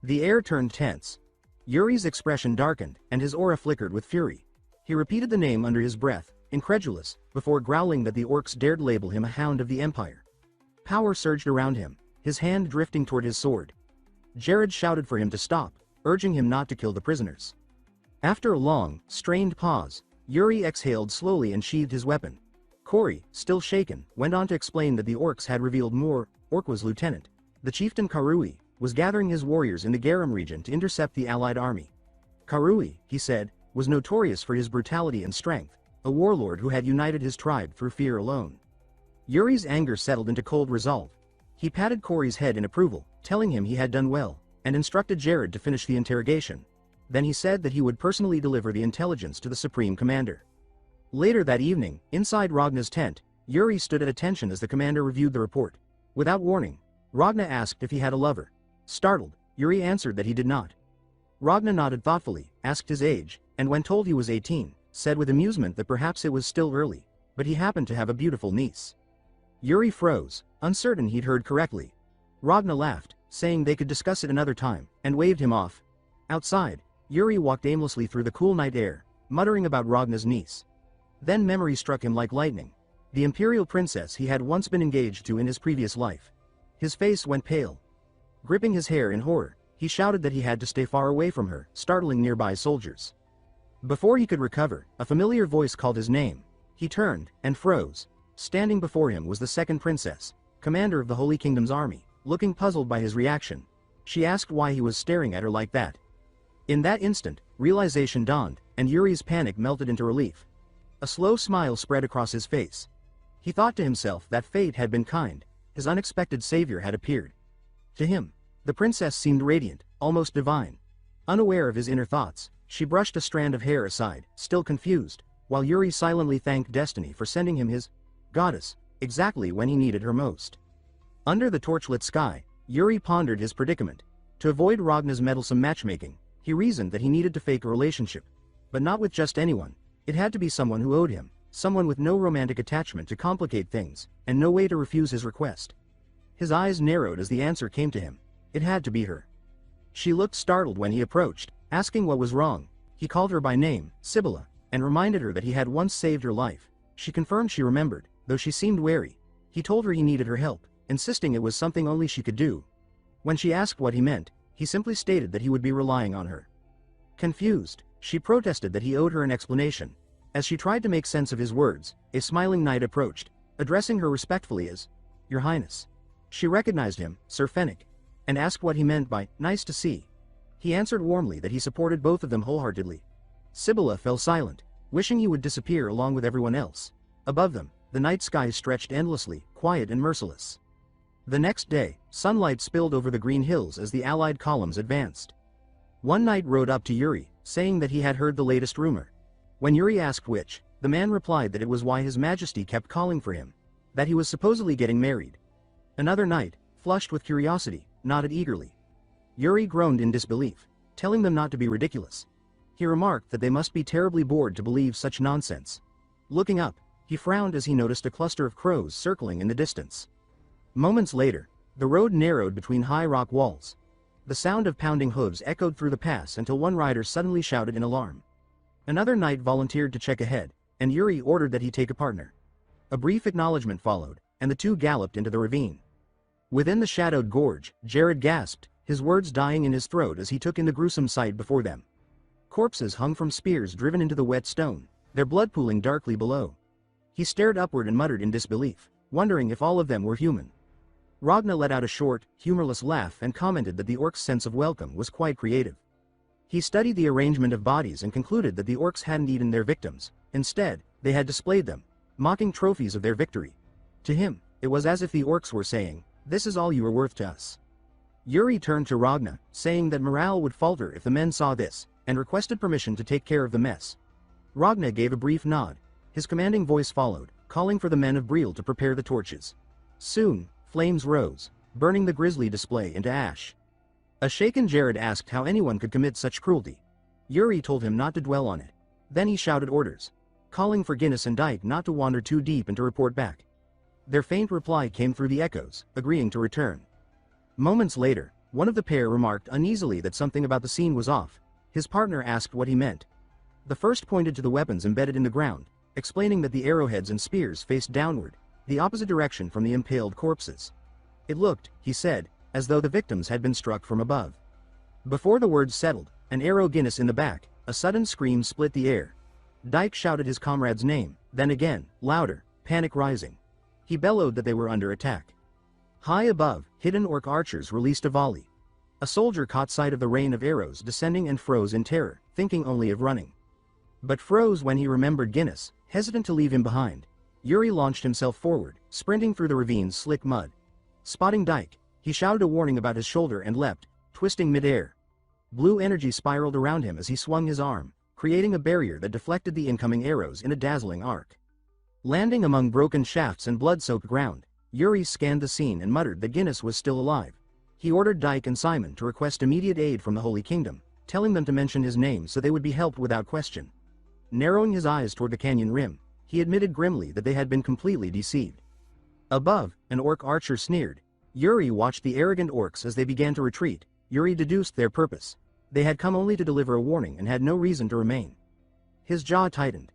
The air turned tense. Yuri's expression darkened, and his aura flickered with fury. He repeated the name under his breath, incredulous, before growling that the orcs dared label him a hound of the Empire. Power surged around him, his hand drifting toward his sword. Jared shouted for him to stop, urging him not to kill the prisoners. After a long, strained pause, Yuri exhaled slowly and sheathed his weapon. Corey, still shaken, went on to explain that the orcs had revealed more. Orkwa's lieutenant, the chieftain Karui, was gathering his warriors in the Garam region to intercept the allied army. Karui, he said, was notorious for his brutality and strength, a warlord who had united his tribe through fear alone. Yuri's anger settled into cold resolve. He patted Corey's head in approval, telling him he had done well, and instructed Jared to finish the interrogation. Then he said that he would personally deliver the intelligence to the Supreme Commander. Later that evening, inside Ragna's tent, Yuri stood at attention as the commander reviewed the report. Without warning, Ragna asked if he had a lover. Startled, Yuri answered that he did not. Ragna nodded thoughtfully, asked his age, and when told he was 18, said with amusement that perhaps it was still early, but he happened to have a beautiful niece. Yuri froze, uncertain he'd heard correctly. Ragna laughed, saying they could discuss it another time, and waved him off. Outside, Yuri walked aimlessly through the cool night air, muttering about Ragna's niece. Then memory struck him like lightning. The imperial princess he had once been engaged to in his previous life. His face went pale. Gripping his hair in horror, he shouted that he had to stay far away from her, startling nearby soldiers. Before he could recover, a familiar voice called his name. He turned, and froze. Standing before him was the second princess, commander of the Holy Kingdom's army, looking puzzled by his reaction. She asked why he was staring at her like that. In that instant, realization dawned, and Yuri's panic melted into relief. A slow smile spread across his face. He thought to himself that fate had been kind, his unexpected savior had appeared. To him, the princess seemed radiant, almost divine. Unaware of his inner thoughts, she brushed a strand of hair aside, still confused, while Yuri silently thanked destiny for sending him his goddess, exactly when he needed her most. Under the torchlit sky, Yuri pondered his predicament. To avoid Ragna's meddlesome matchmaking, he reasoned that he needed to fake a relationship. But not with just anyone. It had to be someone who owed him. Someone with no romantic attachment to complicate things, and no way to refuse his request. His eyes narrowed as the answer came to him. It had to be her. She looked startled when he approached, asking what was wrong. He called her by name, Sibylla, and reminded her that he had once saved her life. She confirmed she remembered, though she seemed wary. He told her he needed her help, insisting it was something only she could do. When she asked what he meant, he simply stated that he would be relying on her. Confused, she protested that he owed her an explanation. As she tried to make sense of his words, a smiling knight approached, addressing her respectfully as, "Your Highness." She recognized him, Sir Fennec, and asked what he meant by, "Nice to see." He answered warmly that he supported both of them wholeheartedly. Sibylla fell silent, wishing he would disappear along with everyone else. Above them, the night sky stretched endlessly, quiet and merciless. The next day, sunlight spilled over the green hills as the allied columns advanced. One knight rode up to Yuri, saying that he had heard the latest rumor. When Yuri asked which, the man replied that it was why His Majesty kept calling for him, that he was supposedly getting married. Another knight, flushed with curiosity, nodded eagerly. Yuri groaned in disbelief, telling them not to be ridiculous. He remarked that they must be terribly bored to believe such nonsense. Looking up, he frowned as he noticed a cluster of crows circling in the distance. Moments later, the road narrowed between high rock walls. The sound of pounding hooves echoed through the pass until one rider suddenly shouted in alarm. Another knight volunteered to check ahead, and Yuri ordered that he take a partner. A brief acknowledgement followed, and the two galloped into the ravine. Within the shadowed gorge, Jared gasped, his words dying in his throat as he took in the gruesome sight before them. Corpses hung from spears driven into the wet stone, their blood pooling darkly below. He stared upward and muttered in disbelief, wondering if all of them were human. Ragna let out a short, humorless laugh and commented that the orcs' sense of welcome was quite creative. He studied the arrangement of bodies and concluded that the orcs hadn't eaten their victims. Instead, they had displayed them, mocking trophies of their victory. To him, it was as if the orcs were saying, "This is all you are worth to us." Yuri turned to Ragna, saying that morale would falter if the men saw this, and requested permission to take care of the mess. Ragna gave a brief nod. His commanding voice followed, calling for the men of Briol to prepare the torches. Soon, flames rose, burning the grisly display into ash. A shaken Jared asked how anyone could commit such cruelty. Yuri told him not to dwell on it. Then he shouted orders. calling for Guinness and Dyke not to wander too deep and to report back. Their faint reply came through the echoes, agreeing to return. Moments later, one of the pair remarked uneasily that something about the scene was off. His partner asked what he meant. The first pointed to the weapons embedded in the ground, explaining that the arrowheads and spears faced downward, the opposite direction from the impaled corpses. It looked, he said, as though the victims had been struck from above. Before the words settled, an arrow Guinness in the back, a sudden scream split the air. Dyke shouted his comrade's name, then again, louder, panic rising. He bellowed that they were under attack. High above, hidden orc archers released a volley. A soldier caught sight of the rain of arrows descending and froze in terror, thinking only of running. But froze when he remembered Guinness, hesitant to leave him behind. Yuri launched himself forward, sprinting through the ravine's slick mud. Spotting Dyke, he shouted a warning about his shoulder and leapt, twisting mid-air. Blue energy spiraled around him as he swung his arm, creating a barrier that deflected the incoming arrows in a dazzling arc. Landing among broken shafts and blood-soaked ground, Yuri scanned the scene and muttered that Guinness was still alive. He ordered Dyke and Simon to request immediate aid from the Holy Kingdom, telling them to mention his name so they would be helped without question. Narrowing his eyes toward the canyon rim, he admitted grimly that they had been completely deceived. Above, an orc archer sneered. Yuri watched the arrogant orcs as they began to retreat. Yuri deduced their purpose. They had come only to deliver a warning and had no reason to remain. His jaw tightened.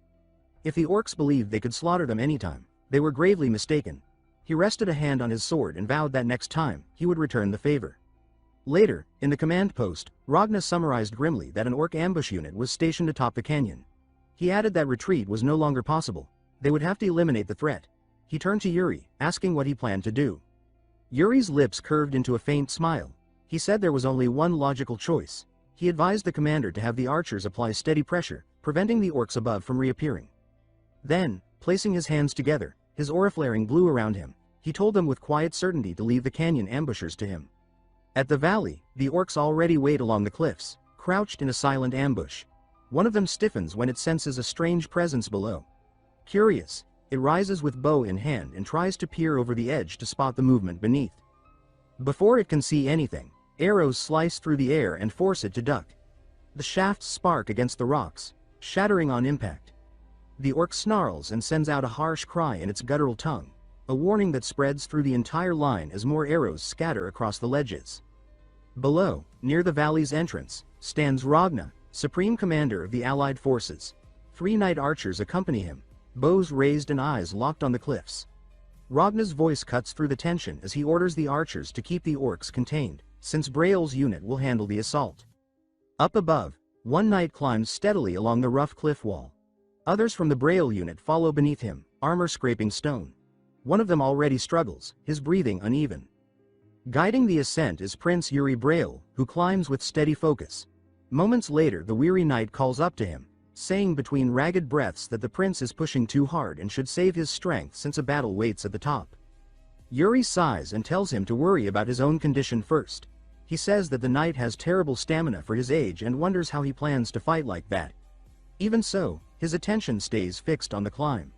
If the orcs believed they could slaughter them anytime, they were gravely mistaken. He rested a hand on his sword and vowed that next time, he would return the favor. Later, in the command post, Ragna summarized grimly that an orc ambush unit was stationed atop the canyon. He added that retreat was no longer possible. They would have to eliminate the threat. He turned to Yuri, asking what he planned to do. Yuri's lips curved into a faint smile. He said there was only one logical choice. He advised the commander to have the archers apply steady pressure, preventing the orcs above from reappearing. Then, placing his hands together, his aura flaring blue around him, he told them with quiet certainty to leave the canyon ambushers to him. At the valley, the orcs already wait along the cliffs, crouched in a silent ambush. One of them stiffens when it senses a strange presence below. Curious, it rises with bow in hand and tries to peer over the edge to spot the movement beneath. Before it can see anything, arrows slice through the air and force it to duck. The shafts spark against the rocks, shattering on impact. The orc snarls and sends out a harsh cry in its guttural tongue, a warning that spreads through the entire line as more arrows scatter across the ledges. Below, near the valley's entrance, stands Ragna, supreme commander of the allied forces. 3 night archers accompany him, bows raised and eyes locked on the cliffs. Ragna's voice cuts through the tension as he orders the archers to keep the orcs contained, since Briol's unit will handle the assault. Up above, 1 knight climbs steadily along the rough cliff wall. Others from the Briol unit follow beneath him, armor scraping stone. One of them already struggles, his breathing uneven. Guiding the ascent is Prince Yuri Briol, who climbs with steady focus. Moments later the weary knight calls up to him, saying between ragged breaths that the prince is pushing too hard and should save his strength since a battle waits at the top. Yuri sighs and tells him to worry about his own condition first. He says that the knight has terrible stamina for his age and wonders how he plans to fight like that. Even so, his attention stays fixed on the climb.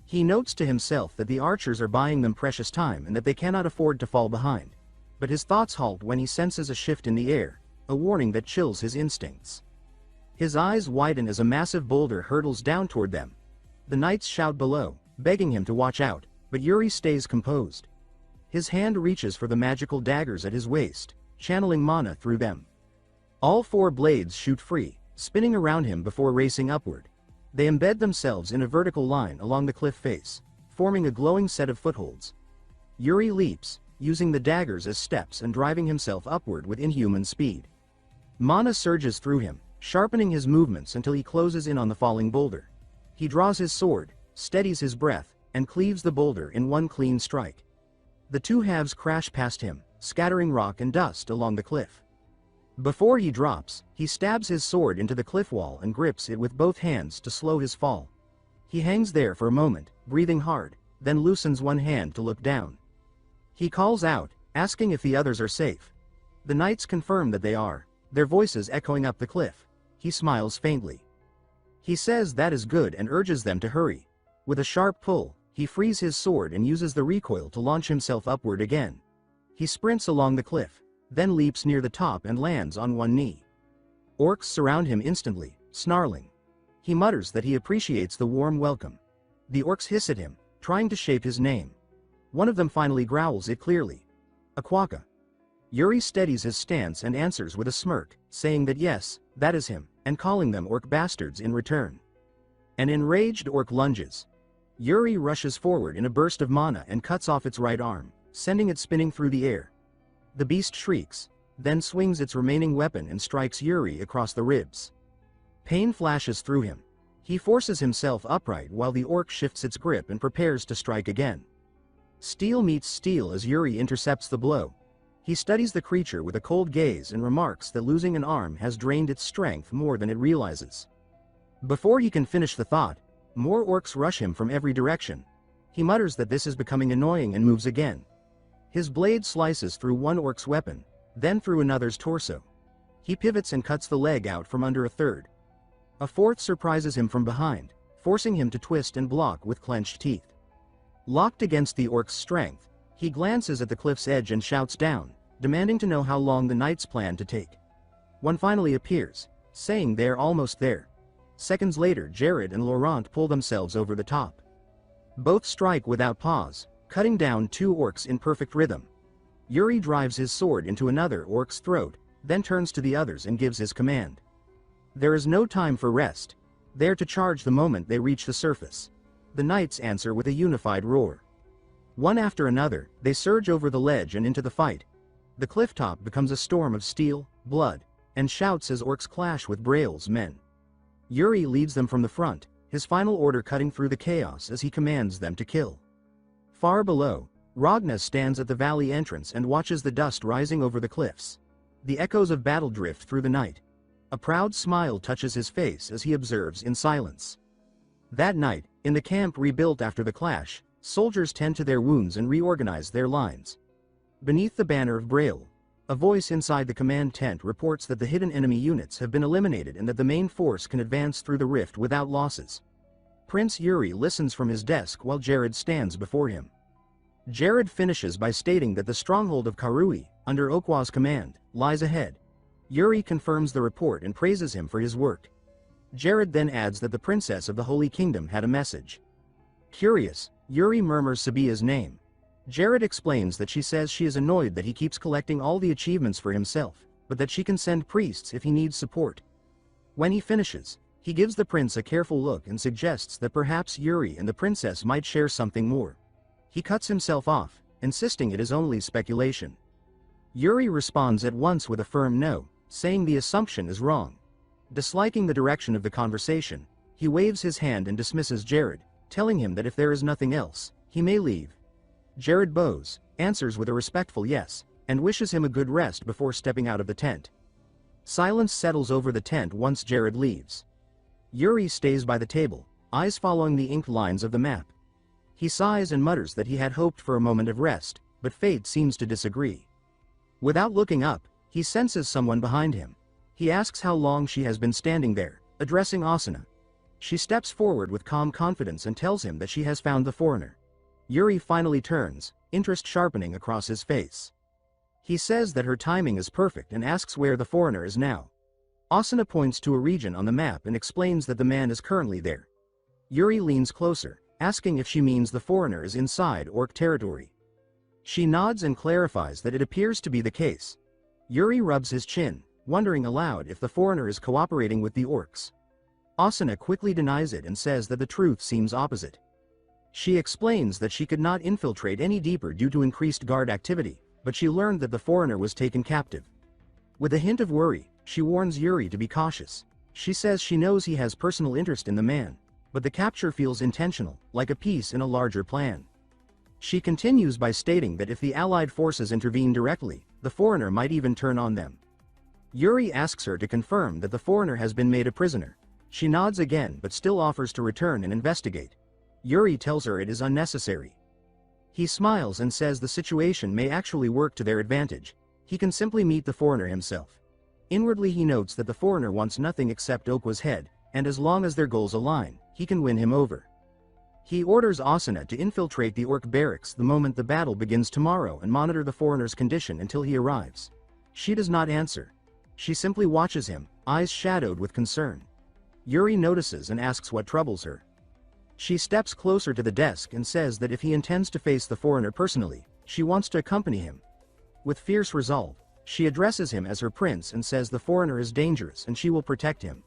He notes to himself that the archers are buying them precious time and that they cannot afford to fall behind. But his thoughts halt when he senses a shift in the air, a warning that chills his instincts. His eyes widen as a massive boulder hurtles down toward them. The knights shout below, begging him to watch out, but Yuri stays composed. His hand reaches for the magical daggers at his waist, channeling mana through them. All 4 blades shoot free, spinning around him before racing upward. They embed themselves in a vertical line along the cliff face, forming a glowing set of footholds. Yuri leaps, using the daggers as steps and driving himself upward with inhuman speed. Mana surges through him, sharpening his movements until he closes in on the falling boulder. He draws his sword, steadies his breath, and cleaves the boulder in one clean strike. The 2 halves crash past him, scattering rock and dust along the cliff. Before he drops, he stabs his sword into the cliff wall and grips it with both hands to slow his fall. He hangs there for a moment, breathing hard, then loosens one hand to look down. He calls out, asking if the others are safe. The knights confirm that they are, their voices echoing up the cliff. He smiles faintly. He says that is good and urges them to hurry. With a sharp pull, he frees his sword and uses the recoil to launch himself upward again. He sprints along the cliff, then leaps near the top and lands on one knee. Orcs surround him instantly, snarling. He mutters that he appreciates the warm welcome. The orcs hiss at him, trying to shape his name. One of them finally growls it clearly. Aquaka. Yuri steadies his stance and answers with a smirk, saying that yes, that is him, and calling them orc bastards in return. An enraged orc lunges. Yuri rushes forward in a burst of mana and cuts off its right arm, sending it spinning through the air. The beast shrieks, then swings its remaining weapon and strikes Yuri across the ribs. Pain flashes through him. He forces himself upright while the orc shifts its grip and prepares to strike again. Steel meets steel as Yuri intercepts the blow. He studies the creature with a cold gaze and remarks that losing an arm has drained its strength more than it realizes. Before he can finish the thought, more orcs rush him from every direction. He mutters that this is becoming annoying and moves again. His blade slices through one orc's weapon, then through another's torso. He pivots and cuts the leg out from under a third. A fourth surprises him from behind, forcing him to twist and block with clenched teeth. Locked against the orc's strength, he glances at the cliff's edge and shouts down, demanding to know how long the knights plan to take. One finally appears, saying they're almost there. Seconds later, Jared and Laurent pull themselves over the top. Both strike without pause, cutting down two orcs in perfect rhythm. Yuri drives his sword into another orc's throat, then turns to the others and gives his command. There is no time for rest. They're to charge the moment they reach the surface. The knights answer with a unified roar. One after another, they surge over the ledge and into the fight. The cliff top becomes a storm of steel, blood, and shouts as orcs clash with Briol's men. Yuri leads them from the front, his final order cutting through the chaos as he commands them to kill. Far below, Ragna stands at the valley entrance and watches the dust rising over the cliffs. The echoes of battle drift through the night. A proud smile touches his face as he observes in silence. That night, in the camp rebuilt after the clash, soldiers tend to their wounds and reorganize their lines. Beneath the banner of Briol, a voice inside the command tent reports that the hidden enemy units have been eliminated and that the main force can advance through the rift without losses. Prince Yuri listens from his desk while Jared stands before him. Jared finishes by stating that the stronghold of Karui, under Okwa's command, lies ahead. Yuri confirms the report and praises him for his work. Jared then adds that the princess of the Holy Kingdom had a message. Curious, Yuri murmurs Sabia's name. Jared explains that she says she is annoyed that he keeps collecting all the achievements for himself, but that she can send priests if he needs support. When he finishes, he gives the prince a careful look and suggests that perhaps Yuri and the princess might share something more. He cuts himself off, insisting it is only speculation. Yuri responds at once with a firm no, saying the assumption is wrong. Disliking the direction of the conversation, he waves his hand and dismisses Jared, telling him that if there is nothing else, he may leave. Jared bows, answers with a respectful yes, and wishes him a good rest before stepping out of the tent. Silence settles over the tent once Jared leaves. Yuri stays by the table, eyes following the inked lines of the map. He sighs and mutters that he had hoped for a moment of rest, but fate seems to disagree. Without looking up, he senses someone behind him. He asks how long she has been standing there, addressing Asuna. She steps forward with calm confidence and tells him that she has found the foreigner. Yuri finally turns, interest sharpening across his face. He says that her timing is perfect and asks where the foreigner is now. Asuna points to a region on the map and explains that the man is currently there. Yuri leans closer, asking if she means the foreigner is inside orc territory. She nods and clarifies that it appears to be the case. Yuri rubs his chin, wondering aloud if the foreigner is cooperating with the orcs. Asuna quickly denies it and says that the truth seems opposite. She explains that she could not infiltrate any deeper due to increased guard activity, but she learned that the foreigner was taken captive. With a hint of worry, she warns Yuri to be cautious. She says she knows he has personal interest in the man, but the capture feels intentional, like a piece in a larger plan. She continues by stating that if the Allied forces intervene directly, the foreigner might even turn on them. Yuri asks her to confirm that the foreigner has been made a prisoner. She nods again but still offers to return and investigate. Yuri tells her it is unnecessary. He smiles and says the situation may actually work to their advantage. He can simply meet the foreigner himself. Inwardly he notes that the foreigner wants nothing except Okwa's head, and as long as their goals align, he can win him over. He orders Asuna to infiltrate the orc barracks the moment the battle begins tomorrow and monitor the foreigner's condition until he arrives. She does not answer. She simply watches him, eyes shadowed with concern. Yuri notices and asks what troubles her. She steps closer to the desk and says that if he intends to face the foreigner personally, she wants to accompany him. With fierce resolve, she addresses him as her prince and says the foreigner is dangerous and she will protect him.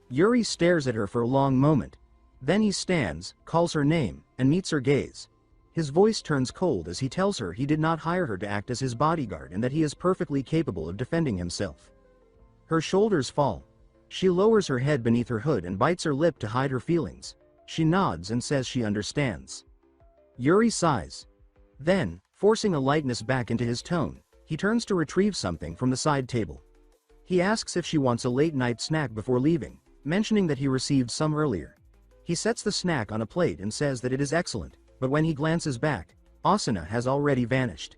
Yuri stares at her for a long moment. Then he stands, calls her name, and meets her gaze. His voice turns cold as he tells her he did not hire her to act as his bodyguard and that he is perfectly capable of defending himself. Her shoulders fall. She lowers her head beneath her hood and bites her lip to hide her feelings. She nods and says she understands. Yuri sighs. Then, forcing a lightness back into his tone, he turns to retrieve something from the side table. He asks if she wants a late-night snack before leaving, mentioning that he received some earlier. He sets the snack on a plate and says that it is excellent, but when he glances back, Asuna has already vanished.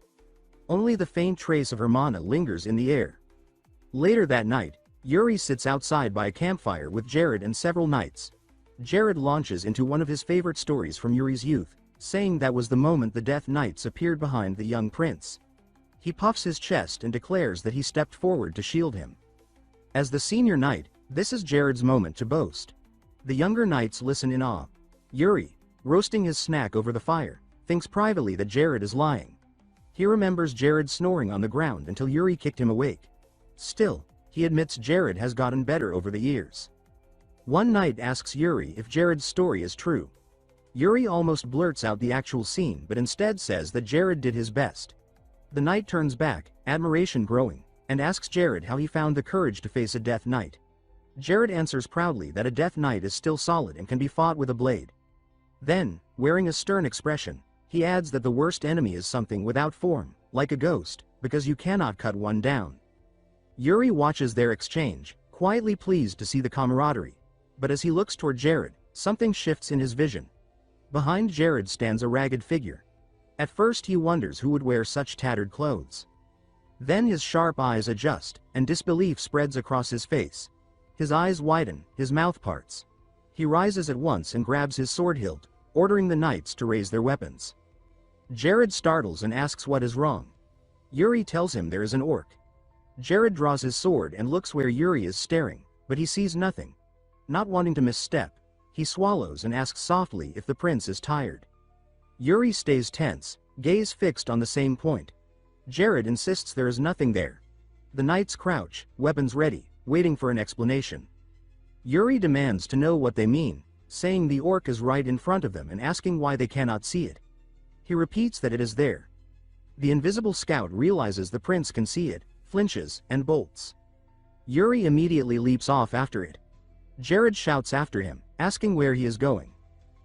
Only the faint trace of her mana lingers in the air. Later that night, Yuri sits outside by a campfire with Jared and several knights. Jared launches into one of his favorite stories from Yuri's youth, saying that was the moment the Death Knights appeared behind the young prince. He puffs his chest and declares that he stepped forward to shield him. As the senior knight, this is Jared's moment to boast. The younger knights listen in awe. Yuri, roasting his snack over the fire, thinks privately that Jared is lying. He remembers Jared snoring on the ground until Yuri kicked him awake. Still, he admits Jared has gotten better over the years. One knight asks Yuri if Jared's story is true. Yuri almost blurts out the actual scene but instead says that Jared did his best. The knight turns back, admiration growing, and asks Jared how he found the courage to face a Death Knight. Jared answers proudly that a Death Knight is still solid and can be fought with a blade. Then, wearing a stern expression, he adds that the worst enemy is something without form, like a ghost, because you cannot cut one down. Yuri watches their exchange, quietly pleased to see the camaraderie. But as he looks toward Jared, something shifts in his vision. Behind Jared stands a ragged figure. At first he wonders who would wear such tattered clothes. Then his sharp eyes adjust, and disbelief spreads across his face. His eyes widen, his mouth parts. He rises at once and grabs his sword hilt, ordering the knights to raise their weapons. Jared startles and asks what is wrong. Yuri tells him there is an orc. Jared draws his sword and looks where Yuri is staring, but he sees nothing. Not wanting to misstep, he swallows and asks softly if the prince is tired. Yuri stays tense, gaze fixed on the same point. Jared insists there is nothing there. The knights crouch, weapons ready, waiting for an explanation. Yuri demands to know what they mean, saying the orc is right in front of them and asking why they cannot see it. He repeats that it is there. The invisible scout realizes the prince can see it, flinches, and bolts. Yuri immediately leaps off after it. Jared shouts after him, asking where he is going.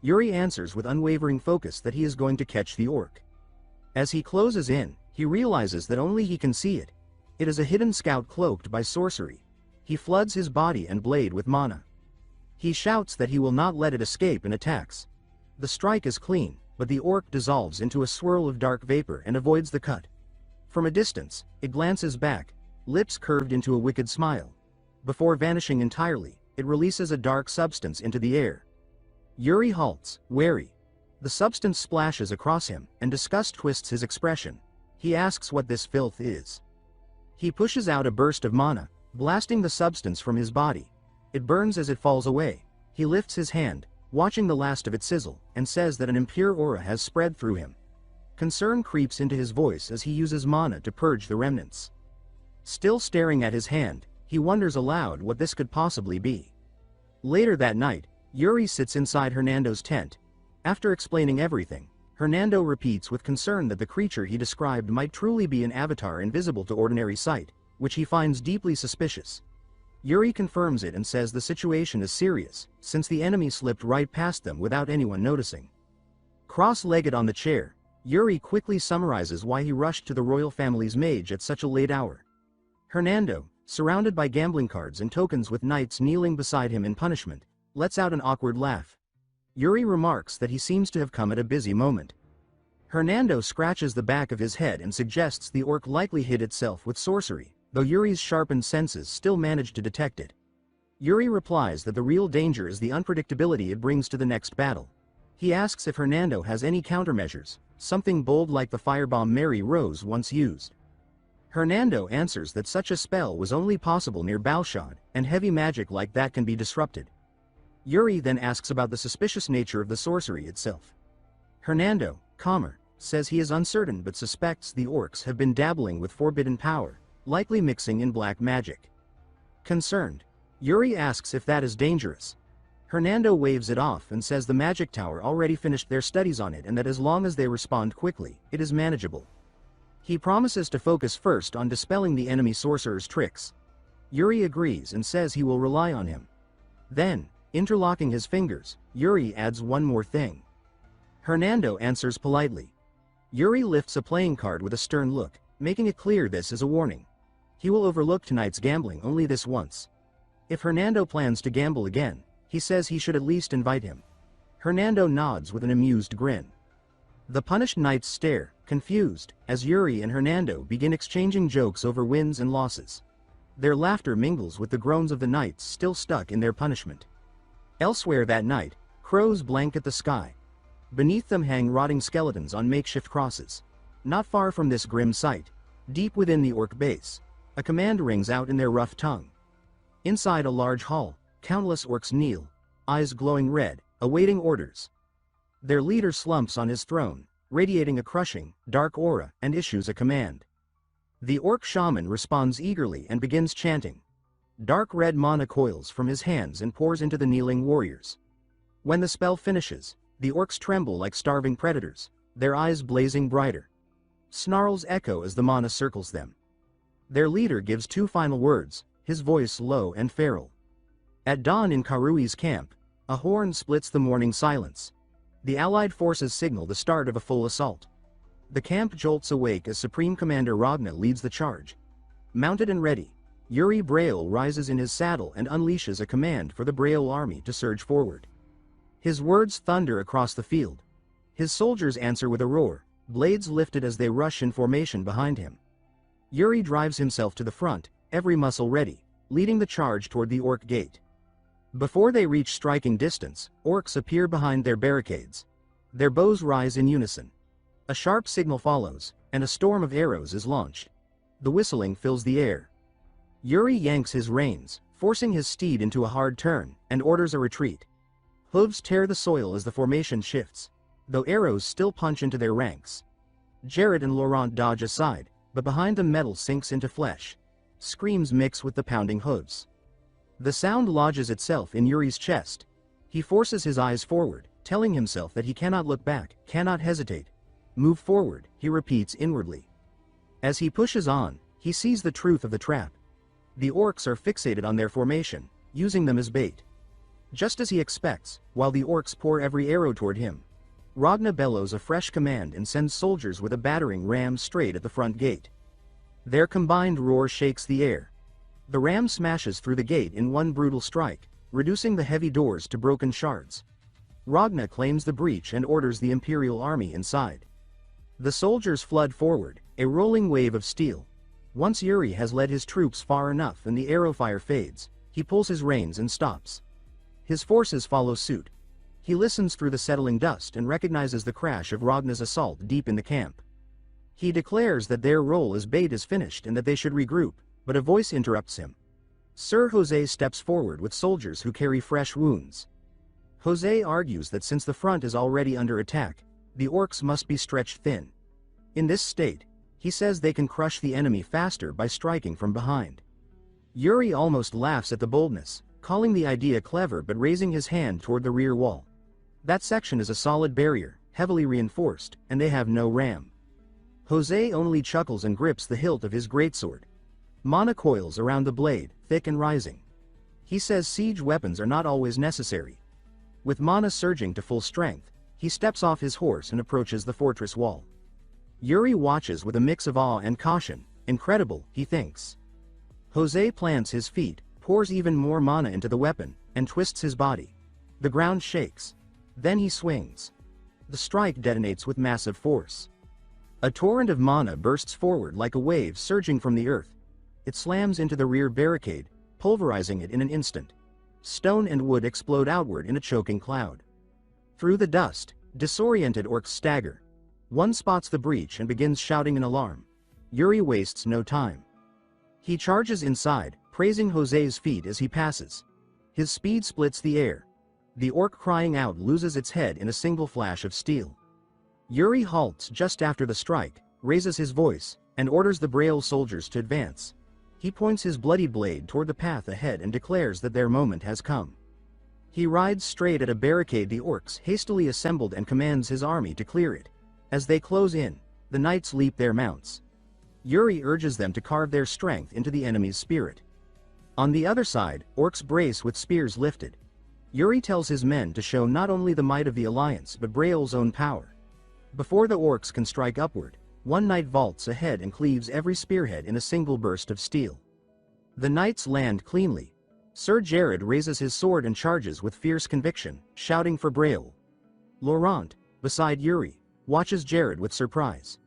Yuri answers with unwavering focus that he is going to catch the orc. As he closes in, he realizes that only he can see it. It is a hidden scout cloaked by sorcery. He floods his body and blade with mana. He shouts that he will not let it escape and attacks. The strike is clean, but the orc dissolves into a swirl of dark vapor and avoids the cut. From a distance, it glances back, lips curved into a wicked smile. Before vanishing entirely, it releases a dark substance into the air. Yuri halts, wary. The substance splashes across him, and disgust twists his expression. He asks what this filth is. He pushes out a burst of mana, blasting the substance from his body. It burns as it falls away. He lifts his hand, watching the last of it sizzle, and says that an impure aura has spread through him. Concern creeps into his voice as he uses mana to purge the remnants. Still staring at his hand, he wonders aloud what this could possibly be. Later that night, Yuri sits inside Hernando's tent. After explaining everything, Hernando repeats with concern that the creature he described might truly be an avatar invisible to ordinary sight, which he finds deeply suspicious. Yuri confirms it and says the situation is serious, since the enemy slipped right past them without anyone noticing. Cross-legged on the chair, Yuri quickly summarizes why he rushed to the royal family's mage at such a late hour. Hernando, surrounded by gambling cards and tokens with knights kneeling beside him in punishment, lets out an awkward laugh. Yuri remarks that he seems to have come at a busy moment. Hernando scratches the back of his head and suggests the orc likely hid itself with sorcery, though Yuri's sharpened senses still manage to detect it. Yuri replies that the real danger is the unpredictability it brings to the next battle. He asks if Hernando has any countermeasures, something bold like the firebomb Mary Rose once used. Hernando answers that such a spell was only possible near Balshad, and heavy magic like that can be disrupted. Yuri then asks about the suspicious nature of the sorcery itself. Hernando, calmer, says he is uncertain but suspects the orcs have been dabbling with forbidden power, likely mixing in black magic. Concerned, Yuri asks if that is dangerous. Hernando waves it off and says the magic tower already finished their studies on it and that as long as they respond quickly, it is manageable. He promises to focus first on dispelling the enemy sorcerer's tricks. Yuri agrees and says he will rely on him. Then, interlocking his fingers, Yuri adds one more thing. Hernando answers politely. Yuri lifts a playing card with a stern look, making it clear this is a warning. He will overlook tonight's gambling only this once. If Hernando plans to gamble again, he says he should at least invite him. Hernando nods with an amused grin. The punished knights stare, confused, as Yuri and Hernando begin exchanging jokes over wins and losses. Their laughter mingles with the groans of the knights still stuck in their punishment. Elsewhere that night, crows blanket the sky. Beneath them hang rotting skeletons on makeshift crosses. Not far from this grim sight, deep within the orc base, a command rings out in their rough tongue. Inside a large hall, countless orcs kneel, eyes glowing red, awaiting orders. Their leader slumps on his throne, radiating a crushing, dark aura, and issues a command. The orc shaman responds eagerly and begins chanting. Dark red mana coils from his hands and pours into the kneeling warriors. When the spell finishes, the orcs tremble like starving predators, their eyes blazing brighter. Snarls echo as the mana circles them. Their leader gives two final words, his voice low and feral. At dawn in Karui's camp, a horn splits the morning silence. The allied forces signal the start of a full assault. The camp jolts awake as Supreme Commander Ragna leads the charge. Mounted and ready, Yuri Briol rises in his saddle and unleashes a command for the Briol army to surge forward. His words thunder across the field. His soldiers answer with a roar, blades lifted as they rush in formation behind him. Yuri drives himself to the front, every muscle ready, leading the charge toward the orc gate. Before they reach striking distance, orcs appear behind their barricades. Their bows rise in unison. A sharp signal follows, and a storm of arrows is launched. The whistling fills the air. Yuri yanks his reins, forcing his steed into a hard turn, and orders a retreat. Hooves tear the soil as the formation shifts, though arrows still punch into their ranks. Jared and Laurent dodge aside, but behind them metal sinks into flesh. Screams mix with the pounding hooves. The sound lodges itself in Yuri's chest. He forces his eyes forward, telling himself that he cannot look back, cannot hesitate. Move forward, he repeats inwardly. As he pushes on, he sees the truth of the trap. The orcs are fixated on their formation, using them as bait. Just as he expects, while the orcs pour every arrow toward him, Ragna bellows a fresh command and sends soldiers with a battering ram straight at the front gate. Their combined roar shakes the air. The ram smashes through the gate in one brutal strike, reducing the heavy doors to broken shards. Ragna claims the breach and orders the Imperial army inside. The soldiers flood forward, a rolling wave of steel. Once Yuri has led his troops far enough and the arrow fire fades, he pulls his reins and stops. His forces follow suit. He listens through the settling dust and recognizes the crash of Ragna's assault deep in the camp. He declares that their role as bait is finished and that they should regroup, but a voice interrupts him. Sir Jose steps forward with soldiers who carry fresh wounds. Jose argues that since the front is already under attack, the orcs must be stretched thin. In this state, he says they can crush the enemy faster by striking from behind. Yuri almost laughs at the boldness, calling the idea clever but raising his hand toward the rear wall. That section is a solid barrier, heavily reinforced, and they have no ram. Jose only chuckles and grips the hilt of his greatsword. Mana coils around the blade, thick and rising. He says siege weapons are not always necessary. With mana surging to full strength, he steps off his horse and approaches the fortress wall. Yuri watches with a mix of awe and caution. Incredible, he thinks. Jose plants his feet, pours even more mana into the weapon, and twists his body. The ground shakes. Then he swings. The strike detonates with massive force. A torrent of mana bursts forward like a wave surging from the earth. It slams into the rear barricade, pulverizing it in an instant. Stone and wood explode outward in a choking cloud. Through the dust, disoriented orcs stagger. One spots the breach and begins shouting in alarm. Yuri wastes no time. He charges inside, praising Jose's feat as he passes. His speed splits the air. The orc crying out loses its head in a single flash of steel. Yuri halts just after the strike, raises his voice, and orders the Briol soldiers to advance. He points his bloodied blade toward the path ahead and declares that their moment has come. He rides straight at a barricade the orcs hastily assembled and commands his army to clear it. As they close in, the knights leap their mounts. Yuri urges them to carve their strength into the enemy's spirit. On the other side, orcs brace with spears lifted. Yuri tells his men to show not only the might of the alliance but Briol's own power. Before the orcs can strike upward, one knight vaults ahead and cleaves every spearhead in a single burst of steel. The knights land cleanly. Sir Jared raises his sword and charges with fierce conviction, shouting for Briol. Laurent, beside Yuri, watches Jared with surprise.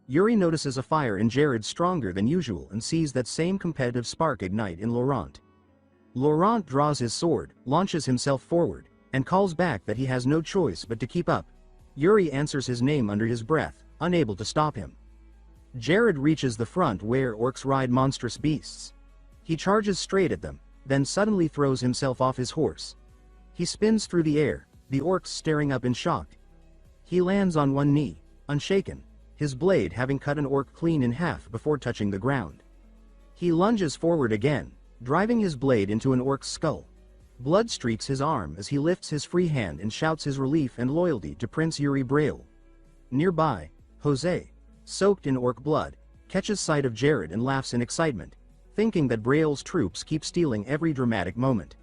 Yuri notices a fire in Jared stronger than usual and sees that same competitive spark ignite in Laurent. Laurent draws his sword, launches himself forward, and calls back that he has no choice but to keep up. Yuri answers his name under his breath, unable to stop him. Jared reaches the front where orcs ride monstrous beasts. He charges straight at them, then suddenly throws himself off his horse. He spins through the air, the orcs staring up in shock. He lands on one knee, unshaken, his blade having cut an orc clean in half before touching the ground. He lunges forward again, driving his blade into an orc's skull. Blood streaks his arm as he lifts his free hand and shouts his relief and loyalty to Prince Yuri Briol. Nearby, Jose, soaked in orc blood, catches sight of Jared and laughs in excitement, thinking that Briol's troops keep stealing every dramatic moment.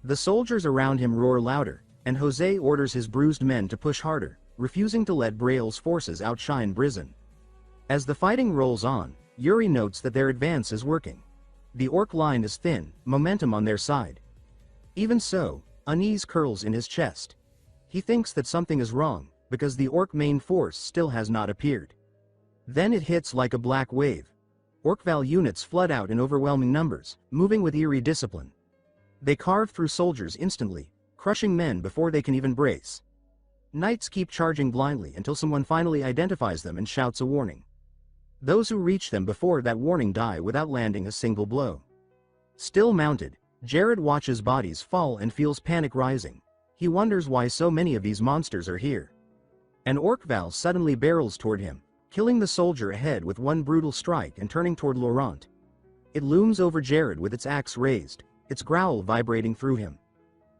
The soldiers around him roar louder, and Jose orders his bruised men to push harder, refusing to let Briol's forces outshine Brizon. As the fighting rolls on, Yuri notes that their advance is working. The orc line is thin, momentum on their side. Even so, unease curls in his chest. He thinks that something is wrong, because the orc main force still has not appeared. Then it hits like a black wave. Orc-Val units flood out in overwhelming numbers, moving with eerie discipline. They carve through soldiers instantly, crushing men before they can even brace. Knights keep charging blindly until someone finally identifies them and shouts a warning. Those who reach them before that warning die without landing a single blow. Still mounted, Jared watches bodies fall and feels panic rising. He wonders why so many of these monsters are here. An orc-Val suddenly barrels toward him, killing the soldier ahead with one brutal strike and turning toward Laurent. It looms over Jared with its axe raised, its growl vibrating through him.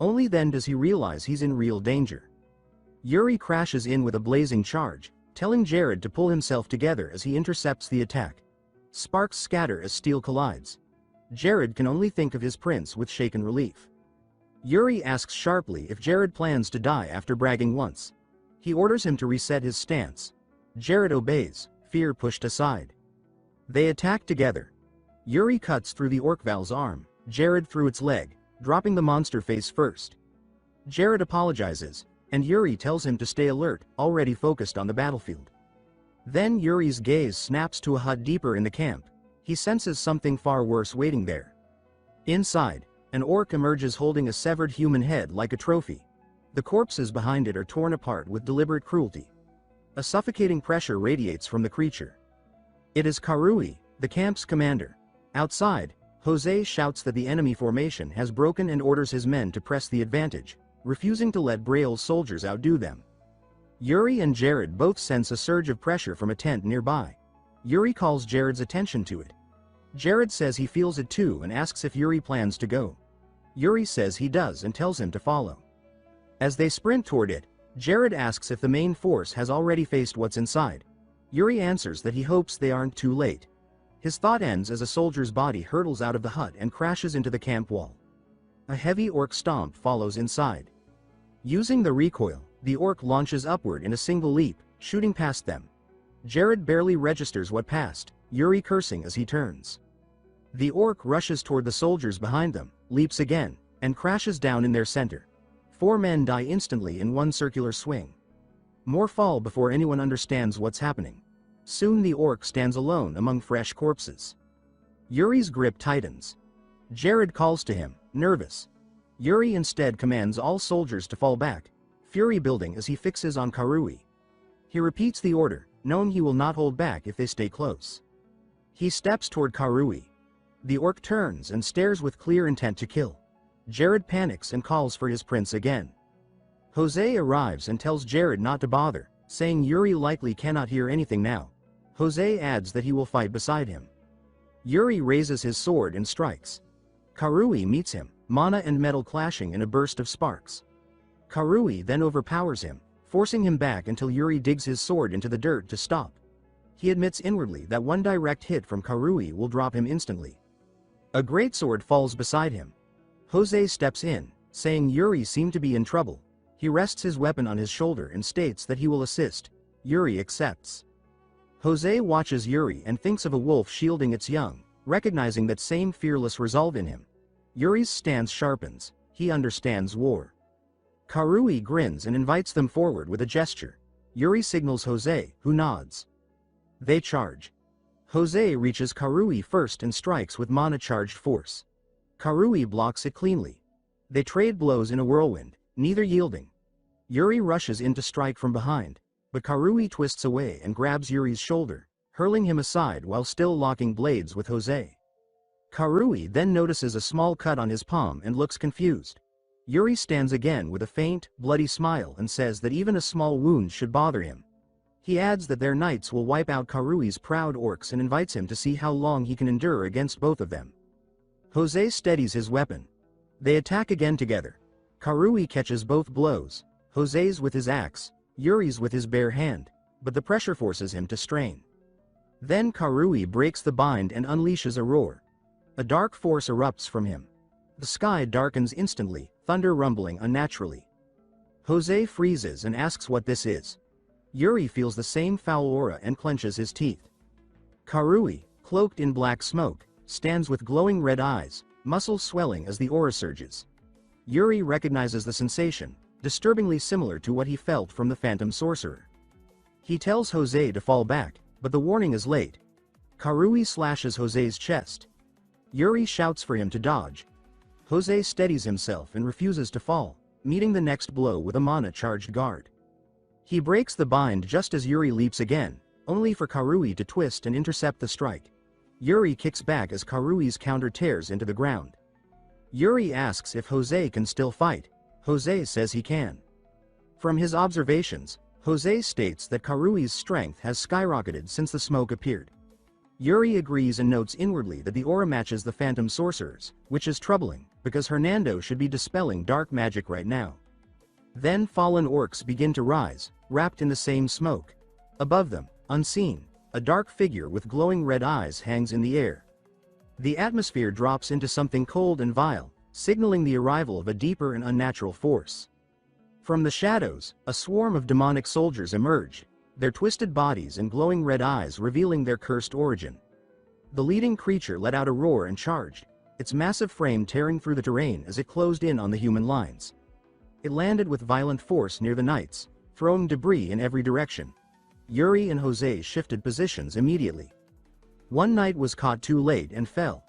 Only then does he realize he's in real danger. Yuri crashes in with a blazing charge, telling Jared to pull himself together as he intercepts the attack. Sparks scatter as steel collides. Jared can only think of his prince with shaken relief. Yuri asks sharply if Jared plans to die after bragging once. He orders him to reset his stance. Jared obeys, fear pushed aside. They attack together. Yuri cuts through the orc-Val's arm, Jared through its leg, dropping the monster face first. Jared apologizes, and Yuri tells him to stay alert, already focused on the battlefield. Then Yuri's gaze snaps to a hut deeper in the camp. He senses something far worse waiting there. Inside, an orc emerges holding a severed human head like a trophy. The corpses behind it are torn apart with deliberate cruelty. A suffocating pressure radiates from the creature. It is Karui, the camp's commander. Outside, Jose shouts that the enemy formation has broken and orders his men to press the advantage, refusing to let Briol's soldiers outdo them. Yuri and Jared both sense a surge of pressure from a tent nearby. Yuri calls Jared's attention to it. Jared says he feels it too and asks if Yuri plans to go. Yuri says he does and tells him to follow. As they sprint toward it, Jared asks if the main force has already faced what's inside. Yuri answers that he hopes they aren't too late. His thought ends as a soldier's body hurtles out of the hut and crashes into the camp wall. A heavy orc stomp follows inside. Using the recoil, the orc launches upward in a single leap, shooting past them. Jared barely registers what passed, Yuri cursing as he turns. The orc rushes toward the soldiers behind them, leaps again, and crashes down in their center. 4 men die instantly in one circular swing. More fall before anyone understands what's happening. Soon the orc stands alone among fresh corpses. Yuri's grip tightens. Jared calls to him, nervous. Yuri instead commands all soldiers to fall back, fury building as he fixes on Karui. He repeats the order, knowing he will not hold back if they stay close. He steps toward Karui. The orc turns and stares with clear intent to kill. Jared panics and calls for his prince again. Jose arrives and tells Jared not to bother, saying Yuri likely cannot hear anything now. Jose adds that he will fight beside him. Yuri raises his sword and strikes. Karui meets him, mana and metal clashing in a burst of sparks. Karui then overpowers him, forcing him back until Yuri digs his sword into the dirt to stop. He admits inwardly that one direct hit from Karui will drop him instantly. A greatsword falls beside him. Jose steps in, saying Yuri seemed to be in trouble. He rests his weapon on his shoulder and states that he will assist. Yuri accepts. Jose watches Yuri and thinks of a wolf shielding its young, recognizing that same fearless resolve in him. Yuri's stance sharpens. He understands war. Karui grins and invites them forward with a gesture. Yuri signals Jose, who nods. They charge. Jose reaches Karui first and strikes with mana-charged force. Karui blocks it cleanly. They trade blows in a whirlwind, neither yielding. Yuri rushes in to strike from behind, but Karui twists away and grabs Yuri's shoulder, hurling him aside while still locking blades with Jose. Karui then notices a small cut on his palm and looks confused. Yuri stands again with a faint, bloody smile and says that even a small wound should bother him. He adds that their knights will wipe out Karui's proud orcs and invites him to see how long he can endure against both of them. Jose steadies his weapon. They attack again together. Karui catches both blows, Jose's with his axe, Yuri's with his bare hand, but the pressure forces him to strain. Then Karui breaks the bind and unleashes a roar. A dark force erupts from him. The sky darkens instantly, thunder rumbling unnaturally. Jose freezes and asks what this is. Yuri feels the same foul aura and clenches his teeth. Karui, cloaked in black smoke, stands with glowing red eyes, muscles swelling as the aura surges. Yuri recognizes the sensation, disturbingly similar to what he felt from the Phantom Sorcerer. He tells Jose to fall back, but the warning is late. Karui slashes Jose's chest. Yuri shouts for him to dodge. Jose steadies himself and refuses to fall, meeting the next blow with a mana-charged guard. He breaks the bind just as Yuri leaps again, only for Karui to twist and intercept the strike. Yuri kicks back as Karui's counter tears into the ground. Yuri asks if Jose can still fight. Jose says he can. From his observations, Jose states that Karui's strength has skyrocketed since the smoke appeared. Yuri agrees and notes inwardly that the aura matches the Phantom Sorcerer's, which is troubling, because Hernando should be dispelling dark magic right now. Then fallen orcs begin to rise, wrapped in the same smoke. Above them, unseen, a dark figure with glowing red eyes hangs in the air. The atmosphere drops into something cold and vile, signaling the arrival of a deeper and unnatural force. From the shadows, a swarm of demonic soldiers emerge, their twisted bodies and glowing red eyes revealing their cursed origin. The leading creature let out a roar and charged, its massive frame tearing through the terrain as it closed in on the human lines. It landed with violent force near the knights, throwing debris in every direction. Yuri and Jose shifted positions immediately. One knight was caught too late and fell.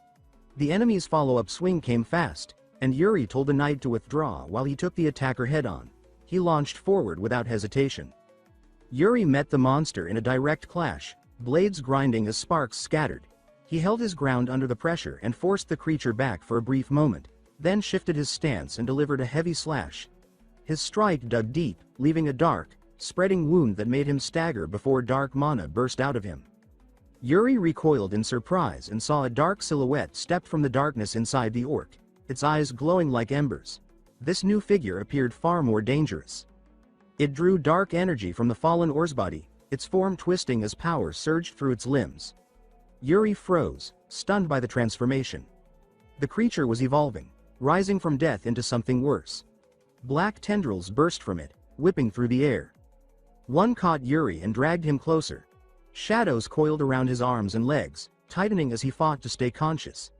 The enemy's follow-up swing came fast, and Yuri told the knight to withdraw while he took the attacker head-on. He launched forward without hesitation. Yuri met the monster in a direct clash, blades grinding as sparks scattered. He held his ground under the pressure and forced the creature back for a brief moment, then shifted his stance and delivered a heavy slash. His strike dug deep, leaving a dark, spreading wound that made him stagger before dark mana burst out of him. Yuri recoiled in surprise and saw a dark silhouette step from the darkness inside the orc, its eyes glowing like embers. This new figure appeared far more dangerous. It drew dark energy from the fallen orc's body, its form twisting as power surged through its limbs. Yuri froze, stunned by the transformation. The creature was evolving, rising from death into something worse. Black tendrils burst from it, whipping through the air. One caught Yuri and dragged him closer. Shadows coiled around his arms and legs, tightening as he fought to stay conscious.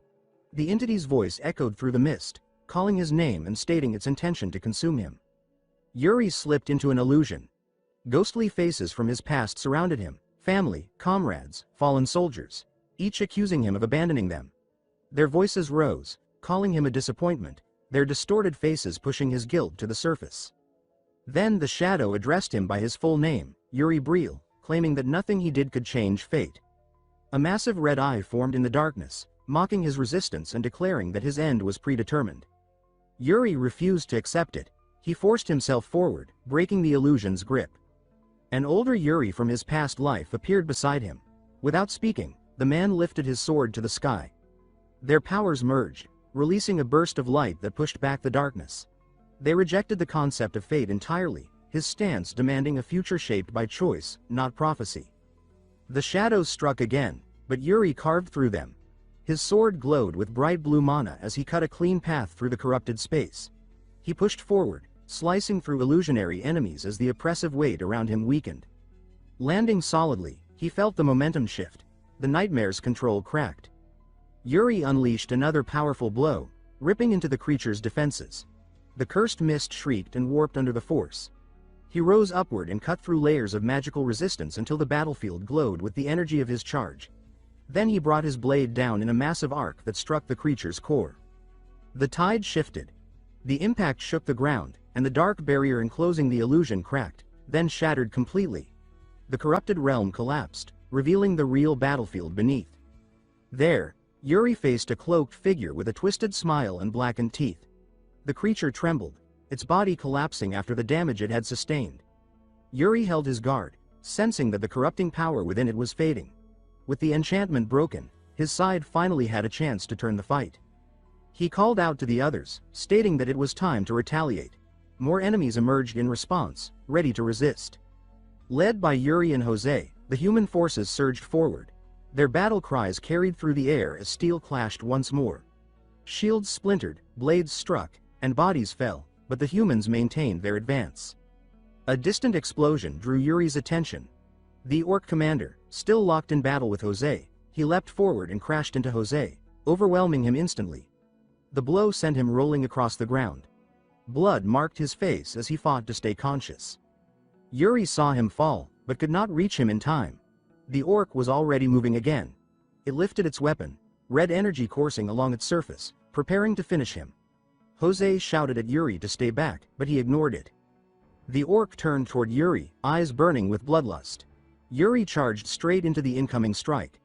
The entity's voice echoed through the mist, calling his name and stating its intention to consume him. Yuri slipped into an illusion. Ghostly faces from his past surrounded him, family, comrades, fallen soldiers, each accusing him of abandoning them. Their voices rose, calling him a disappointment, their distorted faces pushing his guilt to the surface. Then the shadow addressed him by his full name, Yuri Briol, claiming that nothing he did could change fate. A massive red eye formed in the darkness, mocking his resistance and declaring that his end was predetermined. Yuri refused to accept it. He forced himself forward, breaking the illusion's grip. An older Yuri from his past life appeared beside him. Without speaking, the man lifted his sword to the sky. Their powers merged, releasing a burst of light that pushed back the darkness. They rejected the concept of fate entirely, his stance demanding a future shaped by choice, not prophecy. The shadows struck again, but Yuri carved through them. His sword glowed with bright blue mana as he cut a clean path through the corrupted space. He pushed forward, slicing through illusionary enemies as the oppressive weight around him weakened. Landing solidly, he felt the momentum shift. The nightmare's control cracked. Yuri unleashed another powerful blow, ripping into the creature's defenses. The cursed mist shrieked and warped under the force. He rose upward and cut through layers of magical resistance until the battlefield glowed with the energy of his charge. Then he brought his blade down in a massive arc that struck the creature's core. The tide shifted. The impact shook the ground, and the dark barrier enclosing the illusion cracked, then shattered completely. The corrupted realm collapsed, revealing the real battlefield beneath. There, Yuri faced a cloaked figure with a twisted smile and blackened teeth. The creature trembled, its body collapsing after the damage it had sustained. Yuri held his guard, sensing that the corrupting power within it was fading. With the enchantment broken, his side finally had a chance to turn the fight. He called out to the others, stating that it was time to retaliate. More enemies emerged in response, ready to resist. Led by Yuri and Jose, the human forces surged forward. Their battle cries carried through the air as steel clashed once more. Shields splintered, blades struck, and bodies fell, but the humans maintained their advance. A distant explosion drew Yuri's attention. The orc commander, still locked in battle with Jose, he leapt forward and crashed into Jose, overwhelming him instantly. The blow sent him rolling across the ground. Blood marked his face as he fought to stay conscious. Yuri saw him fall, but could not reach him in time. The orc was already moving again. It lifted its weapon, red energy coursing along its surface, preparing to finish him. Jose shouted at Yuri to stay back, but he ignored it. The orc turned toward Yuri, eyes burning with bloodlust. Yuri charged straight into the incoming strike.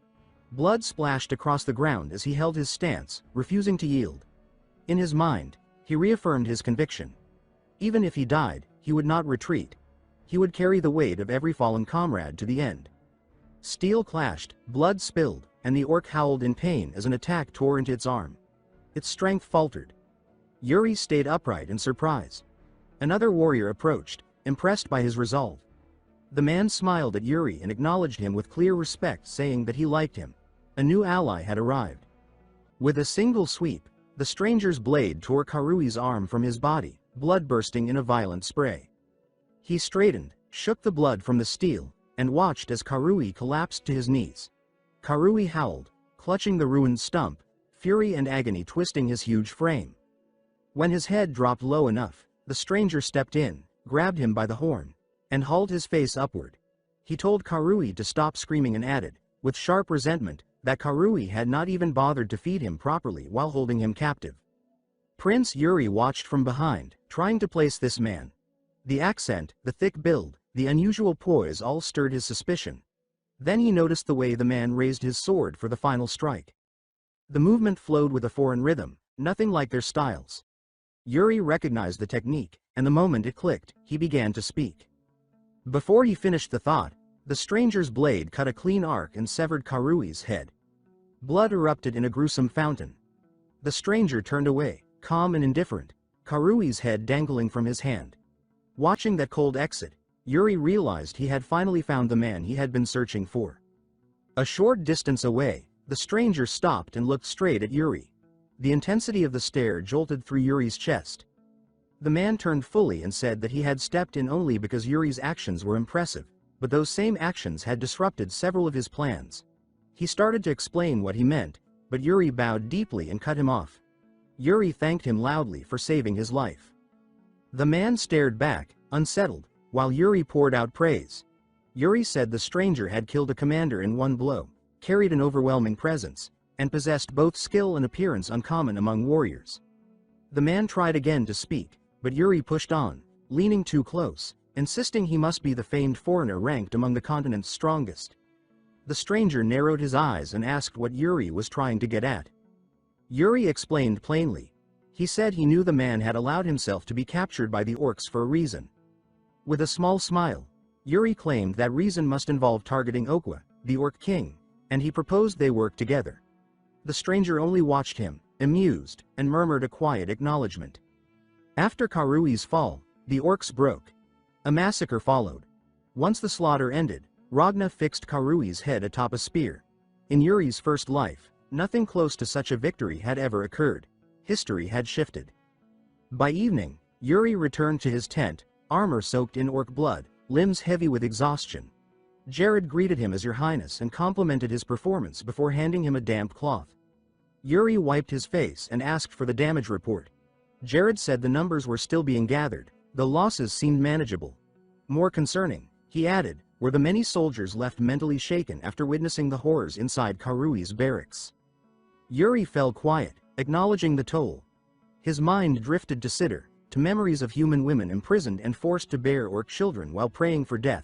Blood splashed across the ground as he held his stance, refusing to yield. In his mind, he reaffirmed his conviction. Even if he died, he would not retreat. He would carry the weight of every fallen comrade to the end. Steel clashed, blood spilled, and the orc howled in pain as an attack tore into its arm. Its strength faltered. Yuri stayed upright in surprise. Another warrior approached, impressed by his resolve. The man smiled at Yuri and acknowledged him with clear respect, saying that he liked him. A new ally had arrived. With a single sweep, the stranger's blade tore Karui's arm from his body, blood bursting in a violent spray. He straightened, shook the blood from the steel, and watched as Karui collapsed to his knees. Karui howled, clutching the ruined stump, fury and agony twisting his huge frame. When his head dropped low enough, the stranger stepped in, grabbed him by the horn, and hauled his face upward. He told Karui to stop screaming and added, with sharp resentment, that Karui had not even bothered to feed him properly while holding him captive. Prince Yuri watched from behind, trying to place this man. The accent, the thick build, the unusual poise all stirred his suspicion. Then he noticed the way the man raised his sword for the final strike. The movement flowed with a foreign rhythm, nothing like their styles. Yuri recognized the technique, and the moment it clicked, he began to speak. Before he finished the thought, the stranger's blade cut a clean arc and severed Karui's head. Blood erupted in a gruesome fountain. The stranger turned away, calm and indifferent, Karui's head dangling from his hand. Watching that cold exit, Yuri realized he had finally found the man he had been searching for. A short distance away, the stranger stopped and looked straight at Yuri. The intensity of the stare jolted through Yuri's chest. The man turned fully and said that he had stepped in only because Yuri's actions were impressive, but those same actions had disrupted several of his plans. He started to explain what he meant, but Yuri bowed deeply and cut him off. Yuri thanked him loudly for saving his life. The man stared back, unsettled, while Yuri poured out praise. Yuri said the stranger had killed a commander in one blow, carried an overwhelming presence, and possessed both skill and appearance uncommon among warriors. The man tried again to speak, but Yuri pushed on, leaning too close, insisting he must be the famed foreigner ranked among the continent's strongest. The stranger narrowed his eyes and asked what Yuri was trying to get at. Yuri explained plainly. He said he knew the man had allowed himself to be captured by the orcs for a reason. With a small smile, Yuri claimed that reason must involve targeting Okwa, the Orc King, and he proposed they work together. The stranger only watched him, amused, and murmured a quiet acknowledgement. After Karui's fall, the orcs broke. A massacre followed. Once the slaughter ended, Ragna fixed Karui's head atop a spear. In Yuri's first life, nothing close to such a victory had ever occurred. History had shifted. By evening, Yuri returned to his tent, armor soaked in orc blood, limbs heavy with exhaustion. Jared greeted him as Your Highness and complimented his performance before handing him a damp cloth. Yuri wiped his face and asked for the damage report. Jared said the numbers were still being gathered, the losses seemed manageable. More concerning, he added, were the many soldiers left mentally shaken after witnessing the horrors inside Karui's barracks. Yuri fell quiet, acknowledging the toll. His mind drifted to Siddar, to memories of human women imprisoned and forced to bear orc children while praying for death.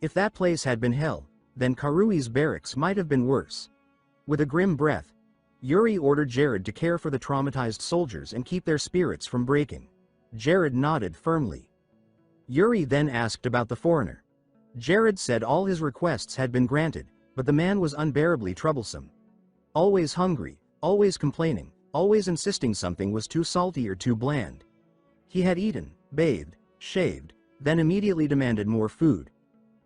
If that place had been hell, then Karui's barracks might have been worse. With a grim breath, Yuri ordered Jared to care for the traumatized soldiers and keep their spirits from breaking. Jared nodded firmly. Yuri then asked about the foreigner. Jared said all his requests had been granted, but the man was unbearably troublesome. Always hungry, always complaining, always insisting something was too salty or too bland. He had eaten, bathed, shaved, then immediately demanded more food.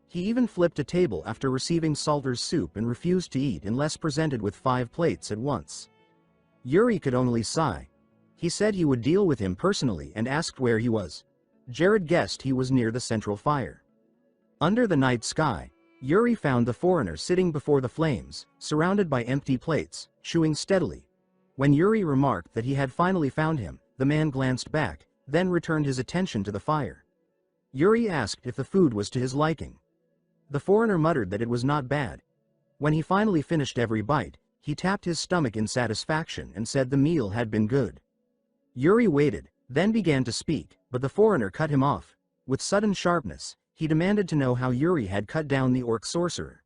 He even flipped a table after receiving Salter's soup and refused to eat unless presented with 5 plates at once. Yuri could only sigh. He said he would deal with him personally and asked where he was. Jared guessed he was near the central fire. Under the night sky, Yuri found the foreigner sitting before the flames, surrounded by empty plates, chewing steadily. When Yuri remarked that he had finally found him, the man glanced back, then returned his attention to the fire. Yuri asked if the food was to his liking. The foreigner muttered that it was not bad. When he finally finished every bite, he tapped his stomach in satisfaction and said the meal had been good. Yuri waited, then began to speak, but the foreigner cut him off. With sudden sharpness, he demanded to know how Yuri had cut down the orc sorcerer.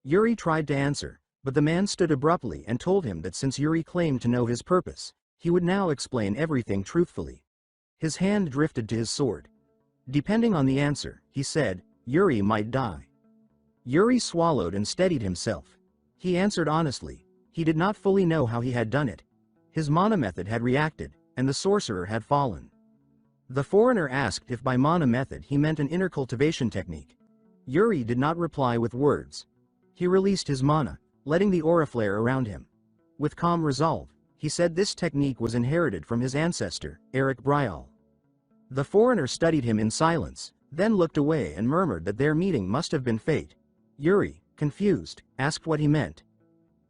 Yuri tried to answer, but the man stood abruptly and told him that since Yuri claimed to know his purpose, he would now explain everything truthfully. His hand drifted to his sword. Depending on the answer, he said, Yuri might die. Yuri swallowed and steadied himself. He answered honestly. He did not fully know how he had done it. His mana method had reacted, and the sorcerer had fallen. The foreigner asked if by mana method he meant an inner cultivation technique. Yuri did not reply with words. He released his mana, letting the aura flare around him. With calm resolve, he said this technique was inherited from his ancestor, Briol. The foreigner studied him in silence, then looked away and murmured that their meeting must have been fate. Yuri, confused, asked what he meant.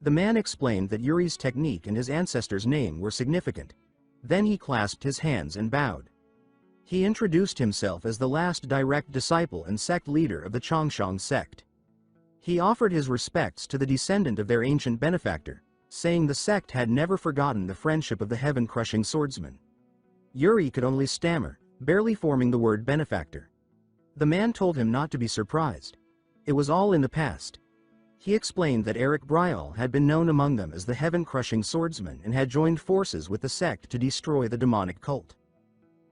The man explained that Yuri's technique and his ancestor's name were significant. Then he clasped his hands and bowed. He introduced himself as the last direct disciple and sect leader of the Chongshang sect. He offered his respects to the descendant of their ancient benefactor, saying the sect had never forgotten the friendship of the heaven-crushing swordsman. Yuri could only stammer, barely forming the word benefactor. The man told him not to be surprised. It was all in the past. He explained that Briol had been known among them as the heaven-crushing swordsman and had joined forces with the sect to destroy the demonic cult.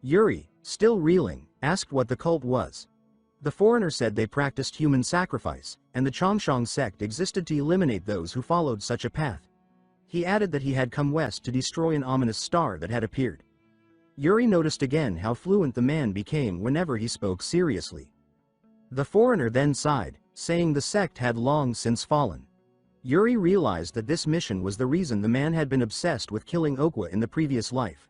Yuri, still reeling, asked what the cult was. The foreigner said they practiced human sacrifice, and the Chongshang sect existed to eliminate those who followed such a path. He added that he had come west to destroy an ominous star that had appeared. Yuri noticed again how fluent the man became whenever he spoke seriously. The foreigner then sighed, saying the sect had long since fallen. Yuri realized that this mission was the reason the man had been obsessed with killing Okwa in the previous life.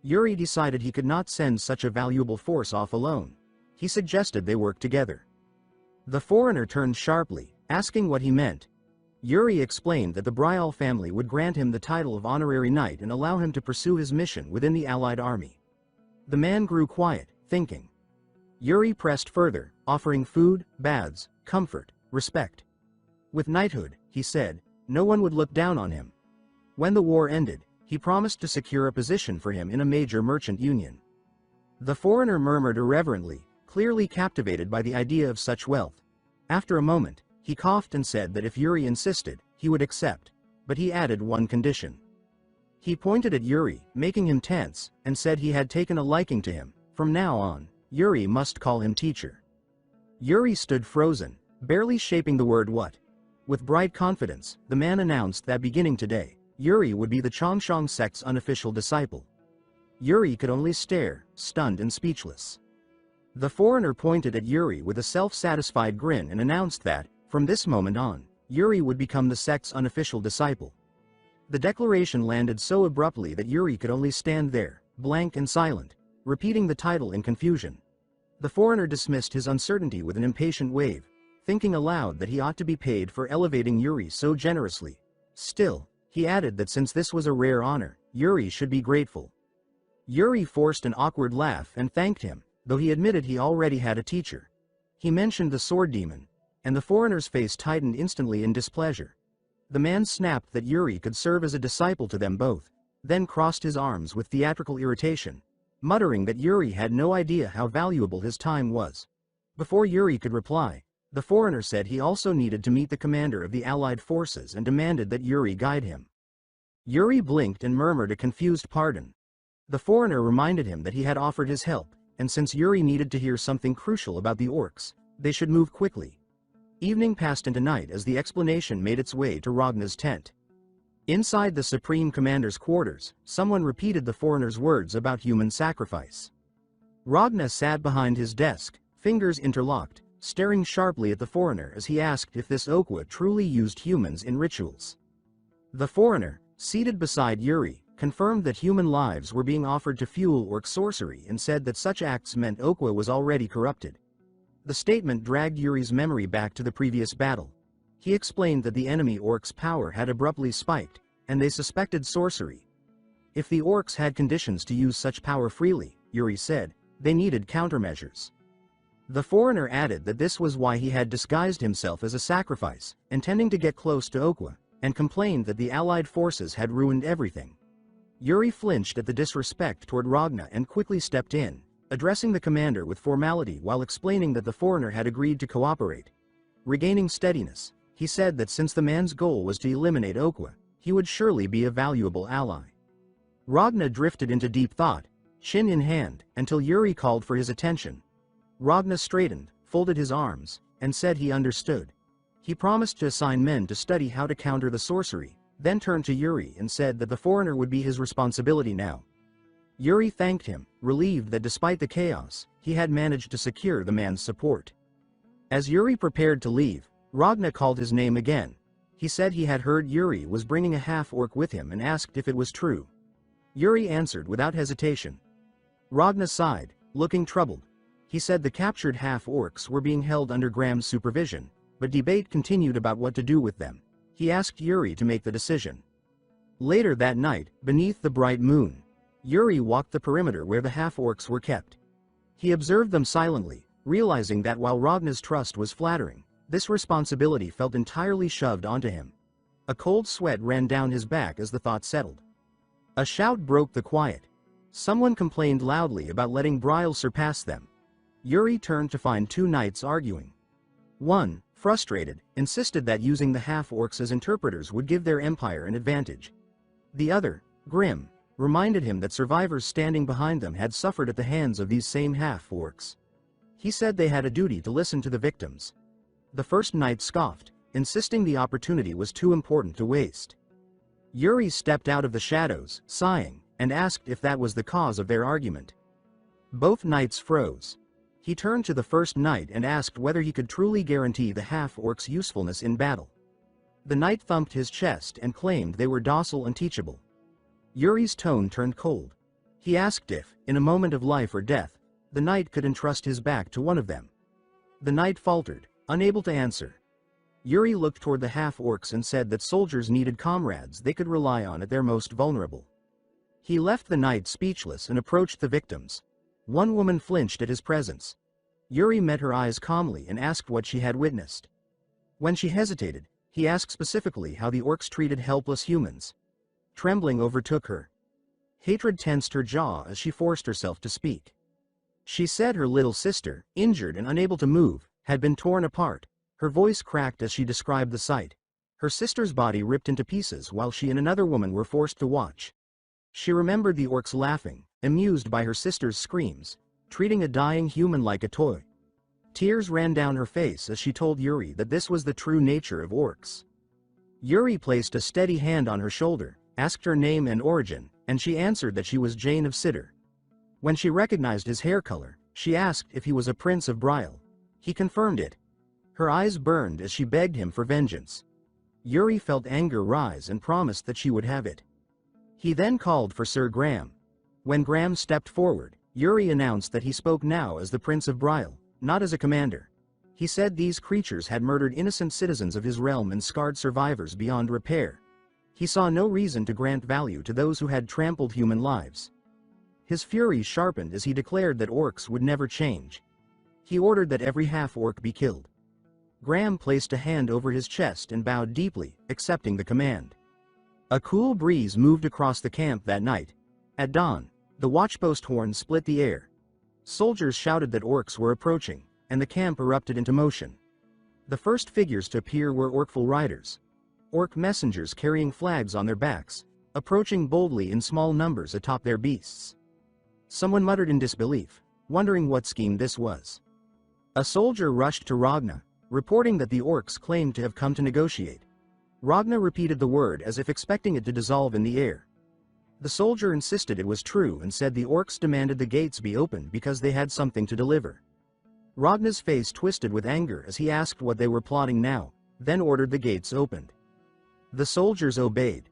Yuri decided he could not send such a valuable force off alone. He suggested they work together. The foreigner turned sharply, asking what he meant. Yuri explained that the Briol family would grant him the title of honorary knight and allow him to pursue his mission within the allied army. The man grew quiet, thinking. Yuri pressed further, offering food, baths, comfort, respect. With knighthood, he said, no one would look down on him. When the war ended, he promised to secure a position for him in a major merchant union. The foreigner murmured irreverently, clearly captivated by the idea of such wealth. After a moment, he coughed and said that if Yuri insisted, he would accept, but he added one condition. He pointed at Yuri, making him tense, and said he had taken a liking to him. From now on, Yuri must call him teacher. Yuri stood frozen, barely shaping the word what. With bright confidence, the man announced that beginning today, Yuri would be the Chongshang sect's unofficial disciple. Yuri could only stare, stunned and speechless. The foreigner pointed at Yuri with a self-satisfied grin and announced that, from this moment on, Yuri would become the sect's unofficial disciple. The declaration landed so abruptly that Yuri could only stand there, blank and silent, repeating the title in confusion. The foreigner dismissed his uncertainty with an impatient wave, thinking aloud that he ought to be paid for elevating Yuri so generously. Still, he added that since this was a rare honor, Yuri should be grateful. Yuri forced an awkward laugh and thanked him, though he admitted he already had a teacher. He mentioned the sword demon, and the foreigner's face tightened instantly in displeasure. The man snapped that Yuri could serve as a disciple to them both, then crossed his arms with theatrical irritation, muttering that Yuri had no idea how valuable his time was. Before Yuri could reply, the foreigner said he also needed to meet the commander of the Allied forces and demanded that Yuri guide him. Yuri blinked and murmured a confused pardon. The foreigner reminded him that he had offered his help, and since Yuri needed to hear something crucial about the orcs, they should move quickly. Evening passed into night as the explanation made its way to Ragna's tent. Inside the Supreme Commander's quarters, someone repeated the foreigner's words about human sacrifice. Ragna sat behind his desk, fingers interlocked, staring sharply at the foreigner as he asked if this Okwa truly used humans in rituals. The foreigner, seated beside Yuri, confirmed that human lives were being offered to fuel orc sorcery and said that such acts meant Okwa was already corrupted. The statement dragged Yuri's memory back to the previous battle. He explained that the enemy orcs' power had abruptly spiked, and they suspected sorcery. If the orcs had conditions to use such power freely, Yuri said, they needed countermeasures. The foreigner added that this was why he had disguised himself as a sacrifice, intending to get close to Okwa, and complained that the Allied forces had ruined everything. Yuri flinched at the disrespect toward Ragna and quickly stepped in, addressing the commander with formality while explaining that the foreigner had agreed to cooperate. Regaining steadiness, he said that since the man's goal was to eliminate Okwa, he would surely be a valuable ally. Ragna drifted into deep thought, chin in hand, until Yuri called for his attention. Ragna straightened, folded his arms, and said he understood. He promised to assign men to study how to counter the sorcery, then turned to Yuri and said that the foreigner would be his responsibility now. Yuri thanked him, relieved that despite the chaos, he had managed to secure the man's support. As Yuri prepared to leave, Ragna called his name again. He said he had heard Yuri was bringing a half-orc with him and asked if it was true. Yuri answered without hesitation. Ragna sighed, looking troubled. He said the captured half-orcs were being held under Graham's supervision, but debate continued about what to do with them. He asked Yuri to make the decision. Later that night, beneath the bright moon, Yuri walked the perimeter where the half-orcs were kept. He observed them silently, realizing that while Ragna's trust was flattering, this responsibility felt entirely shoved onto him. A cold sweat ran down his back as the thought settled. A shout broke the quiet. Someone complained loudly about letting Briol surpass them. Yuri turned to find two knights arguing. One, frustrated, insisted that using the half-orcs as interpreters would give their empire an advantage. The other, grim, reminded him that survivors standing behind them had suffered at the hands of these same half-orcs. He said they had a duty to listen to the victims. The first knight scoffed, insisting the opportunity was too important to waste. Yuri stepped out of the shadows, sighing, and asked if that was the cause of their argument. Both knights froze. He turned to the first knight and asked whether he could truly guarantee the half-orcs' usefulness in battle. The knight thumped his chest and claimed they were docile and teachable. Yuri's tone turned cold. He asked if, in a moment of life or death, the knight could entrust his back to one of them. The knight faltered, unable to answer. Yuri looked toward the half-orcs and said that soldiers needed comrades they could rely on at their most vulnerable. He left the knight speechless and approached the victims. One woman flinched at his presence. Yuri met her eyes calmly and asked what she had witnessed. When she hesitated, he asked specifically how the orcs treated helpless humans. Trembling overtook her. Hatred tensed her jaw as she forced herself to speak. She said her little sister, injured and unable to move, had been torn apart. Her voice cracked as she described the sight. Her sister's body ripped into pieces while she and another woman were forced to watch. She remembered the orcs laughing, amused by her sister's screams, treating a dying human like a toy. Tears ran down her face as she told Yuri that this was the true nature of orcs. Yuri placed a steady hand on her shoulder, asked her name and origin, and she answered that she was Jane of Sidr. When she recognized his hair color, she asked if he was a prince of Briol. He confirmed it. Her eyes burned as she begged him for vengeance. Yuri felt anger rise and promised that she would have it. He then called for Sir Graham. When Graham stepped forward, Yuri announced that he spoke now as the Prince of Briol, not as a commander. He said these creatures had murdered innocent citizens of his realm and scarred survivors beyond repair. He saw no reason to grant value to those who had trampled human lives. His fury sharpened as he declared that orcs would never change. He ordered that every half-orc be killed. Graham placed a hand over his chest and bowed deeply, accepting the command. A cool breeze moved across the camp that night. At dawn, the watchpost horn split the air. Soldiers shouted that orcs were approaching, and the camp erupted into motion. The first figures to appear were orcful riders. Orc messengers carrying flags on their backs, approaching boldly in small numbers atop their beasts. Someone muttered in disbelief, wondering what scheme this was. A soldier rushed to Ragna, reporting that the orcs claimed to have come to negotiate. Ragna repeated the word as if expecting it to dissolve in the air. The soldier insisted it was true and said the orcs demanded the gates be opened because they had something to deliver. Ragna's face twisted with anger as he asked what they were plotting now, then ordered the gates opened. The soldiers obeyed.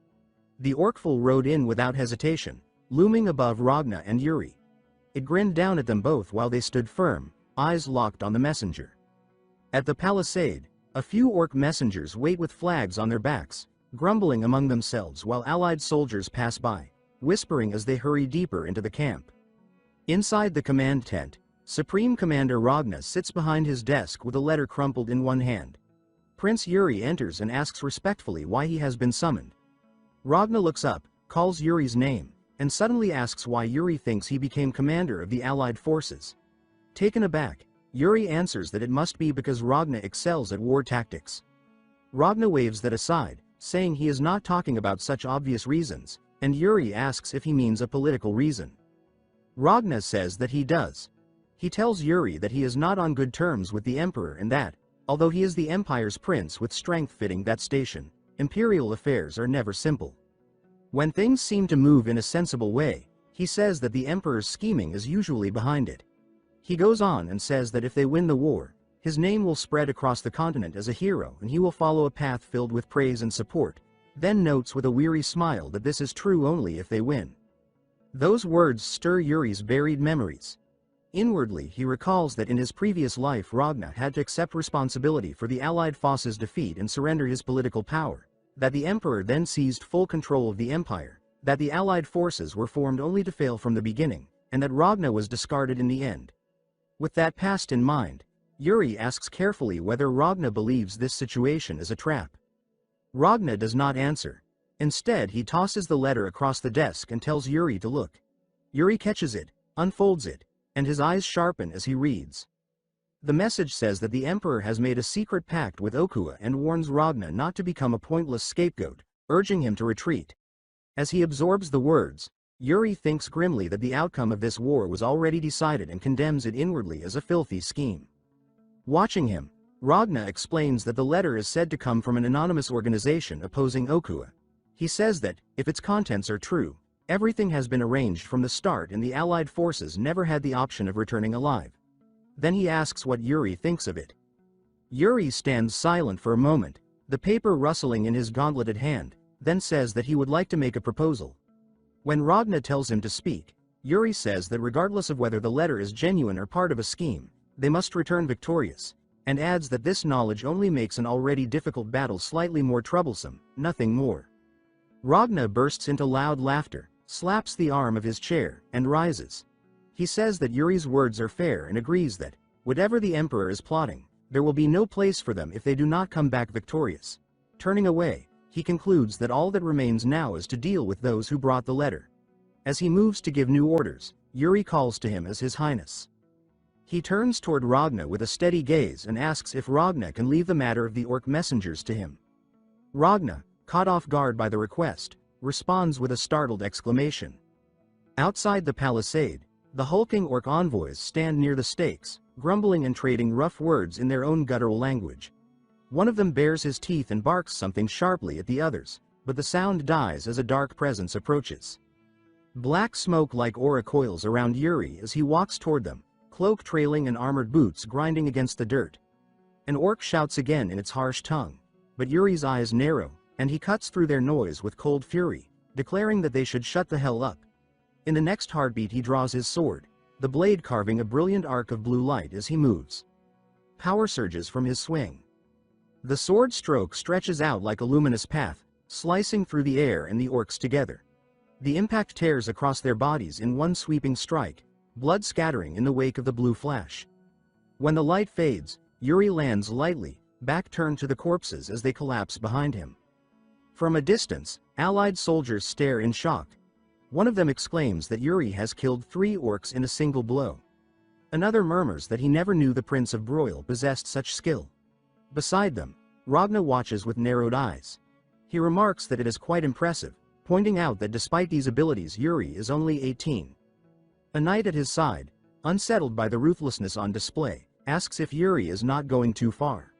The orcful rode in without hesitation, looming above Ragna and Yuri. It grinned down at them both while they stood firm, eyes locked on the messenger. At the palisade, a few orc messengers wait with flags on their backs, grumbling among themselves while allied soldiers pass by, whispering as they hurry deeper into the camp. Inside the command tent, Supreme Commander Ragna sits behind his desk with a letter crumpled in one hand. Prince Yuri enters and asks respectfully why he has been summoned. Ragna looks up, calls Yuri's name, and suddenly asks why Yuri thinks he became commander of the allied forces. Taken aback, Yuri answers that it must be because Ragna excels at war tactics. Ragna waves that aside, saying he is not talking about such obvious reasons, and Yuri asks if he means a political reason. Ragna says that he does. He tells Yuri that he is not on good terms with the Emperor and that, although he is the Empire's prince with strength fitting that station, imperial affairs are never simple. When things seem to move in a sensible way, he says that the Emperor's scheming is usually behind it. He goes on and says that if they win the war, his name will spread across the continent as a hero and he will follow a path filled with praise and support, then notes with a weary smile that this is true only if they win. Those words stir Yuri's buried memories. Inwardly he recalls that in his previous life Ragna had to accept responsibility for the Allied forces' defeat and surrender his political power, that the Emperor then seized full control of the Empire, that the Allied forces were formed only to fail from the beginning, and that Ragna was discarded in the end. With that past in mind, Yuri asks carefully whether Ragna believes this situation is a trap. Ragna does not answer. Instead he tosses the letter across the desk and tells Yuri to look. Yuri catches it, unfolds it, and his eyes sharpen as he reads. The message says that the Emperor has made a secret pact with Okua and warns Ragna not to become a pointless scapegoat, urging him to retreat. As he absorbs the words, Yuri thinks grimly that the outcome of this war was already decided and condemns it inwardly as a filthy scheme. Watching him, Ragna explains that the letter is said to come from an anonymous organization opposing Okua. He says that, if its contents are true, everything has been arranged from the start and the Allied forces never had the option of returning alive. Then he asks what Yuri thinks of it. Yuri stands silent for a moment, the paper rustling in his gauntleted hand, then says that he would like to make a proposal. When Ragna tells him to speak, Yuri says that regardless of whether the letter is genuine or part of a scheme, they must return victorious, and adds that this knowledge only makes an already difficult battle slightly more troublesome, nothing more. Ragna bursts into loud laughter, slaps the arm of his chair, and rises. He says that Yuri's words are fair and agrees that, whatever the Emperor is plotting, there will be no place for them if they do not come back victorious. Turning away, he concludes that all that remains now is to deal with those who brought the letter. As he moves to give new orders, Yuri calls to him as His Highness. He turns toward Ragna with a steady gaze and asks if Ragna can leave the matter of the orc messengers to him. Ragna, caught off guard by the request, responds with a startled exclamation. Outside the palisade, the hulking orc envoys stand near the stakes, grumbling and trading rough words in their own guttural language. One of them bares his teeth and barks something sharply at the others, but the sound dies as a dark presence approaches. Black smoke like aura coils around Yuri as he walks toward them, cloak trailing and armored boots grinding against the dirt. An orc shouts again in its harsh tongue, but Yuri's eyes narrow, and he cuts through their noise with cold fury, declaring that they should shut the hell up. In the next heartbeat he draws his sword, the blade carving a brilliant arc of blue light as he moves. Power surges from his swing. The sword stroke stretches out like a luminous path, slicing through the air and the orcs together. The impact tears across their bodies in one sweeping strike, blood scattering in the wake of the blue flash. When the light fades, Yuri lands lightly, back turned to the corpses as they collapse behind him. From a distance, allied soldiers stare in shock. One of them exclaims that Yuri has killed 3 orcs in a single blow. Another murmurs that he never knew the Prince of Briol possessed such skill. Beside them, Ragna watches with narrowed eyes. He remarks that it is quite impressive, pointing out that despite these abilities Yuri is only 18. A knight at his side, unsettled by the ruthlessness on display, asks if Yuri is not going too far.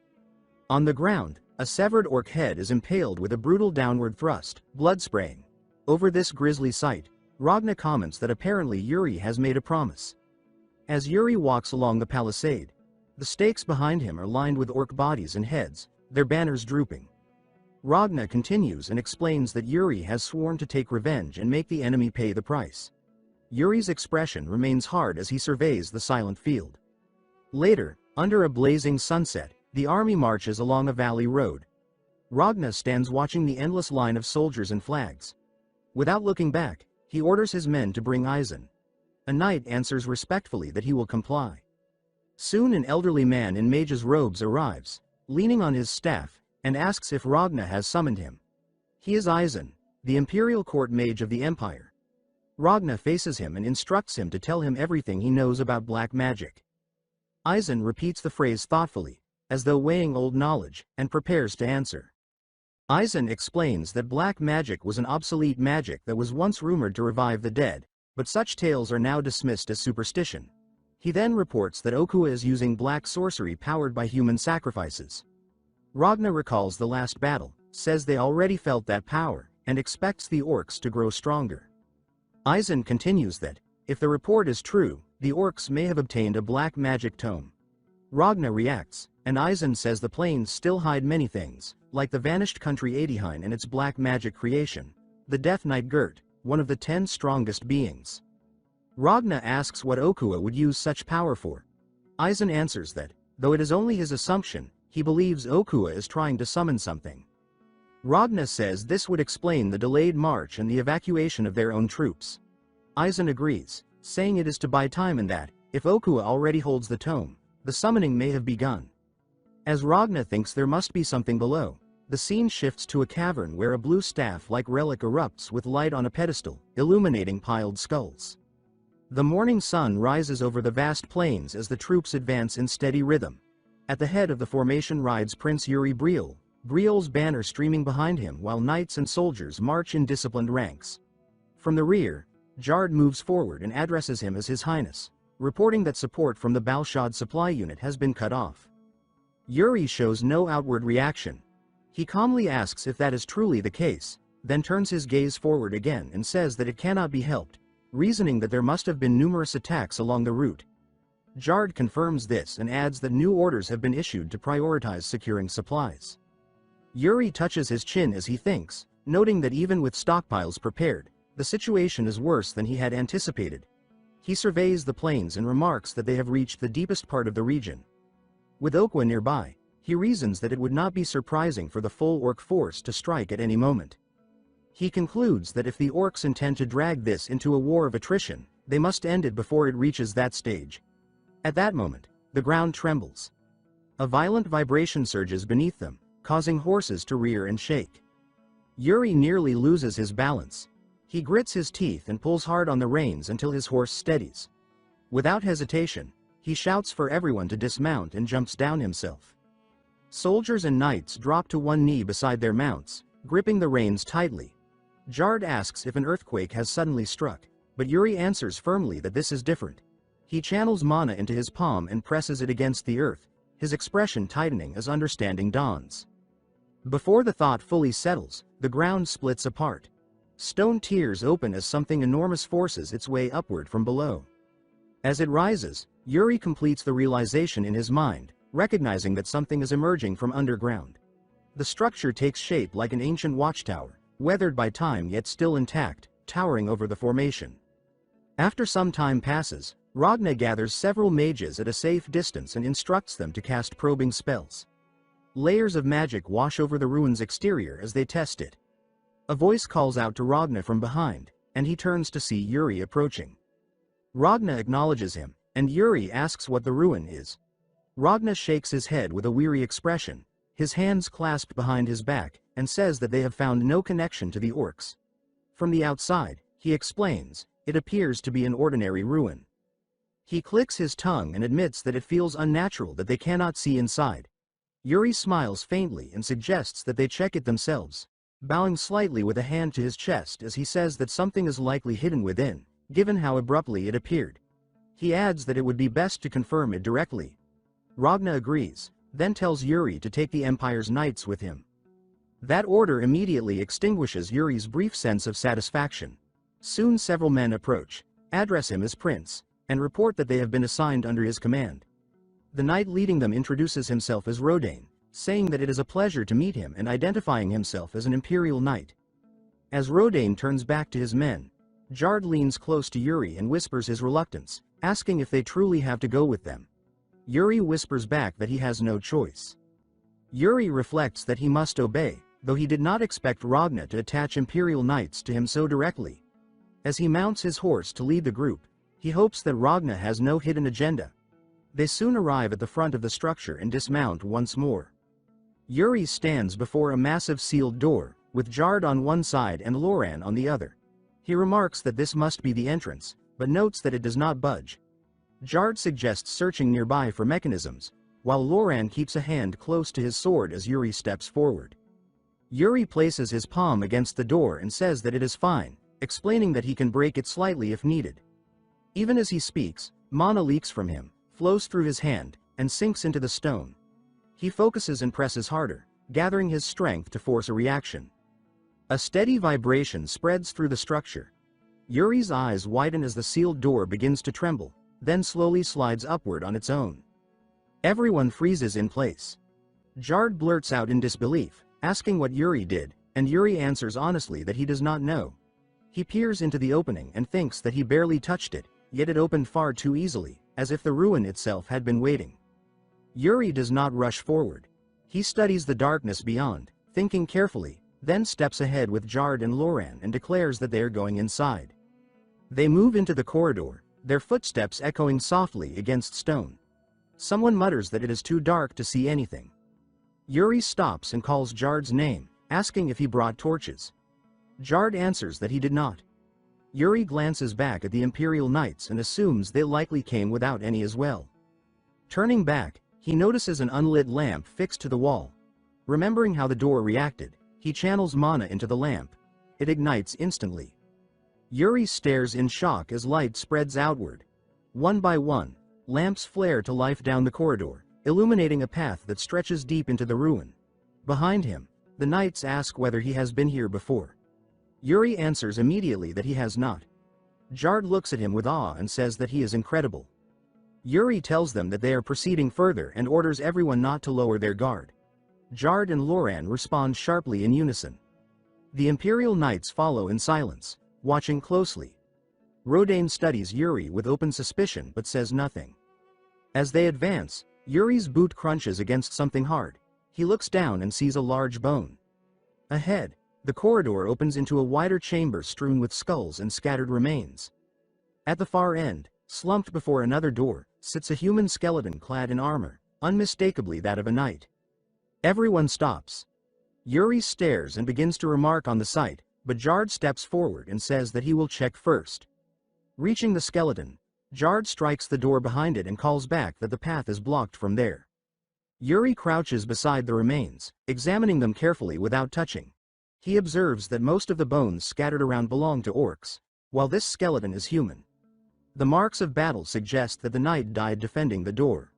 On the ground, a severed orc head is impaled with a brutal downward thrust, blood spraying. Over this grisly sight, Ragna comments that apparently Yuri has made a promise. As Yuri walks along the palisade, the stakes behind him are lined with orc bodies and heads, their banners drooping. Ragna continues and explains that Yuri has sworn to take revenge and make the enemy pay the price. Yuri's expression remains hard as he surveys the silent field. Later, under a blazing sunset, the army marches along a valley road. Ragna stands watching the endless line of soldiers and flags. Without looking back, he orders his men to bring Eisen. A knight answers respectfully that he will comply. Soon an elderly man in mage's robes arrives, leaning on his staff, and asks if Ragna has summoned him. He is Eisen, the imperial court mage of the empire. Ragna faces him and instructs him to tell him everything he knows about black magic. Eisen repeats the phrase thoughtfully, as though weighing old knowledge, and prepares to answer. Eisen explains that black magic was an obsolete magic that was once rumored to revive the dead, but such tales are now dismissed as superstition. He then reports that Okuwa is using black sorcery powered by human sacrifices. Ragna recalls the last battle, says they already felt that power, and expects the orcs to grow stronger. Eisen continues that, if the report is true, the orcs may have obtained a black magic tome. Ragna reacts, and Eisen says the plains still hide many things, like the vanished country Adihine and its black magic creation, the Death Knight Gert, one of the 10 strongest beings. Ragna asks what Okuwa would use such power for. Eisen answers that, though it is only his assumption, he believes Okuwa is trying to summon something. Ragna says this would explain the delayed march and the evacuation of their own troops. Eisen agrees, saying it is to buy time and that, if Okuwa already holds the tome, the summoning may have begun. As Ragna thinks there must be something below, the scene shifts to a cavern where a blue staff-like relic erupts with light on a pedestal, illuminating piled skulls. The morning sun rises over the vast plains as the troops advance in steady rhythm. At the head of the formation rides Prince Yuri Briol, Briol's banner streaming behind him while knights and soldiers march in disciplined ranks. From the rear, Jard moves forward and addresses him as His Highness, reporting that support from the Balshad supply unit has been cut off. Yuri shows no outward reaction. He calmly asks if that is truly the case, then turns his gaze forward again and says that it cannot be helped, reasoning that there must have been numerous attacks along the route. Jard confirms this and adds that new orders have been issued to prioritize securing supplies. Yuri touches his chin as he thinks, noting that even with stockpiles prepared, the situation is worse than he had anticipated. He surveys the plains and remarks that they have reached the deepest part of the region. With Okuwa nearby, he reasons that it would not be surprising for the full orc force to strike at any moment. He concludes that if the orcs intend to drag this into a war of attrition, they must end it before it reaches that stage. At that moment, the ground trembles. A violent vibration surges beneath them, causing horses to rear and shake. Yuri nearly loses his balance. He grits his teeth and pulls hard on the reins until his horse steadies. Without hesitation, he shouts for everyone to dismount and jumps down himself. Soldiers and knights drop to one knee beside their mounts, gripping the reins tightly. Jard asks if an earthquake has suddenly struck, but Yuri answers firmly that this is different. He channels mana into his palm and presses it against the earth, his expression tightening as understanding dawns. Before the thought fully settles, the ground splits apart. Stone tears open as something enormous forces its way upward from below. As it rises, Yuri completes the realization in his mind, recognizing that something is emerging from underground. The structure takes shape like an ancient watchtower, weathered by time yet still intact, towering over the formation. After some time passes, Ragna gathers several mages at a safe distance and instructs them to cast probing spells. Layers of magic wash over the ruin's exterior as they test it. A voice calls out to Ragna from behind, and he turns to see Yuri approaching. Ragna acknowledges him, and Yuri asks what the ruin is. Ragna shakes his head with a weary expression, his hands clasped behind his back, and says that they have found no connection to the orcs. From the outside, he explains, it appears to be an ordinary ruin. He clicks his tongue and admits that it feels unnatural that they cannot see inside. Yuri smiles faintly and suggests that they check it themselves, bowing slightly with a hand to his chest as he says that something is likely hidden within, given how abruptly it appeared. He adds that it would be best to confirm it directly. Ragna agrees, then tells Yuri to take the Empire's knights with him. That order immediately extinguishes Yuri's brief sense of satisfaction. Soon several men approach, address him as Prince, and report that they have been assigned under his command. The knight leading them introduces himself as Rodane, saying that it is a pleasure to meet him and identifying himself as an Imperial Knight. As Rodane turns back to his men, Jard leans close to Yuri and whispers his reluctance, asking if they truly have to go with them. Yuri whispers back that he has no choice. Yuri reflects that he must obey, though he did not expect Ragna to attach Imperial Knights to him so directly. As he mounts his horse to lead the group, he hopes that Ragna has no hidden agenda. They soon arrive at the front of the structure and dismount once more. Yuri stands before a massive sealed door, with Jard on one side and Loran on the other. He remarks that this must be the entrance, but notes that it does not budge. Jard suggests searching nearby for mechanisms, while Loran keeps a hand close to his sword as Yuri steps forward. Yuri places his palm against the door and says that it is fine, explaining that he can break it slightly if needed. Even as he speaks, mana leaks from him, flows through his hand, and sinks into the stone. He focuses and presses harder, gathering his strength to force a reaction. A steady vibration spreads through the structure. Yuri's eyes widen as the sealed door begins to tremble, then slowly slides upward on its own. Everyone freezes in place. Jard blurts out in disbelief, asking what Yuri did, and Yuri answers honestly that he does not know. He peers into the opening and thinks that he barely touched it, yet it opened far too easily, as if the ruin itself had been waiting. Yuri does not rush forward. He studies the darkness beyond, thinking carefully, then steps ahead with Jard and Loran and declares that they are going inside. They move into the corridor, their footsteps echoing softly against stone. Someone mutters that it is too dark to see anything. Yuri stops and calls Jard's name, asking if he brought torches. Jard answers that he did not. Yuri glances back at the Imperial Knights and assumes they likely came without any as well. Turning back, he notices an unlit lamp fixed to the wall. Remembering how the door reacted, he channels mana into the lamp. It ignites instantly. Yuri stares in shock as light spreads outward. One by one, lamps flare to life down the corridor, illuminating a path that stretches deep into the ruin. Behind him, the knights ask whether he has been here before. Yuri answers immediately that he has not. Jard looks at him with awe and says that he is incredible. Yuri tells them that they are proceeding further and orders everyone not to lower their guard. Jard and Loran respond sharply in unison. The Imperial Knights follow in silence, watching closely. Rodane studies Yuri with open suspicion but says nothing. As they advance, Yuri's boot crunches against something hard. He looks down and sees a large bone. Ahead, the corridor opens into a wider chamber strewn with skulls and scattered remains. At the far end, slumped before another door, sits a human skeleton clad in armor, unmistakably that of a knight. Everyone stops. Yuri stares and begins to remark on the sight, but Jard steps forward and says that he will check first. Reaching the skeleton, Jard strikes the door behind it and calls back that the path is blocked from there. Yuri crouches beside the remains, examining them carefully without touching. He observes that most of the bones scattered around belong to orcs, while this skeleton is human. The marks of battle suggest that the knight died defending the door.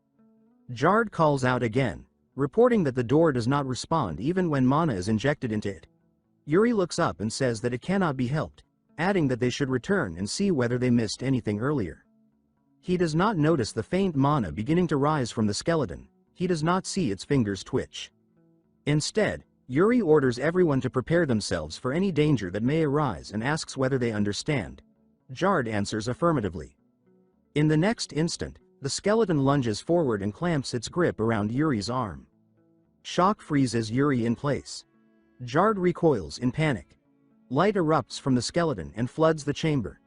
Jard calls out again, reporting that the door does not respond even when mana is injected into it. Yuri looks up and says that it cannot be helped, adding that they should return and see whether they missed anything earlier. He does not notice the faint mana beginning to rise from the skeleton. He does not see its fingers twitch. Instead, Yuri orders everyone to prepare themselves for any danger that may arise and asks whether they understand. Jard answers affirmatively. In the next instant, the skeleton lunges forward and clamps its grip around Yuri's arm. Shock freezes Yuri in place. Jard recoils in panic. Light erupts from the skeleton and floods the chamber.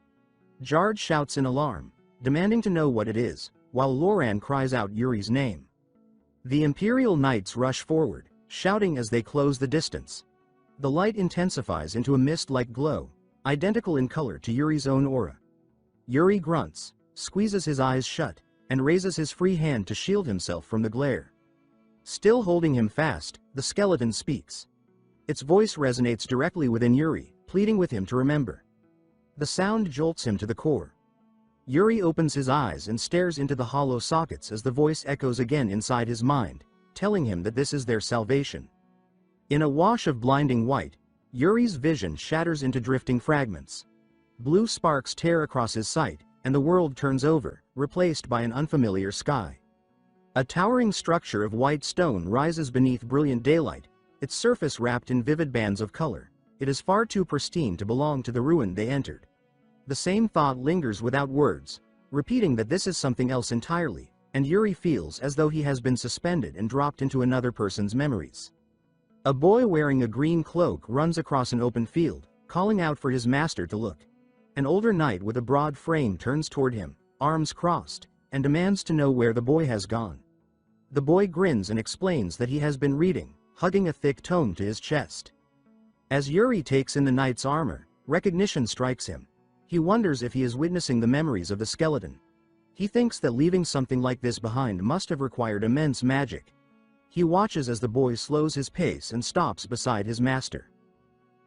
Jard shouts in alarm, demanding to know what it is, while Loran cries out Yuri's name. The Imperial Knights rush forward, shouting as they close the distance. The light intensifies into a mist-like glow, identical in color to Yuri's own aura. Yuri grunts, squeezes his eyes shut, and raises his free hand to shield himself from the glare. Still holding him fast, the skeleton speaks. Its voice resonates directly within Yuri, pleading with him to remember. The sound jolts him to the core. Yuri opens his eyes and stares into the hollow sockets as the voice echoes again inside his mind, telling him that this is their salvation. In a wash of blinding white, Yuri's vision shatters into drifting fragments. Blue sparks tear across his sight, and the world turns over, replaced by an unfamiliar sky. A towering structure of white stone rises beneath brilliant daylight, its surface wrapped in vivid bands of color. It is far too pristine to belong to the ruin they entered. The same thought lingers without words, repeating that this is something else entirely, and Yuri feels as though he has been suspended and dropped into another person's memories. A boy wearing a green cloak runs across an open field, calling out for his master to look. An older knight with a broad frame turns toward him, arms crossed, and demands to know where the boy has gone. The boy grins and explains that he has been reading, hugging a thick tome to his chest. As Yuri takes in the knight's armor, recognition strikes him. He wonders if he is witnessing the memories of the skeleton. He thinks that leaving something like this behind must have required immense magic. He watches as the boy slows his pace and stops beside his master.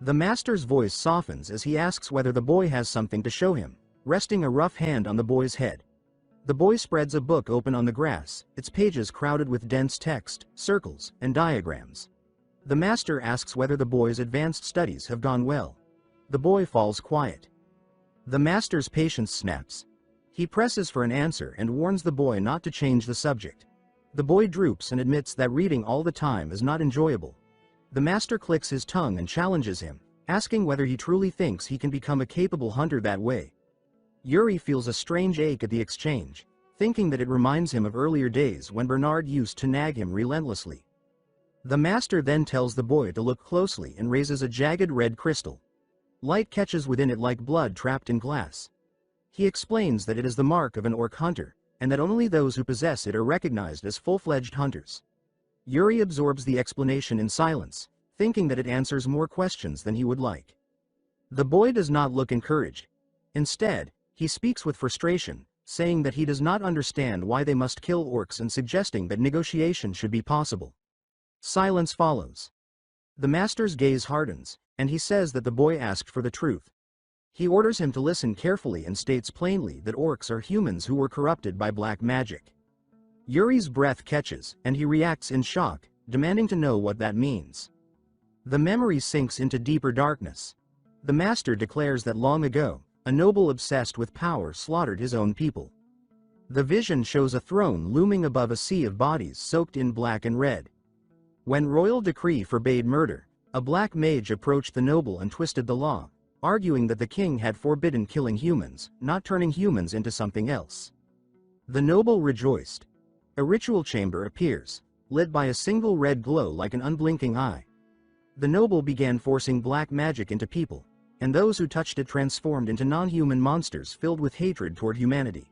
The master's voice softens as he asks whether the boy has something to show him, resting a rough hand on the boy's head. The boy spreads a book open on the grass, its pages crowded with dense text, circles, and diagrams. The master asks whether the boy's advanced studies have gone well. The boy falls quiet. The master's patience snaps. He presses for an answer and warns the boy not to change the subject. The boy droops and admits that reading all the time is not enjoyable. The master clicks his tongue and challenges him, asking whether he truly thinks he can become a capable hunter that way. Yuri feels a strange ache at the exchange, thinking that it reminds him of earlier days when Bernard used to nag him relentlessly. The master then tells the boy to look closely and raises a jagged red crystal. Light catches within it like blood trapped in glass. He explains that it is the mark of an orc hunter, and that only those who possess it are recognized as full-fledged hunters. Yuri absorbs the explanation in silence, thinking that it answers more questions than he would like. The boy does not look encouraged. Instead, he speaks with frustration, saying that he does not understand why they must kill orcs and suggesting that negotiation should be possible. Silence follows. The master's gaze hardens, and he says that the boy asked for the truth. He orders him to listen carefully and states plainly that orcs are humans who were corrupted by black magic. Yuri's breath catches, and he reacts in shock, demanding to know what that means. The memory sinks into deeper darkness. The master declares that long ago, a noble obsessed with power slaughtered his own people. The vision shows a throne looming above a sea of bodies soaked in black and red. When royal decree forbade murder, a black mage approached the noble and twisted the law, arguing that the king had forbidden killing humans, not turning humans into something else. The noble rejoiced. A ritual chamber appears, lit by a single red glow like an unblinking eye. The noble began forcing black magic into people, and those who touched it transformed into non-human monsters filled with hatred toward humanity.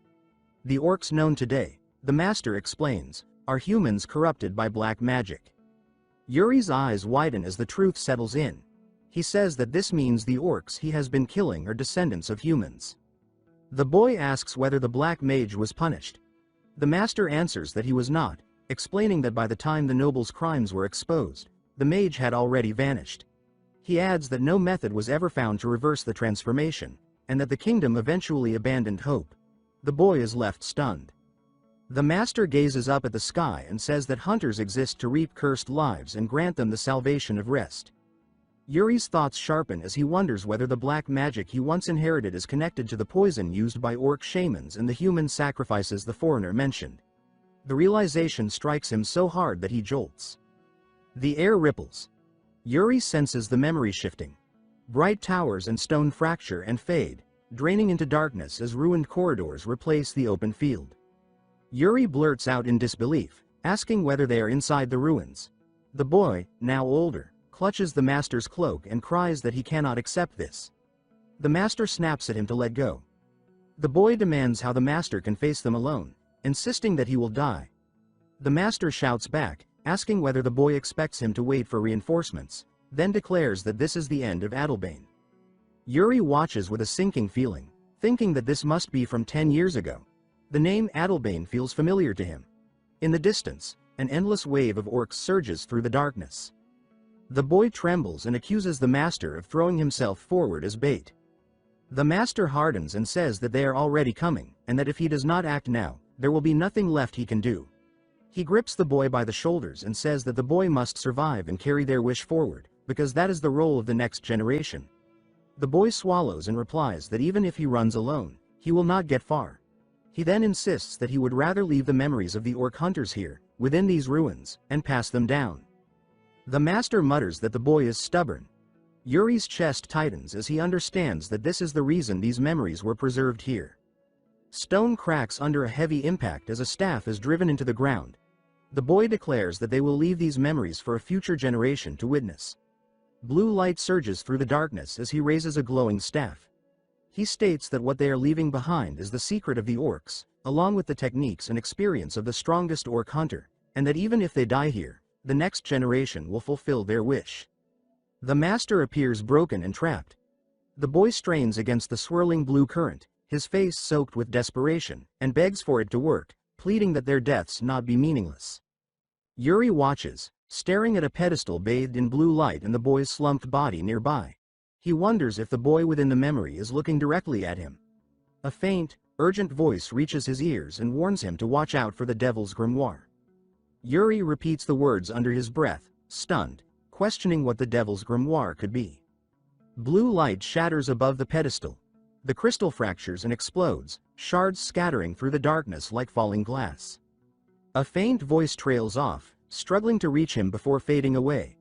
The orcs known today, the master explains, are humans corrupted by black magic. Yuri's eyes widen as the truth settles in. He says that this means the orcs he has been killing are descendants of humans. The boy asks whether the black mage was punished. The master answers that he was not, explaining that by the time the noble's crimes were exposed, the mage had already vanished. He adds that no method was ever found to reverse the transformation, and that the kingdom eventually abandoned hope. The boy is left stunned. The master gazes up at the sky and says that hunters exist to reap cursed lives and grant them the salvation of rest. Yuri's thoughts sharpen as he wonders whether the black magic he once inherited is connected to the poison used by orc shamans and the human sacrifices the foreigner mentioned. The realization strikes him so hard that he jolts. The air ripples. Yuri senses the memory shifting. Bright towers and stone fracture and fade, draining into darkness as ruined corridors replace the open field. Yuri blurts out in disbelief, asking whether they are inside the ruins. The boy, now older, clutches the master's cloak and cries that he cannot accept this. The master snaps at him to let go. The boy demands how the master can face them alone, insisting that he will die. The master shouts back, asking whether the boy expects him to wait for reinforcements, then declares that this is the end of Adelbane. Yuri watches with a sinking feeling, thinking that this must be from 10 years ago. The name Adelbane feels familiar to him. In the distance, an endless wave of orcs surges through the darkness. The boy trembles and accuses the master of throwing himself forward as bait. The master hardens and says that they are already coming, and that if he does not act now, there will be nothing left he can do. He grips the boy by the shoulders and says that the boy must survive and carry their wish forward, because that is the role of the next generation. The boy swallows and replies that even if he runs alone, he will not get far. He then insists that he would rather leave the memories of the orc hunters here, within these ruins, and pass them down. The master mutters that the boy is stubborn. Yuri's chest tightens as he understands that this is the reason these memories were preserved here. Stone cracks under a heavy impact as a staff is driven into the ground. The boy declares that they will leave these memories for a future generation to witness. Blue light surges through the darkness as he raises a glowing staff. He states that what they are leaving behind is the secret of the orcs, along with the techniques and experience of the strongest orc hunter, and that even if they die here, the next generation will fulfill their wish. The master appears broken and trapped. The boy strains against the swirling blue current, his face soaked with desperation, and begs for it to work, pleading that their deaths not be meaningless. Yuri watches, staring at a pedestal bathed in blue light and the boy's slumped body nearby. He wonders if the boy within the memory is looking directly at him. A faint, urgent voice reaches his ears and warns him to watch out for the devil's grimoire. Yuri repeats the words under his breath, stunned, questioning what the devil's grimoire could be. Blue light shatters above the pedestal. The crystal fractures and explodes, shards scattering through the darkness like falling glass. A faint voice trails off, struggling to reach him before fading away.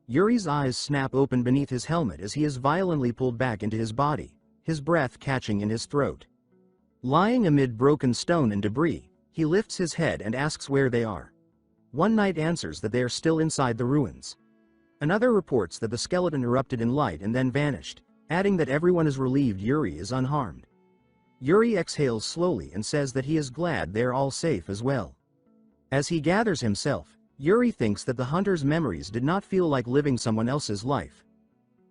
Yuri's eyes snap open beneath his helmet as he is violently pulled back into his body, his breath catching in his throat. Lying amid broken stone and debris, he lifts his head and asks where they are. One knight answers that they are still inside the ruins. Another reports that the skeleton erupted in light and then vanished, adding that everyone is relieved Yuri is unharmed. Yuri exhales slowly and says that he is glad they are all safe as well. As he gathers himself, Yuri thinks that the hunter's memories did not feel like living someone else's life.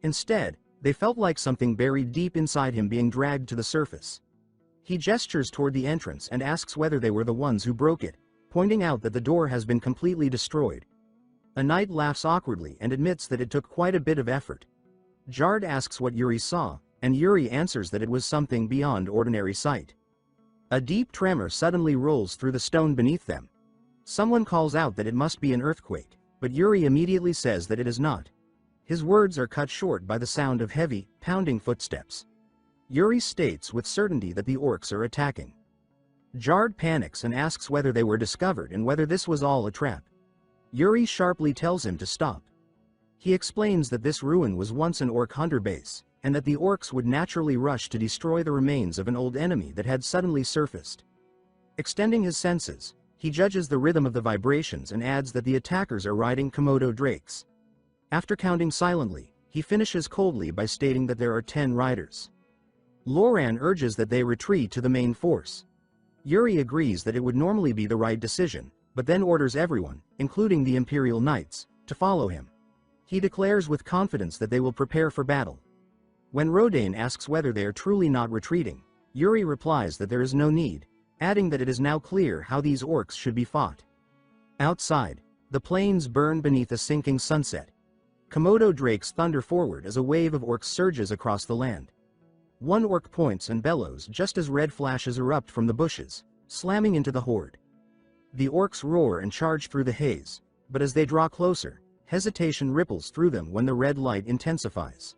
Instead, they felt like something buried deep inside him being dragged to the surface. He gestures toward the entrance and asks whether they were the ones who broke it, pointing out that the door has been completely destroyed. A knight laughs awkwardly and admits that it took quite a bit of effort. Jard asks what Yuri saw, and Yuri answers that it was something beyond ordinary sight. A deep tremor suddenly rolls through the stone beneath them. Someone calls out that it must be an earthquake, but Yuri immediately says that it is not. His words are cut short by the sound of heavy, pounding footsteps. Yuri states with certainty that the orcs are attacking. Jard panics and asks whether they were discovered and whether this was all a trap. Yuri sharply tells him to stop. He explains that this ruin was once an orc hunter base, and that the orcs would naturally rush to destroy the remains of an old enemy that had suddenly surfaced. Extending his senses, he judges the rhythm of the vibrations and adds that the attackers are riding Komodo drakes. After counting silently, he finishes coldly by stating that there are 10 riders. Loran urges that they retreat to the main force. Yuri agrees that it would normally be the right decision, but then orders everyone, including the Imperial Knights, to follow him. He declares with confidence that they will prepare for battle. When Rodane asks whether they are truly not retreating, Yuri replies that there is no need, adding that it is now clear how these orcs should be fought. Outside, the plains burn beneath a sinking sunset. Komodo drakes thunder forward as a wave of orcs surges across the land. One orc points and bellows just as red flashes erupt from the bushes, slamming into the horde. The orcs roar and charge through the haze, but as they draw closer, hesitation ripples through them when the red light intensifies.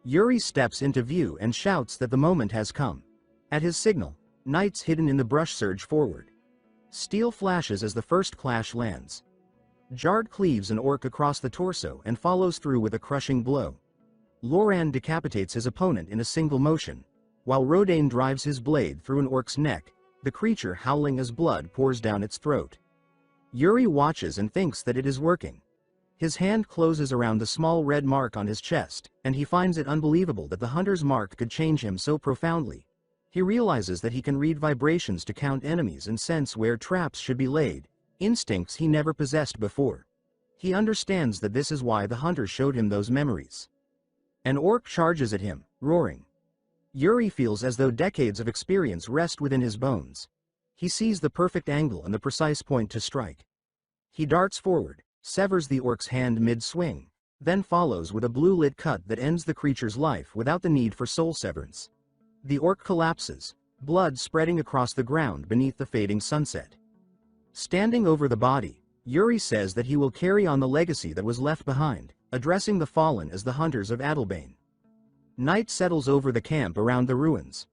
Yuri steps into view and shouts that the moment has come. At his signal, knights hidden in the brush surge forward. Steel flashes as the first clash lands. Jard cleaves an orc across the torso and follows through with a crushing blow. Loran decapitates his opponent in a single motion, while Rodain drives his blade through an orc's neck, the creature howling as blood pours down its throat. Yuri watches and thinks that it is working. His hand closes around the small red mark on his chest, and he finds it unbelievable that the hunter's mark could change him so profoundly. He realizes that he can read vibrations to count enemies and sense where traps should be laid, instincts he never possessed before. He understands that this is why the hunter showed him those memories. An orc charges at him, roaring. Yuri feels as though decades of experience rest within his bones. He sees the perfect angle and the precise point to strike. He darts forward, severs the orc's hand mid-swing, then follows with a blue-lit cut that ends the creature's life without the need for soul severance. The orc collapses, blood spreading across the ground beneath the fading sunset. Standing over the body, Yuri says that he will carry on the legacy that was left behind, addressing the fallen as the hunters of Adalbane. Night settles over the camp around the ruins.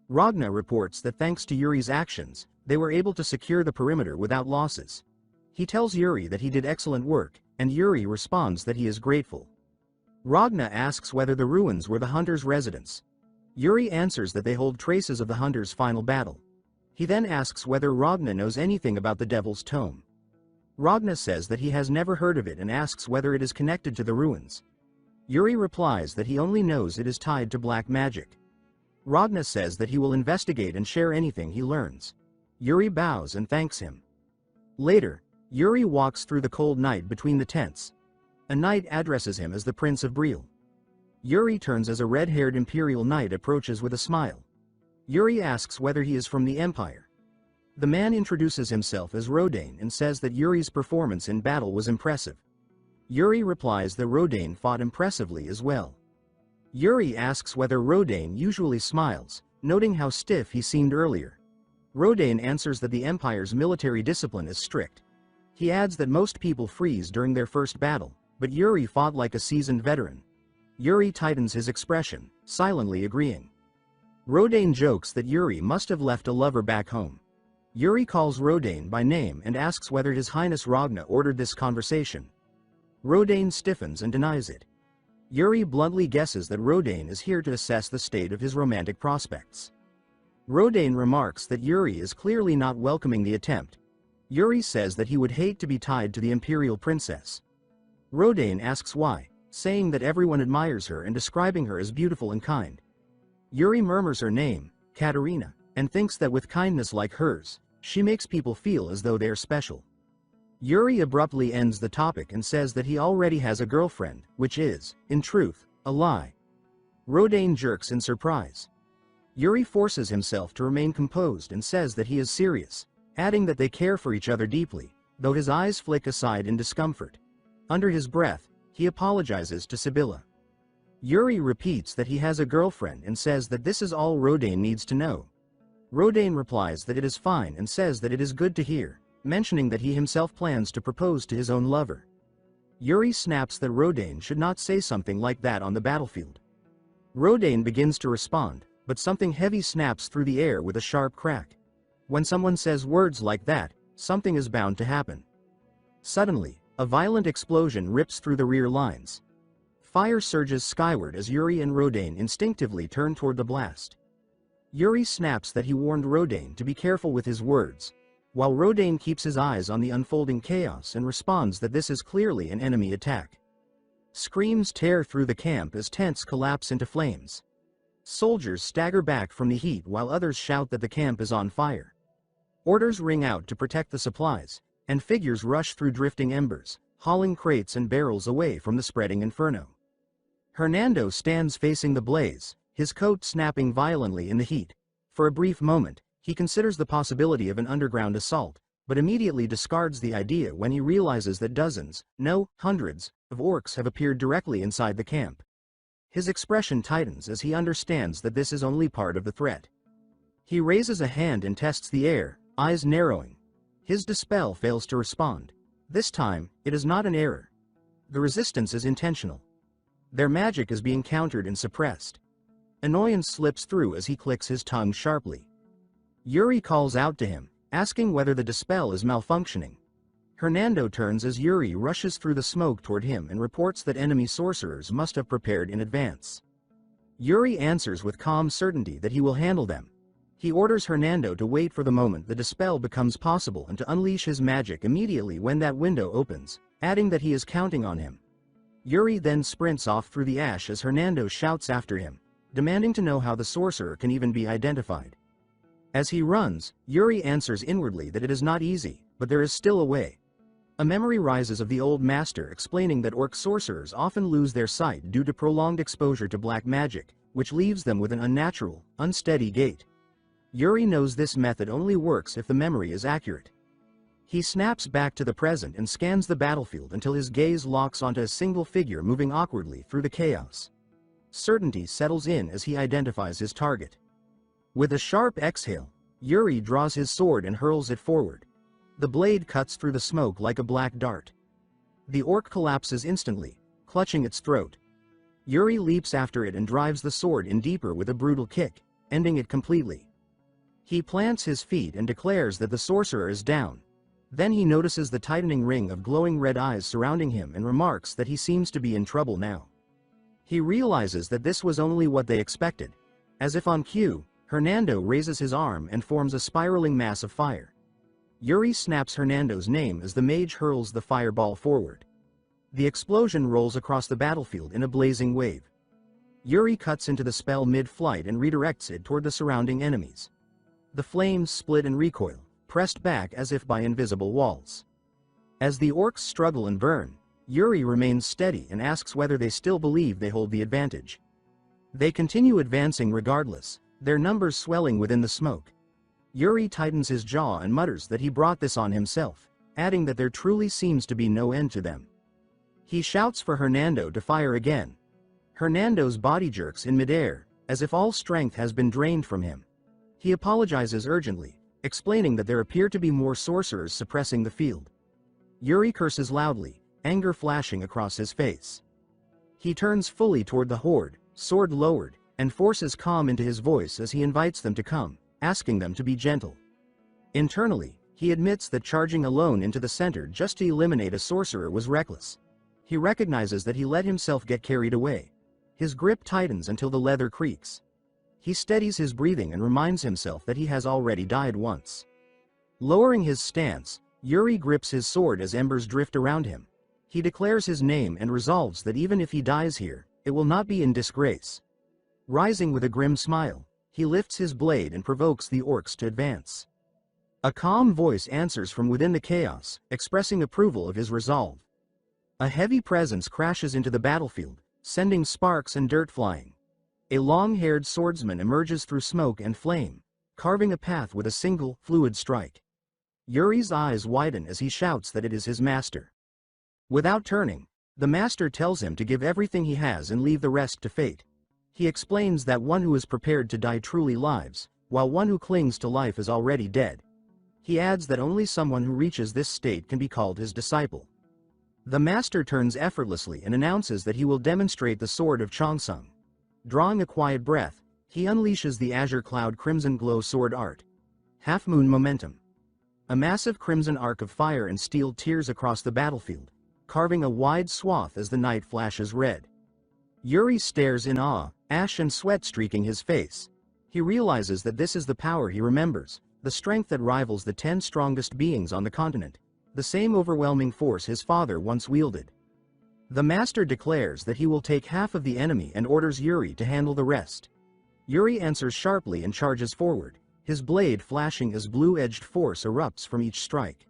Ragna reports that thanks to Yuri's actions, they were able to secure the perimeter without losses. He tells Yuri that he did excellent work, and Yuri responds that he is grateful. Ragna asks whether the ruins were the hunter's residence. Yuri answers that they hold traces of the hunter's final battle. He then asks whether Ragna knows anything about the Devil's Tome. Ragna says that he has never heard of it and asks whether it is connected to the ruins. Yuri replies that he only knows it is tied to black magic. Ragna says that he will investigate and share anything he learns. Yuri bows and thanks him. Later, Yuri walks through the cold night between the tents. A knight addresses him as the Prince of Briol. Yuri turns as a red-haired Imperial knight approaches with a smile. Yuri asks whether he is from the Empire. The man introduces himself as Rodain and says that Yuri's performance in battle was impressive. Yuri replies that Rodain fought impressively as well. Yuri asks whether Rodain usually smiles, noting how stiff he seemed earlier. Rodain answers that the Empire's military discipline is strict. He adds that most people freeze during their first battle, but Yuri fought like a seasoned veteran. Yuri tightens his expression, silently agreeing. Rodain jokes that Yuri must have left a lover back home. Yuri calls Rodain by name and asks whether His Highness Ragna ordered this conversation. Rodain stiffens and denies it. Yuri bluntly guesses that Rodain is here to assess the state of his romantic prospects. Rodain remarks that Yuri is clearly not welcoming the attempt. Yuri says that he would hate to be tied to the Imperial Princess. Rodain asks why, saying that everyone admires her and describing her as beautiful and kind. Yuri murmurs her name, Katerina, and thinks that with kindness like hers, she makes people feel as though they are special. Yuri abruptly ends the topic and says that he already has a girlfriend, which is, in truth, a lie. Rodain jerks in surprise. Yuri forces himself to remain composed and says that he is serious, adding that they care for each other deeply, though his eyes flick aside in discomfort. Under his breath, he apologizes to Sibylla. Yuri repeats that he has a girlfriend and says that this is all Rodain needs to know. Rodain replies that it is fine and says that it is good to hear, mentioning that he himself plans to propose to his own lover. Yuri snaps that Rodain should not say something like that on the battlefield. Rodain begins to respond, but something heavy snaps through the air with a sharp crack. When someone says words like that, something is bound to happen. Suddenly, a violent explosion rips through the rear lines. Fire surges skyward as Yuri and Rodain instinctively turn toward the blast. Yuri snaps that he warned Rodain to be careful with his words, while Rodain keeps his eyes on the unfolding chaos and responds that this is clearly an enemy attack. Screams tear through the camp as tents collapse into flames. Soldiers stagger back from the heat while others shout that the camp is on fire. Orders ring out to protect the supplies, and figures rush through drifting embers, hauling crates and barrels away from the spreading inferno. Hernando stands facing the blaze, his coat snapping violently in the heat. For a brief moment, he considers the possibility of an underground assault, but immediately discards the idea when he realizes that dozens, no, hundreds, of orcs have appeared directly inside the camp. His expression tightens as he understands that this is only part of the threat. He raises a hand and tests the air, eyes narrowing. His dispel fails to respond. This time, it is not an error. The resistance is intentional. Their magic is being countered and suppressed. Annoyance slips through as he clicks his tongue sharply. Yuri calls out to him, asking whether the dispel is malfunctioning. Hernando turns as Yuri rushes through the smoke toward him and reports that enemy sorcerers must have prepared in advance. Yuri answers with calm certainty that he will handle them. He orders Hernando to wait for the moment the dispel becomes possible and to unleash his magic immediately when that window opens, adding that he is counting on him. Yuri then sprints off through the ash as Hernando shouts after him, demanding to know how the sorcerer can even be identified. As he runs, Yuri answers inwardly that it is not easy, but there is still a way. A memory rises of the old master explaining that orc sorcerers often lose their sight due to prolonged exposure to black magic, which leaves them with an unnatural, unsteady gait. Yuri knows this method only works if the memory is accurate. He snaps back to the present and scans the battlefield until his gaze locks onto a single figure moving awkwardly through the chaos. Certainty settles in as he identifies his target. With a sharp exhale, Yuri draws his sword and hurls it forward. The blade cuts through the smoke like a black dart. The orc collapses instantly, clutching its throat. Yuri leaps after it and drives the sword in deeper with a brutal kick, ending it completely. He plants his feet and declares that the sorcerer is down. Then he notices the tightening ring of glowing red eyes surrounding him and remarks that he seems to be in trouble now. He realizes that this was only what they expected. As if on cue, Hernando raises his arm and forms a spiraling mass of fire. Yuri snaps Hernando's name as the mage hurls the fireball forward. The explosion rolls across the battlefield in a blazing wave. Yuri cuts into the spell mid-flight and redirects it toward the surrounding enemies. The flames split and recoil, pressed back as if by invisible walls. As the orcs struggle and burn, Yuri remains steady and asks whether they still believe they hold the advantage. They continue advancing regardless, their numbers swelling within the smoke. Yuri tightens his jaw and mutters that he brought this on himself, adding that there truly seems to be no end to them. He shouts for Hernando to fire again. Hernando's body jerks in midair, as if all strength has been drained from him. He apologizes urgently, explaining that there appear to be more sorcerers suppressing the field. Yuri curses loudly, anger flashing across his face. He turns fully toward the horde, sword lowered, and forces calm into his voice as he invites them to come, asking them to be gentle. Internally, he admits that charging alone into the center just to eliminate a sorcerer was reckless. He recognizes that he let himself get carried away. His grip tightens until the leather creaks. He steadies his breathing and reminds himself that he has already died once. Lowering his stance, Yuri grips his sword as embers drift around him. He declares his name and resolves that even if he dies here, it will not be in disgrace. Rising with a grim smile, he lifts his blade and provokes the orcs to advance. A calm voice answers from within the chaos, expressing approval of his resolve. A heavy presence crashes into the battlefield, sending sparks and dirt flying. A long-haired swordsman emerges through smoke and flame, carving a path with a single, fluid strike. Yuri's eyes widen as he shouts that it is his master. Without turning, the master tells him to give everything he has and leave the rest to fate. He explains that one who is prepared to die truly lives, while one who clings to life is already dead. He adds that only someone who reaches this state can be called his disciple. The master turns effortlessly and announces that he will demonstrate the sword of Chongsung. Drawing a quiet breath, he unleashes the azure cloud crimson glow sword art. Half-moon momentum. A massive crimson arc of fire and steel tears across the battlefield, carving a wide swath as the night flashes red. Yuri stares in awe, ash and sweat streaking his face. He realizes that this is the power he remembers, the strength that rivals the 10 strongest beings on the continent, the same overwhelming force his father once wielded. The master declares that he will take half of the enemy and orders Yuri to handle the rest. Yuri answers sharply and charges forward, his blade flashing as blue-edged force erupts from each strike.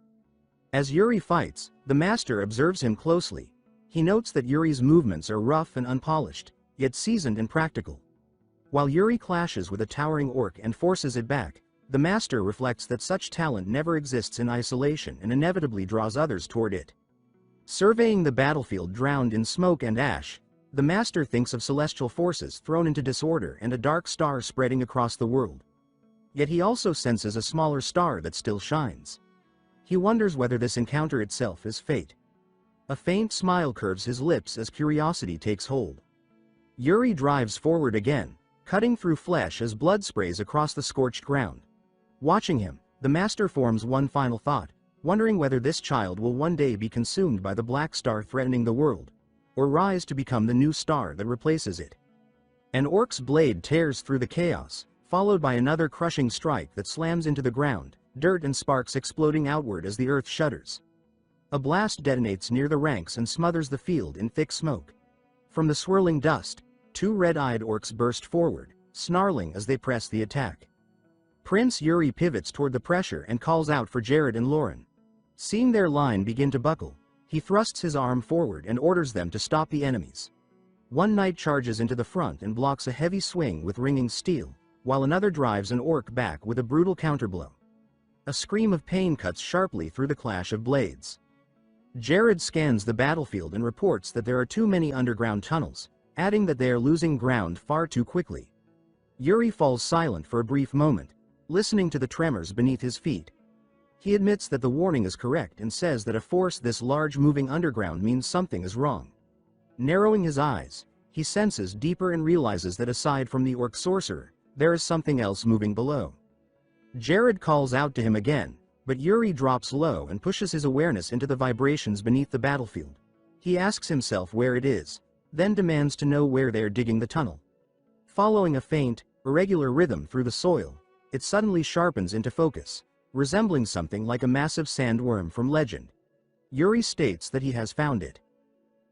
As Yuri fights, the master observes him closely. He notes that Yuri's movements are rough and unpolished, yet seasoned and practical. While Yuri clashes with a towering orc and forces it back, The master reflects that such talent never exists in isolation and inevitably draws others toward it. Surveying the battlefield drowned in smoke and ash, the master thinks of celestial forces thrown into disorder and a dark star spreading across the world. Yet he also senses a smaller star that still shines. He wonders whether this encounter itself is fate. A faint smile curves his lips as curiosity takes hold. Yuri drives forward again, cutting through flesh as blood sprays across the scorched ground. Watching him, the master forms one final thought, wondering whether this child will one day be consumed by the black star threatening the world, or rise to become the new star that replaces it. An orc's blade tears through the chaos, followed by another crushing strike that slams into the ground, dirt and sparks exploding outward as the earth shudders. A blast detonates near the ranks and smothers the field in thick smoke. From the swirling dust, two red-eyed orcs burst forward, snarling as they press the attack. Prince Yuri pivots toward the pressure and calls out for Jared and Lauren. Seeing their line begin to buckle, he thrusts his arm forward and orders them to stop the enemies. One knight charges into the front and blocks a heavy swing with ringing steel, while another drives an orc back with a brutal counterblow. A scream of pain cuts sharply through the clash of blades. Jared scans the battlefield and reports that there are too many underground tunnels, adding that they are losing ground far too quickly. Yuri falls silent for a brief moment, listening to the tremors beneath his feet. He admits that the warning is correct and says that a force this large moving underground means something is wrong. Narrowing his eyes, he senses deeper and realizes that aside from the orc sorcerer, there is something else moving below. Jared calls out to him again, but Yuri drops low and pushes his awareness into the vibrations beneath the battlefield. He asks himself where it is, then demands to know where they are digging the tunnel. Following a faint, irregular rhythm through the soil, it suddenly sharpens into focus, resembling something like a massive sandworm from legend. Yuri states that he has found it.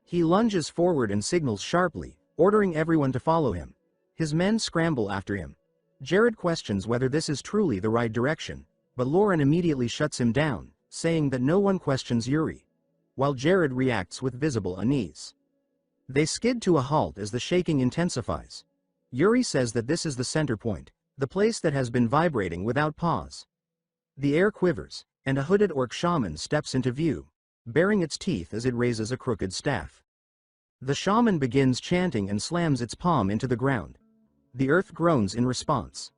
He lunges forward and signals sharply, ordering everyone to follow him. His men scramble after him. Jared questions whether this is truly the right direction, but Lauren immediately shuts him down, saying that no one questions Yuri, while Jared reacts with visible unease. They skid to a halt as the shaking intensifies. Yuri says that this is the center point, the place that has been vibrating without pause. The air quivers, and a hooded orc shaman steps into view, baring its teeth as it raises a crooked staff. The shaman begins chanting and slams its palm into the ground. The earth groans in response.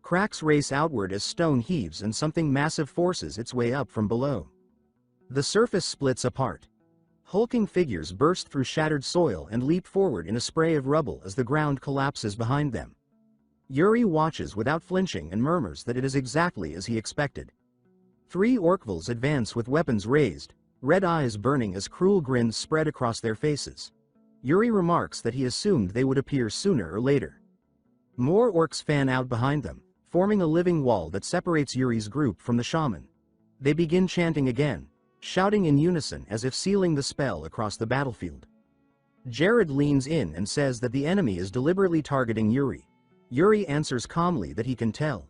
Cracks race outward as stone heaves and something massive forces its way up from below. The surface splits apart. Hulking figures burst through shattered soil and leap forward in a spray of rubble as the ground collapses behind them. Yuri watches without flinching and murmurs that it is exactly as he expected. Three orcvils advance with weapons raised, red eyes burning as cruel grins spread across their faces. Yuri remarks that he assumed they would appear sooner or later. More orcs fan out behind them, forming a living wall that separates Yuri's group from the shaman. They begin chanting again, shouting in unison as if sealing the spell across the battlefield. Jared leans in and says that the enemy is deliberately targeting Yuri. Yuri answers calmly that he can tell.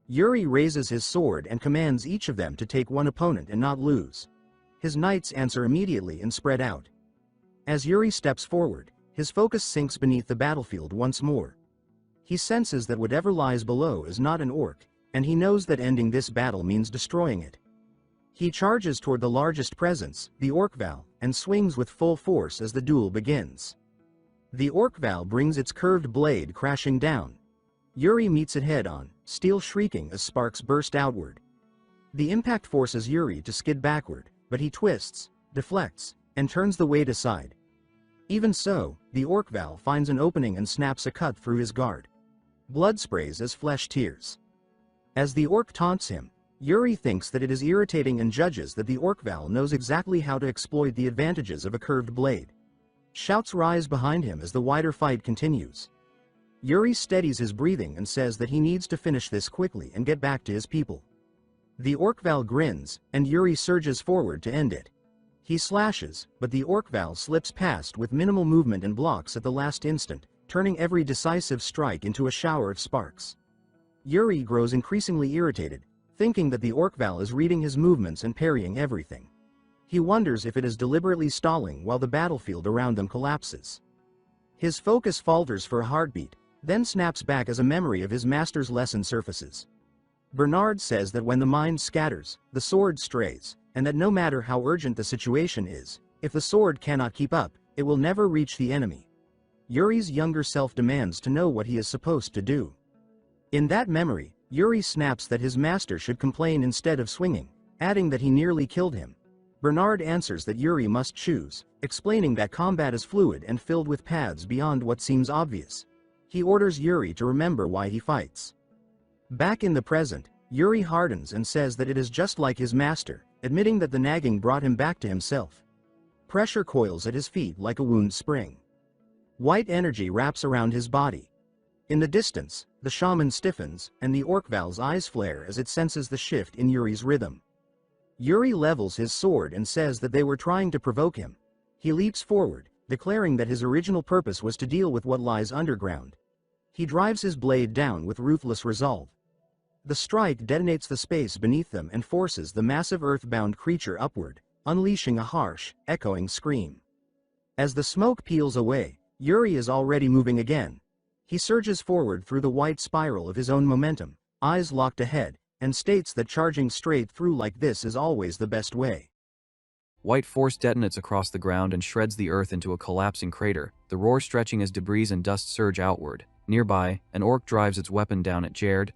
Yuri raises his sword and commands each of them to take one opponent and not lose. His knights answer immediately and spread out. As Yuri steps forward, his focus sinks beneath the battlefield once more. He senses that whatever lies below is not an orc, and he knows that ending this battle means destroying it. He charges toward the largest presence, the orcval, and swings with full force as the duel begins. The orcval brings its curved blade crashing down. Yuri meets it head-on, steel shrieking as sparks burst outward. The impact forces Yuri to skid backward, but he twists, deflects, and turns the weight aside. Even so, the orcval finds an opening and snaps a cut through his guard. Blood sprays as flesh tears. As the orc taunts him, Yuri thinks that it is irritating and judges that the orcval knows exactly how to exploit the advantages of a curved blade. Shouts rise behind him as the wider fight continues. Yuri steadies his breathing and says that he needs to finish this quickly and get back to his people. The orcval grins, and Yuri surges forward to end it. He slashes, but the orcval slips past with minimal movement and blocks at the last instant, turning every decisive strike into a shower of sparks. Yuri grows increasingly irritated, thinking that the orcval is reading his movements and parrying everything. He wonders if it is deliberately stalling while the battlefield around them collapses. His focus falters for a heartbeat, then snaps back as a memory of his master's lesson surfaces. Bernard says that when the mind scatters, the sword strays, and that no matter how urgent the situation is, if the sword cannot keep up, it will never reach the enemy. Yuri's younger self demands to know what he is supposed to do. In that memory, Yuri snaps that his master should complain instead of swinging, adding that he nearly killed him. Bernard answers that Yuri must choose, explaining that combat is fluid and filled with paths beyond what seems obvious. He orders Yuri to remember why he fights. Back in the present, Yuri hardens and says that it is just like his master, admitting that the nagging brought him back to himself. Pressure coils at his feet like a wound spring. White energy wraps around his body. In the distance, the shaman stiffens, and the Orkval's eyes flare as it senses the shift in Yuri's rhythm. Yuri levels his sword and says that they were trying to provoke him. He leaps forward, declaring that his original purpose was to deal with what lies underground. He drives his blade down with ruthless resolve. The strike detonates the space beneath them and forces the massive earth-bound creature upward, unleashing a harsh, echoing scream. As the smoke peels away, Yuri is already moving again. He surges forward through the white spiral of his own momentum, eyes locked ahead, and states that charging straight through like this is always the best way. White force detonates across the ground and shreds the earth into a collapsing crater, the roar stretching as debris and dust surge outward. Nearby, an orc drives its weapon down at Jared,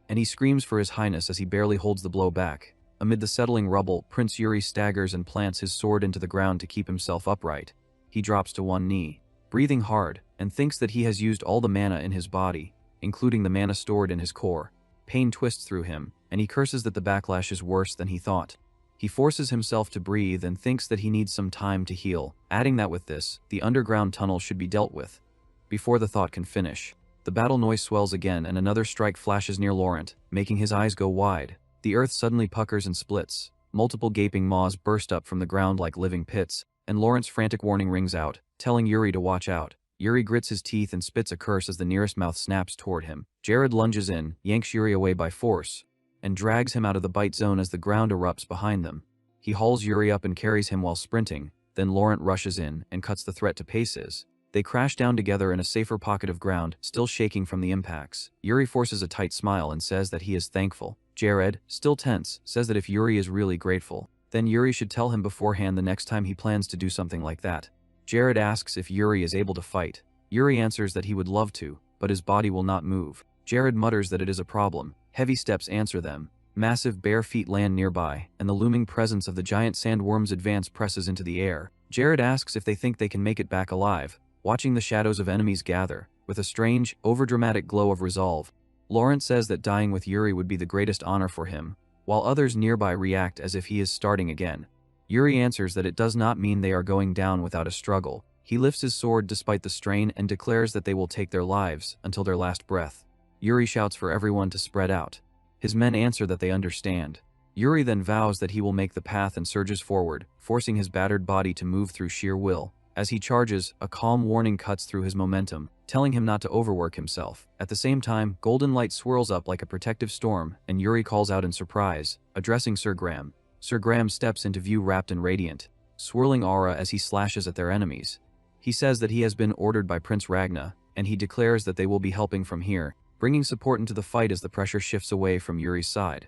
and he screams for his highness as he barely holds the blow back. Amid the settling rubble, Prince Yuri staggers and plants his sword into the ground to keep himself upright. He drops to one knee, breathing hard, and thinks that he has used all the mana in his body, including the mana stored in his core. Pain twists through him, and he curses that the backlash is worse than he thought. He forces himself to breathe and thinks that he needs some time to heal, adding that with this, the underground tunnel should be dealt with. Before the thought can finish, the battle noise swells again and another strike flashes near Laurent, making his eyes go wide. The earth suddenly puckers and splits. Multiple gaping maws burst up from the ground like living pits, and Laurent's frantic warning rings out, telling Yuri to watch out. Yuri grits his teeth and spits a curse as the nearest mouth snaps toward him. Jared lunges in, yanks Yuri away by force, and drags him out of the bite zone as the ground erupts behind them. He hauls Yuri up and carries him while sprinting, then Laurent rushes in and cuts the threat to pieces. They crash down together in a safer pocket of ground, still shaking from the impacts. Yuri forces a tight smile and says that he is thankful. Jared, still tense, says that if Yuri is really grateful, then Yuri should tell him beforehand the next time he plans to do something like that. Jared asks if Yuri is able to fight. Yuri answers that he would love to, but his body will not move. Jared mutters that it is a problem. Heavy steps answer them. Massive bare feet land nearby, and the looming presence of the giant sandworm's advance presses into the air. Jared asks if they think they can make it back alive, watching the shadows of enemies gather, with a strange, overdramatic glow of resolve. Laurent says that dying with Yuri would be the greatest honor for him, while others nearby react as if he is starting again. Yuri answers that it does not mean they are going down without a struggle. He lifts his sword despite the strain and declares that they will take their lives until their last breath. Yuri shouts for everyone to spread out. His men answer that they understand. Yuri then vows that he will make the path and surges forward, forcing his battered body to move through sheer will. As he charges, a calm warning cuts through his momentum, telling him not to overwork himself. At the same time, golden light swirls up like a protective storm, and Yuri calls out in surprise, addressing Sir Graham. Sir Graham steps into view wrapped in radiant, swirling aura as he slashes at their enemies. He says that he has been ordered by Prince Ragna, and he declares that they will be helping from here, bringing support into the fight as the pressure shifts away from Yuri's side.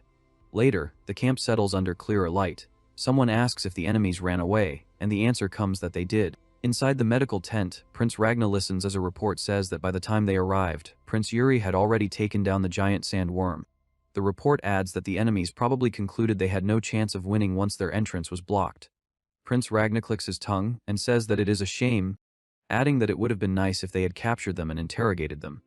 Later, the camp settles under clearer light. Someone asks if the enemies ran away, and the answer comes that they did. Inside the medical tent, Prince Ragna listens as a report says that by the time they arrived, Prince Yuri had already taken down the giant sandworm. The report adds that the enemies probably concluded they had no chance of winning once their entrance was blocked. Prince Ragna clicks his tongue and says that it is a shame, adding that it would have been nice if they had captured them and interrogated them.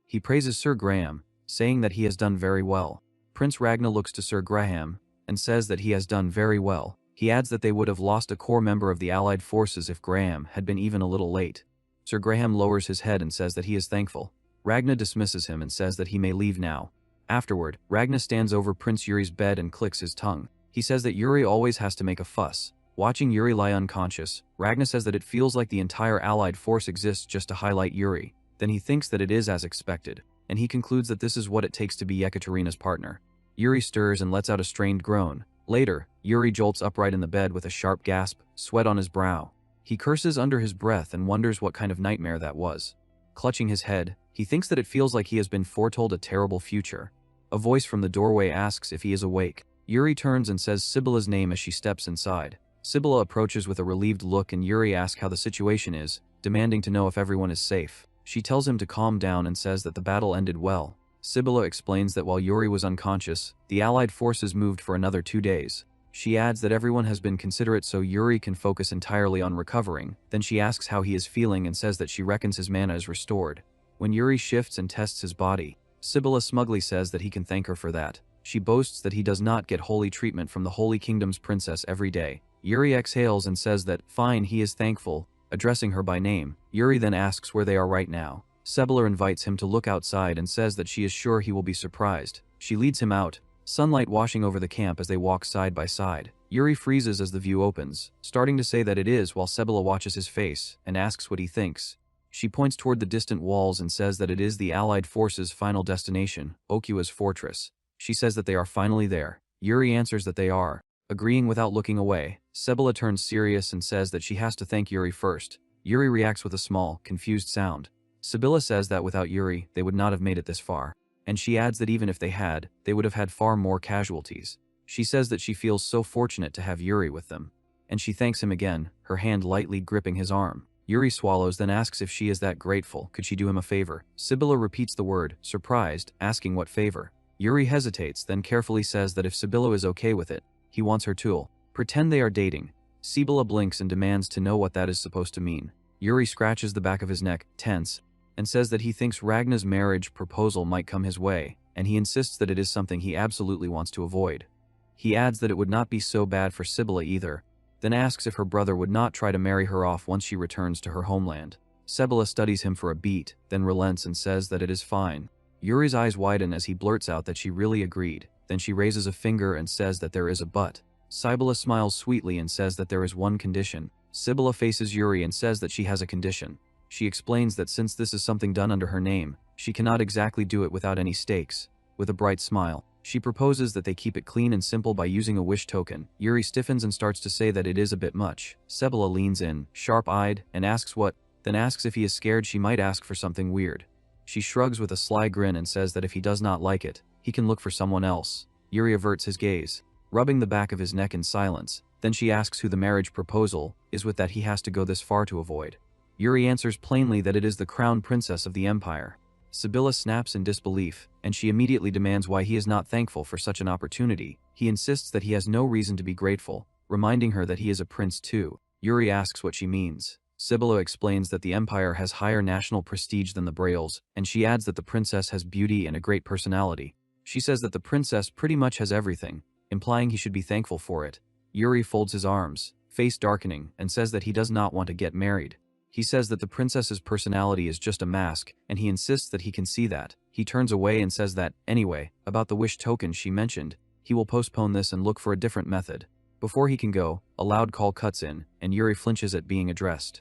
He praises Sir Graham, saying that he has done very well. Prince Ragna looks to Sir Graham and says that he has done very well. He adds that they would have lost a core member of the Allied forces if Graham had been even a little late. Sir Graham lowers his head and says that he is thankful. Ragna dismisses him and says that he may leave now. Afterward, Ragna stands over Prince Yuri's bed and clicks his tongue. He says that Yuri always has to make a fuss. Watching Yuri lie unconscious, Ragna says that it feels like the entire Allied force exists just to highlight Yuri. Then he thinks that it is as expected, and he concludes that this is what it takes to be Yekaterina's partner. Yuri stirs and lets out a strained groan. Later, Yuri jolts upright in the bed with a sharp gasp, sweat on his brow. He curses under his breath and wonders what kind of nightmare that was. Clutching his head, he thinks that it feels like he has been foretold a terrible future. A voice from the doorway asks if he is awake. Yuri turns and says Sibylla's name as she steps inside. Sibylla approaches with a relieved look and Yuri asks how the situation is, demanding to know if everyone is safe. She tells him to calm down and says that the battle ended well. Sibylla explains that while Yuri was unconscious, the Allied forces moved for another 2 days. She adds that everyone has been considerate so Yuri can focus entirely on recovering. Then she asks how he is feeling and says that she reckons his mana is restored. When Yuri shifts and tests his body, Sibylla smugly says that he can thank her for that. She boasts that he does not get holy treatment from the Holy Kingdom's princess every day. Yuri exhales and says that, fine, he is thankful, addressing her by name. Yuri then asks where they are right now. Sibylla invites him to look outside and says that she is sure he will be surprised. She leads him out, sunlight washing over the camp as they walk side by side. Yuri freezes as the view opens, starting to say that it is while Sibylla watches his face and asks what he thinks. She points toward the distant walls and says that it is the Allied forces' final destination, Okua's fortress. She says that they are finally there. Yuri answers that they are, agreeing without looking away. Sibylla turns serious and says that she has to thank Yuri first. Yuri reacts with a small, confused sound. Sibylla says that without Yuri, they would not have made it this far. And she adds that even if they had, they would have had far more casualties. She says that she feels so fortunate to have Yuri with them. And she thanks him again, her hand lightly gripping his arm. Yuri swallows, then asks if she is that grateful, could she do him a favor? Sibylla repeats the word, surprised, asking what favor. Yuri hesitates, then carefully says that if Sibylla is okay with it, he wants her to pretend they are dating. Sibylla blinks and demands to know what that is supposed to mean. Yuri scratches the back of his neck, tense, and says that he thinks Ragna's marriage proposal might come his way, and he insists that it is something he absolutely wants to avoid. He adds that it would not be so bad for Sibylla either, then asks if her brother would not try to marry her off once she returns to her homeland. Sibylla studies him for a beat, then relents and says that it is fine. Yuri's eyes widen as he blurts out that she really agreed, then she raises a finger and says that there is a but. Sibylla smiles sweetly and says that there is one condition. Sibylla faces Yuri and says that she has a condition. She explains that since this is something done under her name, she cannot exactly do it without any stakes. With a bright smile, she proposes that they keep it clean and simple by using a wish token. Yuri stiffens and starts to say that it is a bit much. Sibylla leans in, sharp-eyed, and asks what, then asks if he is scared she might ask for something weird. She shrugs with a sly grin and says that if he does not like it, he can look for someone else. Yuri averts his gaze, rubbing the back of his neck in silence. Then she asks who the marriage proposal is with that he has to go this far to avoid. Yuri answers plainly that it is the crown princess of the empire. Sibylla snaps in disbelief, and she immediately demands why he is not thankful for such an opportunity. He insists that he has no reason to be grateful, reminding her that he is a prince too. Yuri asks what she means. Sibylla explains that the empire has higher national prestige than the Briols, and she adds that the princess has beauty and a great personality. She says that the princess pretty much has everything, implying he should be thankful for it. Yuri folds his arms, face darkening, and says that he does not want to get married. He says that the princess's personality is just a mask, and he insists that he can see that. He turns away and says that, anyway, about the wish token she mentioned, he will postpone this and look for a different method. Before he can go, a loud call cuts in, and Yuri flinches at being addressed.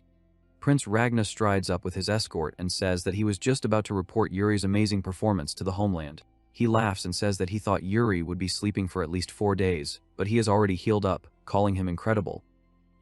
Prince Ragna strides up with his escort and says that he was just about to report Yuri's amazing performance to the homeland. He laughs and says that he thought Yuri would be sleeping for at least 4 days, but he is already healed up, calling him incredible.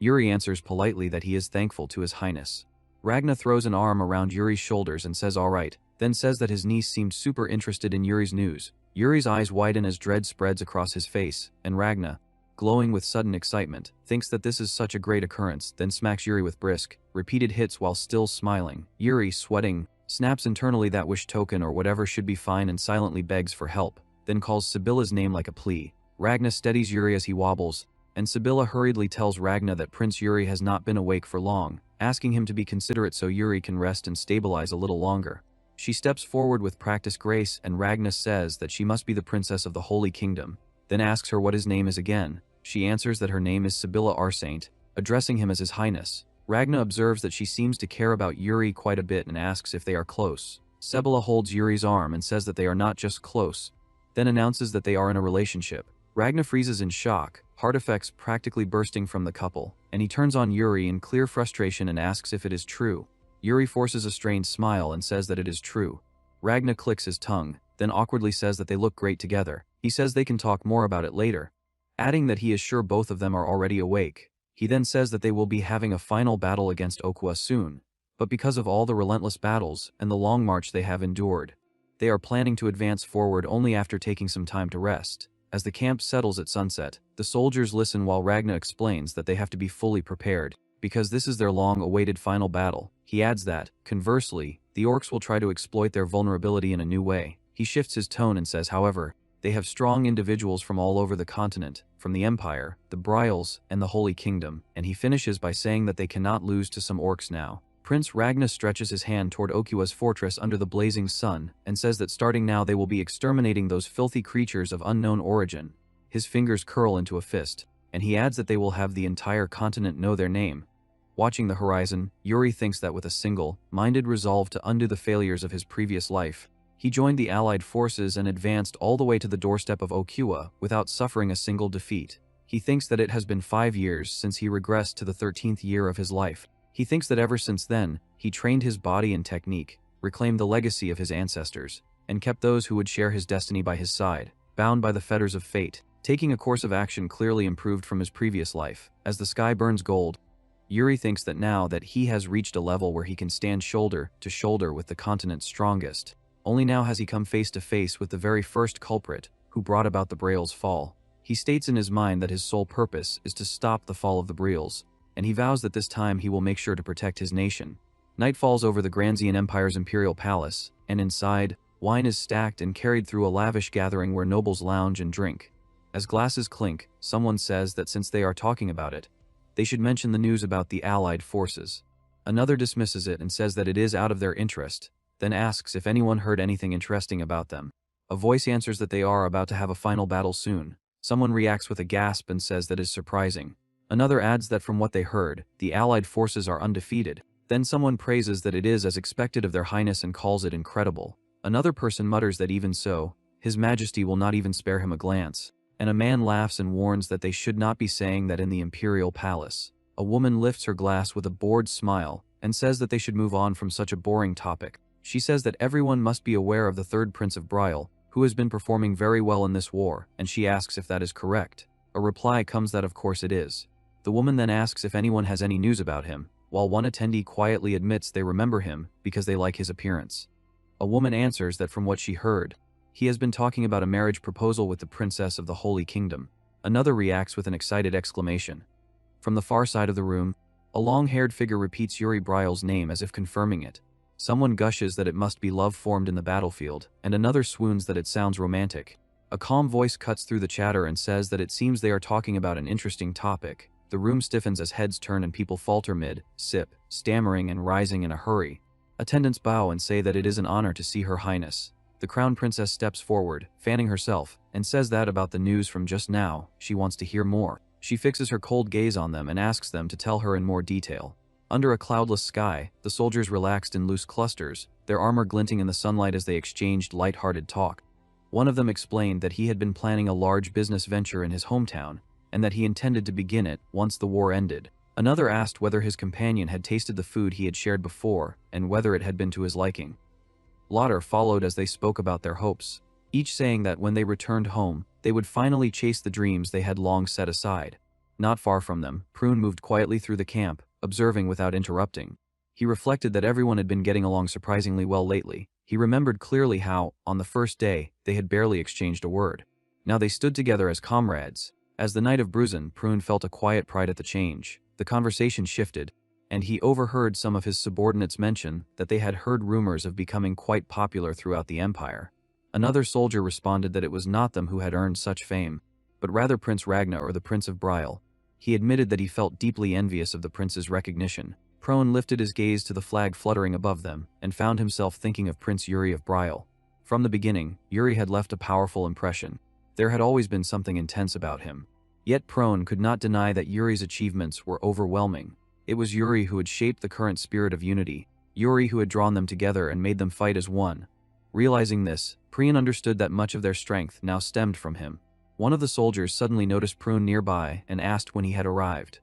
Yuri answers politely that he is thankful to his highness. Ragna throws an arm around Yuri's shoulders and says alright, then says that his niece seemed super interested in Yuri's news. Yuri's eyes widen as dread spreads across his face, and Ragna, glowing with sudden excitement, thinks that this is such a great occurrence, then smacks Yuri with brisk, repeated hits while still smiling. Yuri, sweating, snaps internally that wish token or whatever should be fine and silently begs for help, then calls Sibylla's name like a plea. Ragna steadies Yuri as he wobbles, and Sibylla hurriedly tells Ragna that Prince Yuri has not been awake for long, asking him to be considerate so Yuri can rest and stabilize a little longer. She steps forward with practiced grace and Ragna says that she must be the princess of the Holy Kingdom, then asks her what his name is again. She answers that her name is Sibylla Arsaint, addressing him as his highness. Ragna observes that she seems to care about Yuri quite a bit and asks if they are close. Sibylla holds Yuri's arm and says that they are not just close, then announces that they are in a relationship. Ragna freezes in shock, heart effects practically bursting from the couple, and he turns on Yuri in clear frustration and asks if it is true. Yuri forces a strained smile and says that it is true. Ragna clicks his tongue, then awkwardly says that they look great together. He says they can talk more about it later, adding that he is sure both of them are already awake. He then says that they will be having a final battle against Okua soon, but because of all the relentless battles and the long march they have endured, They are planning to advance forward only after taking some time to rest. As the camp settles at sunset, the soldiers listen while Ragna explains that they have to be fully prepared, because this is their long-awaited final battle. He adds that, conversely, the orcs will try to exploit their vulnerability in a new way. He shifts his tone and says, however, they have strong individuals from all over the continent, from the Empire, the Briols, and the Holy Kingdom, and he finishes by saying that they cannot lose to some orcs now. Prince Ragna stretches his hand toward Okua's fortress under the blazing sun, and says that starting now they will be exterminating those filthy creatures of unknown origin. His fingers curl into a fist, and he adds that they will have the entire continent know their name. Watching the horizon, Yuri thinks that with a single-minded resolve to undo the failures of his previous life, he joined the Allied forces and advanced all the way to the doorstep of Okua without suffering a single defeat. He thinks that it has been 5 years since he regressed to the 13th year of his life. He thinks that ever since then, he trained his body and technique, reclaimed the legacy of his ancestors, and kept those who would share his destiny by his side, bound by the fetters of fate, taking a course of action clearly improved from his previous life. As the sky burns gold, Yuri thinks that now that he has reached a level where he can stand shoulder to shoulder with the continent's strongest, only now has he come face to face with the very first culprit who brought about the Briol's fall. He states in his mind that his sole purpose is to stop the fall of the Briols, and he vows that this time he will make sure to protect his nation. Night falls over the Granzian Empire's imperial palace, and inside, wine is stacked and carried through a lavish gathering where nobles lounge and drink. As glasses clink, someone says that since they are talking about it, they should mention the news about the Allied forces. Another dismisses it and says that it is out of their interest, then asks if anyone heard anything interesting about them. A voice answers that they are about to have a final battle soon. Someone reacts with a gasp and says that is surprising. Another adds that from what they heard, the Allied forces are undefeated. Then someone praises that it is as expected of their highness and calls it incredible. Another person mutters that even so, His Majesty will not even spare him a glance. And a man laughs and warns that they should not be saying that in the imperial palace. A woman lifts her glass with a bored smile and says that they should move on from such a boring topic. She says that everyone must be aware of the third Prince of Briol, who has been performing very well in this war, and she asks if that is correct. A reply comes that of course it is. The woman then asks if anyone has any news about him, while one attendee quietly admits they remember him because they like his appearance. A woman answers that from what she heard, he has been talking about a marriage proposal with the princess of the Holy Kingdom. Another reacts with an excited exclamation. From the far side of the room, a long-haired figure repeats Yuri Briol's name as if confirming it. Someone gushes that it must be love formed in the battlefield, and another swoons that it sounds romantic. A calm voice cuts through the chatter and says that it seems they are talking about an interesting topic. The room stiffens as heads turn and people falter mid-sip, stammering and rising in a hurry. Attendants bow and say that it is an honor to see Her Highness. The Crown Princess steps forward, fanning herself, and says that about the news from just now, she wants to hear more. She fixes her cold gaze on them and asks them to tell her in more detail. Under a cloudless sky, the soldiers relaxed in loose clusters, their armor glinting in the sunlight as they exchanged light-hearted talk. One of them explained that he had been planning a large business venture in his hometown, and that he intended to begin it once the war ended. Another asked whether his companion had tasted the food he had shared before, and whether it had been to his liking. Laughter followed as they spoke about their hopes, each saying that when they returned home, they would finally chase the dreams they had long set aside. Not far from them, Prune moved quietly through the camp, observing without interrupting. He reflected that everyone had been getting along surprisingly well lately. He remembered clearly how, on the first day, they had barely exchanged a word. Now they stood together as comrades. As the Knight of Bruzen, Prune felt a quiet pride at the change. The conversation shifted, and he overheard some of his subordinates mention that they had heard rumors of becoming quite popular throughout the Empire. Another soldier responded that it was not them who had earned such fame, but rather Prince Ragna or the Prince of Briol. He admitted that he felt deeply envious of the prince's recognition. Prone lifted his gaze to the flag fluttering above them, and found himself thinking of Prince Yuri of Briol. From the beginning, Yuri had left a powerful impression. There had always been something intense about him. Yet Prone could not deny that Yuri's achievements were overwhelming. It was Yuri who had shaped the current spirit of unity, Yuri who had drawn them together and made them fight as one. Realizing this, Preen understood that much of their strength now stemmed from him. One of the soldiers suddenly noticed Prune nearby and asked when he had arrived.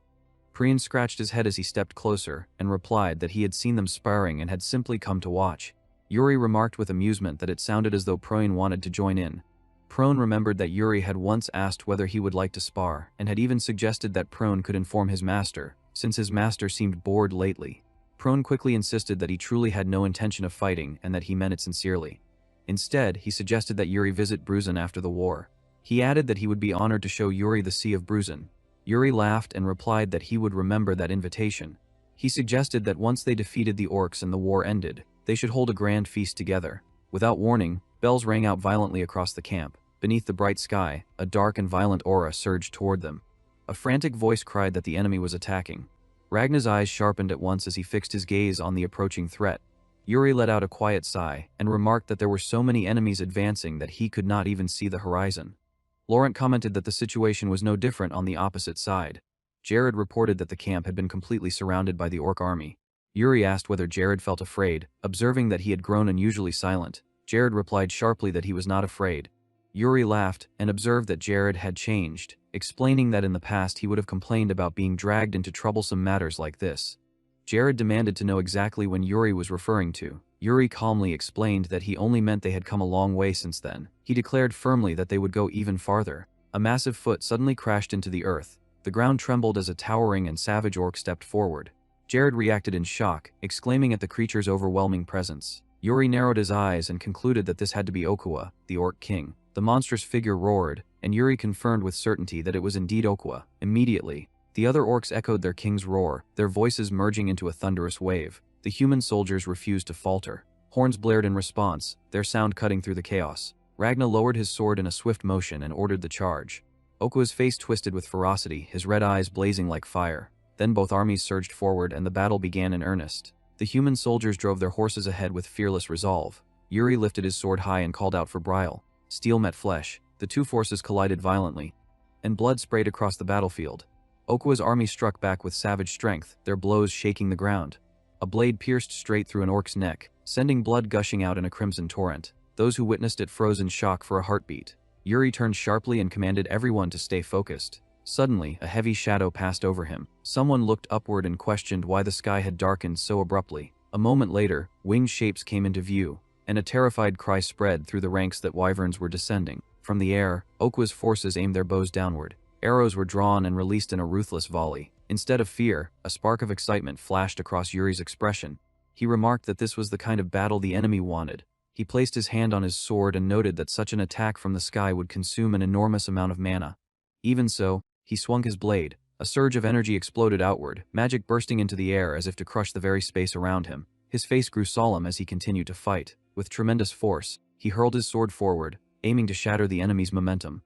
Preen scratched his head as he stepped closer and replied that he had seen them sparring and had simply come to watch. Yuri remarked with amusement that it sounded as though Prone wanted to join in. Prone remembered that Yuri had once asked whether he would like to spar, and had even suggested that Prone could inform his master, since his master seemed bored lately. Prone quickly insisted that he truly had no intention of fighting and that he meant it sincerely. Instead, he suggested that Yuri visit Bruzin after the war. He added that he would be honored to show Yuri the Sea of Bruzin. Yuri laughed and replied that he would remember that invitation. He suggested that once they defeated the orcs and the war ended, they should hold a grand feast together. Without warning, bells rang out violently across the camp. Beneath the bright sky, a dark and violent aura surged toward them. A frantic voice cried that the enemy was attacking. Ragnar's eyes sharpened at once as he fixed his gaze on the approaching threat. Yuri let out a quiet sigh and remarked that there were so many enemies advancing that he could not even see the horizon. Laurent commented that the situation was no different on the opposite side. Jared reported that the camp had been completely surrounded by the orc army. Yuri asked whether Jared felt afraid, observing that he had grown unusually silent. Jared replied sharply that he was not afraid. Yuri laughed and observed that Jared had changed, explaining that in the past he would have complained about being dragged into troublesome matters like this. Jared demanded to know exactly when Yuri was referring to. Yuri calmly explained that he only meant they had come a long way since then. He declared firmly that they would go even farther. A massive foot suddenly crashed into the earth. The ground trembled as a towering and savage orc stepped forward. Jared reacted in shock, exclaiming at the creature's overwhelming presence. Yuri narrowed his eyes and concluded that this had to be Okwa, the orc king. The monstrous figure roared, and Yuri confirmed with certainty that it was indeed Okwa. Immediately, the other orcs echoed their king's roar, their voices merging into a thunderous wave. The human soldiers refused to falter. Horns blared in response, their sound cutting through the chaos. Ragnar lowered his sword in a swift motion and ordered the charge. Okwa's face twisted with ferocity, his red eyes blazing like fire. Then both armies surged forward and the battle began in earnest. The human soldiers drove their horses ahead with fearless resolve. Yuri lifted his sword high and called out for Briol. Steel met flesh. The two forces collided violently, and blood sprayed across the battlefield. Okwa's army struck back with savage strength, their blows shaking the ground. A blade pierced straight through an orc's neck, sending blood gushing out in a crimson torrent. Those who witnessed it froze in shock for a heartbeat. Yuri turned sharply and commanded everyone to stay focused. Suddenly, a heavy shadow passed over him. Someone looked upward and questioned why the sky had darkened so abruptly. A moment later, winged shapes came into view, and a terrified cry spread through the ranks that wyverns were descending. From the air, Okwa's forces aimed their bows downward. Arrows were drawn and released in a ruthless volley. Instead of fear, a spark of excitement flashed across Yuri's expression. He remarked that this was the kind of battle the enemy wanted. He placed his hand on his sword and noted that such an attack from the sky would consume an enormous amount of mana. Even so, he swung his blade. A surge of energy exploded outward, magic bursting into the air as if to crush the very space around him. His face grew solemn as he continued to fight. With tremendous force, he hurled his sword forward, aiming to shatter the enemy's momentum.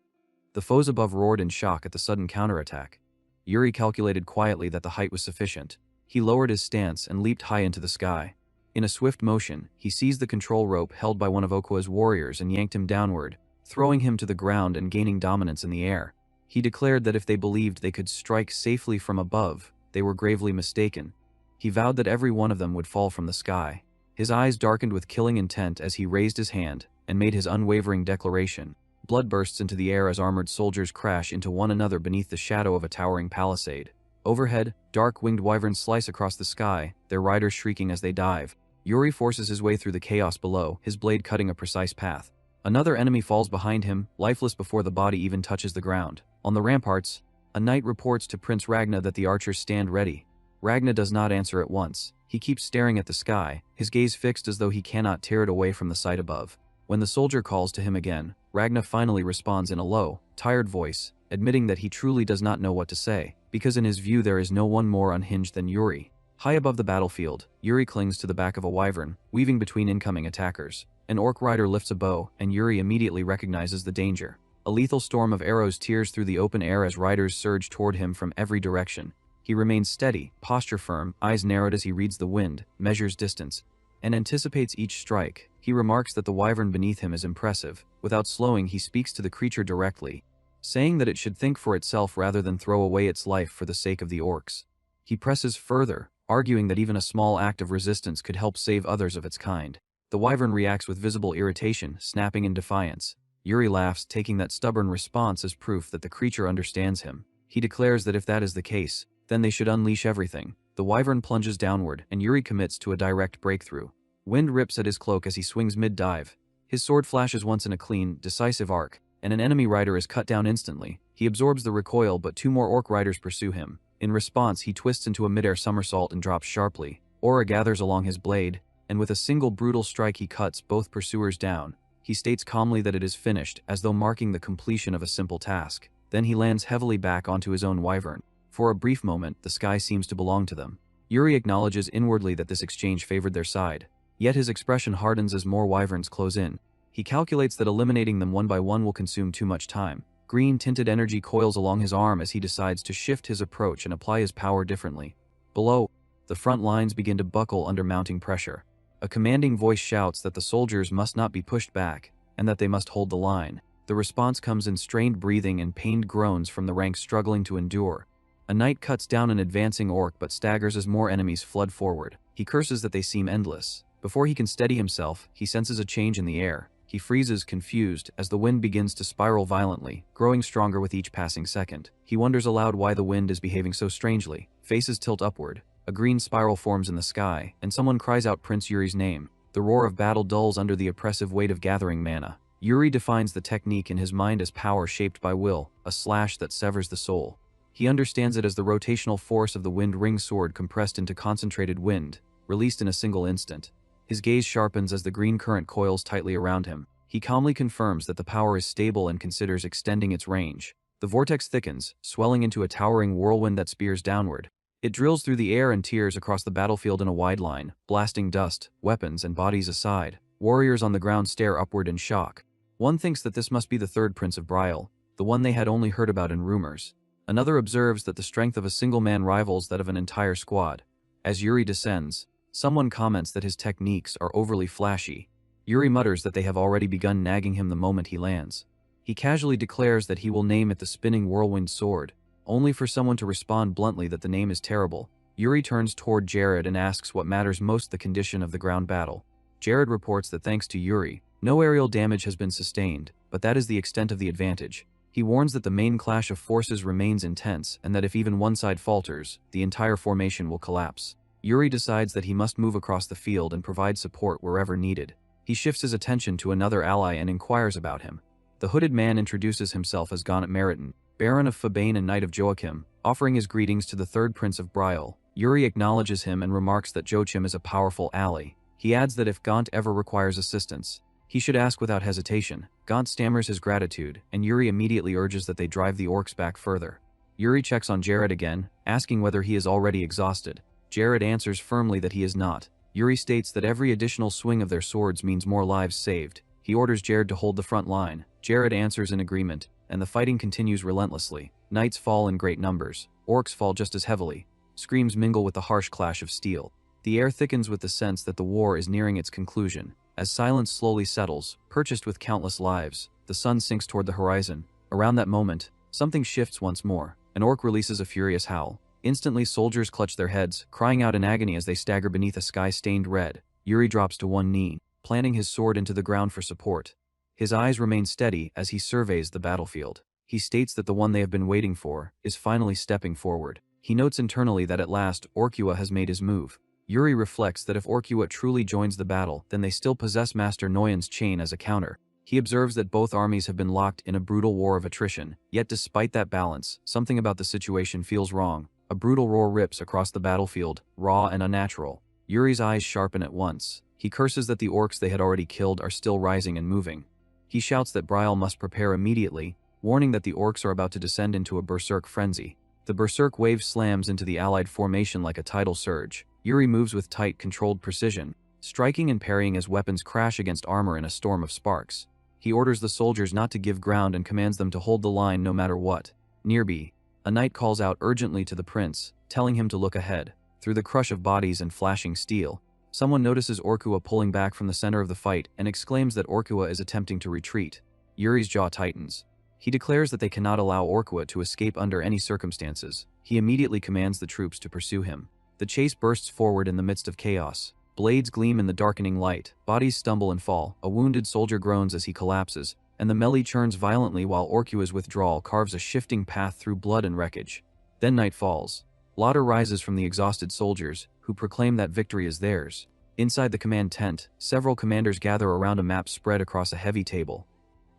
The foes above roared in shock at the sudden counterattack. Yuri calculated quietly that the height was sufficient. He lowered his stance and leaped high into the sky. In a swift motion, he seized the control rope held by one of Okwa's warriors and yanked him downward, throwing him to the ground and gaining dominance in the air. He declared that if they believed they could strike safely from above, they were gravely mistaken. He vowed that every one of them would fall from the sky. His eyes darkened with killing intent as he raised his hand and made his unwavering declaration. Blood bursts into the air as armored soldiers crash into one another beneath the shadow of a towering palisade. Overhead, dark winged wyverns slice across the sky, their riders shrieking as they dive. Yuri forces his way through the chaos below, his blade cutting a precise path. Another enemy falls behind him, lifeless before the body even touches the ground. On the ramparts, a knight reports to Prince Ragnar that the archers stand ready. Ragnar does not answer at once. He keeps staring at the sky, his gaze fixed as though he cannot tear it away from the sight above. When the soldier calls to him again, Ragnar finally responds in a low, tired voice, admitting that he truly does not know what to say, because in his view there is no one more unhinged than Yuri. High above the battlefield, Yuri clings to the back of a wyvern, weaving between incoming attackers. An orc rider lifts a bow, and Yuri immediately recognizes the danger. A lethal storm of arrows tears through the open air as riders surge toward him from every direction. He remains steady, posture firm, eyes narrowed as he reads the wind, measures distance, and anticipates each strike. He remarks that the wyvern beneath him is impressive. Without slowing, he speaks to the creature directly, saying that it should think for itself rather than throw away its life for the sake of the orcs. He presses further, arguing that even a small act of resistance could help save others of its kind. The wyvern reacts with visible irritation, snapping in defiance. Yuri laughs, taking that stubborn response as proof that the creature understands him. He declares that if that is the case, then they should unleash everything. The wyvern plunges downward, and Yuri commits to a direct breakthrough. Wind rips at his cloak as he swings mid-dive. His sword flashes once in a clean, decisive arc, and an enemy rider is cut down instantly. He absorbs the recoil, but two more orc riders pursue him. In response, he twists into a mid-air somersault and drops sharply. Aura gathers along his blade, and with a single brutal strike he cuts both pursuers down. He states calmly that it is finished, as though marking the completion of a simple task. Then he lands heavily back onto his own wyvern. For a brief moment, the sky seems to belong to them. Yuri acknowledges inwardly that this exchange favored their side. Yet his expression hardens as more wyverns close in. He calculates that eliminating them one by one will consume too much time. Green-tinted energy coils along his arm as he decides to shift his approach and apply his power differently. Below, the front lines begin to buckle under mounting pressure. A commanding voice shouts that the soldiers must not be pushed back, and that they must hold the line. The response comes in strained breathing and pained groans from the ranks struggling to endure. A knight cuts down an advancing orc but staggers as more enemies flood forward. He curses that they seem endless. Before he can steady himself, he senses a change in the air. He freezes, confused, as the wind begins to spiral violently, growing stronger with each passing second. He wonders aloud why the wind is behaving so strangely. Faces tilt upward. A green spiral forms in the sky, and someone cries out Prince Yuri's name. The roar of battle dulls under the oppressive weight of gathering mana. Yuri defines the technique in his mind as power shaped by will, a slash that severs the soul. He understands it as the rotational force of the wind ring sword compressed into concentrated wind, released in a single instant. His gaze sharpens as the green current coils tightly around him. He calmly confirms that the power is stable and considers extending its range. The vortex thickens, swelling into a towering whirlwind that spears downward. It drills through the air and tears across the battlefield in a wide line, blasting dust, weapons, and bodies aside. Warriors on the ground stare upward in shock. One thinks that this must be the third Prince of Briol, the one they had only heard about in rumors. Another observes that the strength of a single man rivals that of an entire squad. As Yuri descends, someone comments that his techniques are overly flashy. Yuri mutters that they have already begun nagging him the moment he lands. He casually declares that he will name it the spinning whirlwind sword, only for someone to respond bluntly that the name is terrible. Yuri turns toward Jared and asks what matters most, the condition of the ground battle. Jared reports that thanks to Yuri, no aerial damage has been sustained, but that is the extent of the advantage. He warns that the main clash of forces remains intense and that if even one side falters, the entire formation will collapse. Yuri decides that he must move across the field and provide support wherever needed. He shifts his attention to another ally and inquires about him. The hooded man introduces himself as Gaunt Meriton, Baron of Fabane and Knight of Joachim, offering his greetings to the third Prince of Briol. Yuri acknowledges him and remarks that Joachim is a powerful ally. He adds that if Gaunt ever requires assistance, he should ask without hesitation. Gaunt stammers his gratitude, and Yuri immediately urges that they drive the orcs back further. Yuri checks on Jared again, asking whether he is already exhausted. Jared answers firmly that he is not. Yuri states that every additional swing of their swords means more lives saved. He orders Jared to hold the front line. Jared answers in agreement, and the fighting continues relentlessly. Knights fall in great numbers. Orcs fall just as heavily. Screams mingle with the harsh clash of steel. The air thickens with the sense that the war is nearing its conclusion. As silence slowly settles, purchased with countless lives, the sun sinks toward the horizon. Around that moment, something shifts once more. An orc releases a furious howl. Instantly, soldiers clutch their heads, crying out in agony as they stagger beneath a sky stained red. Yuri drops to one knee, planting his sword into the ground for support. His eyes remain steady as he surveys the battlefield. He states that the one they have been waiting for is finally stepping forward. He notes internally that at last, Orkua has made his move. Yuri reflects that if Orkua truly joins the battle, then they still possess Master Noyan's chain as a counter. He observes that both armies have been locked in a brutal war of attrition. Yet despite that balance, something about the situation feels wrong. A brutal roar rips across the battlefield, raw and unnatural. Yuri's eyes sharpen at once. He curses that the orcs they had already killed are still rising and moving. He shouts that Briol must prepare immediately, warning that the orcs are about to descend into a berserk frenzy. The berserk wave slams into the allied formation like a tidal surge. Yuri moves with tight, controlled precision, striking and parrying as weapons crash against armor in a storm of sparks. He orders the soldiers not to give ground and commands them to hold the line no matter what. Nearby, a knight calls out urgently to the prince, telling him to look ahead. Through the crush of bodies and flashing steel, someone notices Orkua pulling back from the center of the fight and exclaims that Orkua is attempting to retreat. Yuri's jaw tightens. He declares that they cannot allow Orkua to escape under any circumstances. He immediately commands the troops to pursue him. The chase bursts forward in the midst of chaos. Blades gleam in the darkening light, bodies stumble and fall, a wounded soldier groans as he collapses, and the melee churns violently while Orkua's withdrawal carves a shifting path through blood and wreckage. Then night falls. Laughter rises from the exhausted soldiers, who proclaim that victory is theirs. Inside the command tent, several commanders gather around a map spread across a heavy table.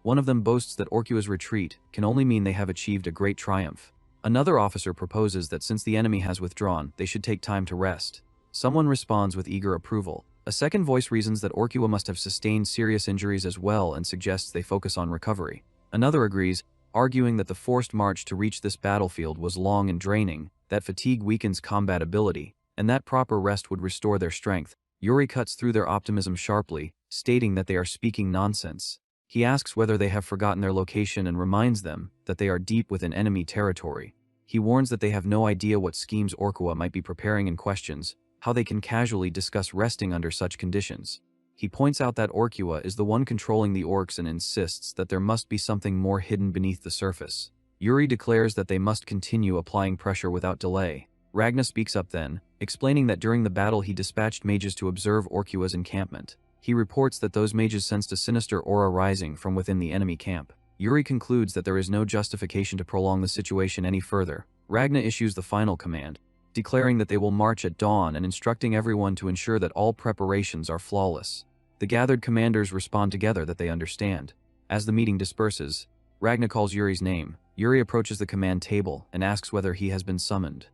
One of them boasts that Orkua's retreat can only mean they have achieved a great triumph. Another officer proposes that since the enemy has withdrawn, they should take time to rest. Someone responds with eager approval. A second voice reasons that Orkua must have sustained serious injuries as well and suggests they focus on recovery. Another agrees, arguing that the forced march to reach this battlefield was long and draining, that fatigue weakens combat ability, and that proper rest would restore their strength. Yuri cuts through their optimism sharply, stating that they are speaking nonsense. He asks whether they have forgotten their location and reminds them that they are deep within enemy territory. He warns that they have no idea what schemes Orkua might be preparing and questions how they can casually discuss resting under such conditions. He points out that Orkua is the one controlling the orcs and insists that there must be something more hidden beneath the surface. Yuri declares that they must continue applying pressure without delay. Ragna speaks up then, explaining that during the battle he dispatched mages to observe Orkua's encampment. He reports that those mages sensed a sinister aura rising from within the enemy camp. Yuri concludes that there is no justification to prolong the situation any further. Ragna issues the final command, declaring that they will march at dawn and instructing everyone to ensure that all preparations are flawless. The gathered commanders respond together that they understand. As the meeting disperses, Ragna calls Yuri's name. Yuri approaches the command table and asks whether he has been summoned.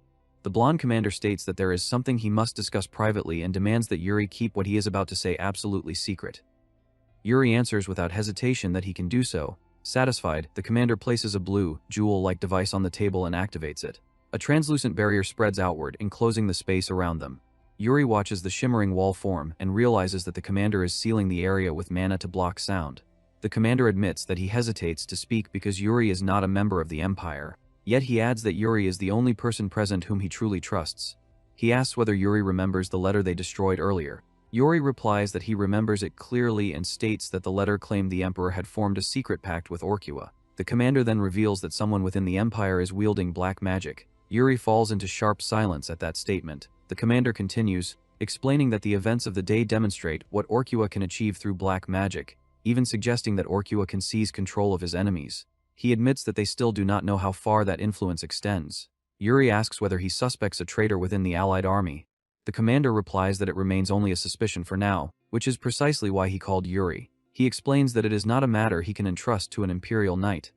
The blonde commander states that there is something he must discuss privately and demands that Yuri keep what he is about to say absolutely secret. Yuri answers without hesitation that he can do so. Satisfied, the commander places a blue, jewel-like device on the table and activates it. A translucent barrier spreads outward, enclosing the space around them. Yuri watches the shimmering wall form and realizes that the commander is sealing the area with mana to block sound. The commander admits that he hesitates to speak because Yuri is not a member of the Empire. Yet he adds that Yuri is the only person present whom he truly trusts. He asks whether Yuri remembers the letter they destroyed earlier. Yuri replies that he remembers it clearly and states that the letter claimed the Emperor had formed a secret pact with Orkua. The commander then reveals that someone within the Empire is wielding black magic. Yuri falls into sharp silence at that statement. The commander continues, explaining that the events of the day demonstrate what Orkua can achieve through black magic, even suggesting that Orkua can seize control of his enemies. He admits that they still do not know how far that influence extends. Yuri asks whether he suspects a traitor within the Allied army. The commander replies that it remains only a suspicion for now, which is precisely why he called Yuri. He explains that it is not a matter he can entrust to an Imperial knight.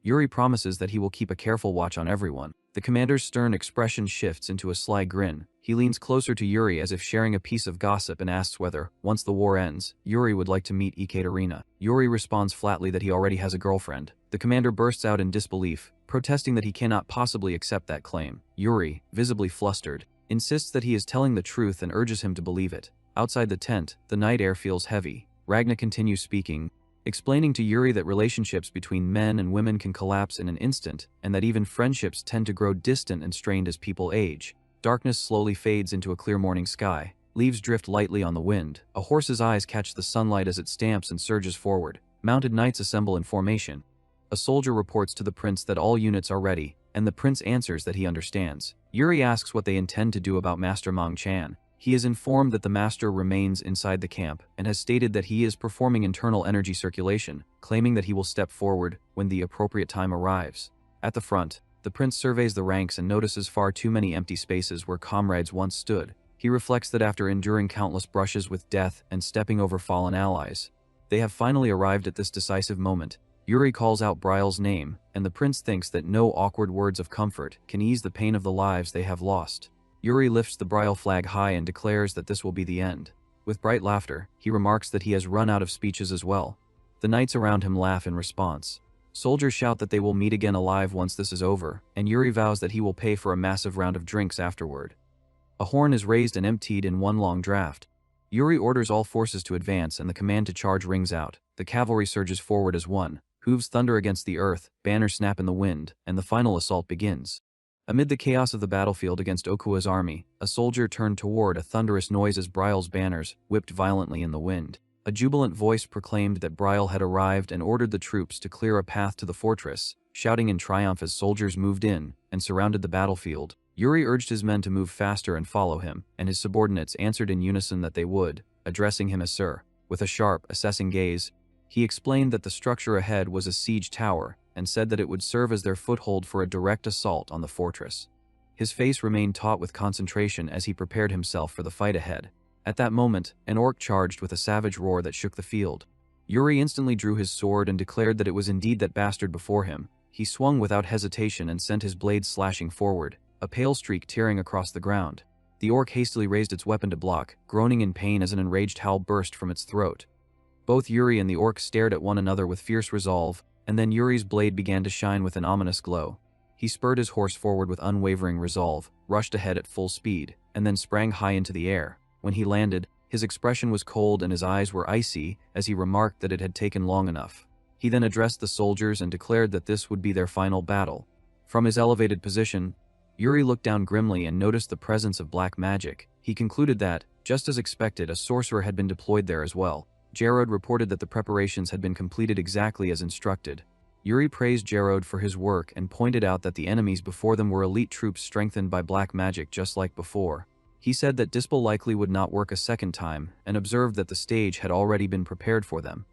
Yuri promises that he will keep a careful watch on everyone. The commander's stern expression shifts into a sly grin. He leans closer to Yuri as if sharing a piece of gossip and asks whether, once the war ends, Yuri would like to meet Ekaterina. Yuri responds flatly that he already has a girlfriend. The commander bursts out in disbelief, protesting that he cannot possibly accept that claim. Yuri, visibly flustered, insists that he is telling the truth and urges him to believe it. Outside the tent, the night air feels heavy. Ragna continues speaking, explaining to Yuri that relationships between men and women can collapse in an instant, and that even friendships tend to grow distant and strained as people age. Darkness slowly fades into a clear morning sky. Leaves drift lightly on the wind. A horse's eyes catch the sunlight as it stamps and surges forward. Mounted knights assemble in formation. A soldier reports to the prince that all units are ready, and the prince answers that he understands. Yuri asks what they intend to do about Master Mang Chan. He is informed that the master remains inside the camp and has stated that he is performing internal energy circulation, claiming that he will step forward when the appropriate time arrives. At the front, the prince surveys the ranks and notices far too many empty spaces where comrades once stood. He reflects that after enduring countless brushes with death and stepping over fallen allies, they have finally arrived at this decisive moment. Yuri calls out Briol's name, and the prince thinks that no awkward words of comfort can ease the pain of the lives they have lost. Yuri lifts the Briol flag high and declares that this will be the end. With bright laughter, he remarks that he has run out of speeches as well. The knights around him laugh in response. Soldiers shout that they will meet again alive once this is over, and Yuri vows that he will pay for a massive round of drinks afterward. A horn is raised and emptied in one long draft. Yuri orders all forces to advance and the command to charge rings out. The cavalry surges forward as one. Hooves thunder against the earth, banners snap in the wind, and the final assault begins. Amid the chaos of the battlefield against Okua's army, a soldier turned toward a thunderous noise as Briol's banners whipped violently in the wind. A jubilant voice proclaimed that Briol had arrived and ordered the troops to clear a path to the fortress, shouting in triumph as soldiers moved in and surrounded the battlefield. Yuri urged his men to move faster and follow him, and his subordinates answered in unison that they would, addressing him as Sir. With a sharp, assessing gaze, he explained that the structure ahead was a siege tower, and said that it would serve as their foothold for a direct assault on the fortress. His face remained taut with concentration as he prepared himself for the fight ahead. At that moment, an orc charged with a savage roar that shook the field. Yuri instantly drew his sword and declared that it was indeed that bastard before him. He swung without hesitation and sent his blade slashing forward, a pale streak tearing across the ground. The orc hastily raised its weapon to block, groaning in pain as an enraged howl burst from its throat. Both Yuri and the orc stared at one another with fierce resolve, and then Yuri's blade began to shine with an ominous glow. He spurred his horse forward with unwavering resolve, rushed ahead at full speed, and then sprang high into the air. When he landed, his expression was cold and his eyes were icy as he remarked that it had taken long enough. He then addressed the soldiers and declared that this would be their final battle. From his elevated position, Yuri looked down grimly and noticed the presence of black magic. He concluded that, just as expected, a sorcerer had been deployed there as well. Jerod reported that the preparations had been completed exactly as instructed. Yuri praised Jerod for his work and pointed out that the enemies before them were elite troops strengthened by black magic just like before. He said that Dispel likely would not work a second time and observed that the stage had already been prepared for them.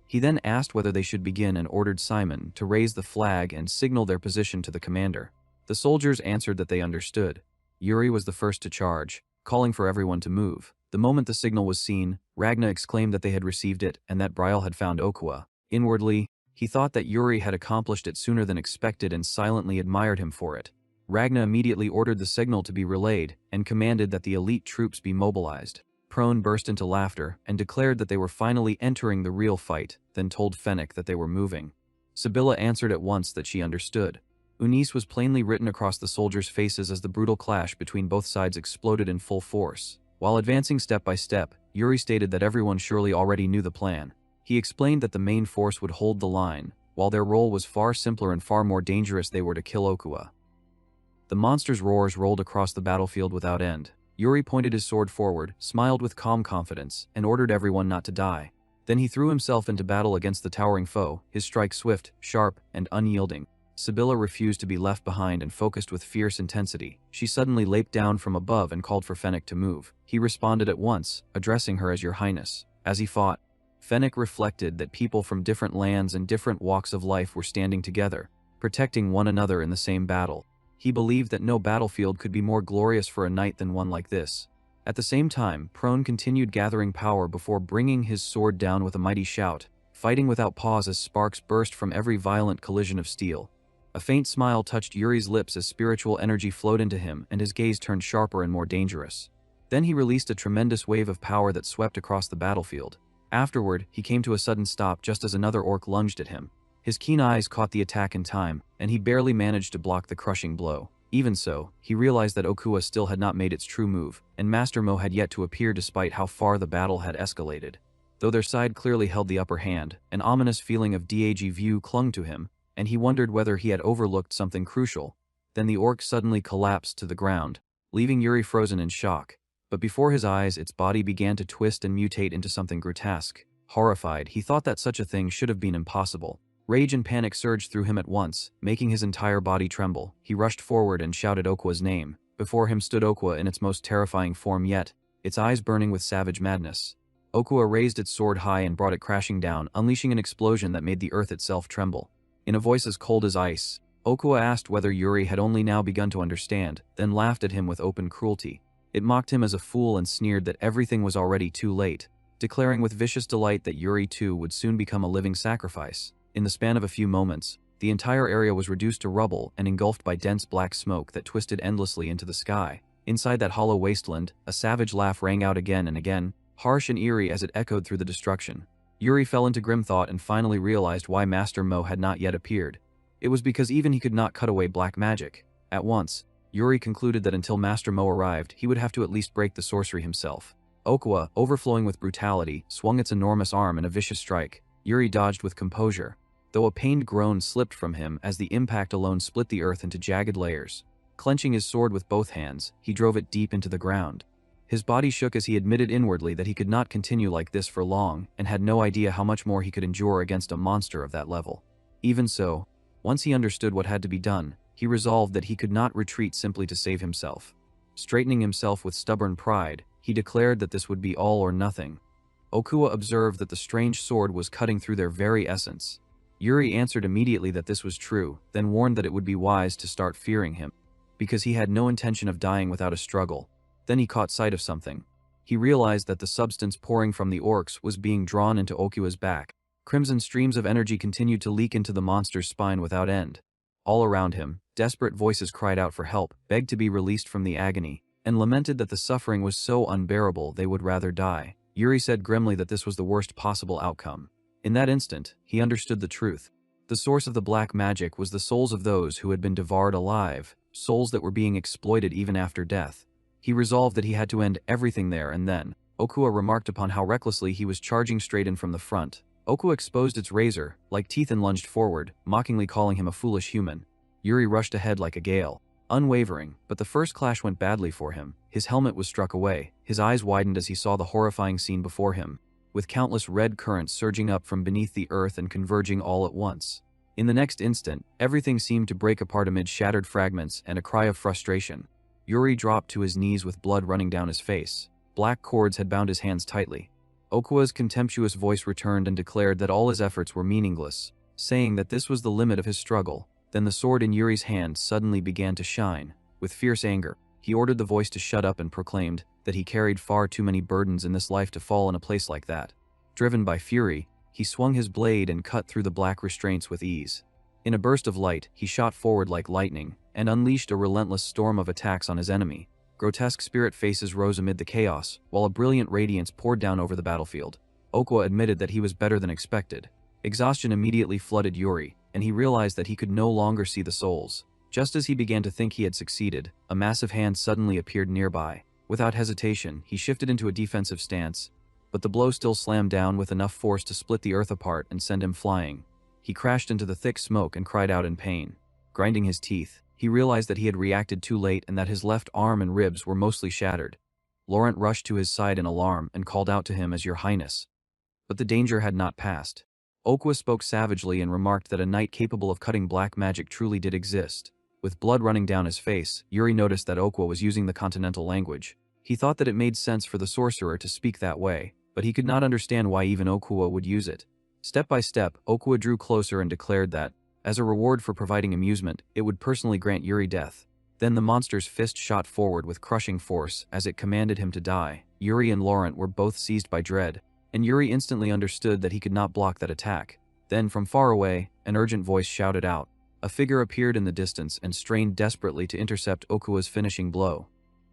He then asked whether they should begin and ordered Simon to raise the flag and signal their position to the commander. The soldiers answered that they understood. Yuri was the first to charge, calling for everyone to move. The moment the signal was seen, Ragna exclaimed that they had received it and that Briol had found Okua. Inwardly, he thought that Yuri had accomplished it sooner than expected and silently admired him for it. Ragna immediately ordered the signal to be relayed and commanded that the elite troops be mobilized. Prone burst into laughter and declared that they were finally entering the real fight, then told Fennec that they were moving. Sibylla answered at once that she understood. Unis was plainly written across the soldiers' faces as the brutal clash between both sides exploded in full force. While advancing step by step, Yuri stated that everyone surely already knew the plan. He explained that the main force would hold the line, while their role was far simpler and far more dangerous. They were to kill Okua. The monster's roars rolled across the battlefield without end. Yuri pointed his sword forward, smiled with calm confidence, and ordered everyone not to die. Then he threw himself into battle against the towering foe, his strike swift, sharp, and unyielding. Sibylla refused to be left behind and focused with fierce intensity. She suddenly leaped down from above and called for Fennec to move. He responded at once, addressing her as Your Highness. As he fought, Fennec reflected that people from different lands and different walks of life were standing together, protecting one another in the same battle. He believed that no battlefield could be more glorious for a knight than one like this. At the same time, Prone continued gathering power before bringing his sword down with a mighty shout, fighting without pause as sparks burst from every violent collision of steel. A faint smile touched Yuri's lips as spiritual energy flowed into him and his gaze turned sharper and more dangerous. Then he released a tremendous wave of power that swept across the battlefield. Afterward, he came to a sudden stop just as another orc lunged at him. His keen eyes caught the attack in time, and he barely managed to block the crushing blow. Even so, he realized that Okua still had not made its true move, and Master Mo had yet to appear despite how far the battle had escalated. Though their side clearly held the upper hand, an ominous feeling of déjà vu clung to him, and he wondered whether he had overlooked something crucial. Then the orc suddenly collapsed to the ground, leaving Yuri frozen in shock. But before his eyes, its body began to twist and mutate into something grotesque. Horrified, he thought that such a thing should have been impossible. Rage and panic surged through him at once, making his entire body tremble. He rushed forward and shouted Okua's name. Before him stood Okua in its most terrifying form yet, its eyes burning with savage madness. Okua raised its sword high and brought it crashing down, unleashing an explosion that made the earth itself tremble. In a voice as cold as ice, Okua asked whether Yuri had only now begun to understand, then laughed at him with open cruelty. It mocked him as a fool and sneered that everything was already too late, declaring with vicious delight that Yuri too would soon become a living sacrifice. In the span of a few moments, the entire area was reduced to rubble and engulfed by dense black smoke that twisted endlessly into the sky. Inside that hollow wasteland, a savage laugh rang out again and again, harsh and eerie as it echoed through the destruction. Yuri fell into grim thought and finally realized why Master Mo had not yet appeared. It was because even he could not cut away black magic. At once, Yuri concluded that until Master Mo arrived, he would have to at least break the sorcery himself. Okua, overflowing with brutality, swung its enormous arm in a vicious strike. Yuri dodged with composure, though a pained groan slipped from him as the impact alone split the earth into jagged layers. Clenching his sword with both hands, he drove it deep into the ground. His body shook as he admitted inwardly that he could not continue like this for long and had no idea how much more he could endure against a monster of that level. Even so, once he understood what had to be done, he resolved that he could not retreat simply to save himself. Straightening himself with stubborn pride, he declared that this would be all or nothing. Okua observed that the strange sword was cutting through their very essence. Yuri answered immediately that this was true, then warned that it would be wise to start fearing him, because he had no intention of dying without a struggle. Then he caught sight of something. He realized that the substance pouring from the orcs was being drawn into Okua's back. Crimson streams of energy continued to leak into the monster's spine without end. All around him, desperate voices cried out for help, begged to be released from the agony. and lamented that the suffering was so unbearable they would rather die. Yuri said grimly that this was the worst possible outcome. In that instant, he understood the truth. The source of the black magic was the souls of those who had been devoured alive, souls that were being exploited even after death. He resolved that he had to end everything there and then. Okuwa remarked upon how recklessly he was charging straight in from the front. Okuwa exposed its razor, like teeth, and lunged forward, mockingly calling him a foolish human. Yuri rushed ahead like a gale, unwavering, but the first clash went badly for him. His helmet was struck away, his eyes widened as he saw the horrifying scene before him, with countless red currents surging up from beneath the earth and converging all at once. In the next instant, everything seemed to break apart amid shattered fragments and a cry of frustration. Yuri dropped to his knees with blood running down his face. Black cords had bound his hands tightly. Okuwa's contemptuous voice returned and declared that all his efforts were meaningless, saying that this was the limit of his struggle. Then the sword in Yuri's hand suddenly began to shine. With fierce anger, he ordered the voice to shut up and proclaimed that he carried far too many burdens in this life to fall in a place like that. Driven by fury, he swung his blade and cut through the black restraints with ease. In a burst of light, he shot forward like lightning and unleashed a relentless storm of attacks on his enemy. Grotesque spirit faces rose amid the chaos, while a brilliant radiance poured down over the battlefield. Okuwa admitted that he was better than expected. Exhaustion immediately flooded Yuri, and he realized that he could no longer see the souls. Just as he began to think he had succeeded, a massive hand suddenly appeared nearby. Without hesitation, he shifted into a defensive stance, but the blow still slammed down with enough force to split the earth apart and send him flying. He crashed into the thick smoke and cried out in pain. Grinding his teeth, he realized that he had reacted too late and that his left arm and ribs were mostly shattered. Laurent rushed to his side in alarm and called out to him as "Your Highness." But the danger had not passed. Okuwa spoke savagely and remarked that a knight capable of cutting black magic truly did exist. With blood running down his face, Yuri noticed that Okuwa was using the continental language. He thought that it made sense for the sorcerer to speak that way, but he could not understand why even Okuwa would use it. Step by step, Okuwa drew closer and declared that, as a reward for providing amusement, it would personally grant Yuri death. Then the monster's fist shot forward with crushing force as it commanded him to die. Yuri and Laurent were both seized by dread, and Yuri instantly understood that he could not block that attack. Then, from far away, an urgent voice shouted out. A figure appeared in the distance and strained desperately to intercept Okuwa's finishing blow.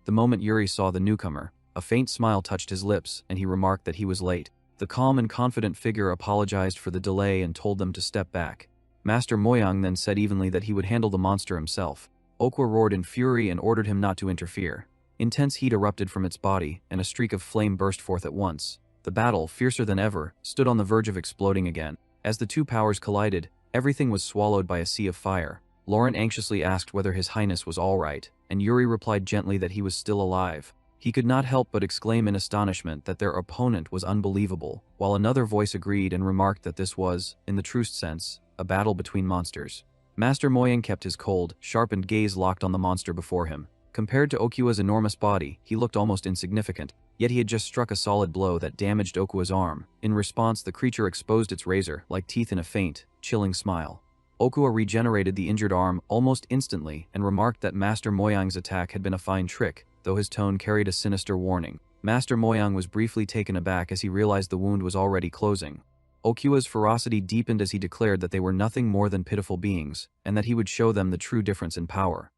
The moment Yuri saw the newcomer, a faint smile touched his lips, and he remarked that he was late. The calm and confident figure apologized for the delay and told them to step back. Master Moyang then said evenly that he would handle the monster himself. Okuwa roared in fury and ordered him not to interfere. Intense heat erupted from its body, and a streak of flame burst forth at once. The battle, fiercer than ever, stood on the verge of exploding again. As the two powers collided, everything was swallowed by a sea of fire. Laurent anxiously asked whether His Highness was all right, and Yuri replied gently that he was still alive. He could not help but exclaim in astonishment that their opponent was unbelievable, while another voice agreed and remarked that this was, in the truest sense, a battle between monsters. Master Moyang kept his cold, sharpened gaze locked on the monster before him. Compared to Okuwa's enormous body, he looked almost insignificant, yet he had just struck a solid blow that damaged Okuwa's arm. In response, the creature exposed its razor, like teeth in a faint, chilling smile. Okuwa regenerated the injured arm almost instantly and remarked that Master Moyang's attack had been a fine trick, though his tone carried a sinister warning. Master Moyang was briefly taken aback as he realized the wound was already closing. Okuwa's ferocity deepened as he declared that they were nothing more than pitiful beings, and that he would show them the true difference in power.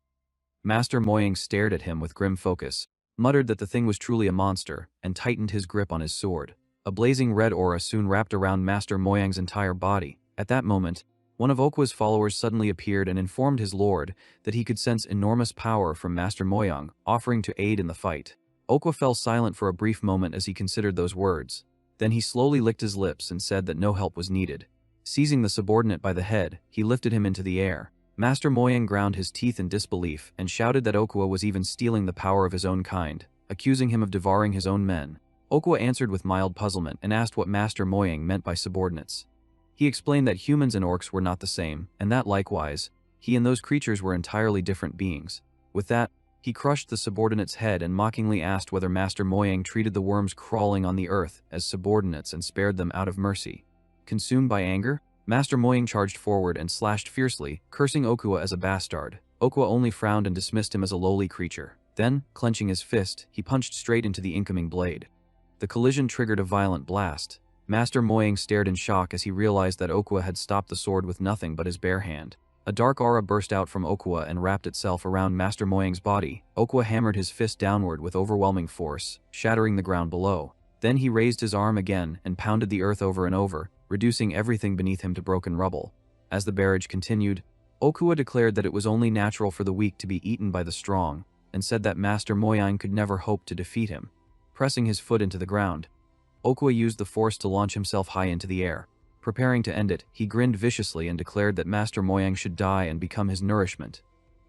Master Moyang stared at him with grim focus, muttered that the thing was truly a monster, and tightened his grip on his sword. A blazing red aura soon wrapped around Master Moyang's entire body. At that moment, one of Okuwa's followers suddenly appeared and informed his lord that he could sense enormous power from Master Moyang, offering to aid in the fight. Okuwa fell silent for a brief moment as he considered those words. Then he slowly licked his lips and said that no help was needed. Seizing the subordinate by the head, he lifted him into the air. Master Moyang ground his teeth in disbelief and shouted that Okuwa was even stealing the power of his own kind, accusing him of devouring his own men. Okuwa answered with mild puzzlement and asked what Master Moyang meant by subordinates. He explained that humans and orcs were not the same, and that likewise, he and those creatures were entirely different beings. With that, he crushed the subordinate's head and mockingly asked whether Master Moyang treated the worms crawling on the earth as subordinates and spared them out of mercy. Consumed by anger, Master Moyang charged forward and slashed fiercely, cursing Okuwa as a bastard. Okuwa only frowned and dismissed him as a lowly creature. Then, clenching his fist, he punched straight into the incoming blade. The collision triggered a violent blast. Master Moyang stared in shock as he realized that Okuwa had stopped the sword with nothing but his bare hand. A dark aura burst out from Okwa and wrapped itself around Master Moyang's body. Okwa hammered his fist downward with overwhelming force, shattering the ground below. Then he raised his arm again and pounded the earth over and over, reducing everything beneath him to broken rubble. As the barrage continued, Okwa declared that it was only natural for the weak to be eaten by the strong, and said that Master Moyang could never hope to defeat him. Pressing his foot into the ground, Okwa used the force to launch himself high into the air. Preparing to end it, he grinned viciously and declared that Master Moyang should die and become his nourishment.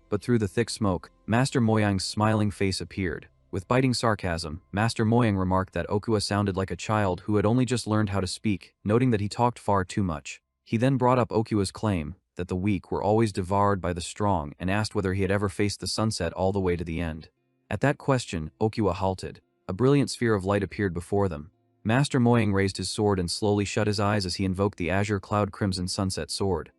But through the thick smoke, Master Moyang's smiling face appeared. With biting sarcasm, Master Moyang remarked that Okwa sounded like a child who had only just learned how to speak, noting that he talked far too much. He then brought up Okwa's claim that the weak were always devoured by the strong and asked whether he had ever faced the sunset all the way to the end. At that question, Okwa halted. A brilliant sphere of light appeared before them. Master Moyang raised his sword and slowly shut his eyes as he invoked the Azure Cloud Crimson Sunset Sword.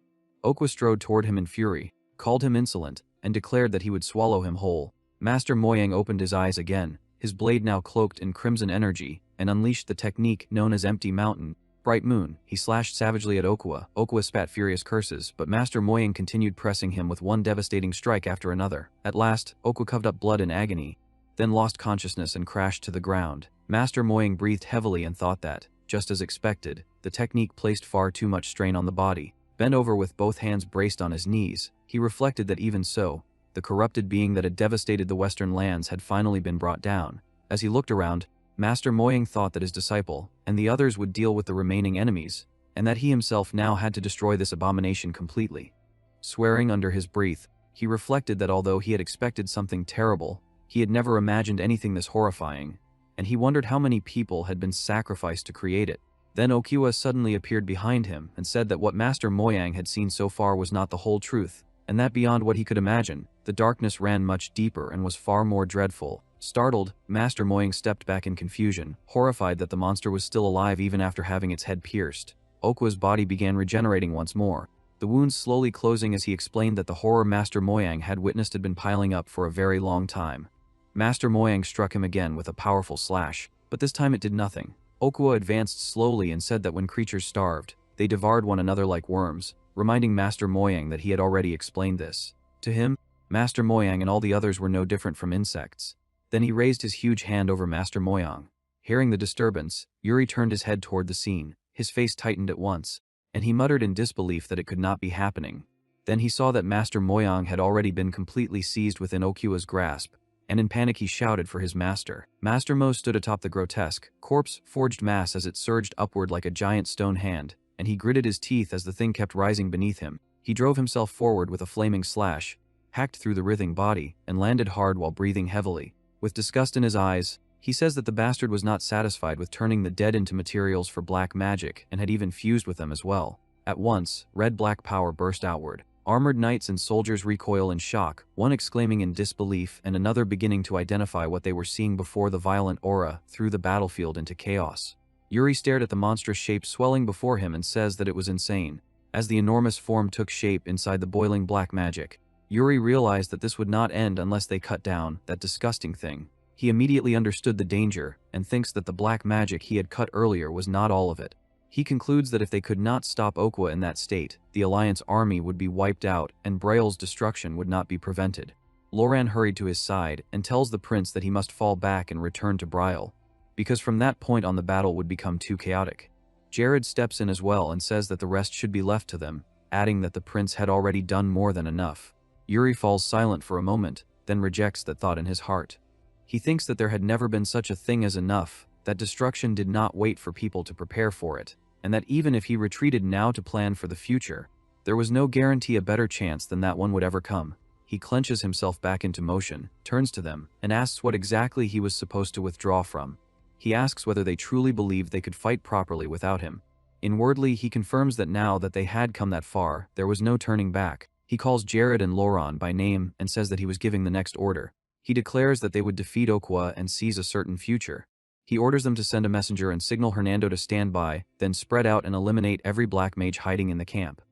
Okwa strode toward him in fury, called him insolent, and declared that he would swallow him whole. Master Moyang opened his eyes again, his blade now cloaked in crimson energy, and unleashed the technique known as Empty Mountain, Bright Moon. He slashed savagely at Okwa. Okwa spat furious curses, but Master Moyang continued pressing him with one devastating strike after another. At last, Okwa coughed up blood in agony, then lost consciousness and crashed to the ground. Master Moyang breathed heavily and thought that, just as expected, the technique placed far too much strain on the body. Bent over with both hands braced on his knees, he reflected that even so, the corrupted being that had devastated the western lands had finally been brought down. As he looked around, Master Moyang thought that his disciple and the others would deal with the remaining enemies, and that he himself now had to destroy this abomination completely. Swearing under his breath, he reflected that although he had expected something terrible, he had never imagined anything this horrifying, and he wondered how many people had been sacrificed to create it. Then Okwa suddenly appeared behind him and said that what Master Moyang had seen so far was not the whole truth, and that beyond what he could imagine, the darkness ran much deeper and was far more dreadful. Startled, Master Moyang stepped back in confusion, horrified that the monster was still alive even after having its head pierced. Okwa's body began regenerating once more, the wounds slowly closing as he explained that the horror Master Moyang had witnessed had been piling up for a very long time. Master Moyang struck him again with a powerful slash, but this time it did nothing. Okwa advanced slowly and said that when creatures starved, they devoured one another like worms, reminding Master Moyang that he had already explained this. To him, Master Moyang and all the others were no different from insects. Then he raised his huge hand over Master Moyang. Hearing the disturbance, Yuri turned his head toward the scene. His face tightened at once, and he muttered in disbelief that it could not be happening. Then he saw that Master Moyang had already been completely seized within Okwa's grasp, and in panic he shouted for his master. Master Mo stood atop the grotesque, corpse-forged mass as it surged upward like a giant stone hand, and he gritted his teeth as the thing kept rising beneath him. He drove himself forward with a flaming slash, hacked through the writhing body, and landed hard while breathing heavily. With disgust in his eyes, he says that the bastard was not satisfied with turning the dead into materials for black magic and had even fused with them as well. At once, red-black power burst outward. Armored knights and soldiers recoil in shock, one exclaiming in disbelief and another beginning to identify what they were seeing before the violent aura threw the battlefield into chaos. Yuri stared at the monstrous shape swelling before him and says that it was insane. As the enormous form took shape inside the boiling black magic, Yuri realized that this would not end unless they cut down that disgusting thing. He immediately understood the danger and thinks that the black magic he had cut earlier was not all of it. He concludes that if they could not stop Okwa in that state, the Alliance army would be wiped out and Briol's destruction would not be prevented. Loran hurried to his side and tells the prince that he must fall back and return to Briol, because from that point on the battle would become too chaotic. Jared steps in as well and says that the rest should be left to them, adding that the prince had already done more than enough. Yuri falls silent for a moment, then rejects that thought in his heart. He thinks that there had never been such a thing as enough, that destruction did not wait for people to prepare for it, and that even if he retreated now to plan for the future, there was no guarantee a better chance than that one would ever come. He clenches himself back into motion, turns to them, and asks what exactly he was supposed to withdraw from. He asks whether they truly believed they could fight properly without him. Inwardly, he confirms that now that they had come that far, there was no turning back. He calls Jared and Loran by name and says that he was giving the next order. He declares that they would defeat Okwa and seize a certain future. He orders them to send a messenger and signal Hernando to stand by, then spread out and eliminate every black mage hiding in the camp.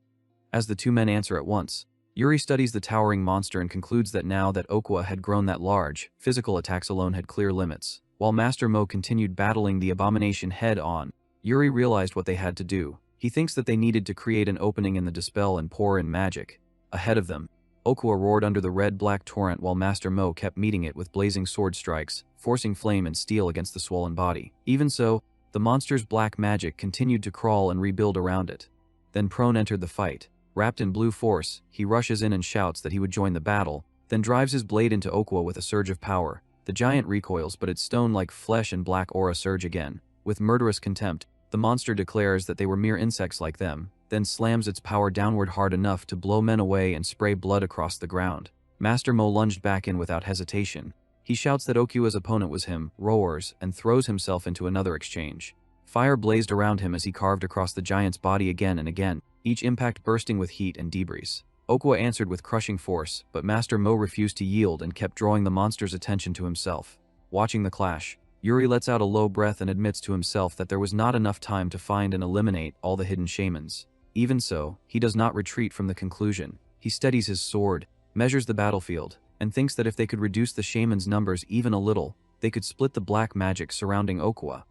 As the two men answer at once, Yuri studies the towering monster and concludes that now that Okwa had grown that large, physical attacks alone had clear limits. While Master Mo continued battling the abomination head-on, Yuri realized what they had to do. He thinks that they needed to create an opening in the dispel and pour in magic. Ahead of them, Okua roared under the red-black torrent while Master Mo kept meeting it with blazing sword strikes, forcing flame and steel against the swollen body. Even so, the monster's black magic continued to crawl and rebuild around it. Then Prone entered the fight. Wrapped in blue force, he rushes in and shouts that he would join the battle, then drives his blade into Okua with a surge of power. The giant recoils, but its stone-like flesh and black aura surge again. With murderous contempt, the monster declares that they were mere insects like them, then slams its power downward hard enough to blow men away and spray blood across the ground. Master Mo lunged back in without hesitation. He shouts that Okua's opponent was him, roars, and throws himself into another exchange. Fire blazed around him as he carved across the giant's body again and again, each impact bursting with heat and debris. Okua answered with crushing force, but Master Mo refused to yield and kept drawing the monster's attention to himself. Watching the clash, Yuri lets out a low breath and admits to himself that there was not enough time to find and eliminate all the hidden shamans. Even so, he does not retreat from the conclusion. He steadies his sword, measures the battlefield, and thinks that if they could reduce the shamans' numbers even a little, they could split the black magic surrounding Okua.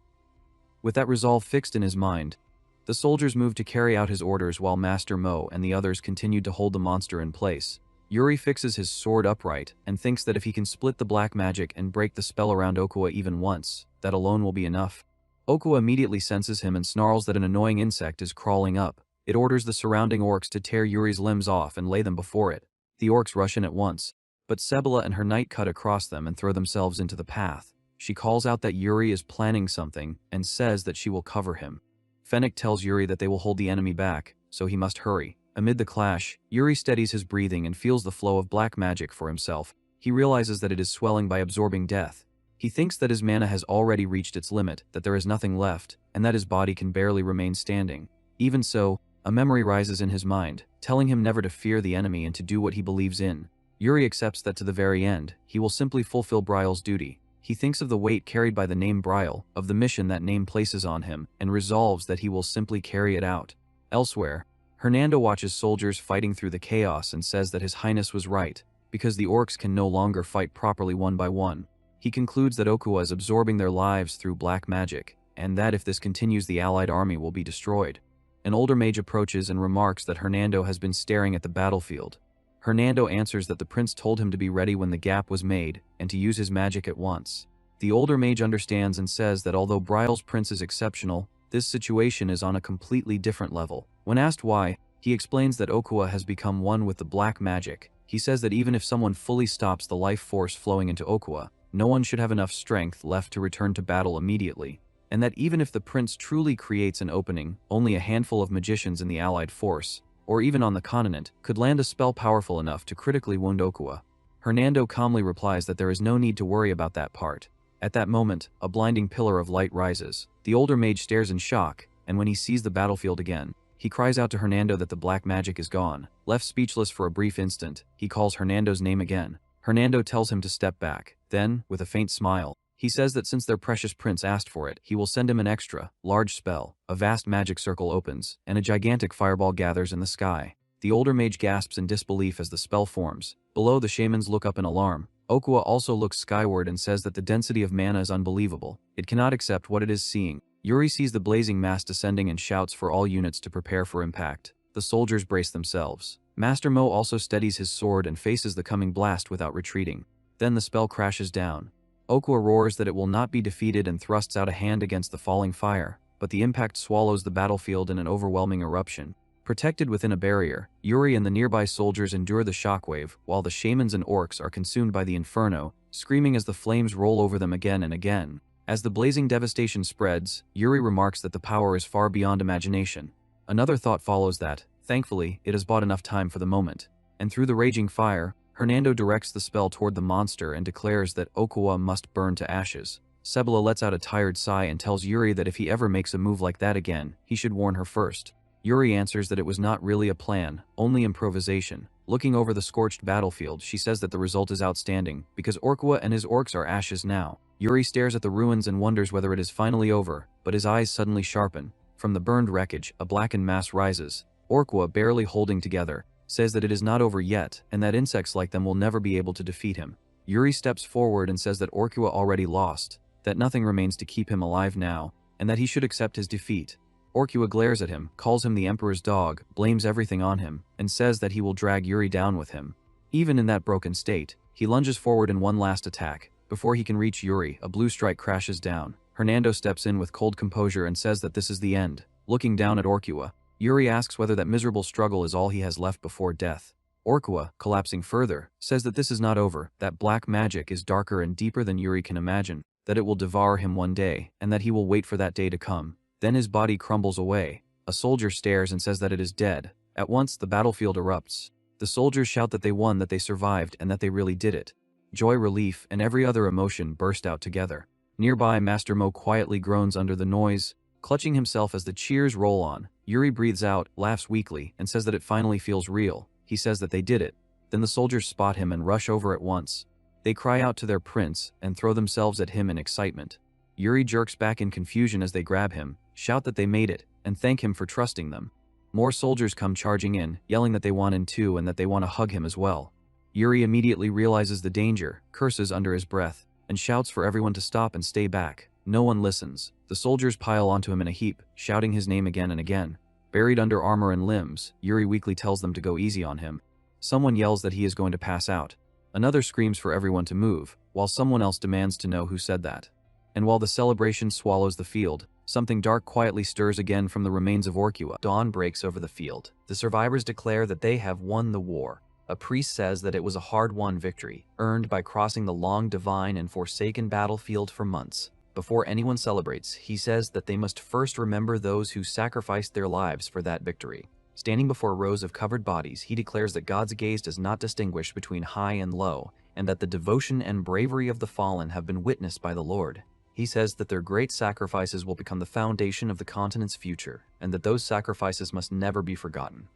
With that resolve fixed in his mind, the soldiers moved to carry out his orders while Master Mo and the others continued to hold the monster in place. Yuri fixes his sword upright and thinks that if he can split the black magic and break the spell around Okua even once, that alone will be enough. Okua immediately senses him and snarls that an annoying insect is crawling up. It orders the surrounding orcs to tear Yuri's limbs off and lay them before it. The orcs rush in at once, but Sebela and her knight cut across them and throw themselves into the path. She calls out that Yuri is planning something and says that she will cover him. Fennec tells Yuri that they will hold the enemy back, so he must hurry. Amid the clash, Yuri steadies his breathing and feels the flow of black magic for himself. He realizes that it is swelling by absorbing death. He thinks that his mana has already reached its limit, that there is nothing left, and that his body can barely remain standing. Even so, a memory rises in his mind, telling him never to fear the enemy and to do what he believes in. Yuri accepts that to the very end, he will simply fulfill Briol's duty. He thinks of the weight carried by the name Briol, of the mission that name places on him, and resolves that he will simply carry it out. Elsewhere, Hernando watches soldiers fighting through the chaos and says that His Highness was right, because the orcs can no longer fight properly one by one. He concludes that Okua is absorbing their lives through black magic, and that if this continues the allied army will be destroyed. An older mage approaches and remarks that Hernando has been staring at the battlefield. Hernando answers that the prince told him to be ready when the gap was made, and to use his magic at once. The older mage understands and says that although Briol's prince is exceptional, this situation is on a completely different level. When asked why, he explains that Okua has become one with the black magic. He says that even if someone fully stops the life force flowing into Okua, no one should have enough strength left to return to battle immediately, and that even if the prince truly creates an opening, only a handful of magicians in the allied force, or even on the continent, could land a spell powerful enough to critically wound Okua. Hernando calmly replies that there is no need to worry about that part. At that moment, a blinding pillar of light rises. The older mage stares in shock, and when he sees the battlefield again, he cries out to Hernando that the black magic is gone. Left speechless for a brief instant, he calls Hernando's name again. Hernando tells him to step back. Then, with a faint smile, he says that since their precious prince asked for it, he will send him an extra, large spell. A vast magic circle opens, and a gigantic fireball gathers in the sky. The older mage gasps in disbelief as the spell forms. Below, the shamans look up in alarm. Okua also looks skyward and says that the density of mana is unbelievable. It cannot accept what it is seeing. Yuri sees the blazing mass descending and shouts for all units to prepare for impact. The soldiers brace themselves. Master Mo also steadies his sword and faces the coming blast without retreating. Then the spell crashes down. Okua roars that it will not be defeated and thrusts out a hand against the falling fire, but the impact swallows the battlefield in an overwhelming eruption. Protected within a barrier, Yuri and the nearby soldiers endure the shockwave, while the shamans and orcs are consumed by the inferno, screaming as the flames roll over them again and again. As the blazing devastation spreads, Yuri remarks that the power is far beyond imagination. Another thought follows that, thankfully, it has bought enough time for the moment. And through the raging fire, Hernando directs the spell toward the monster and declares that Okua must burn to ashes. Sebela lets out a tired sigh and tells Yuri that if he ever makes a move like that again, he should warn her first. Yuri answers that it was not really a plan, only improvisation. Looking over the scorched battlefield, she says that the result is outstanding, because Okua and his orcs are ashes now. Yuri stares at the ruins and wonders whether it is finally over, but his eyes suddenly sharpen. From the burned wreckage, a blackened mass rises. Okua, barely holding together, says that it is not over yet, and that insects like them will never be able to defeat him. Yuri steps forward and says that Okua already lost, that nothing remains to keep him alive now, and that he should accept his defeat. Orkua glares at him, calls him the Emperor's dog, blames everything on him, and says that he will drag Yuri down with him. Even in that broken state, he lunges forward in one last attack. Before he can reach Yuri, a blue strike crashes down. Hernando steps in with cold composure and says that this is the end. Looking down at Orkua, Yuri asks whether that miserable struggle is all he has left before death. Orkua, collapsing further, says that this is not over, that black magic is darker and deeper than Yuri can imagine, that it will devour him one day, and that he will wait for that day to come. Then his body crumbles away. A soldier stares and says that it is dead. At once, the battlefield erupts. The soldiers shout that they won, that they survived, and that they really did it. Joy, relief, and every other emotion burst out together. Nearby, Master Mo quietly groans under the noise, clutching himself as the cheers roll on. Yuri breathes out, laughs weakly, and says that it finally feels real. He says that they did it. Then the soldiers spot him and rush over at once. They cry out to their prince and throw themselves at him in excitement. Yuri jerks back in confusion as they grab him, shout that they made it, and thank him for trusting them. More soldiers come charging in, yelling that they want in too and that they want to hug him as well. Yuri immediately realizes the danger, curses under his breath, and shouts for everyone to stop and stay back. No one listens. The soldiers pile onto him in a heap, shouting his name again and again. Buried under armor and limbs, Yuri weakly tells them to go easy on him. Someone yells that he is going to pass out. Another screams for everyone to move, while someone else demands to know who said that. And while the celebration swallows the field, something dark quietly stirs again from the remains of Orkua. Dawn breaks over the field. The survivors declare that they have won the war. A priest says that it was a hard-won victory, earned by crossing the long, divine, and forsaken battlefield for months. Before anyone celebrates, he says that they must first remember those who sacrificed their lives for that victory. Standing before rows of covered bodies, he declares that God's gaze does not distinguish between high and low, and that the devotion and bravery of the fallen have been witnessed by the Lord. He says that their great sacrifices will become the foundation of the continent's future, and that those sacrifices must never be forgotten.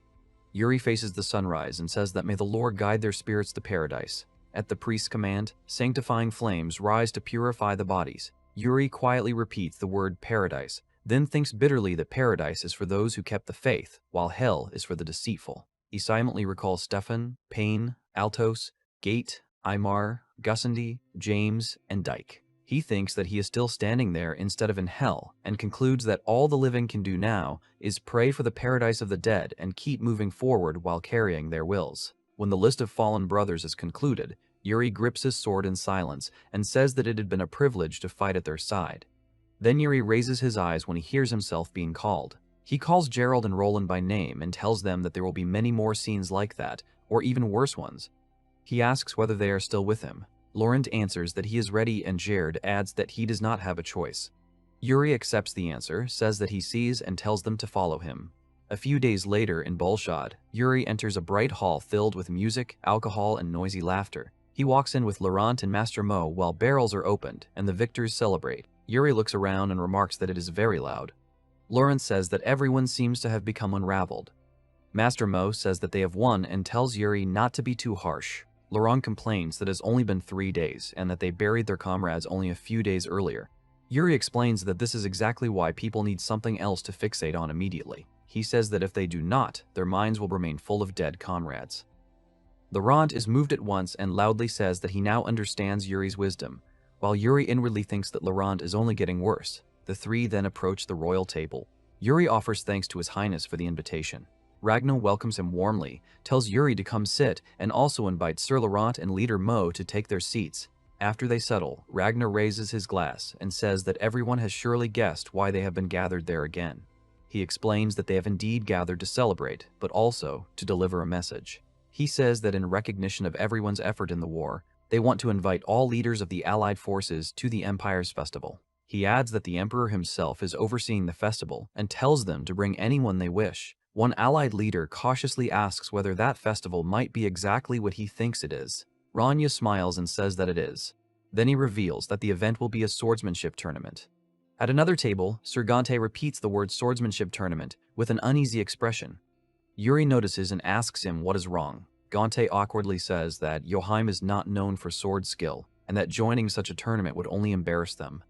Yuri faces the sunrise and says that may the Lord guide their spirits to paradise. At the priest's command, sanctifying flames rise to purify the bodies. Yuri quietly repeats the word paradise, then thinks bitterly that paradise is for those who kept the faith, while hell is for the deceitful. He silently recalls Stefan, Payne, Altos, Gate, Aymar, Gussendy, James, and Dyke. He thinks that he is still standing there instead of in hell, and concludes that all the living can do now is pray for the paradise of the dead and keep moving forward while carrying their wills. When the list of fallen brothers is concluded, Yuri grips his sword in silence and says that it had been a privilege to fight at their side. Then Yuri raises his eyes when he hears himself being called. He calls Gerald and Roland by name and tells them that there will be many more scenes like that, or even worse ones. He asks whether they are still with him. Laurent answers that he is ready, and Jared adds that he does not have a choice. Yuri accepts the answer, says that he sees, and tells them to follow him. A few days later in Bolshad, Yuri enters a bright hall filled with music, alcohol, and noisy laughter. He walks in with Laurent and Master Mo while barrels are opened and the victors celebrate. Yuri looks around and remarks that it is very loud. Laurent says that everyone seems to have become unraveled. Master Mo says that they have won and tells Yuri not to be too harsh. Laurent complains that it has only been 3 days and that they buried their comrades only a few days earlier. Yuri explains that this is exactly why people need something else to fixate on immediately. He says that if they do not, their minds will remain full of dead comrades. Laurent is moved at once and loudly says that he now understands Yuri's wisdom, while Yuri inwardly thinks that Laurent is only getting worse. The three then approach the royal table. Yuri offers thanks to His Highness for the invitation. Ragnar welcomes him warmly, tells Yuri to come sit, and also invites Sir Laurent and leader Mo to take their seats. After they settle, Ragnar raises his glass and says that everyone has surely guessed why they have been gathered there again. He explains that they have indeed gathered to celebrate, but also to deliver a message. He says that in recognition of everyone's effort in the war, they want to invite all leaders of the Allied forces to the Empire's festival. He adds that the Emperor himself is overseeing the festival and tells them to bring anyone they wish. One Allied leader cautiously asks whether that festival might be exactly what he thinks it is. Rania smiles and says that it is. Then he reveals that the event will be a swordsmanship tournament. At another table, Sir Gante repeats the word swordsmanship tournament with an uneasy expression. Yuri notices and asks him what is wrong. Gante awkwardly says that Joachim is not known for sword skill and that joining such a tournament would only embarrass them.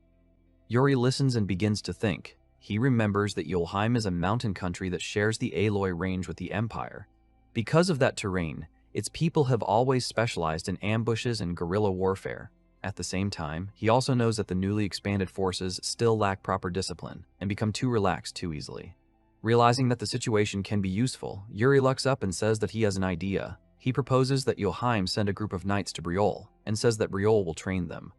Yuri listens and begins to think. He remembers that Joachim is a mountain country that shares the Aloy range with the Empire. Because of that terrain, its people have always specialized in ambushes and guerrilla warfare. At the same time, he also knows that the newly expanded forces still lack proper discipline and become too relaxed too easily. Realizing that the situation can be useful, Yuri looks up and says that he has an idea. He proposes that Yoheim send a group of knights to Briol and says that Briol will train them.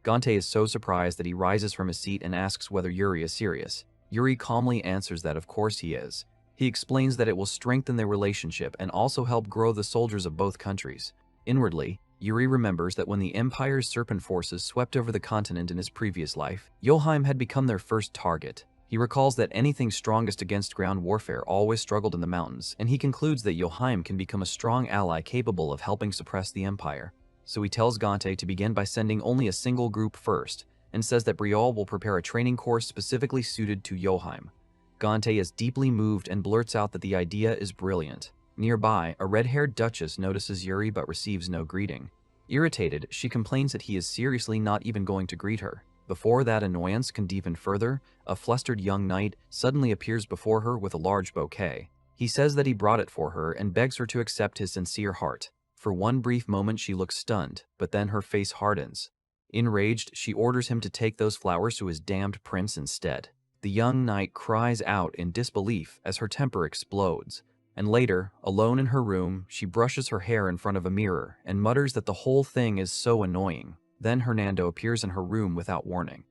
Gante is so surprised that he rises from his seat and asks whether Yuri is serious. Yuri calmly answers that of course he is. He explains that it will strengthen their relationship and also help grow the soldiers of both countries. Inwardly, Yuri remembers that when the Empire's serpent forces swept over the continent in his previous life, Yoheim had become their first target. He recalls that anything strongest against ground warfare always struggled in the mountains, and he concludes that Yoheim can become a strong ally capable of helping suppress the Empire. So he tells Gante to begin by sending only a single group first, and says that Briol will prepare a training course specifically suited to Yoheim. Gante is deeply moved and blurts out that the idea is brilliant. Nearby, a red-haired duchess notices Yuri but receives no greeting. Irritated, she complains that he is seriously not even going to greet her. Before that annoyance can deepen further, a flustered young knight suddenly appears before her with a large bouquet. He says that he brought it for her and begs her to accept his sincere heart. For one brief moment she looks stunned, but then her face hardens. Enraged, she orders him to take those flowers to his damned prince instead. The young knight cries out in disbelief as her temper explodes. And later, alone in her room, she brushes her hair in front of a mirror and mutters that the whole thing is so annoying. Then Hernando appears in her room without warning.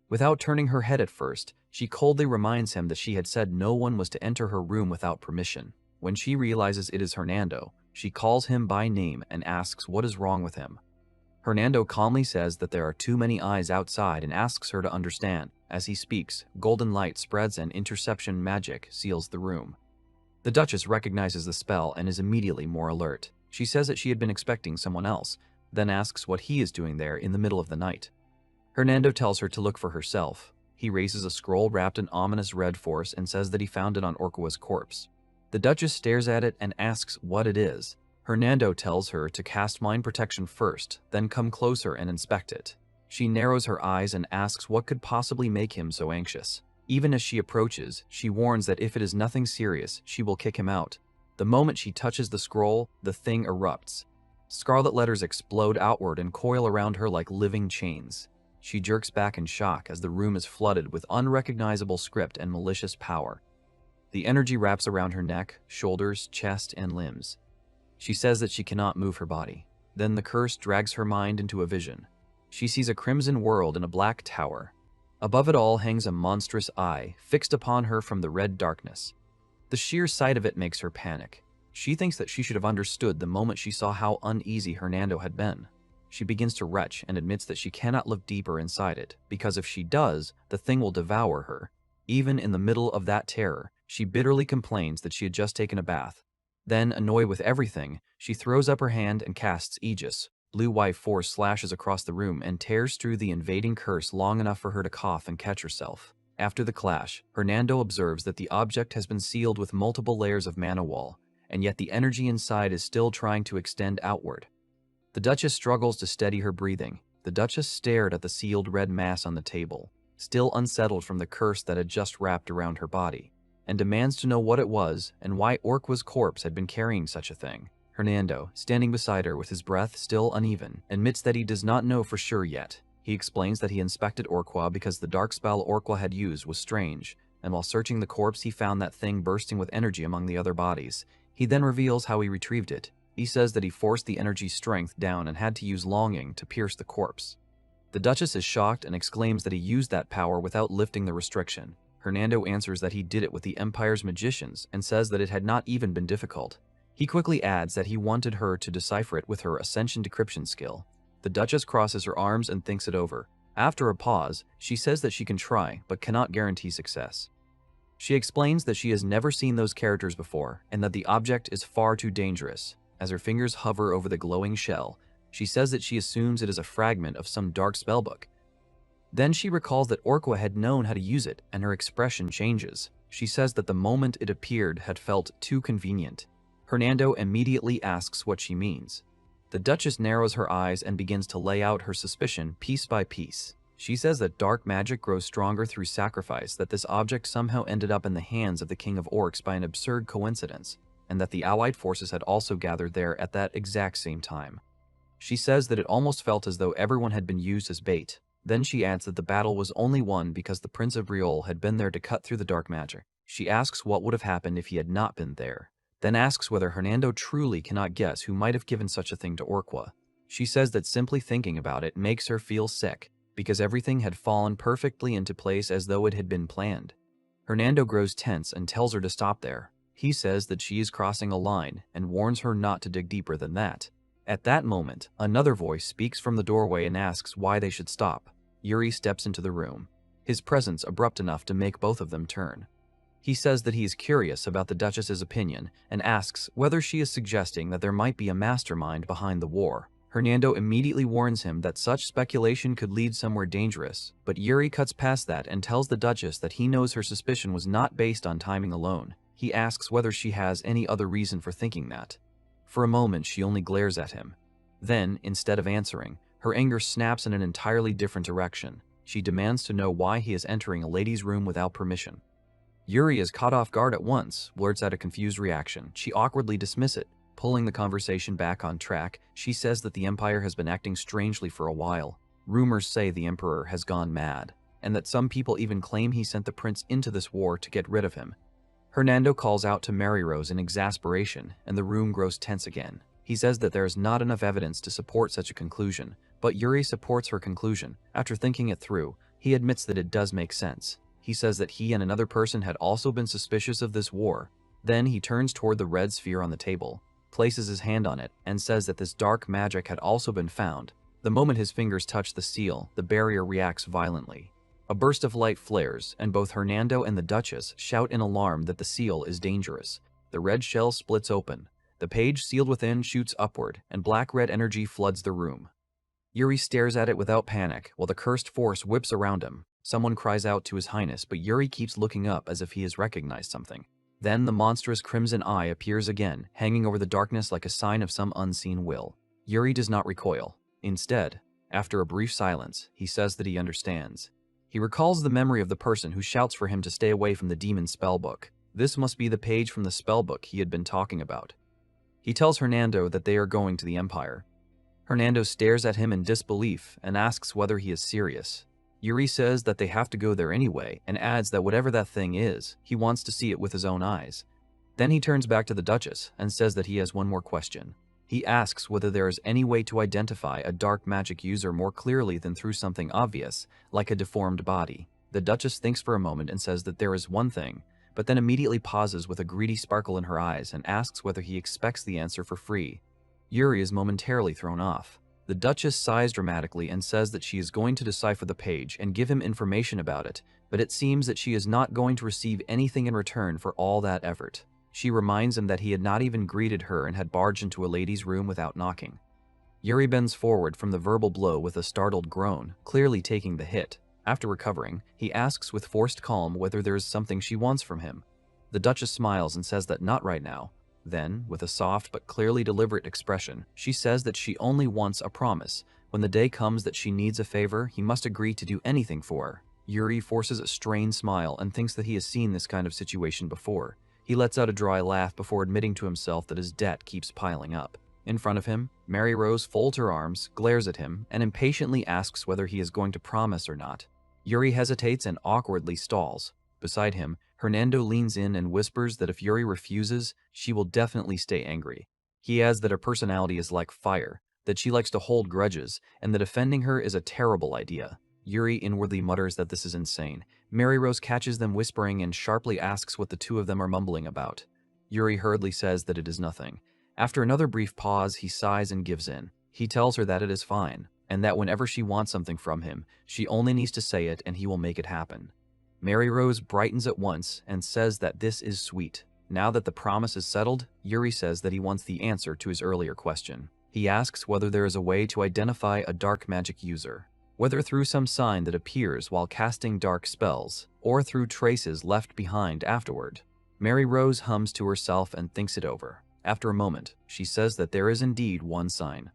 Without turning her head at first, she coldly reminds him that she had said no one was to enter her room without permission. When she realizes it is Hernando, she calls him by name and asks what is wrong with him. Hernando calmly says that there are too many eyes outside and asks her to understand. As he speaks, golden light spreads and interception magic seals the room. The Duchess recognizes the spell and is immediately more alert. She says that she had been expecting someone else, then asks what he is doing there in the middle of the night. Hernando tells her to look for herself. He raises a scroll wrapped in ominous red force and says that he found it on Orkwa's corpse. The Duchess stares at it and asks what it is. Hernando tells her to cast mind protection first, then come closer and inspect it. She narrows her eyes and asks what could possibly make him so anxious. Even as she approaches, she warns that if it is nothing serious, she will kick him out. The moment she touches the scroll, the thing erupts. Scarlet letters explode outward and coil around her like living chains. She jerks back in shock as the room is flooded with unrecognizable script and malicious power. The energy wraps around her neck, shoulders, chest, and limbs. She says that she cannot move her body. Then the curse drags her mind into a vision. She sees a crimson world in a black tower. Above it all hangs a monstrous eye, fixed upon her from the red darkness. The sheer sight of it makes her panic. She thinks that she should have understood the moment she saw how uneasy Hernando had been. She begins to retch and admits that she cannot look deeper inside it, because if she does, the thing will devour her. Even in the middle of that terror, she bitterly complains that she had just taken a bath. Then, annoyed with everything, she throws up her hand and casts Aegis. Blue-white force slashes across the room and tears through the invading curse long enough for her to cough and catch herself. After the clash, Hernando observes that the object has been sealed with multiple layers of mana wall, and yet the energy inside is still trying to extend outward. The Duchess struggles to steady her breathing. The Duchess stared at the sealed red mass on the table, still unsettled from the curse that had just wrapped around her body, and demands to know what it was and why Orkwa's corpse had been carrying such a thing. Hernando, standing beside her with his breath still uneven, admits that he does not know for sure yet. He explains that he inspected Orkwa because the dark spell Orkwa had used was strange, and while searching the corpse he found that thing bursting with energy among the other bodies. He then reveals how he retrieved it. He says that he forced the energy strength down and had to use longing to pierce the corpse. The Duchess is shocked and exclaims that he used that power without lifting the restriction. Hernando answers that he did it with the Empire's magicians and says that it had not even been difficult. He quickly adds that he wanted her to decipher it with her Ascension decryption skill. The Duchess crosses her arms and thinks it over. After a pause, she says that she can try, but cannot guarantee success. She explains that she has never seen those characters before, and that the object is far too dangerous. As her fingers hover over the glowing shell, she says that she assumes it is a fragment of some dark spellbook. Then she recalls that Orkwa had known how to use it, and her expression changes. She says that the moment it appeared had felt too convenient. Hernando immediately asks what she means. The Duchess narrows her eyes and begins to lay out her suspicion piece by piece. She says that dark magic grows stronger through sacrifice, that this object somehow ended up in the hands of the King of Orcs by an absurd coincidence, and that the allied forces had also gathered there at that exact same time. She says that it almost felt as though everyone had been used as bait. Then she adds that the battle was only won because the Prince of Briol had been there to cut through the dark magic. She asks what would have happened if he had not been there, then asks whether Hernando truly cannot guess who might have given such a thing to Orqua. She says that simply thinking about it makes her feel sick, because everything had fallen perfectly into place as though it had been planned. Hernando grows tense and tells her to stop there. He says that she is crossing a line and warns her not to dig deeper than that. At that moment, another voice speaks from the doorway and asks why they should stop. Yuri steps into the room, his presence abrupt enough to make both of them turn. He says that he is curious about the Duchess's opinion and asks whether she is suggesting that there might be a mastermind behind the war. Hernando immediately warns him that such speculation could lead somewhere dangerous, but Yuri cuts past that and tells the Duchess that he knows her suspicion was not based on timing alone. He asks whether she has any other reason for thinking that. For a moment, she only glares at him. Then, instead of answering, her anger snaps in an entirely different direction. She demands to know why he is entering a lady's room without permission. Yuri is caught off guard at once, blurts out a confused reaction. She awkwardly dismisses it. Pulling the conversation back on track, she says that the Empire has been acting strangely for a while. Rumors say the Emperor has gone mad, and that some people even claim he sent the prince into this war to get rid of him. Hernando calls out to Mary Rose in exasperation, and the room grows tense again. He says that there is not enough evidence to support such a conclusion, but Yuri supports her conclusion. After thinking it through, he admits that it does make sense. He says that he and another person had also been suspicious of this war. Then he turns toward the red sphere on the table, places his hand on it, and says that this dark magic had also been found. The moment his fingers touch the seal, the barrier reacts violently. A burst of light flares, and both Hernando and the Duchess shout in alarm that the seal is dangerous. The red shell splits open. The page sealed within shoots upward, and black-red energy floods the room. Yuri stares at it without panic, while the cursed force whips around him. Someone cries out to His Highness, but Yuri keeps looking up as if he has recognized something. Then the monstrous crimson eye appears again, hanging over the darkness like a sign of some unseen will. Yuri does not recoil. Instead, after a brief silence, he says that he understands. He recalls the memory of the person who shouts for him to stay away from the demon spellbook. This must be the page from the spellbook he had been talking about. He tells Hernando that they are going to the Empire. Hernando stares at him in disbelief and asks whether he is serious. Yuri says that they have to go there anyway, and adds that whatever that thing is, he wants to see it with his own eyes. Then he turns back to the Duchess and says that he has one more question. He asks whether there is any way to identify a dark magic user more clearly than through something obvious, like a deformed body. The Duchess thinks for a moment and says that there is one thing, but then immediately pauses with a greedy sparkle in her eyes and asks whether he expects the answer for free. Yuri is momentarily thrown off. The Duchess sighs dramatically and says that she is going to decipher the page and give him information about it, but it seems that she is not going to receive anything in return for all that effort. She reminds him that he had not even greeted her and had barged into a lady's room without knocking. Yuri bends forward from the verbal blow with a startled groan, clearly taking the hit. After recovering, he asks with forced calm whether there is something she wants from him. The Duchess smiles and says that not right now. Then, with a soft but clearly deliberate expression, she says that she only wants a promise. When the day comes that she needs a favor, he must agree to do anything for her. Yuri forces a strained smile and thinks that he has seen this kind of situation before. He lets out a dry laugh before admitting to himself that his debt keeps piling up. In front of him, Mary Rose folds her arms, glares at him, and impatiently asks whether he is going to promise or not. Yuri hesitates and awkwardly stalls. Beside him, Hernando leans in and whispers that if Yuri refuses, she will definitely stay angry. He adds that her personality is like fire, that she likes to hold grudges, and that offending her is a terrible idea. Yuri inwardly mutters that this is insane. Mary Rose catches them whispering and sharply asks what the two of them are mumbling about. Yuri hurriedly says that it is nothing. After another brief pause, he sighs and gives in. He tells her that it is fine, and that whenever she wants something from him, she only needs to say it and he will make it happen. Mary Rose brightens at once and says that this is sweet. Now that the promise is settled, Yuri says that he wants the answer to his earlier question. He asks whether there is a way to identify a dark magic user, whether through some sign that appears while casting dark spells, or through traces left behind afterward. Mary Rose hums to herself and thinks it over. After a moment, she says that there is indeed one sign.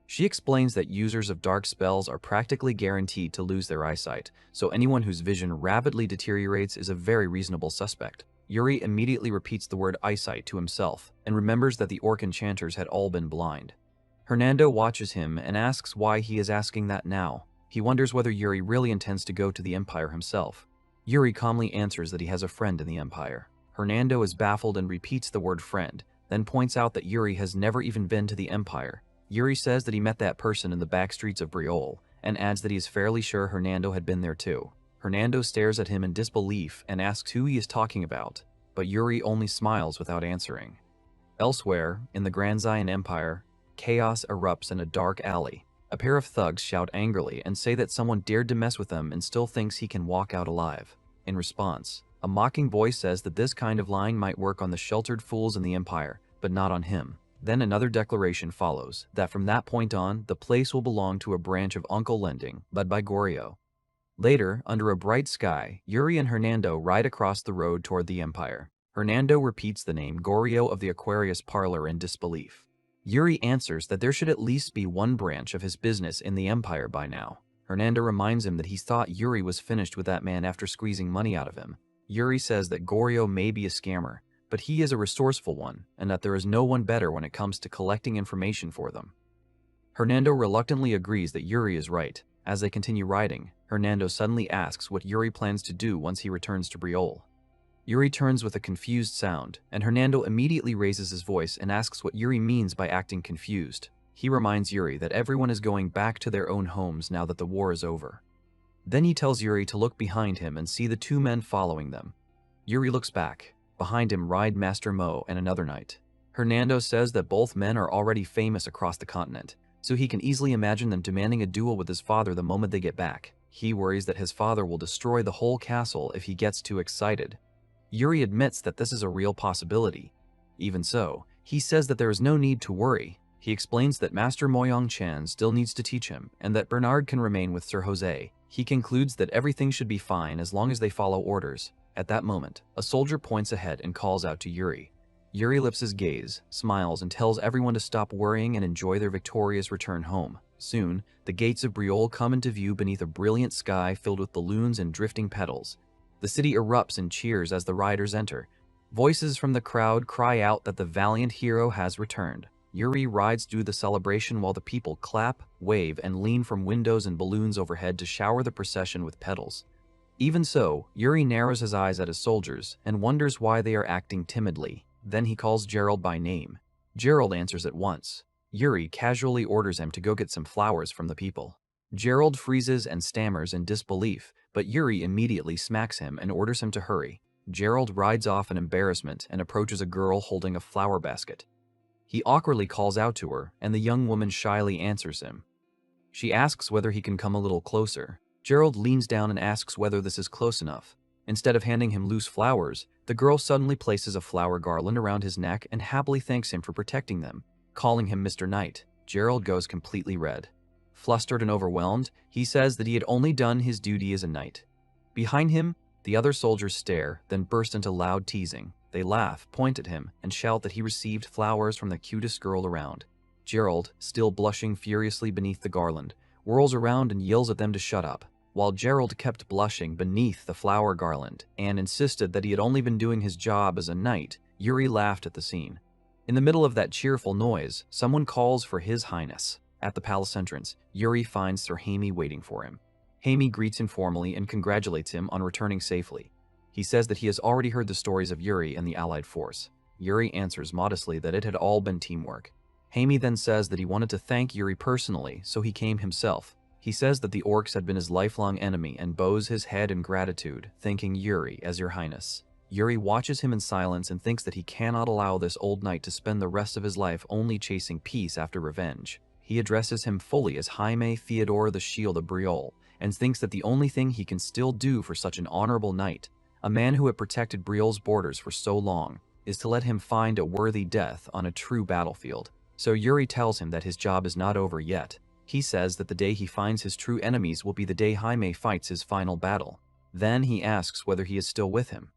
She explains that users of dark spells are practically guaranteed to lose their eyesight, so anyone whose vision rapidly deteriorates is a very reasonable suspect. Yuri immediately repeats the word eyesight to himself, and remembers that the orc enchanters had all been blind. Hernando watches him and asks why he is asking that now. He wonders whether Yuri really intends to go to the Empire himself. Yuri calmly answers that he has a friend in the Empire. Hernando is baffled and repeats the word friend, then points out that Yuri has never even been to the Empire. Yuri says that he met that person in the back streets of Briol, and adds that he is fairly sure Hernando had been there too. Hernando stares at him in disbelief and asks who he is talking about, but Yuri only smiles without answering. Elsewhere, in the Grand Zion Empire, chaos erupts in a dark alley. A pair of thugs shout angrily and say that someone dared to mess with them and still thinks he can walk out alive. In response, a mocking voice says that this kind of lying might work on the sheltered fools in the Empire, but not on him. Then another declaration follows, that from that point on, the place will belong to a branch of Uncle Lending, led by Goryo. Later, under a bright sky, Yuri and Hernando ride across the road toward the Empire. Hernando repeats the name Goryo of the Aquarius Parlor in disbelief. Yuri answers that there should at least be one branch of his business in the Empire by now. Hernando reminds him that he thought Yuri was finished with that man after squeezing money out of him. Yuri says that Goryo may be a scammer, but he is a resourceful one, and that there is no one better when it comes to collecting information for them. Hernando reluctantly agrees that Yuri is right. As they continue riding, Hernando suddenly asks what Yuri plans to do once he returns to Briol. Yuri turns with a confused sound, and Hernando immediately raises his voice and asks what Yuri means by acting confused. He reminds Yuri that everyone is going back to their own homes now that the war is over. Then he tells Yuri to look behind him and see the two men following them. Yuri looks back. Behind him ride Master Mo and another knight. Hernando says that both men are already famous across the continent, so he can easily imagine them demanding a duel with his father the moment they get back. He worries that his father will destroy the whole castle if he gets too excited. Yuri admits that this is a real possibility. Even so, he says that there is no need to worry. He explains that Master Moyang Chan still needs to teach him, and that Bernard can remain with Sir Jose. He concludes that everything should be fine as long as they follow orders. At that moment, a soldier points ahead and calls out to Yuri. Yuri lifts his gaze, smiles, and tells everyone to stop worrying and enjoy their victorious return home. Soon, the gates of Briol come into view beneath a brilliant sky filled with balloons and drifting petals. The city erupts in cheers as the riders enter. Voices from the crowd cry out that the valiant hero has returned. Yuri rides through the celebration while the people clap, wave, and lean from windows and balloons overhead to shower the procession with petals. Even so, Yuri narrows his eyes at his soldiers and wonders why they are acting timidly. Then he calls Gerald by name. Gerald answers at once. Yuri casually orders him to go get some flowers from the people. Gerald freezes and stammers in disbelief, but Yuri immediately smacks him and orders him to hurry. Gerald rides off in embarrassment and approaches a girl holding a flower basket. He awkwardly calls out to her, and the young woman shyly answers him. She asks whether he can come a little closer. Gerald leans down and asks whether this is close enough. Instead of handing him loose flowers, the girl suddenly places a flower garland around his neck and happily thanks him for protecting them, calling him Mr. Knight. Gerald goes completely red. Flustered and overwhelmed, he says that he had only done his duty as a knight. Behind him, the other soldiers stare, then burst into loud teasing. They laugh, point at him, and shout that he received flowers from the cutest girl around. Gerald, still blushing furiously beneath the garland, whirls around and yells at them to shut up. While Gerald kept blushing beneath the flower garland and insisted that he had only been doing his job as a knight, Yuri laughed at the scene. In the middle of that cheerful noise, someone calls for His Highness. At the palace entrance, Yuri finds Sir Jaime waiting for him. Jaime greets him formally and congratulates him on returning safely. He says that he has already heard the stories of Yuri and the Allied force. Yuri answers modestly that it had all been teamwork. Jaime then says that he wanted to thank Yuri personally, so he came himself. He says that the orcs had been his lifelong enemy and bows his head in gratitude, thanking Yuri as Your Highness. Yuri watches him in silence and thinks that he cannot allow this old knight to spend the rest of his life only chasing peace after revenge. He addresses him fully as Jaime Theodore the Shield of Briol, and thinks that the only thing he can still do for such an honorable knight, a man who had protected Briol's borders for so long, is to let him find a worthy death on a true battlefield. So Yuri tells him that his job is not over yet. He says that the day he finds his true enemies will be the day Jaime fights his final battle. Then he asks whether he is still with him.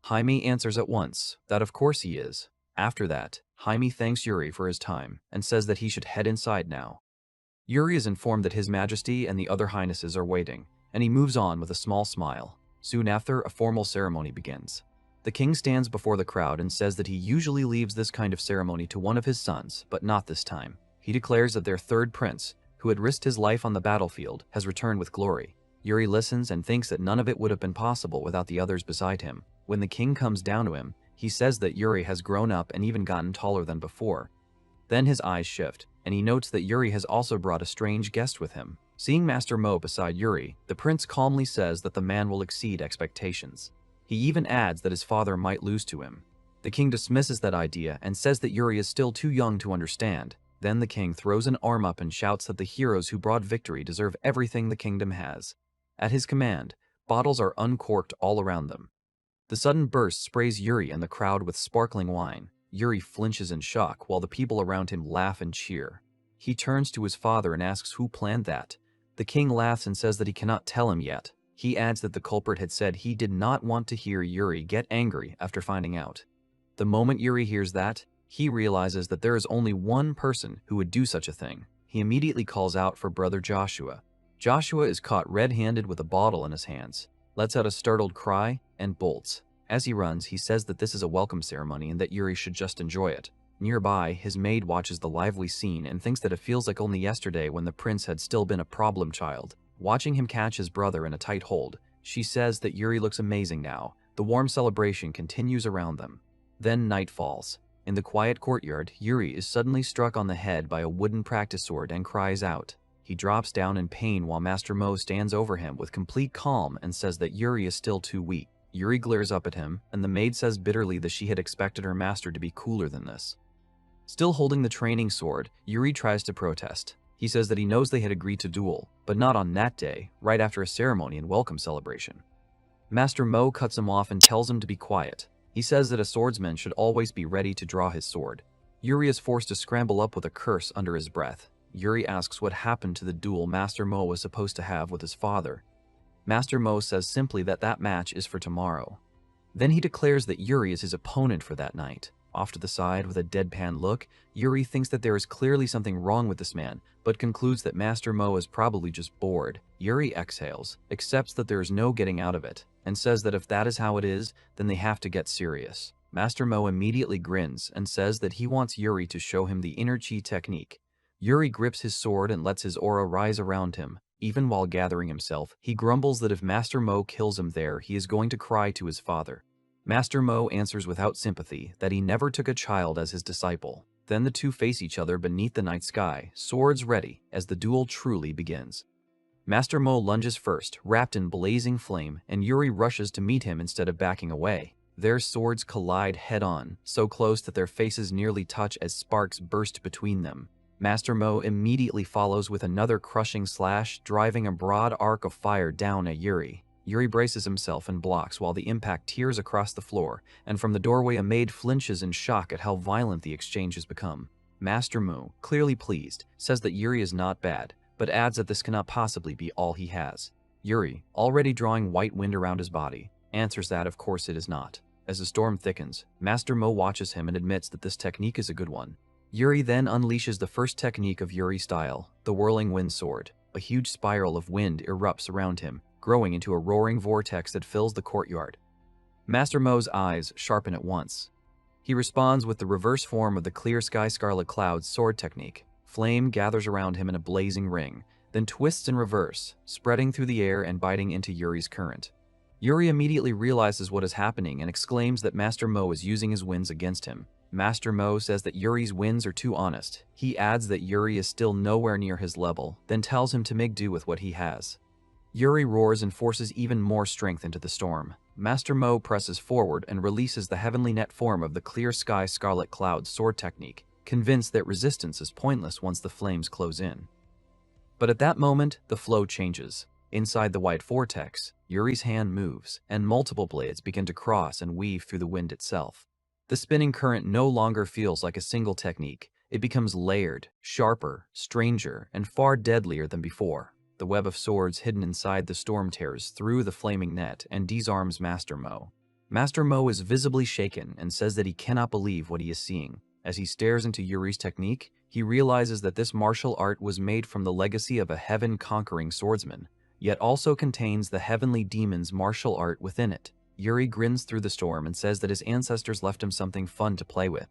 Jaime answers at once that of course he is. After that, Jaime thanks Yuri for his time and says that he should head inside now. Yuri is informed that His Majesty and the other highnesses are waiting, and he moves on with a small smile. Soon after, a formal ceremony begins. The king stands before the crowd and says that he usually leaves this kind of ceremony to one of his sons, but not this time. He declares that their third prince, who had risked his life on the battlefield, has returned with glory. Yuri listens and thinks that none of it would have been possible without the others beside him. When the king comes down to him, he says that Yuri has grown up and even gotten taller than before. Then his eyes shift, and he notes that Yuri has also brought a strange guest with him. Seeing Master Mo beside Yuri, the prince calmly says that the man will exceed expectations. He even adds that his father might lose to him. The king dismisses that idea and says that Yuri is still too young to understand. Then the king throws an arm up and shouts that the heroes who brought victory deserve everything the kingdom has. At his command, bottles are uncorked all around them. The sudden burst sprays Yuri and the crowd with sparkling wine. Yuri flinches in shock while the people around him laugh and cheer. He turns to his father and asks who planned that. The king laughs and says that he cannot tell him yet. He adds that the culprit had said he did not want to hear Yuri get angry after finding out. The moment Yuri hears that, he realizes that there is only one person who would do such a thing. He immediately calls out for brother Joshua. Joshua is caught red-handed with a bottle in his hands, lets out a startled cry, and bolts. As he runs, he says that this is a welcome ceremony and that Yuri should just enjoy it. Nearby, his maid watches the lively scene and thinks that it feels like only yesterday when the prince had still been a problem child. Watching him catch his brother in a tight hold, she says that Yuri looks amazing now. The warm celebration continues around them. Then night falls. In the quiet courtyard, Yuri is suddenly struck on the head by a wooden practice sword and cries out. He drops down in pain while Master Mo stands over him with complete calm and says that Yuri is still too weak. Yuri glares up at him, and the maid says bitterly that she had expected her master to be cooler than this. Still holding the training sword, Yuri tries to protest. He says that he knows they had agreed to duel, but not on that day, right after a ceremony and welcome celebration. Master Mo cuts him off and tells him to be quiet. He says that a swordsman should always be ready to draw his sword. Yuri is forced to scramble up with a curse under his breath. Yuri asks what happened to the duel Master Mo was supposed to have with his father. Master Mo says simply that that match is for tomorrow. Then he declares that Yuri is his opponent for that night. Off to the side with a deadpan look, Yuri thinks that there is clearly something wrong with this man, but concludes that Master Mo is probably just bored. Yuri exhales, accepts that there is no getting out of it, and says that if that is how it is, then they have to get serious. Master Mo immediately grins and says that he wants Yuri to show him the inner chi technique. Yuri grips his sword and lets his aura rise around him. Even while gathering himself, he grumbles that if Master Mo kills him there, he is going to cry to his father. Master Mo answers without sympathy that he never took a child as his disciple. Then the two face each other beneath the night sky, swords ready, as the duel truly begins. Master Mo lunges first, wrapped in blazing flame, and Yuri rushes to meet him instead of backing away. Their swords collide head-on, so close that their faces nearly touch as sparks burst between them. Master Mo immediately follows with another crushing slash, driving a broad arc of fire down at Yuri. Yuri braces himself and blocks while the impact tears across the floor, and from the doorway a maid flinches in shock at how violent the exchange has become. Master Mo, clearly pleased, says that Yuri is not bad, but adds that this cannot possibly be all he has. Yuri, already drawing white wind around his body, answers that of course it is not. As the storm thickens, Master Mo watches him and admits that this technique is a good one. Yuri then unleashes the first technique of Yuri style, the whirling wind sword. A huge spiral of wind erupts around him, growing into a roaring vortex that fills the courtyard. Master Mo's eyes sharpen at once. He responds with the reverse form of the clear sky scarlet cloud's sword technique. Flame gathers around him in a blazing ring, then twists in reverse, spreading through the air and biting into Yuri's current. Yuri immediately realizes what is happening and exclaims that Master Mo is using his winds against him. Master Mo says that Yuri's winds are too honest. He adds that Yuri is still nowhere near his level, then tells him to make do with what he has. Yuri roars and forces even more strength into the storm. Master Mo presses forward and releases the heavenly net form of the clear sky scarlet cloud sword technique, convinced that resistance is pointless once the flames close in. But at that moment, the flow changes. Inside the white vortex, Yuri's hand moves, and multiple blades begin to cross and weave through the wind itself. The spinning current no longer feels like a single technique. It becomes layered, sharper, stranger, and far deadlier than before. The web of swords hidden inside the storm tears through the flaming net and disarms Master Mo. Master Mo is visibly shaken and says that he cannot believe what he is seeing. As he stares into Yuri's technique, he realizes that this martial art was made from the legacy of a heaven-conquering swordsman, yet also contains the heavenly demon's martial art within it. Yuri grins through the storm and says that his ancestors left him something fun to play with.